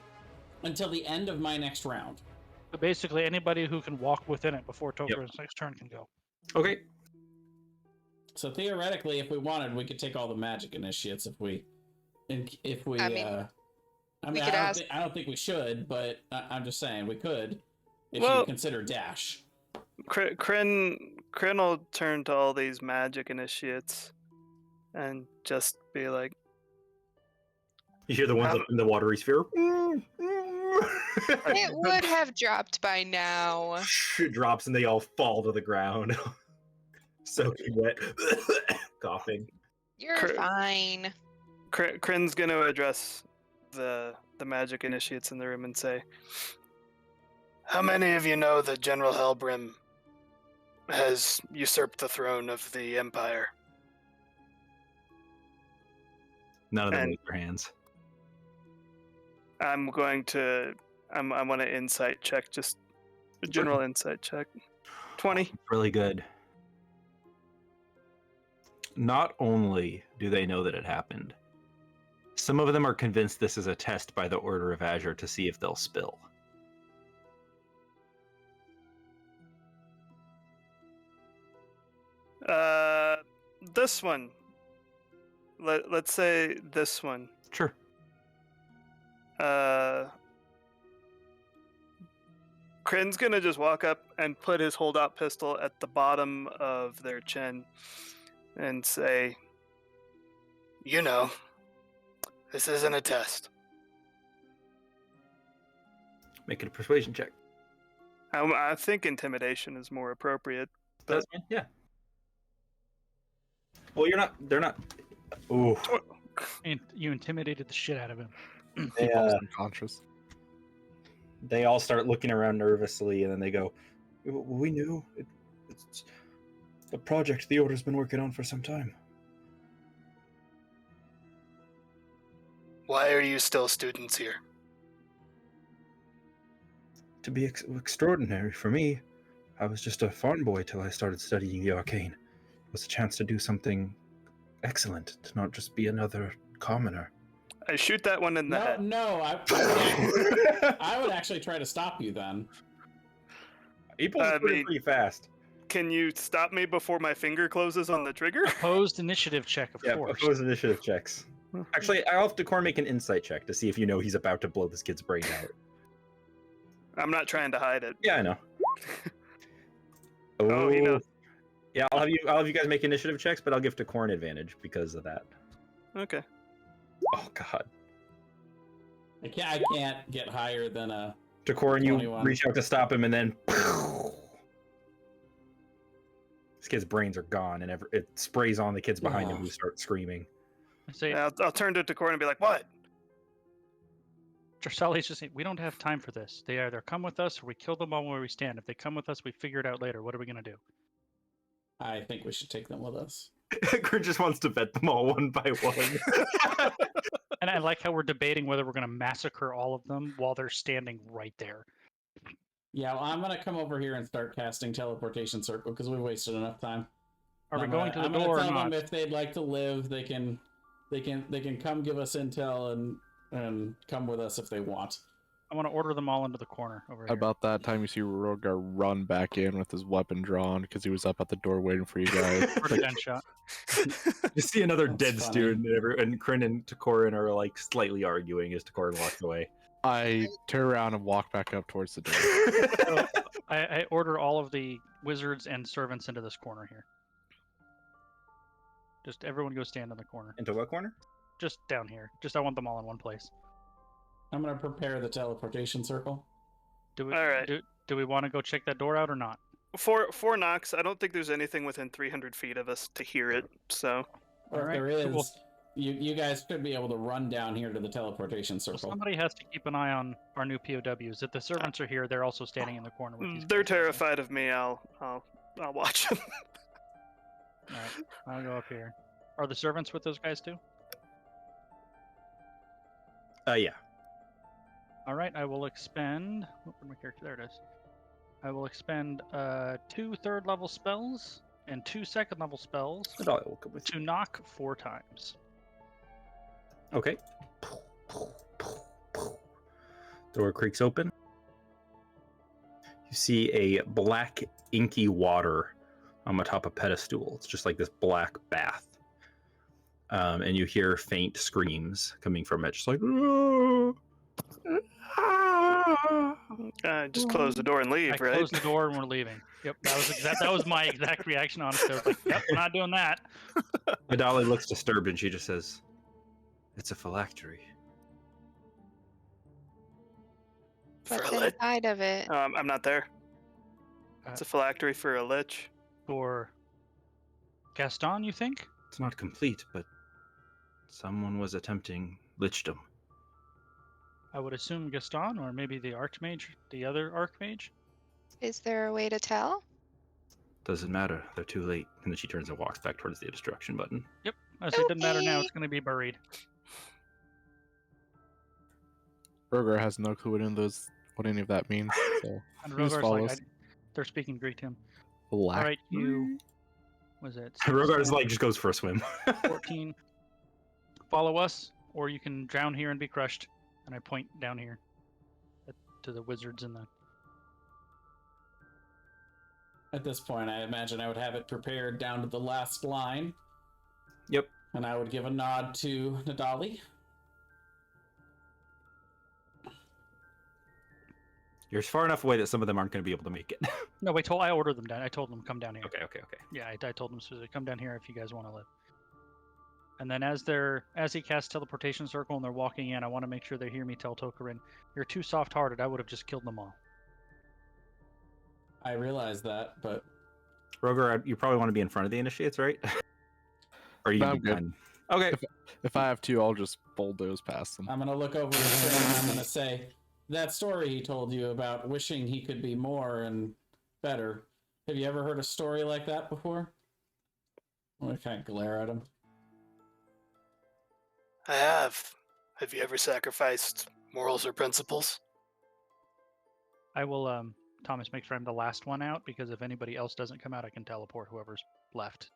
Speaker 2: until the end of my next round.
Speaker 4: But basically, anybody who can walk within it before Toker's next turn can go.
Speaker 1: Okay.
Speaker 2: So theoretically, if we wanted, we could take all the magic initiates if we And if we,
Speaker 5: I mean, we
Speaker 2: I
Speaker 5: could ask.
Speaker 2: I don't think we should, but I'm just saying we could if
Speaker 3: Well-
Speaker 2: you consider dash.
Speaker 3: Kryn will turn to all these magic initiates and just be like,
Speaker 1: You hear the ones up in the watery sphere.
Speaker 5: It would have dropped by now.
Speaker 1: It drops and they all fall to the ground. Soaking wet. Coughing.
Speaker 5: You're
Speaker 3: Cr-
Speaker 5: fine.
Speaker 3: Kryn's going to address the magic initiates in the room and say, how many of you know that General Hellbrim has usurped the throne of the Empire?
Speaker 1: None of them
Speaker 3: And-
Speaker 1: raise their hands.
Speaker 3: I want to insight check, just a general insight check. 20.
Speaker 1: Really good. Not only do they know that it happened, some of them are convinced this is a test by the Order of Azure to see if they'll spill.
Speaker 3: This one. Let's say this one.
Speaker 1: Sure.
Speaker 3: Kryn's gonna just walk up and put his holdout pistol at the bottom of their chin and say, you know, this isn't a test.
Speaker 1: Make it a persuasion check.
Speaker 3: I think intimidation is more appropriate. But
Speaker 1: That's fine. Yeah. Well, they're not. Ooh.
Speaker 4: And you intimidated the shit out of him.
Speaker 1: They,
Speaker 6: He falls unconscious.
Speaker 1: they all start looking around nervously, and then they go, we knew. It's a project the Order's been working on for some time.
Speaker 3: why are you still students here?
Speaker 1: To be extraordinary for me, I was just a farm boy till I started studying the arcane. It was a chance to do something excellent, to not just be another commoner.
Speaker 3: I shoot that one in the head.
Speaker 2: No, I would actually try to stop you then.
Speaker 1: He pulls
Speaker 3: I
Speaker 1: the trigger
Speaker 3: mean-
Speaker 1: pretty fast.
Speaker 3: Can you stop me before my finger closes on the trigger?
Speaker 4: Opposed initiative check, of
Speaker 1: Yeah,
Speaker 4: course.
Speaker 1: opposed initiative checks. Actually, I'll have Decor make an insight check to see if you know he's about to blow this kid's brain out.
Speaker 3: I'm not trying to hide it.
Speaker 1: Yeah, I know.
Speaker 3: Oh, he knows.
Speaker 1: Yeah, I'll have you guys make initiative checks, but I'll give Decor an advantage because of that.
Speaker 3: Okay.
Speaker 1: Oh God.
Speaker 2: I can't get higher than a.
Speaker 1: Decor and you
Speaker 2: 21.
Speaker 1: reach out to stop him, and then this kid's brains are gone, and it sprays on the kids behind him, who start screaming.
Speaker 4: I say,
Speaker 3: I'll turn to Decor and be like, what?
Speaker 4: Drasali's just saying, we don't have time for this. They either come with us or we kill them all where we stand. If they come with us, we figure it out later. What are we going to do?
Speaker 2: I think we should take them with us.
Speaker 1: Decor just wants to vet them all one by one.
Speaker 4: And I like how we're debating whether we're going to massacre all of them while they're standing right there.
Speaker 2: Yeah, well, I'm gonna come over here and start casting teleportation circle because we wasted enough time.
Speaker 4: Are we
Speaker 2: I'm
Speaker 4: going
Speaker 2: gonna-
Speaker 4: to the
Speaker 2: I'm
Speaker 4: door or
Speaker 2: gonna tell
Speaker 4: not?
Speaker 2: them if they'd like to live, they can come give us intel and come with us if they want.
Speaker 4: I want to order them all into the corner over here.
Speaker 6: About that time, you see Rogar run back in with his weapon drawn because he was up at the door waiting for you guys.
Speaker 4: For the 10 shot.
Speaker 1: You see another
Speaker 2: That's
Speaker 1: dead
Speaker 2: funny.
Speaker 1: student, and Kryn and Takorin are like slightly arguing as Takorin walks away.
Speaker 6: I turn around and walk back up towards the door.
Speaker 4: So, I order all of the wizards and servants into this corner here. Just everyone go stand in the corner.
Speaker 1: Into what corner?
Speaker 4: Just down here. Just I want them all in one place.
Speaker 2: I'm gonna prepare the teleportation circle.
Speaker 4: Do we,
Speaker 3: All right.
Speaker 4: do we want to go check that door out or not?
Speaker 3: For Nox, I don't think there's anything within 300 feet of us to hear it, so...
Speaker 2: Or
Speaker 4: Alright,
Speaker 2: if there is,
Speaker 4: cool.
Speaker 2: you guys should be able to run down here to the teleportation
Speaker 4: So
Speaker 2: circle.
Speaker 4: somebody has to keep an eye on our new POWs. If the servants are here, they're also standing in the corner with these
Speaker 3: They're
Speaker 4: guys, I think.
Speaker 3: terrified of me. I'll watch them.
Speaker 4: Alright, I'll go up here. Are the servants with those guys too?
Speaker 1: Yeah.
Speaker 4: Alright, I will expend... Where'd my character? There it is. I will expend 2 third-level spells and 2 second-level spells
Speaker 1: It all will come with
Speaker 4: to knock 4 times.
Speaker 1: Okay. Door creaks open. You see a black, inky water on the top of a pedestal. It's just like this black bath. and you hear faint screams coming from it, just like.
Speaker 3: Just close the door and leave,
Speaker 4: I
Speaker 3: right?
Speaker 4: closed the door and we're leaving. Yep, that was my exact reaction. Honestly, I was like, "Yep, we're not doing that."
Speaker 1: Adali looks disturbed and she just says, "It's a phylactery."
Speaker 3: For
Speaker 5: What's
Speaker 3: a lich?
Speaker 5: inside of it?
Speaker 3: I'm not there. It's a phylactery for a lich.
Speaker 4: For Gaston, you think?
Speaker 1: It's not complete, but someone was attempting lichdom.
Speaker 4: I would assume Gaston, or maybe the Archmage, the other Archmage.
Speaker 5: Is there a way to tell?
Speaker 1: Doesn't matter. They're too late. And then she turns and walks back towards the destruction button.
Speaker 4: Yep, I say it doesn't matter now.
Speaker 5: Okay.
Speaker 4: It's going to be buried.
Speaker 6: Burger has no clue what any of that means. So
Speaker 4: And
Speaker 6: he just
Speaker 4: Rogar's
Speaker 6: follows.
Speaker 4: like, they're speaking Greek to him. All right, you. Was it? 6,
Speaker 1: Rogar's
Speaker 4: 10,
Speaker 1: like just goes for a swim.
Speaker 4: 14. Follow us, or you can drown here and be crushed. And I point down here to the wizards in the.
Speaker 2: At this point, I imagine I would have it prepared down to the last line.
Speaker 1: Yep.
Speaker 2: And I would give a nod to Nadali.
Speaker 1: You're far enough away that some of them aren't going to be able to make it.
Speaker 4: No, wait, I ordered them down. I told them come down here.
Speaker 1: Okay.
Speaker 4: Yeah, I told them specifically come down here if you guys want to live. And then as he casts teleportation circle and they're walking in, I want to make sure they hear me tell Tokarin, "You're too soft-hearted. I would have just killed them all."
Speaker 2: I realize that, but
Speaker 1: Rogar, you probably want to be in front of the initiates, right? Or are you
Speaker 6: No,
Speaker 1: gonna
Speaker 6: I'm
Speaker 1: be
Speaker 6: good.
Speaker 1: behind? Okay.
Speaker 6: If I have to, I'll just bulldoze past them.
Speaker 2: I'm going to look over his thing and I'm going to say, that story he told you about wishing he could be more and better. Have you ever heard a story like that before? I'm going to kind of glare at him.
Speaker 3: I have. Have you ever sacrificed morals or principles?
Speaker 4: I will, Thomas, make sure I'm the last one out, because if anybody else doesn't come out, I can teleport whoever's left.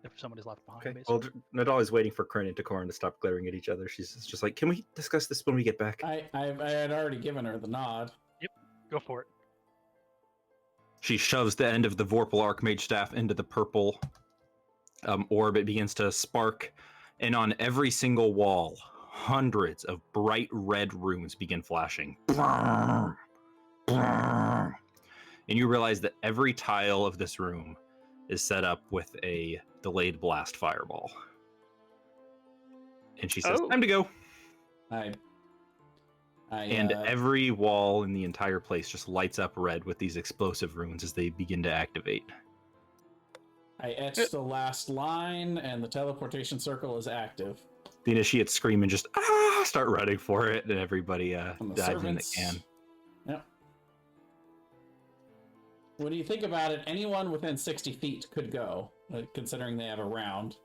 Speaker 4: If somebody's left behind,
Speaker 1: Okay.
Speaker 4: basically.
Speaker 1: Well, Nadal is waiting for Kryn and Tokorin to stop glaring at each other. She's just like, "Can we discuss this when we get back?"
Speaker 2: I had already given her the nod.
Speaker 4: Go for it.
Speaker 1: She shoves the end of the Vorpal Archmage staff into the purple orb. It begins to spark, and on every single wall, hundreds of bright red runes begin flashing. And you realize that every tile of this room is set up with a delayed blast fireball. And she says,
Speaker 3: Oh.
Speaker 1: "Time to go."
Speaker 2: And
Speaker 1: Every wall in the entire place just lights up red with these explosive runes as they begin to activate.
Speaker 2: I etched the last line, and the teleportation circle is active.
Speaker 1: The initiates scream and just start running for it, and everybody
Speaker 2: And the
Speaker 1: dives in that
Speaker 2: servants.
Speaker 1: can.
Speaker 2: Yep. What do you think about it? Anyone within 60 feet could go, considering they have a round.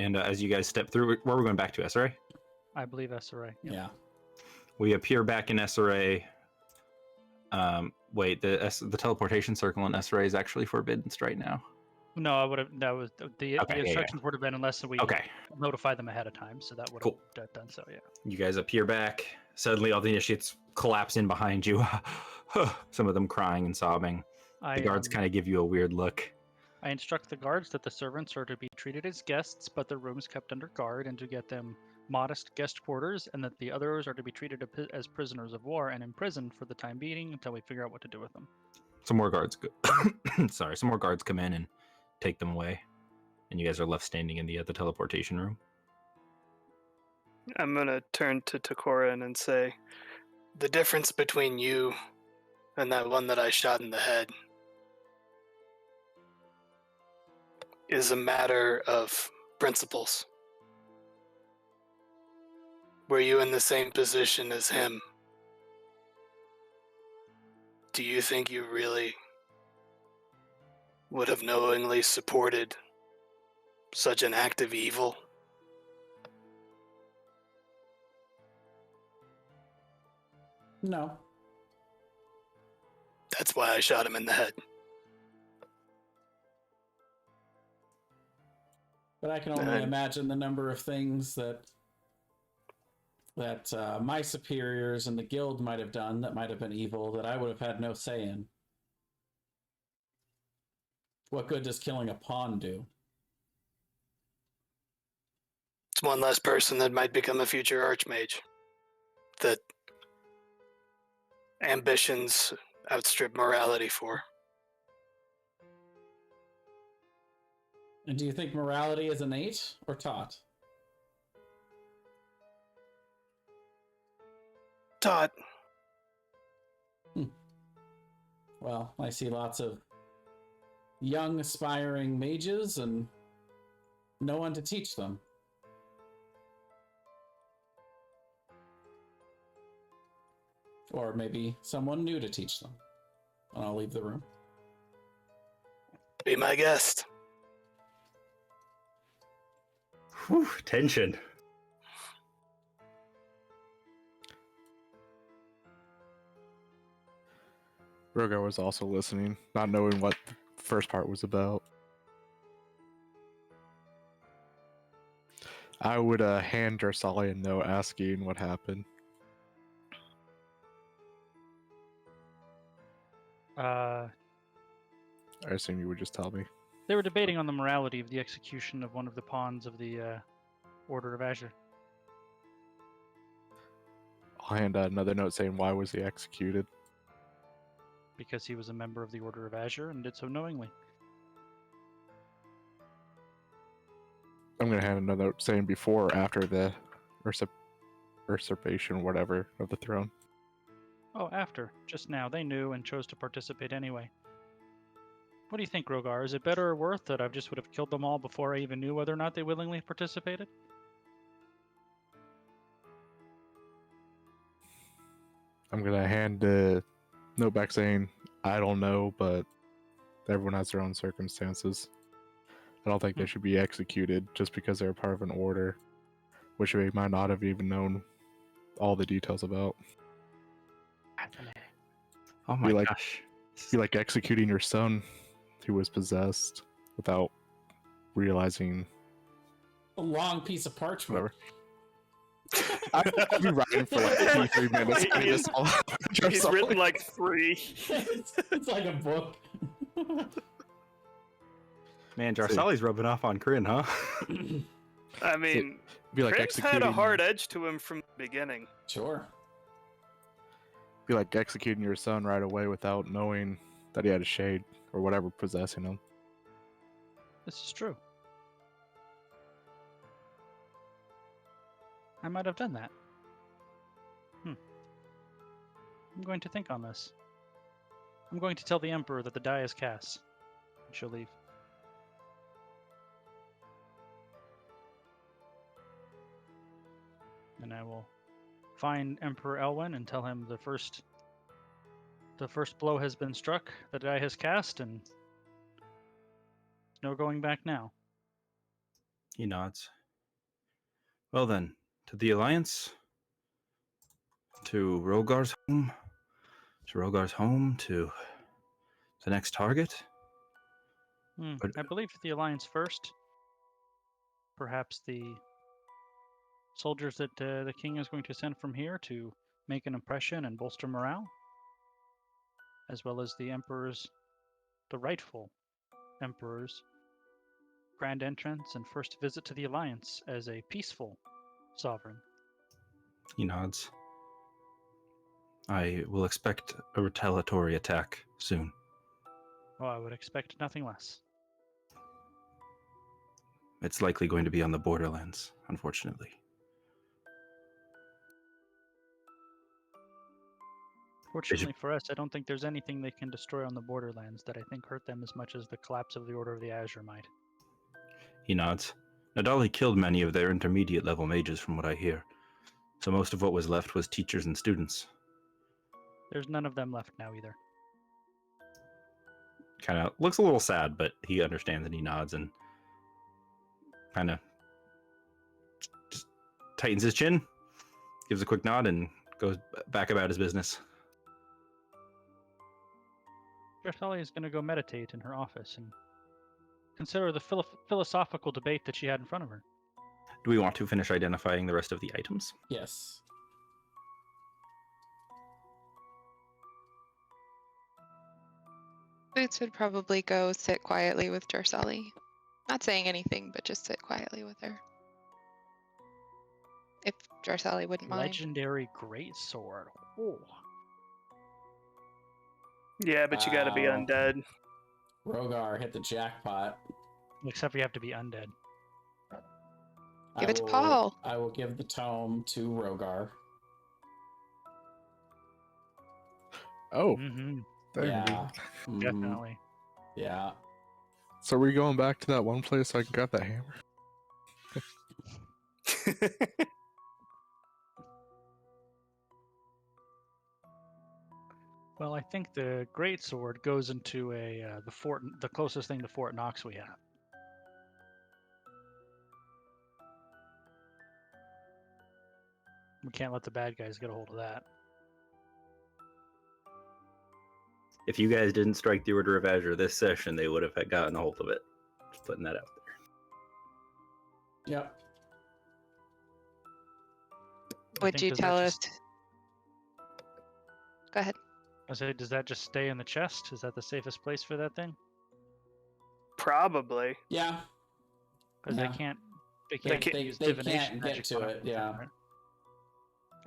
Speaker 1: And as you guys step through, where are we going back to, SRA?
Speaker 4: I believe SRA. Yep.
Speaker 2: Yeah.
Speaker 1: We appear back in SRA. Wait, the teleportation circle in SRA is actually forbidden right now.
Speaker 4: No, I would have. That was the
Speaker 1: Okay, yeah.
Speaker 4: instructions would have been unless we
Speaker 1: Okay,
Speaker 4: notify them ahead of time. So that would
Speaker 1: Cool.
Speaker 4: have done so. Yeah.
Speaker 1: you guys appear back. Suddenly, all the initiates collapse in behind you. Some of them crying and sobbing. The guards kind of give you a weird look.
Speaker 4: I instruct the guards that the servants are to be treated as guests, but their rooms kept under guard, and to get them modest guest quarters, and that the others are to be treated as prisoners of war and imprisoned for the time being until we figure out what to do with them.
Speaker 1: Some more guards some more guards come in and take them away, and you guys are left standing in the teleportation room.
Speaker 3: I'm going to turn to Tokorin and say, the difference between you and that one that I shot in the head is a matter of principles. Were you in the same position as him? Do you think you really would have knowingly supported such an act of evil?
Speaker 2: No.
Speaker 3: That's why I shot him in the head.
Speaker 2: But I can only imagine the number of things that my superiors in the guild might have done that might have been evil that I would have had no say in. What good does killing a pawn do?
Speaker 7: It's one less person that might become a future archmage. That ambitions outstrip morality for.
Speaker 2: And do you think morality is innate or taught?
Speaker 7: Taught.
Speaker 2: Well, I see lots of young, aspiring mages and no one to teach them. Or maybe someone new to teach them. And I'll leave the room.
Speaker 7: Be my guest.
Speaker 1: Whew, tension.
Speaker 6: Rogar was also listening, not knowing what the first part was about. I would hand Jarsali a note asking what happened. I assume you would just tell me.
Speaker 4: They were debating on the morality of the execution of one of the pawns of the Order of Azure.
Speaker 6: I'll hand another note saying why was he executed.
Speaker 4: Because he was a member of the Order of Azure and did so knowingly.
Speaker 6: I'm going to hand another note saying before or after the usurpation, whatever, of the throne.
Speaker 4: Oh, after. Just now. They knew and chose to participate anyway. What do you think, Rogar? Is it better or worse that I just would have killed them all before I even knew whether or not they willingly participated?
Speaker 6: I'm going to hand a note back saying, I don't know, but everyone has their own circumstances. I don't think they should be executed just because they're part of an order, which they might not have even known all the details about.
Speaker 1: Oh my
Speaker 6: like,
Speaker 1: gosh.
Speaker 6: Be like executing your son who was possessed without realizing.
Speaker 2: A long piece of parchment.
Speaker 6: Whatever. I'd be writing for like 2-3 minutes.
Speaker 3: He's written like 3.
Speaker 2: It's like a book.
Speaker 1: Man, Jarsali's rubbing off on Kryn, huh?
Speaker 3: I mean,
Speaker 6: be like
Speaker 3: Crin's had a hard edge to him from the beginning.
Speaker 2: Sure.
Speaker 6: Be like executing your son right away without knowing that he had a shade or whatever possessing him.
Speaker 4: This is true. I might have done that. I'm going to think on this. I'm going to tell the Emperor that the die is cast. And she'll leave. And I will find Emperor Elwyn and tell him the first blow has been struck, the die has cast, and no going back now.
Speaker 1: He nods. Well then, to the Alliance, to Rogar's home, to the next target.
Speaker 4: I believe the Alliance first. Perhaps the soldiers that the king is going to send from here to make an impression and bolster morale, as well as the rightful Emperor's grand entrance and first visit to the Alliance as a peaceful sovereign.
Speaker 1: He nods. I will expect a retaliatory attack soon.
Speaker 4: Oh, I would expect nothing less.
Speaker 1: It's likely going to be on the borderlands, unfortunately.
Speaker 4: Fortunately for us, I don't think there's anything they can destroy on the borderlands that I think hurt them as much as the collapse of the Order of the Azure might.
Speaker 1: He nods. Nadali killed many of their intermediate level mages from what I hear. So most of what was left was teachers and students.
Speaker 4: There's none of them left now either.
Speaker 1: Kind of looks a little sad, but he understands and he nods and kind of just tightens his chin, gives a quick nod, and goes back about his business.
Speaker 4: Jarsali is going to go meditate in her office and consider the philosophical debate that she had in front of her.
Speaker 1: Do we want to finish identifying the rest of the items?
Speaker 2: Yes.
Speaker 5: Boots would probably go sit quietly with Jarsali. Not saying anything, but just sit quietly with her. if Jarsali wouldn't mind.
Speaker 4: Legendary greatsword. Oh.
Speaker 3: Yeah, but you gotta be
Speaker 2: Wow.
Speaker 3: undead.
Speaker 2: Rogar hit the jackpot.
Speaker 4: Except for you have to be undead.
Speaker 5: Give it to Paul.
Speaker 2: I will give the tome to Rogar.
Speaker 6: Oh,
Speaker 4: Mm-hmm.
Speaker 6: there you
Speaker 2: Yeah.
Speaker 6: go.
Speaker 2: Mhm.
Speaker 4: Definitely.
Speaker 2: Yeah.
Speaker 6: So are we going back to that one place so I can grab that hammer?
Speaker 4: Well, I think the greatsword goes into the fort, the closest thing to Fort Knox we have. We can't let the bad guys get a hold of that.
Speaker 1: If you guys didn't strike the Order of Azure this session, they would have gotten a hold of it. Just putting that out there.
Speaker 2: Yep.
Speaker 5: Would you tell us? Go ahead.
Speaker 4: I say, does that just stay in the chest? Is that the safest place for that thing?
Speaker 3: Probably.
Speaker 2: Yeah.
Speaker 4: Because
Speaker 2: Yeah.
Speaker 4: they can't
Speaker 3: can't-
Speaker 4: use
Speaker 2: they
Speaker 4: divination
Speaker 2: can't get
Speaker 4: magic
Speaker 2: to
Speaker 4: on
Speaker 2: it, yeah.
Speaker 4: right?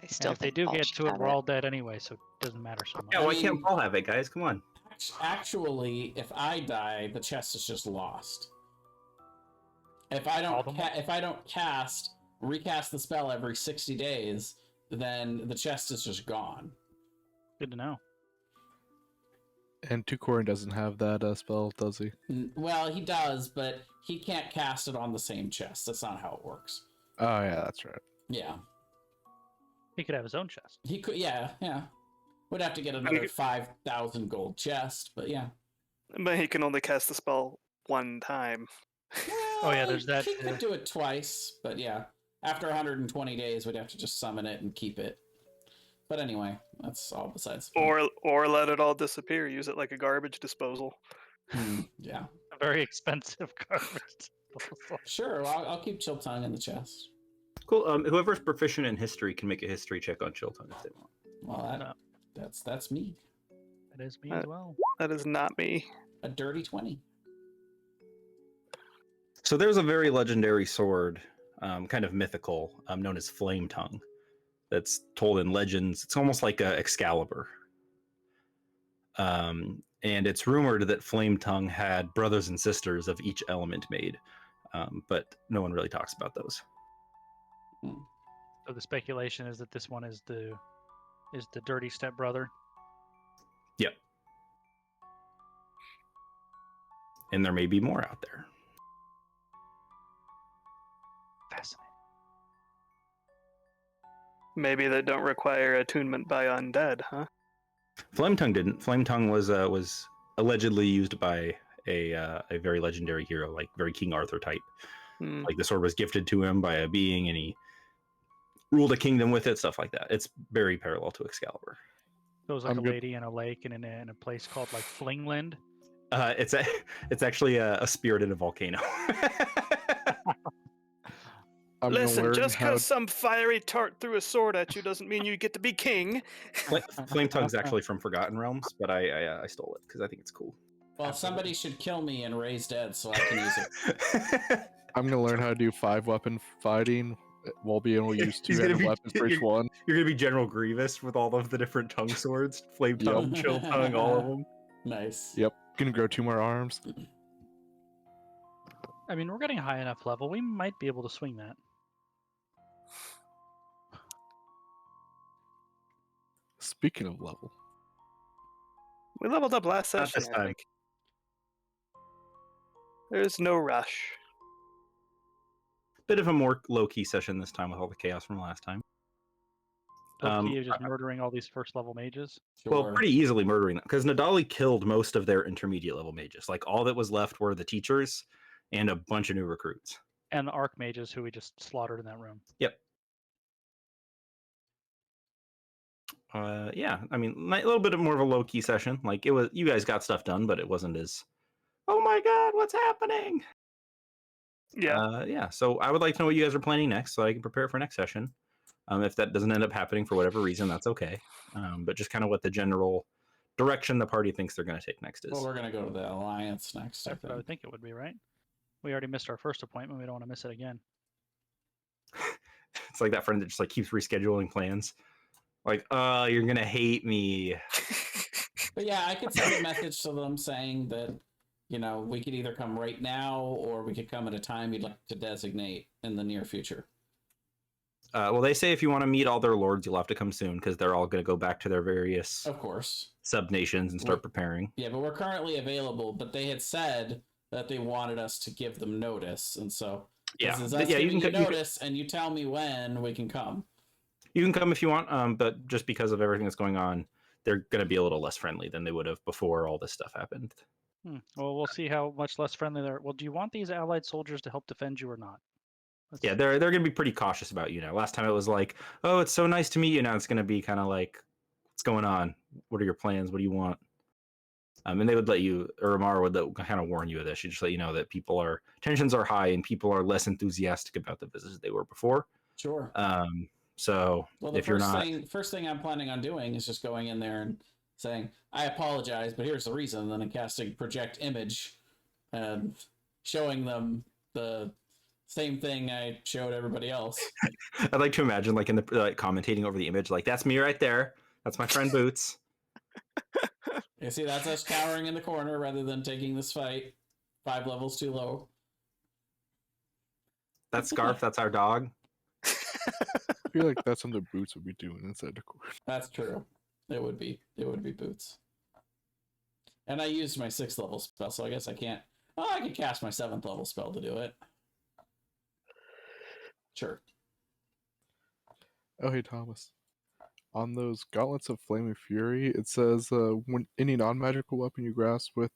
Speaker 5: I still
Speaker 4: And if they
Speaker 5: think
Speaker 4: do
Speaker 5: Paul
Speaker 4: get
Speaker 5: should
Speaker 4: to it,
Speaker 5: have
Speaker 4: we're all dead anyway, so it doesn't matter so much.
Speaker 1: Yeah,
Speaker 2: I
Speaker 1: why
Speaker 2: mean-
Speaker 1: can't Paul have it, guys? Come on.
Speaker 2: Actually, if I die, the chest is just lost. If I
Speaker 4: All
Speaker 2: don't,
Speaker 4: them?
Speaker 2: if I don't recast the spell every 60 days, then the chest is just gone.
Speaker 4: Good to know.
Speaker 6: And Tukorin doesn't have that spell, does he?
Speaker 2: Well, he does, but he can't cast it on the same chest. That's not how it works.
Speaker 6: Oh yeah, that's right.
Speaker 2: Yeah,
Speaker 4: He could have his own chest.
Speaker 2: he could. Yeah. Would have to get another 5,000 gold chest, but yeah.
Speaker 3: But he can only cast the spell one time.
Speaker 4: Oh, yeah, there's that
Speaker 2: He
Speaker 4: too.
Speaker 2: could do it twice, but yeah. After 120 days, we'd have to just summon it and keep it. But anyway, that's all besides the point.
Speaker 3: Or let it all disappear. Use it like a garbage disposal.
Speaker 2: Yeah.
Speaker 4: A very expensive garbage disposal.
Speaker 2: Sure, well, I'll keep Chill Tongue in the chest.
Speaker 1: Cool. Whoever's proficient in history can make a history check on Chilton if they want.
Speaker 2: Well,
Speaker 4: No.
Speaker 2: that's me.
Speaker 4: That is me as well.
Speaker 3: That is not me.
Speaker 2: A dirty 20.
Speaker 1: So there's a very legendary sword, kind of mythical, known as Flame Tongue, that's told in legends. It's almost like a Excalibur. And it's rumored that Flame Tongue had brothers and sisters of each element made, but no one really talks about those.
Speaker 4: So the speculation is that this one is the dirty stepbrother.
Speaker 1: Yep. And there may be more out there.
Speaker 4: Fascinating.
Speaker 3: Maybe that don't require attunement by undead, huh?
Speaker 1: Flame Tongue didn't. Flame Tongue was allegedly used by a very legendary hero, like very King Arthur type.
Speaker 3: Hmm.
Speaker 1: Like the sword was gifted to him by a being, and he ruled a kingdom with it. Stuff like that. It's very parallel to Excalibur.
Speaker 4: So it was like
Speaker 6: I'm
Speaker 4: a
Speaker 6: good.
Speaker 4: lady in a lake and in a place called like Flingland.
Speaker 1: It's actually a spirit in a volcano.
Speaker 6: I'm gonna
Speaker 3: Listen,
Speaker 6: learn
Speaker 3: just
Speaker 6: how.
Speaker 3: because some fiery tart threw a sword at you doesn't mean you get to be king.
Speaker 1: Flame Tongue's actually from Forgotten Realms, but I stole it because I think it's cool.
Speaker 2: Well, somebody should kill me and raise dead so I can use it.
Speaker 6: I'm gonna learn how to do 5-weapon fighting while being able to use
Speaker 1: He's
Speaker 6: 2
Speaker 1: gonna
Speaker 6: random
Speaker 1: be-
Speaker 6: weapons for each one.
Speaker 1: You're gonna be General Grievous with all of the different tongue swords, Flame
Speaker 6: Yep.
Speaker 1: Tongue, Chill Tongue, all of them.
Speaker 2: Nice.
Speaker 6: Yep. Gonna grow 2 more arms.
Speaker 4: I mean, we're getting a high enough level. We might be able to swing that.
Speaker 6: Speaking of level,
Speaker 3: We leveled up last
Speaker 1: Not
Speaker 3: session,
Speaker 1: this
Speaker 3: I
Speaker 1: time.
Speaker 3: think. There's no rush.
Speaker 1: Bit of a more low-key session this time with all the chaos from last time.
Speaker 4: Low-key of just murdering all these first level mages.
Speaker 1: Well,
Speaker 2: Sure.
Speaker 1: pretty easily murdering them because Nadali killed most of their intermediate level mages. Like all that was left were the teachers and a bunch of new recruits.
Speaker 4: And the archmages who we just slaughtered in that room.
Speaker 1: Yep. Yeah, I mean, a little bit more of a low key session. Like it was, you guys got stuff done, but it wasn't as, oh my god, what's happening?
Speaker 3: Yeah.
Speaker 1: Yeah. So I would like to know what you guys are planning next, so I can prepare for next session. If that doesn't end up happening for whatever reason, that's okay. But just kind of what the general direction the party thinks they're going to take next is.
Speaker 2: Well, we're going to go to the Alliance next, I
Speaker 4: That's what I would
Speaker 2: think.
Speaker 4: think it would be, right? We already missed our first appointment. We don't want to miss it again.
Speaker 1: It's like that friend that just like keeps rescheduling plans. Like, you're gonna hate me.
Speaker 2: But yeah, I could send a message to them saying that, we could either come right now or we could come at a time you'd like to designate in the near future.
Speaker 1: Well, they say if you want to meet all their lords, you'll have to come soon because they're all going to go back to their various
Speaker 2: Of course.
Speaker 1: sub-nations and start preparing.
Speaker 2: Yeah, but we're currently available, but they had said that they wanted us to give them notice, and so
Speaker 1: Yeah,
Speaker 2: this is us giving you notice, and you tell me when we can come.
Speaker 1: You can come if you want, but just because of everything that's going on, they're going to be a little less friendly than they would have before all this stuff happened.
Speaker 4: Well, we'll see how much less friendly they're. Well, do you want these allied soldiers to help defend you or not?
Speaker 1: Yeah, they're going to be pretty cautious about you now. Last time it was like, oh, it's so nice to meet you. Now it's going to be kind of like, what's going on? What are your plans? What do you want? And they would let you, or Amara would kind of warn you of this. She'd just let you know that tensions are high and people are less enthusiastic about the visits they were before.
Speaker 2: Sure.
Speaker 1: So
Speaker 2: well,
Speaker 1: if you're not,
Speaker 2: first thing I'm planning on doing is just going in there and saying, I apologize, but here's the reason. And then I'm casting project image and showing them the same thing I showed everybody else.
Speaker 1: I'd like to imagine like in the commentating over the image, like that's me right there. That's my friend Boots.
Speaker 2: You see, that's us cowering in the corner rather than taking this fight 5 levels too low.
Speaker 1: That Scarf, that's our dog.
Speaker 6: I feel like that's something Boots would be doing inside the court.
Speaker 2: That's true. It would be Boots. And I used my 6th level spell, so I guess I can't. Oh, I could cast my 7th level spell to do it. Sure.
Speaker 6: Oh, hey, Thomas. On those Gauntlets of Flaming Fury, it says when any non-magical weapon you grasp with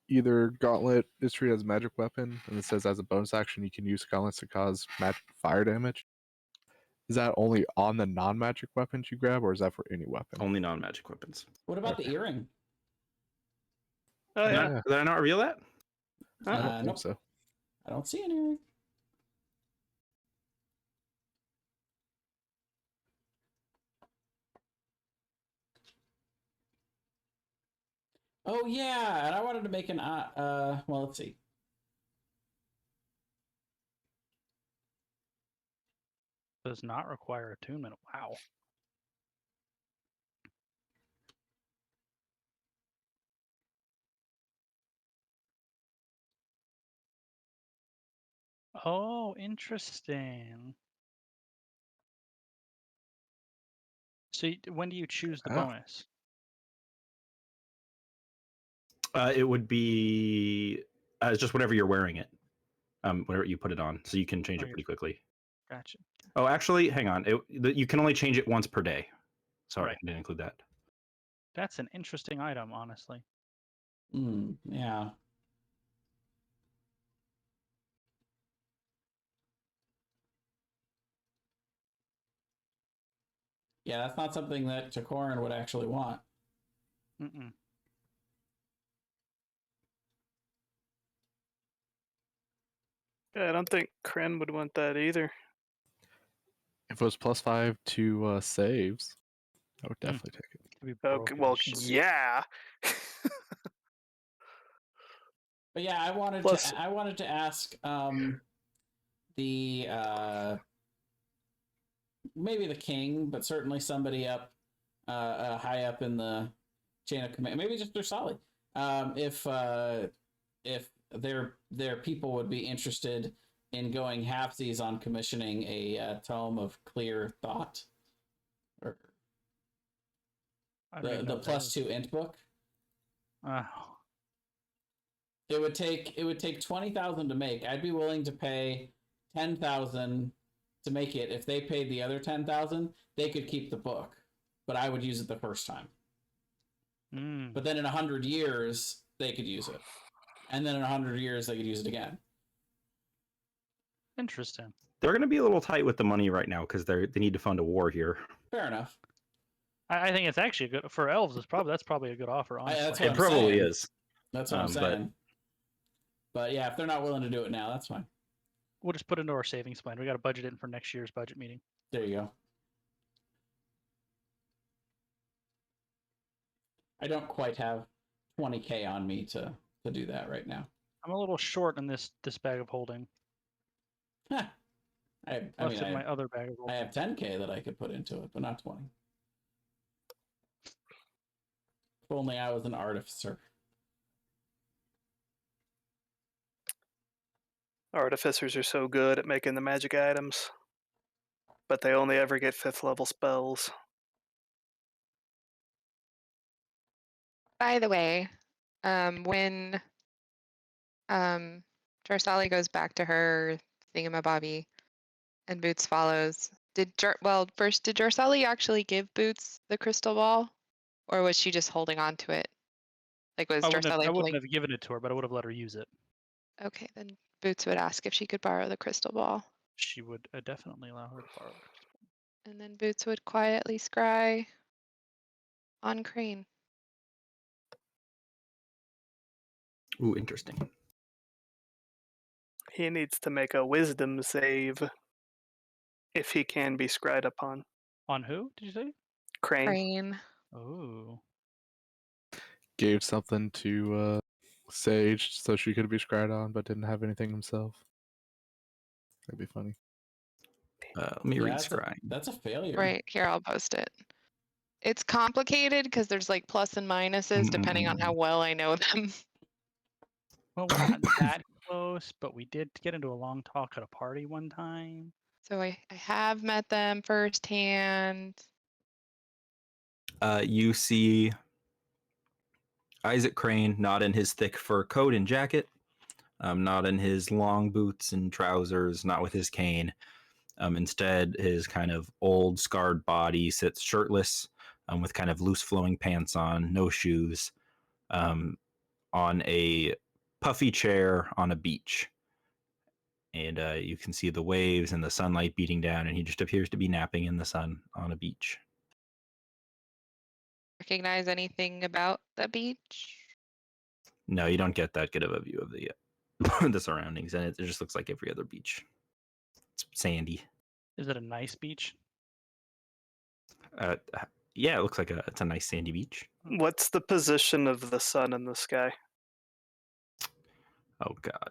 Speaker 6: either gauntlet is treated as a magic weapon, and it says as a bonus action you can use gauntlets to cause magic fire damage. Is that only on the non-magic weapons you grab, or is that for any weapon?
Speaker 1: Only non-magic weapons.
Speaker 2: What about the earring?
Speaker 3: Oh yeah.
Speaker 1: Did I not reveal that?
Speaker 6: I don't think
Speaker 2: Nope.
Speaker 6: so.
Speaker 2: I don't see an earring. Oh yeah, and I wanted to make an well, let's see.
Speaker 4: Does not require attunement. Wow. Oh, interesting. So when do you choose the bonus?
Speaker 1: It would be just whenever you're wearing it, whenever you put it on, so you can change it pretty quickly.
Speaker 4: Gotcha.
Speaker 1: Oh, actually, hang on. You can only change it once per day. Sorry,
Speaker 4: Right.
Speaker 1: I didn't include that.
Speaker 4: That's an interesting item, honestly.
Speaker 2: Yeah. Yeah, that's not something that Takoran would actually want.
Speaker 4: Mm-mm.
Speaker 3: Yeah, I don't think Kren would want that either.
Speaker 6: If it was +5 to saves, I would definitely take it.
Speaker 3: Okay, well, yeah.
Speaker 2: But yeah, I wanted to ask the maybe the king, but certainly somebody up high up in the chain of command, maybe just Dursali, if their people would be interested in going halfsies on commissioning a tome of clear thought, or the +2 int book.
Speaker 4: Oh.
Speaker 2: It would take 20,000 to make. I'd be willing to pay 10,000 to make it. If they paid the other 10,000, they could keep the book, but I would use it the first time. But then in 100 years, they could use it, and then in 100 years, they could use it again.
Speaker 4: Interesting.
Speaker 1: They're going to be a little tight with the money right now because they need to fund a war here.
Speaker 2: Fair enough.
Speaker 4: I think it's actually good for elves. That's probably a good offer. Honestly,
Speaker 1: It probably is.
Speaker 2: That's what I'm saying. But yeah, if they're not willing to do it now, that's fine.
Speaker 4: We'll just put it into our savings plan. We got to budget it for next year's budget meeting.
Speaker 2: There you go. I don't quite have 20K on me to do that right now.
Speaker 4: I'm a little short in this bag of holding.
Speaker 2: Huh. I
Speaker 4: Left
Speaker 2: mean,
Speaker 4: it in my other bag of
Speaker 2: I
Speaker 4: rolls.
Speaker 2: have 10k that I could put into it, but not 20. If only I was an artificer.
Speaker 3: Artificers are so good at making the magic items, but they only ever get 5th level spells.
Speaker 5: By the way, when Jarsali goes back to her thingamabobby and Boots follows, first, did Jarsali actually give Boots the crystal ball? Or was she just holding on to it? Like, was
Speaker 4: I
Speaker 5: Jarsali
Speaker 4: wouldn't have given it to her, but I would have let her use it.
Speaker 5: Okay, then Boots would ask if she could borrow the crystal ball.
Speaker 4: She would definitely allow her to borrow the crystal.
Speaker 5: And then Boots would quietly scry on Crane.
Speaker 1: Ooh, interesting.
Speaker 3: He needs to make a wisdom save if he can be scryed upon.
Speaker 4: On who, did you say?
Speaker 3: Crane.
Speaker 5: Crane.
Speaker 4: Oh.
Speaker 6: Gave something to Sage so she could be scryed on, but didn't have anything himself. That'd be funny.
Speaker 1: Let me read
Speaker 2: that's
Speaker 1: scry.
Speaker 2: That's a failure.
Speaker 5: Right, here, I'll post it. It's complicated because there's like plus and minuses depending on how well I know them.
Speaker 4: Well, we're not that close, but we did get into a long talk at a party one time.
Speaker 5: So I have met them firsthand.
Speaker 1: You see Isaac Crane not in his thick fur coat and jacket, not in his long boots and trousers, not with his cane. Instead, his kind of old, scarred body sits shirtless, with kind of loose flowing pants on, no shoes, on a puffy chair on a beach. And you can see the waves and the sunlight beating down, and he just appears to be napping in the sun on a beach.
Speaker 5: Recognize anything about the beach?
Speaker 1: No, you don't get that good of a view of the the surroundings, and it just looks like every other beach. It's sandy.
Speaker 4: Is it a nice beach?
Speaker 1: Yeah, it looks like it's a nice sandy beach.
Speaker 3: What's the position of the sun in the sky?
Speaker 1: Oh God.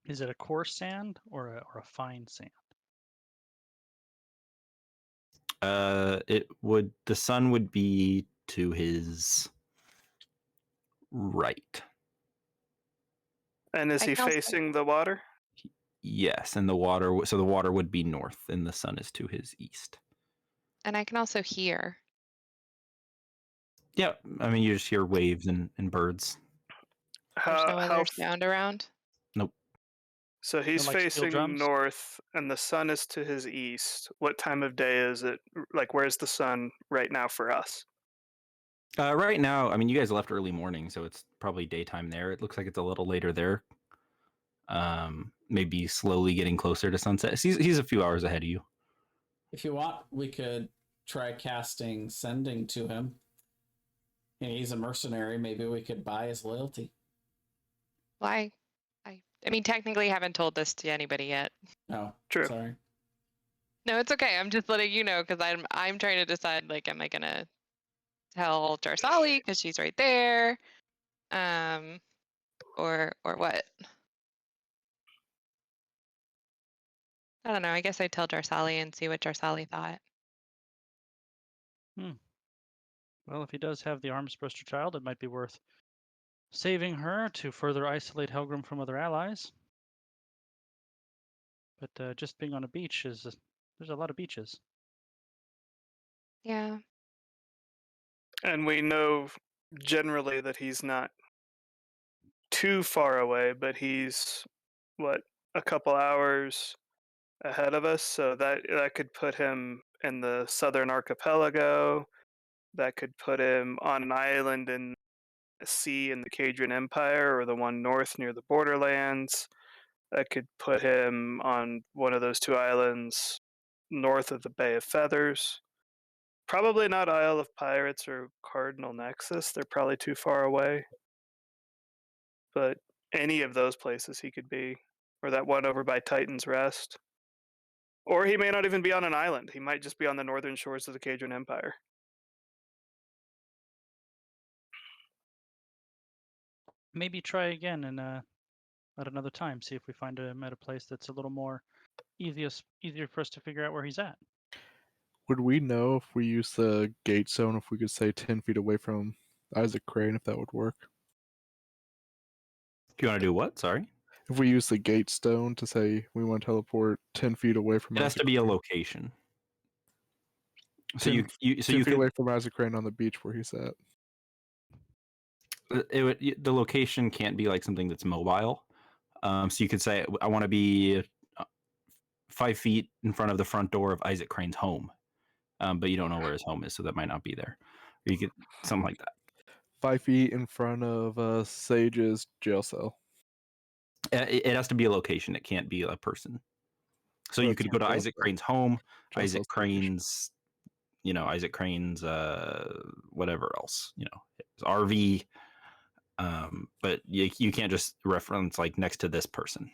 Speaker 4: Is it a coarse sand or a fine sand?
Speaker 1: The sun would be to his right.
Speaker 3: And is he facing the water?
Speaker 1: Yes, and the water would be north, and the sun is to his east.
Speaker 5: And I can also hear.
Speaker 1: Yeah, I mean you just hear waves and birds.
Speaker 5: There's no other sound around.
Speaker 1: Nope.
Speaker 3: So he's
Speaker 4: like steel
Speaker 3: facing
Speaker 4: drums?
Speaker 3: north, and the sun is to his east. What time of day is it? Like, where's the sun right now for us?
Speaker 1: Right now, I mean, you guys left early morning, so it's probably daytime there. It looks like it's a little later there. Maybe slowly getting closer to sunset. He's a few hours ahead of you.
Speaker 2: If you want, we could try casting sending to him. He's a mercenary. Maybe we could buy his loyalty.
Speaker 5: Why? I mean, technically, I haven't told this to anybody yet.
Speaker 2: Oh,
Speaker 3: true.
Speaker 2: Sorry.
Speaker 5: No, it's okay. I'm just letting you know because I'm trying to decide. Like, am I gonna tell Jarsali because she's right there, or what? I don't know. I guess I'd tell Jarsali and see what Jarsali thought.
Speaker 4: Well, if he does have the arms-thruster child, it might be worth saving her to further isolate Helgrim from other allies. But just being on a beach there's a lot of beaches.
Speaker 5: Yeah.
Speaker 3: And we know generally that he's not too far away, but he's a couple hours ahead of us, so that could put him in the southern archipelago. That could put him on an island in a sea in the Cadrian Empire, or the one north near the borderlands. That could put him on one of those two islands north of the Bay of Feathers. Probably not Isle of Pirates or Cardinal Nexus. They're probably too far away. But any of those places he could be. Or that one over by Titan's Rest. Or he may not even be on an island. He might just be on the northern shores of the Cadrian Empire.
Speaker 4: Maybe try again and at another time. See if we find him at a place that's a little more easier for us to figure out where he's at.
Speaker 6: Would we know if we use the gate zone, if we could say 10 feet away from Isaac Crane, if that would work?
Speaker 1: Do you want to do what? Sorry.
Speaker 6: If we use the gate stone to say we want to teleport 10 feet away from
Speaker 1: It has
Speaker 6: Isaac
Speaker 1: to be a
Speaker 6: Crane.
Speaker 1: location. So
Speaker 6: 10
Speaker 1: you
Speaker 6: 10 feet
Speaker 1: could,
Speaker 6: away from Isaac Crane on the beach where he's at.
Speaker 1: the location can't be like something that's mobile. So you could say I want to be 5 feet in front of the front door of Isaac Crane's home, but you don't know where his home is, so that might not be there. Or you could something like that.
Speaker 6: 5 feet in front of Sage's jail cell.
Speaker 1: It has to be a location. It can't be a person. So you could go to Isaac Crane's home,
Speaker 6: Jail
Speaker 1: Isaac
Speaker 6: cell's
Speaker 1: Crane's, Isaac Crane's, whatever else, his RV. But you can't just reference like next to this person.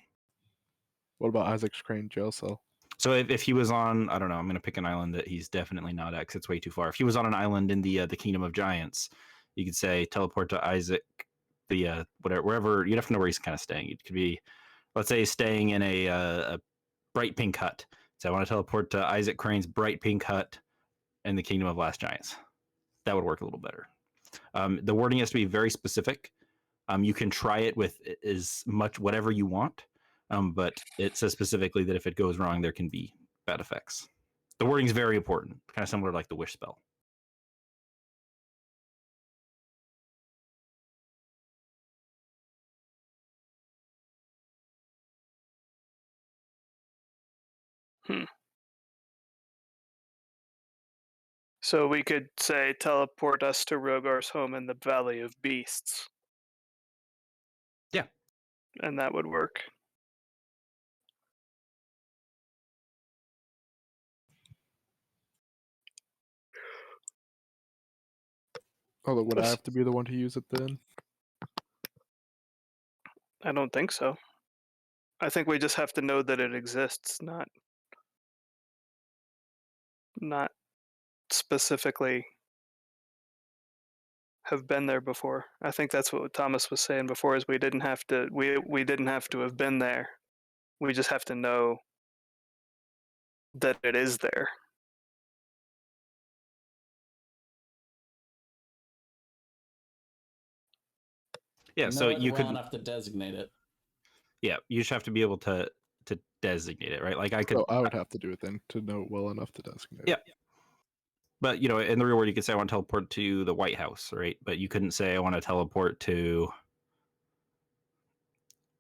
Speaker 6: What about Isaac Crane jail cell?
Speaker 1: So if he was on, I don't know, I'm going to pick an island that he's definitely not at because it's way too far. If he was on an island in the Kingdom of Giants, you could say teleport to Isaac, wherever. You'd have to know where he's kind of staying. It could be, let's say, he's staying in a bright pink hut. So I want to teleport to Isaac Crane's bright pink hut in the Kingdom of Last Giants. That would work a little better. The wording has to be very specific. You can try it with as much whatever you want, but it says specifically that if it goes wrong, there can be bad effects. The wording is very important, kind of similar to like the wish spell.
Speaker 3: So we could say teleport us to Rogar's home in the Valley of Beasts.
Speaker 1: Yeah.
Speaker 3: And that would work.
Speaker 6: Although, would I have to be the one to use it then?
Speaker 3: I don't think so. I think we just have to know that it exists, not specifically have been there before. I think that's what Thomas was saying before, is we didn't have to have been there. We just have to know that it is there.
Speaker 1: Yeah, so you could
Speaker 2: well enough to designate it.
Speaker 1: Yeah, you just have to be able to designate it, right? Like I could.
Speaker 6: So I would have to do it then to know well enough to designate.
Speaker 1: Yeah. But in the real world, you could say I want to teleport to the White House, right? But you couldn't say I want to teleport to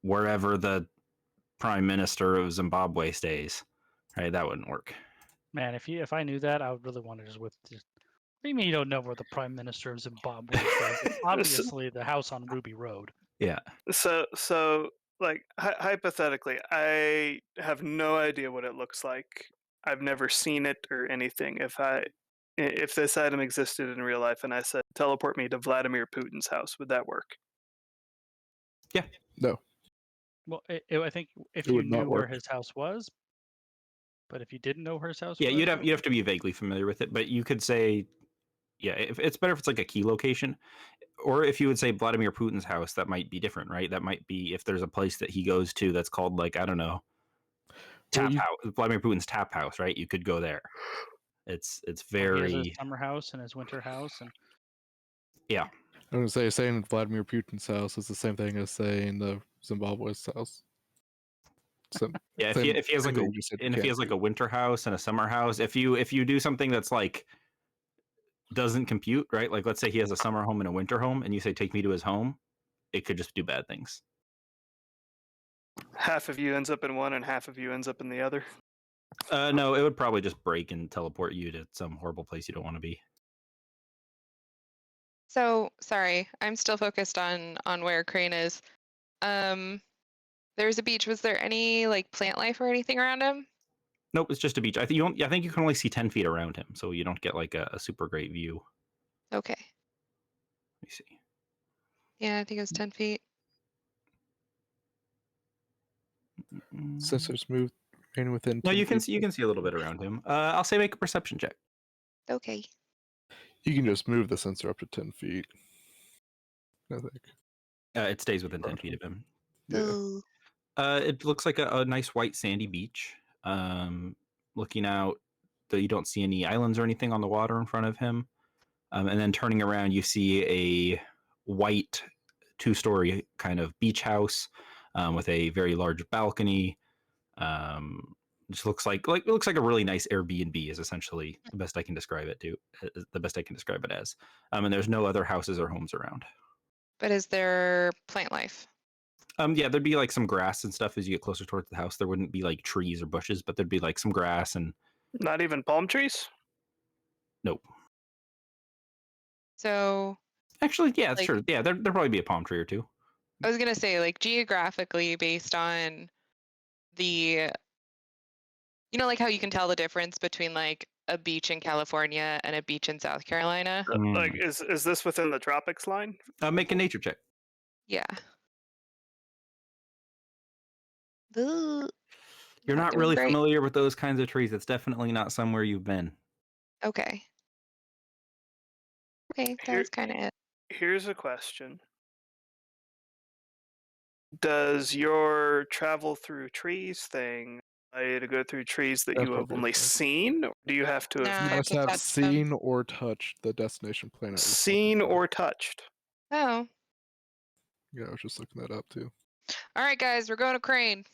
Speaker 1: wherever the Prime Minister of Zimbabwe stays, right? That wouldn't work.
Speaker 4: Man, if I knew that, I would really want to just. What do you mean you don't know where the Prime Minister of Zimbabwe is? It's obviously the house on Ruby Road.
Speaker 1: Yeah.
Speaker 3: So like hypothetically, I have no idea what it looks like. I've never seen it or anything. If this item existed in real life and I said teleport me to Vladimir Putin's house, would that work?
Speaker 1: Yeah.
Speaker 6: No.
Speaker 4: Well, I think if you knew where his house was, but if you didn't know where his house was,
Speaker 1: you'd have to be vaguely familiar with it. But you could say, it's better if it's like a key location, or if you would say Vladimir Putin's house, that might be different, right? That might be if there's a place that he goes to that's called like I don't know, house, Vladimir Putin's tap house, right? You could go there. It's very
Speaker 4: he has his summer house and his winter house, and
Speaker 1: yeah.
Speaker 6: I'm gonna say saying Vladimir Putin's house is the same thing as saying the Zimbabwe's house. So,
Speaker 1: yeah, if he has like if he has like a winter house and a summer house, if you do something that's like doesn't compute, right? Like let's say he has a summer home and a winter home, and you say take me to his home, it could just do bad things.
Speaker 3: Half of you ends up in one, and half of you ends up in the other.
Speaker 1: No, it would probably just break and teleport you to some horrible place you don't want to be.
Speaker 5: So sorry, I'm still focused on where Crane is. There's a beach. Was there any like plant life or anything around him?
Speaker 1: Nope, it's just a beach. I think you can only see 10 feet around him, so you don't get like a super great view.
Speaker 5: Okay.
Speaker 1: Let me see.
Speaker 5: Yeah, I think it was 10 feet.
Speaker 6: Sensors move in within.
Speaker 1: No, you can see a little bit around him. I'll say make a perception check.
Speaker 5: Okay.
Speaker 6: You can just move the sensor up to 10 feet. I think.
Speaker 1: It stays within 10 feet of him.
Speaker 6: Yeah.
Speaker 5: Ooh.
Speaker 1: It looks like a nice white sandy beach. looking out. That you don't see any islands or anything on the water in front of him. And then turning around, you see a white 2-story kind of beach house with a very large balcony. Just looks like it looks like a really nice Airbnb is essentially the best I can describe it as. And there's no other houses or homes around.
Speaker 5: But is there plant life?
Speaker 1: Yeah, there'd be like some grass and stuff as you get closer towards the house. There wouldn't be like trees or bushes, but there'd be like some grass and
Speaker 3: Not even palm trees?
Speaker 1: nope.
Speaker 5: So
Speaker 1: Actually, yeah,
Speaker 5: Like-
Speaker 1: sure. Yeah, there'd probably be a palm tree or two.
Speaker 5: I was gonna say, like, geographically, based on the, like how you can tell the difference between like a beach in California and a beach in South Carolina.
Speaker 3: Like, is this within the tropics line?
Speaker 1: Make a nature check.
Speaker 5: Yeah. Ooh,
Speaker 1: You're not
Speaker 5: doing
Speaker 1: really
Speaker 5: great.
Speaker 1: familiar with those kinds of trees. It's definitely not somewhere you've been.
Speaker 5: Okay. Okay,
Speaker 3: Here-
Speaker 5: that's kind of it.
Speaker 3: Here's a question. Does your travel through trees thing allow you to go through trees that you
Speaker 6: That's
Speaker 3: have
Speaker 6: what it
Speaker 3: only
Speaker 6: is.
Speaker 3: seen? Or do you have to
Speaker 5: No,
Speaker 3: have
Speaker 5: I
Speaker 6: You
Speaker 5: have
Speaker 6: must
Speaker 5: to
Speaker 6: have
Speaker 5: touch them.
Speaker 6: seen or touched the destination planet. you're
Speaker 3: seen
Speaker 6: talking about.
Speaker 3: or touched?
Speaker 5: Oh,
Speaker 6: Yeah, I was just looking that up too.
Speaker 5: all right, guys, we're going to Crane.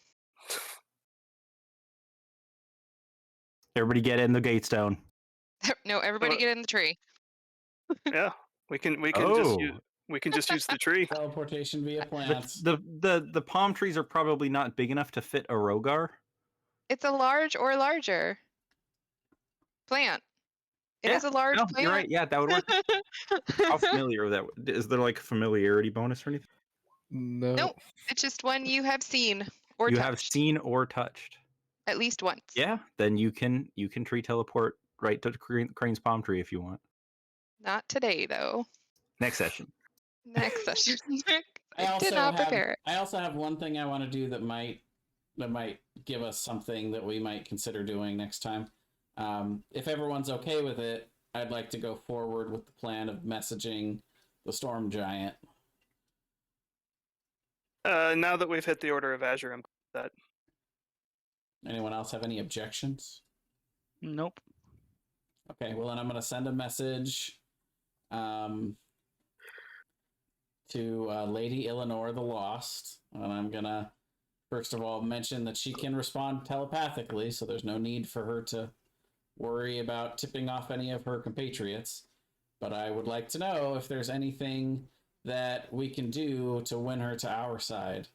Speaker 1: Everybody get in the Gatestone.
Speaker 5: No, everybody
Speaker 3: What?
Speaker 5: get in the tree.
Speaker 3: Yeah, we can just use the tree.
Speaker 2: Teleportation via plants.
Speaker 1: The palm trees are probably not big enough to fit a Rogar.
Speaker 5: It's a large or larger plant. It is
Speaker 1: Yeah,
Speaker 5: a large
Speaker 1: No,
Speaker 5: plant.
Speaker 1: you're right. Yeah, that would work. How familiar with that? Is there like a familiarity bonus or anything?
Speaker 6: No.
Speaker 5: Nope. It's just one you have seen or
Speaker 1: You
Speaker 5: touched
Speaker 1: have seen or touched.
Speaker 5: at least once.
Speaker 1: Yeah, then you can tree teleport right to Crane's palm tree if you want.
Speaker 5: Not today, though.
Speaker 1: Next session.
Speaker 5: Next session.
Speaker 2: I
Speaker 5: I
Speaker 2: also
Speaker 5: did not
Speaker 2: have
Speaker 5: prepare it.
Speaker 2: I also have one thing I want to do that might give us something that we might consider doing next time. If everyone's okay with it, I'd like to go forward with the plan of messaging the storm giant.
Speaker 3: Now that we've hit the Order of Azure, I'm that.
Speaker 2: Anyone else have any objections?
Speaker 4: Nope.
Speaker 2: Okay, well then I'm gonna send a message to Lady Eleanor the Lost, and I'm gonna first of all mention that she can respond telepathically, so there's no need for her to worry about tipping off any of her compatriots. But I would like to know if there's anything that we can do to win her to our side.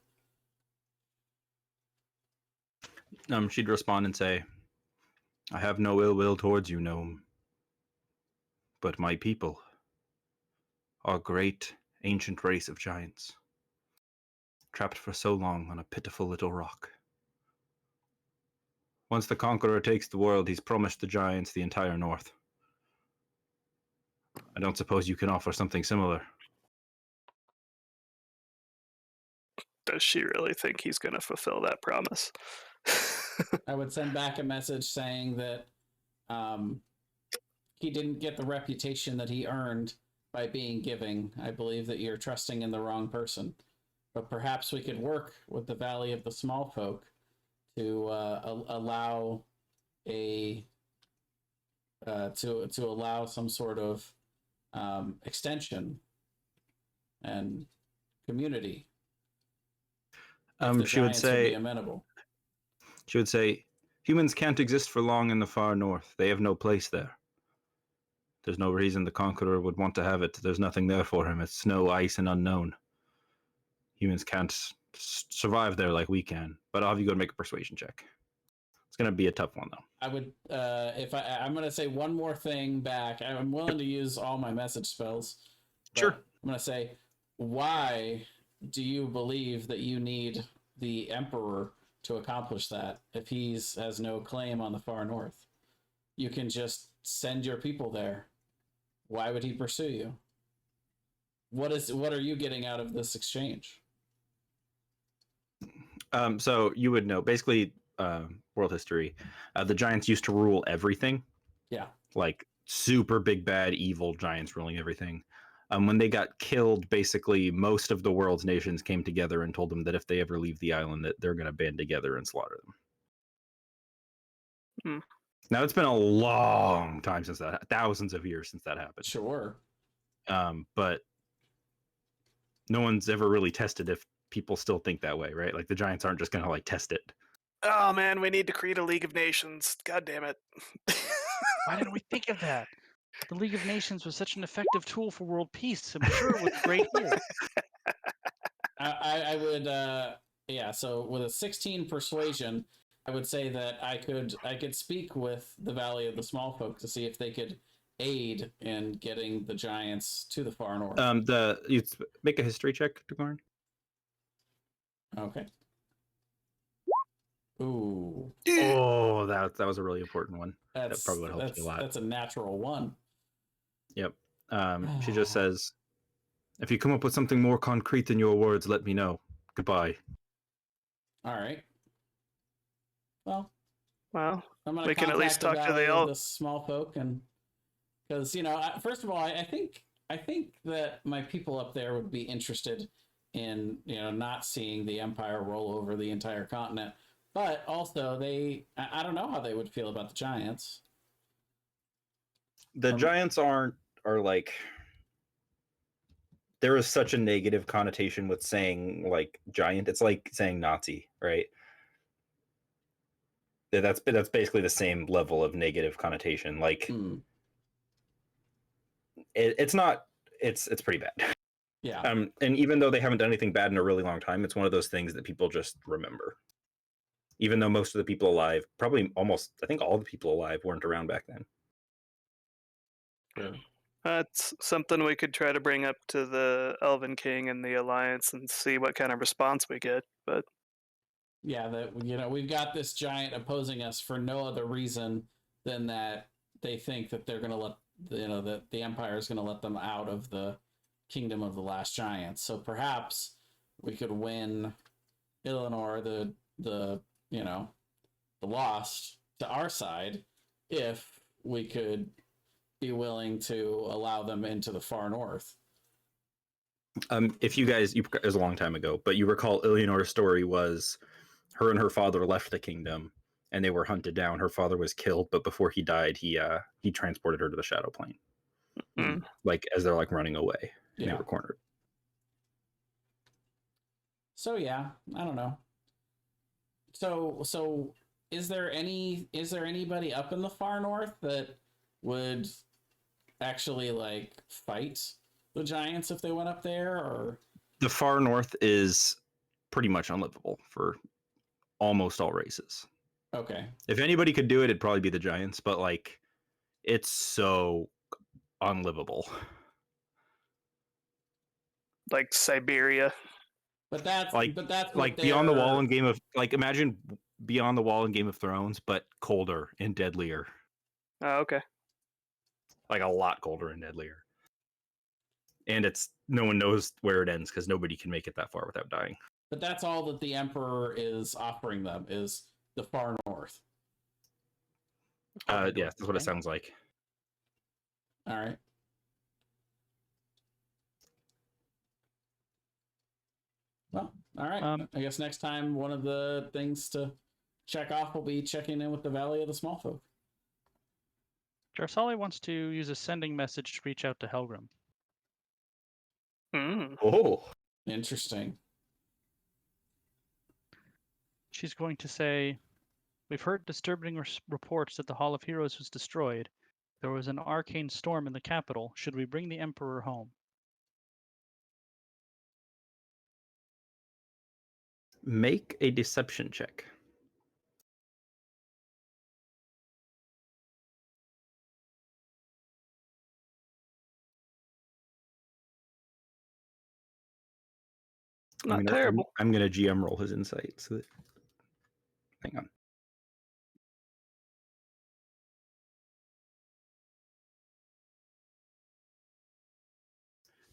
Speaker 1: She'd respond and say, "I have no ill will towards you, gnome. But my people are a great ancient race of giants, trapped for so long on a pitiful little rock. Once the conqueror takes the world, he's promised the giants the entire north. I don't suppose you can offer something similar."
Speaker 3: Does she really think he's going to fulfill that promise?
Speaker 2: I would send back a message saying that he didn't get the reputation that he earned by being giving. I believe that you're trusting in the wrong person. But perhaps we could work with the Valley of the Small Folk to allow a to allow some sort of extension and community. If the
Speaker 1: She would
Speaker 2: giants
Speaker 1: say,
Speaker 2: be amenable.
Speaker 1: "Humans can't exist for long in the far north. They have no place there. There's no reason the conqueror would want to have it. There's nothing there for him. It's snow, ice, and unknown. Humans can't survive there like we can. But I'll have you go to make a persuasion check. It's going to be a tough one, though."
Speaker 2: I would, I'm going to say one more thing back. I'm willing to use all my message spells.
Speaker 1: Sure.
Speaker 2: I'm going to say, why do you believe that you need the Emperor to accomplish that if he has no claim on the far north? You can just send your people there. Why would he pursue you? What are you getting out of this exchange?
Speaker 1: So you would know, basically, world history, the giants used to rule everything.
Speaker 2: Yeah.
Speaker 1: Like super big, bad, evil giants ruling everything. When they got killed, basically most of the world's nations came together and told them that if they ever leave the island, that they're going to band together and slaughter them. Now it's been a long time since that, thousands of years since that happened.
Speaker 2: Sure.
Speaker 1: But no one's ever really tested if people still think that way, right? Like the Giants aren't just gonna like test it.
Speaker 3: Oh man, we need to create a League of Nations. God damn it.
Speaker 4: Why didn't we think of that? The League of Nations was such an effective tool for world peace. I'm sure it would be great here.
Speaker 2: I would yeah, so with a 16 persuasion, I would say that I could speak with the Valley of the Small Folk to see if they could aid in getting the Giants to the far north.
Speaker 1: You make a history check, Dagorn.
Speaker 2: Okay. Ooh.
Speaker 1: Oh, that was a really important one.
Speaker 2: That's
Speaker 1: That probably would help you a lot.
Speaker 2: That's a natural one.
Speaker 1: Yep. She just says, if you come up with something more concrete than your words, let me know. Goodbye.
Speaker 2: All right. Well, I'm gonna
Speaker 3: we can at least talk to
Speaker 2: the small folk, and because first of all, I think that my people up there would be interested in not seeing the Empire roll over the entire continent, but also I don't know how they would feel about the Giants.
Speaker 1: The Giants are like, there is such a negative connotation with saying like giant. It's like saying Nazi, right? That's basically the same level of negative connotation. Like it's not. It's pretty bad.
Speaker 2: Yeah.
Speaker 1: And even though they haven't done anything bad in a really long time, it's one of those things that people just remember. Even though most of the people alive, probably almost, I think all the people alive weren't around back then.
Speaker 2: Sure.
Speaker 3: That's something we could try to bring up to the Elven King and the Alliance and see what kind of response we get. But
Speaker 2: yeah, that we've got this giant opposing us for no other reason than that they think that they're going to let that the Empire is going to let them out of the kingdom of the last giants. So perhaps we could win Eleanor, the lost, to our side if we could be willing to allow them into the far north.
Speaker 1: If you guys, it was a long time ago, but you recall Eleanor's story was her and her father left the kingdom and they were hunted down. Her father was killed, but before he died, he transported her to the Shadow Plane. Like as they're like running away, and they were cornered.
Speaker 2: So yeah, I don't know. So is there anybody up in the far north that would actually like fight the Giants if they went up there? Or
Speaker 1: the far north is pretty much unlivable for almost all races.
Speaker 2: Okay.
Speaker 1: If anybody could do it, it'd probably be the Giants, but like it's so unlivable.
Speaker 3: Like Siberia.
Speaker 2: But that's
Speaker 1: like Beyond the Wall in Game of, like, imagine Beyond the Wall in Game of Thrones, but colder and deadlier.
Speaker 3: Oh, okay.
Speaker 1: Like a lot colder and deadlier. And it's no one knows where it ends because nobody can make it that far without dying.
Speaker 2: But that's all that the Emperor is offering them, is the far north.
Speaker 1: Yeah, that's what it sounds like.
Speaker 2: All right. Well, all right. I guess next time one of the things to check off will be checking in with the Valley of the Small Folk.
Speaker 4: Jarsali wants to use a sending message to reach out to Helgrim.
Speaker 1: Oh,
Speaker 2: interesting.
Speaker 4: She's going to say, "We've heard disturbing reports that the Hall of Heroes was destroyed. There was an arcane storm in the capital. Should we bring the Emperor home?"
Speaker 1: Make a deception check.
Speaker 3: Not terrible.
Speaker 1: I'm going to GM roll his insight. So that, hang on.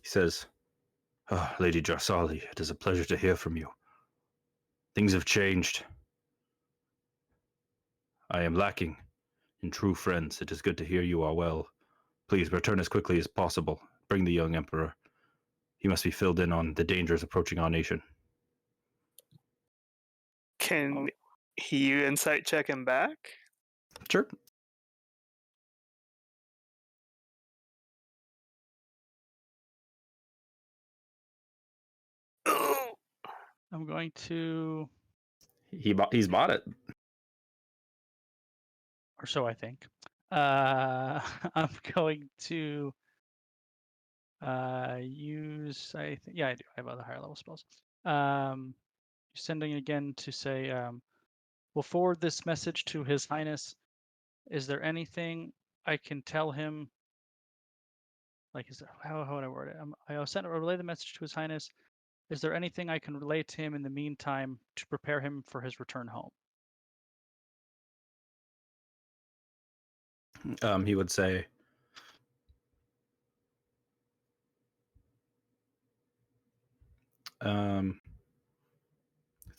Speaker 1: He says, Lady Jarsali, it is a pleasure to hear from you. Things have changed. I am lacking in true friends. It is good to hear you are well. Please return as quickly as possible. Bring the young Emperor. He must be filled in on the dangers approaching our nation.
Speaker 3: Can he insight check him back?
Speaker 1: Sure.
Speaker 4: I'm going to,
Speaker 1: He's bought it.
Speaker 4: or so I think. I'm going to use. I think, yeah, I do. I have other higher level spells. Sending again to say, we'll forward this message to His Highness. Is there anything I can tell him? Like, is there, how would I word it? I'll relay the message to His Highness. Is there anything I can relay to him in the meantime to prepare him for his return home?
Speaker 1: He would say,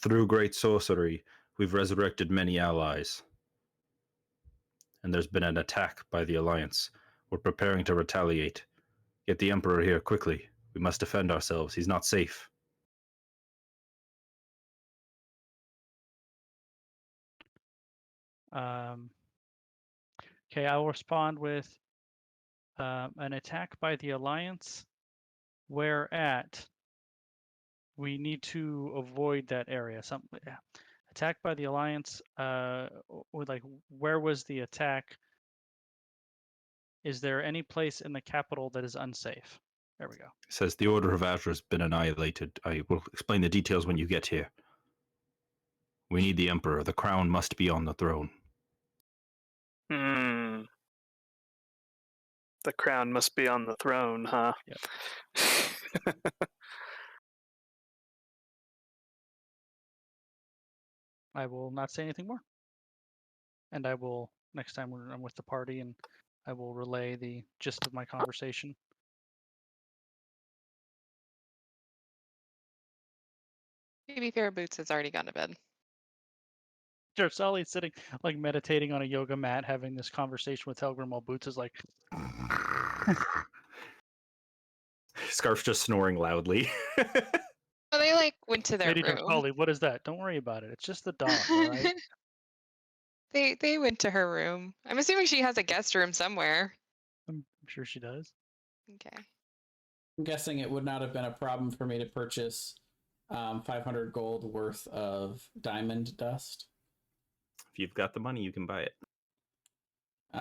Speaker 1: through great sorcery, we've resurrected many allies. And there's been an attack by the Alliance. We're preparing to retaliate. Get the Emperor here quickly. We must defend ourselves. He's not safe.
Speaker 4: Okay, I will respond with an attack by the Alliance, whereat we need to avoid that area. Attack by the Alliance, like, where was the attack? Is there any place in the capital that is unsafe? There we go.
Speaker 1: It says the Order of Azure has been annihilated. I will explain the details when you get here. We need the Emperor. The crown must be on the throne.
Speaker 3: The crown must be on the throne, huh?
Speaker 4: Yep. I will not say anything more. And I will, next time when I'm with the party, and I will relay the gist of my conversation.
Speaker 5: Maybe Fair Boots has already gone to bed.
Speaker 4: Solly's sitting, like, meditating on a yoga mat, having this conversation with Helgrim, while Boots is like...
Speaker 1: Scarf's just snoring loudly.
Speaker 5: Oh, they, like, went to their
Speaker 4: Lady
Speaker 5: room.
Speaker 4: Solly, what is that? Don't worry about it. It's just the dog, all right?
Speaker 5: They went to her room. I'm assuming she has a guest room somewhere.
Speaker 4: I'm sure she does.
Speaker 5: Okay.
Speaker 2: I'm guessing it would not have been a problem for me to purchase 500 gold worth of diamond dust.
Speaker 1: If you've got the money, you can buy it.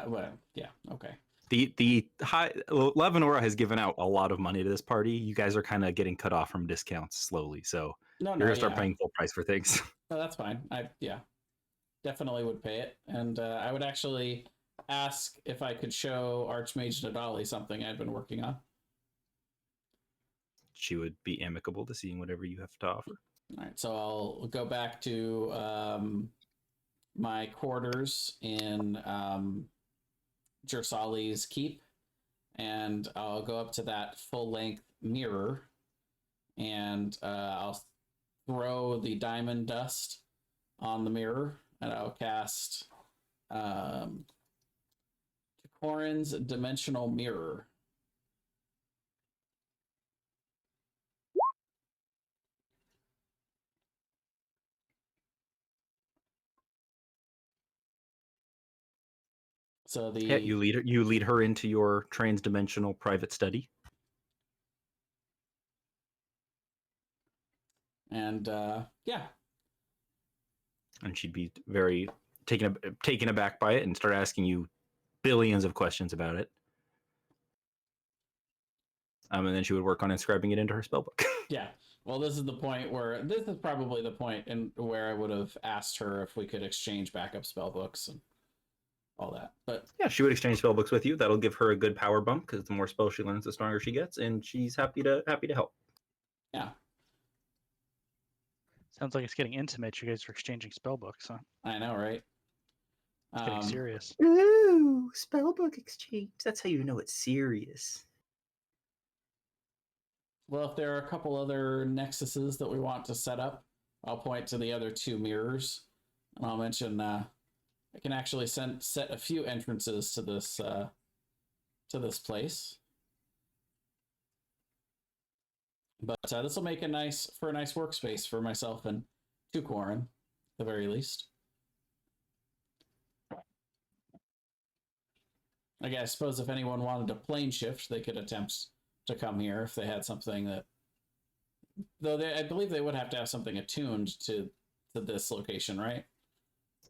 Speaker 2: Well, yeah, okay.
Speaker 1: The high Levanora has given out a lot of money to this party. You guys are kind of getting cut off from discounts slowly, so you're gonna start paying full price for things.
Speaker 2: No, that's fine. Yeah, definitely would pay it, and I would actually ask if I could show Archmage Nadali something I'd been working on.
Speaker 1: She would be amicable to seeing whatever you have to offer.
Speaker 2: All right, so I'll go back to my quarters in Jersali's keep, and I'll go up to that full-length mirror, and I'll throw the diamond dust on the mirror, and I'll cast Korin's Dimensional Mirror. So
Speaker 1: you lead her into your trans-dimensional private study.
Speaker 2: And yeah.
Speaker 1: And she'd be very taken aback by it and start asking you billions of questions about it. And then she would work on inscribing it into her spellbook.
Speaker 2: Yeah. Well, this is probably the point where I would have asked her if we could exchange backup spellbooks and all that. But
Speaker 1: yeah, she would exchange spellbooks with you. That'll give her a good power bump because the more spells she learns, the stronger she gets, and she's happy to help.
Speaker 2: Yeah.
Speaker 4: Sounds like it's getting intimate. You guys are exchanging spellbooks, huh?
Speaker 2: I know, right?
Speaker 4: It's getting serious.
Speaker 1: Ooh, spellbook exchange. That's how you know it's serious.
Speaker 2: Well, if there are a couple other nexuses that we want to set up, I'll point to the other two mirrors, and I'll mention I can actually set a few entrances to this place. But this will make a nice workspace for myself and Tukorin, at the very least. I suppose if anyone wanted to plane shift, they could attempt to come here if they had something that. Though I believe they would have to have something attuned to this location, right?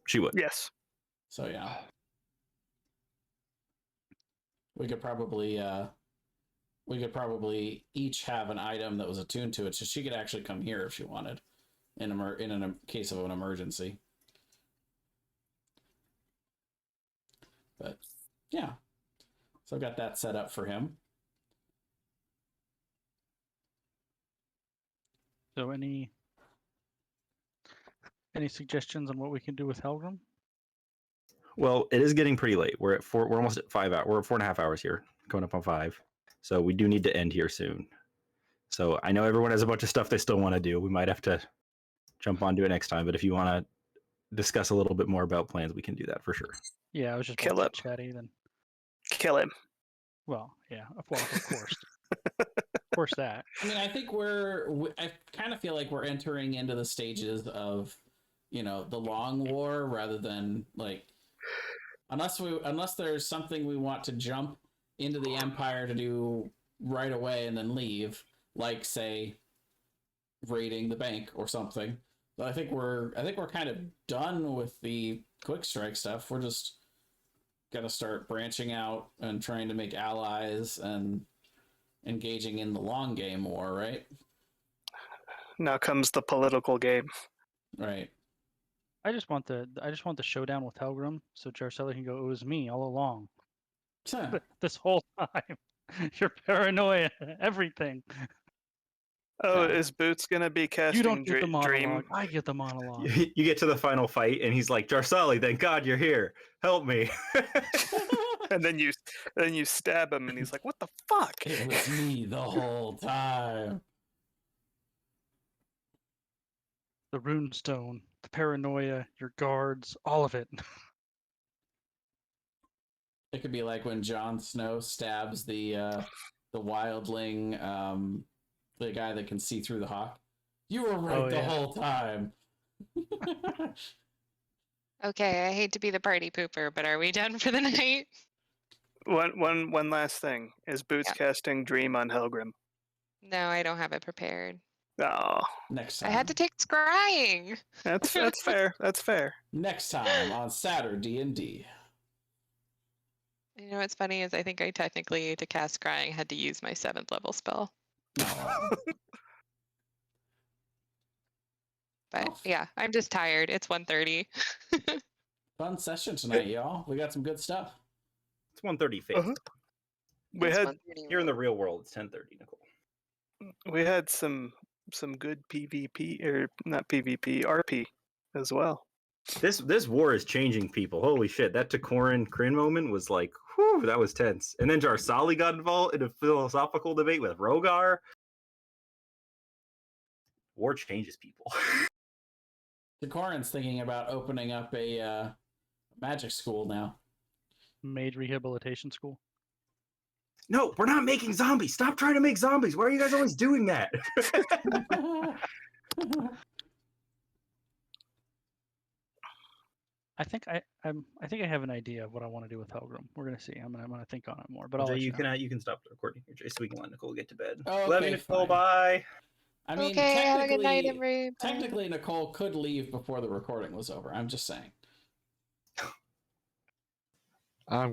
Speaker 1: She would.
Speaker 3: Yes.
Speaker 2: So yeah, we could probably each have an item that was attuned to it, so she could actually come here if she wanted, in a case of an emergency. But yeah, so I've got that set up for him.
Speaker 4: So any suggestions on what we can do with Helgrim?
Speaker 1: Well, it is getting pretty late. We're at 4. We're almost at 5 hours. We're at 4.5 hours here, coming up on 5. So we do need to end here soon. So I know everyone has a bunch of stuff they still want to do. We might have to jump on to it next time. But if you want to discuss a little bit more about plans, we can do that for sure.
Speaker 4: Yeah, I was just
Speaker 3: Kill it.
Speaker 4: chatty then.
Speaker 3: Kill him.
Speaker 4: Well, yeah, of course. Of course that.
Speaker 2: I mean, I think I kind of feel like we're entering into the stages of, the long war rather than like, unless there's something we want to jump into the Empire to do right away and then leave, like say raiding the bank or something. But I think we're kind of done with the quick strike stuff. We're just gotta start branching out and trying to make allies and engaging in the long game more, right?
Speaker 3: Now comes the political game.
Speaker 2: Right.
Speaker 4: I just want the showdown with Helgrim, so Jarcelli can go. It was me all along. This whole time. Your paranoia, everything.
Speaker 3: Oh, is Boots gonna be casting
Speaker 4: You don't get the monologue.
Speaker 3: Dream?
Speaker 4: I get the monologue.
Speaker 1: You get to the final fight, and he's like, "Jarcelli, thank God you're here. Help me."
Speaker 3: And then you stab him, and he's like, "What the fuck?"
Speaker 2: It was me the whole time.
Speaker 4: The runestone, the paranoia, your guards, all of it.
Speaker 2: It could be like when Jon Snow stabs the wildling, the guy that can see through the hawk. You were right the whole time.
Speaker 5: Okay, I hate to be the party pooper, but are we done for the night?
Speaker 3: One last thing. Is Boots casting Dream on Helgrim?
Speaker 5: No, I don't have it prepared.
Speaker 3: Oh,
Speaker 2: Next time.
Speaker 5: I had to take scrying.
Speaker 3: that's fair. That's fair.
Speaker 2: Next time on SaturD&D.
Speaker 5: You know what's funny is I think I technically, to cast scrying, had to use my 7th level spell. But yeah, I'm just tired. It's 1:30.
Speaker 2: Fun session tonight, y'all. We got some good stuff.
Speaker 1: It's 1:30 fake.
Speaker 3: We
Speaker 5: It's
Speaker 3: had
Speaker 5: 1:30
Speaker 1: Here in the real world, it's 10:30, Nicole.
Speaker 3: we had some good PvP, or not PvP, RP as well.
Speaker 1: This war is changing people. Holy shit! That Takoran Kryn moment was like, whew, that was tense. And then Jarcelli got involved in a philosophical debate with Rogar. War changes people.
Speaker 2: Takoran's thinking about opening up a magic school now.
Speaker 4: Mage rehabilitation school.
Speaker 1: No, we're not making zombies. Stop trying to make zombies. Why are you guys always doing that?
Speaker 4: I think I have an idea of what I want to do with Helgrim. We're gonna see. I'm gonna think on it more. But I'll
Speaker 1: Jay,
Speaker 4: let
Speaker 1: you
Speaker 4: know.
Speaker 1: can continue recording here, Jay, so we can let Nicole get to bed.
Speaker 2: Okay,
Speaker 1: Love you, Nicole.
Speaker 2: fine.
Speaker 1: Bye.
Speaker 2: I mean,
Speaker 5: Okay, have a good night,
Speaker 2: technically,
Speaker 5: everybody.
Speaker 2: technically, Nicole could leave before the recording was over. I'm just saying.
Speaker 6: I'm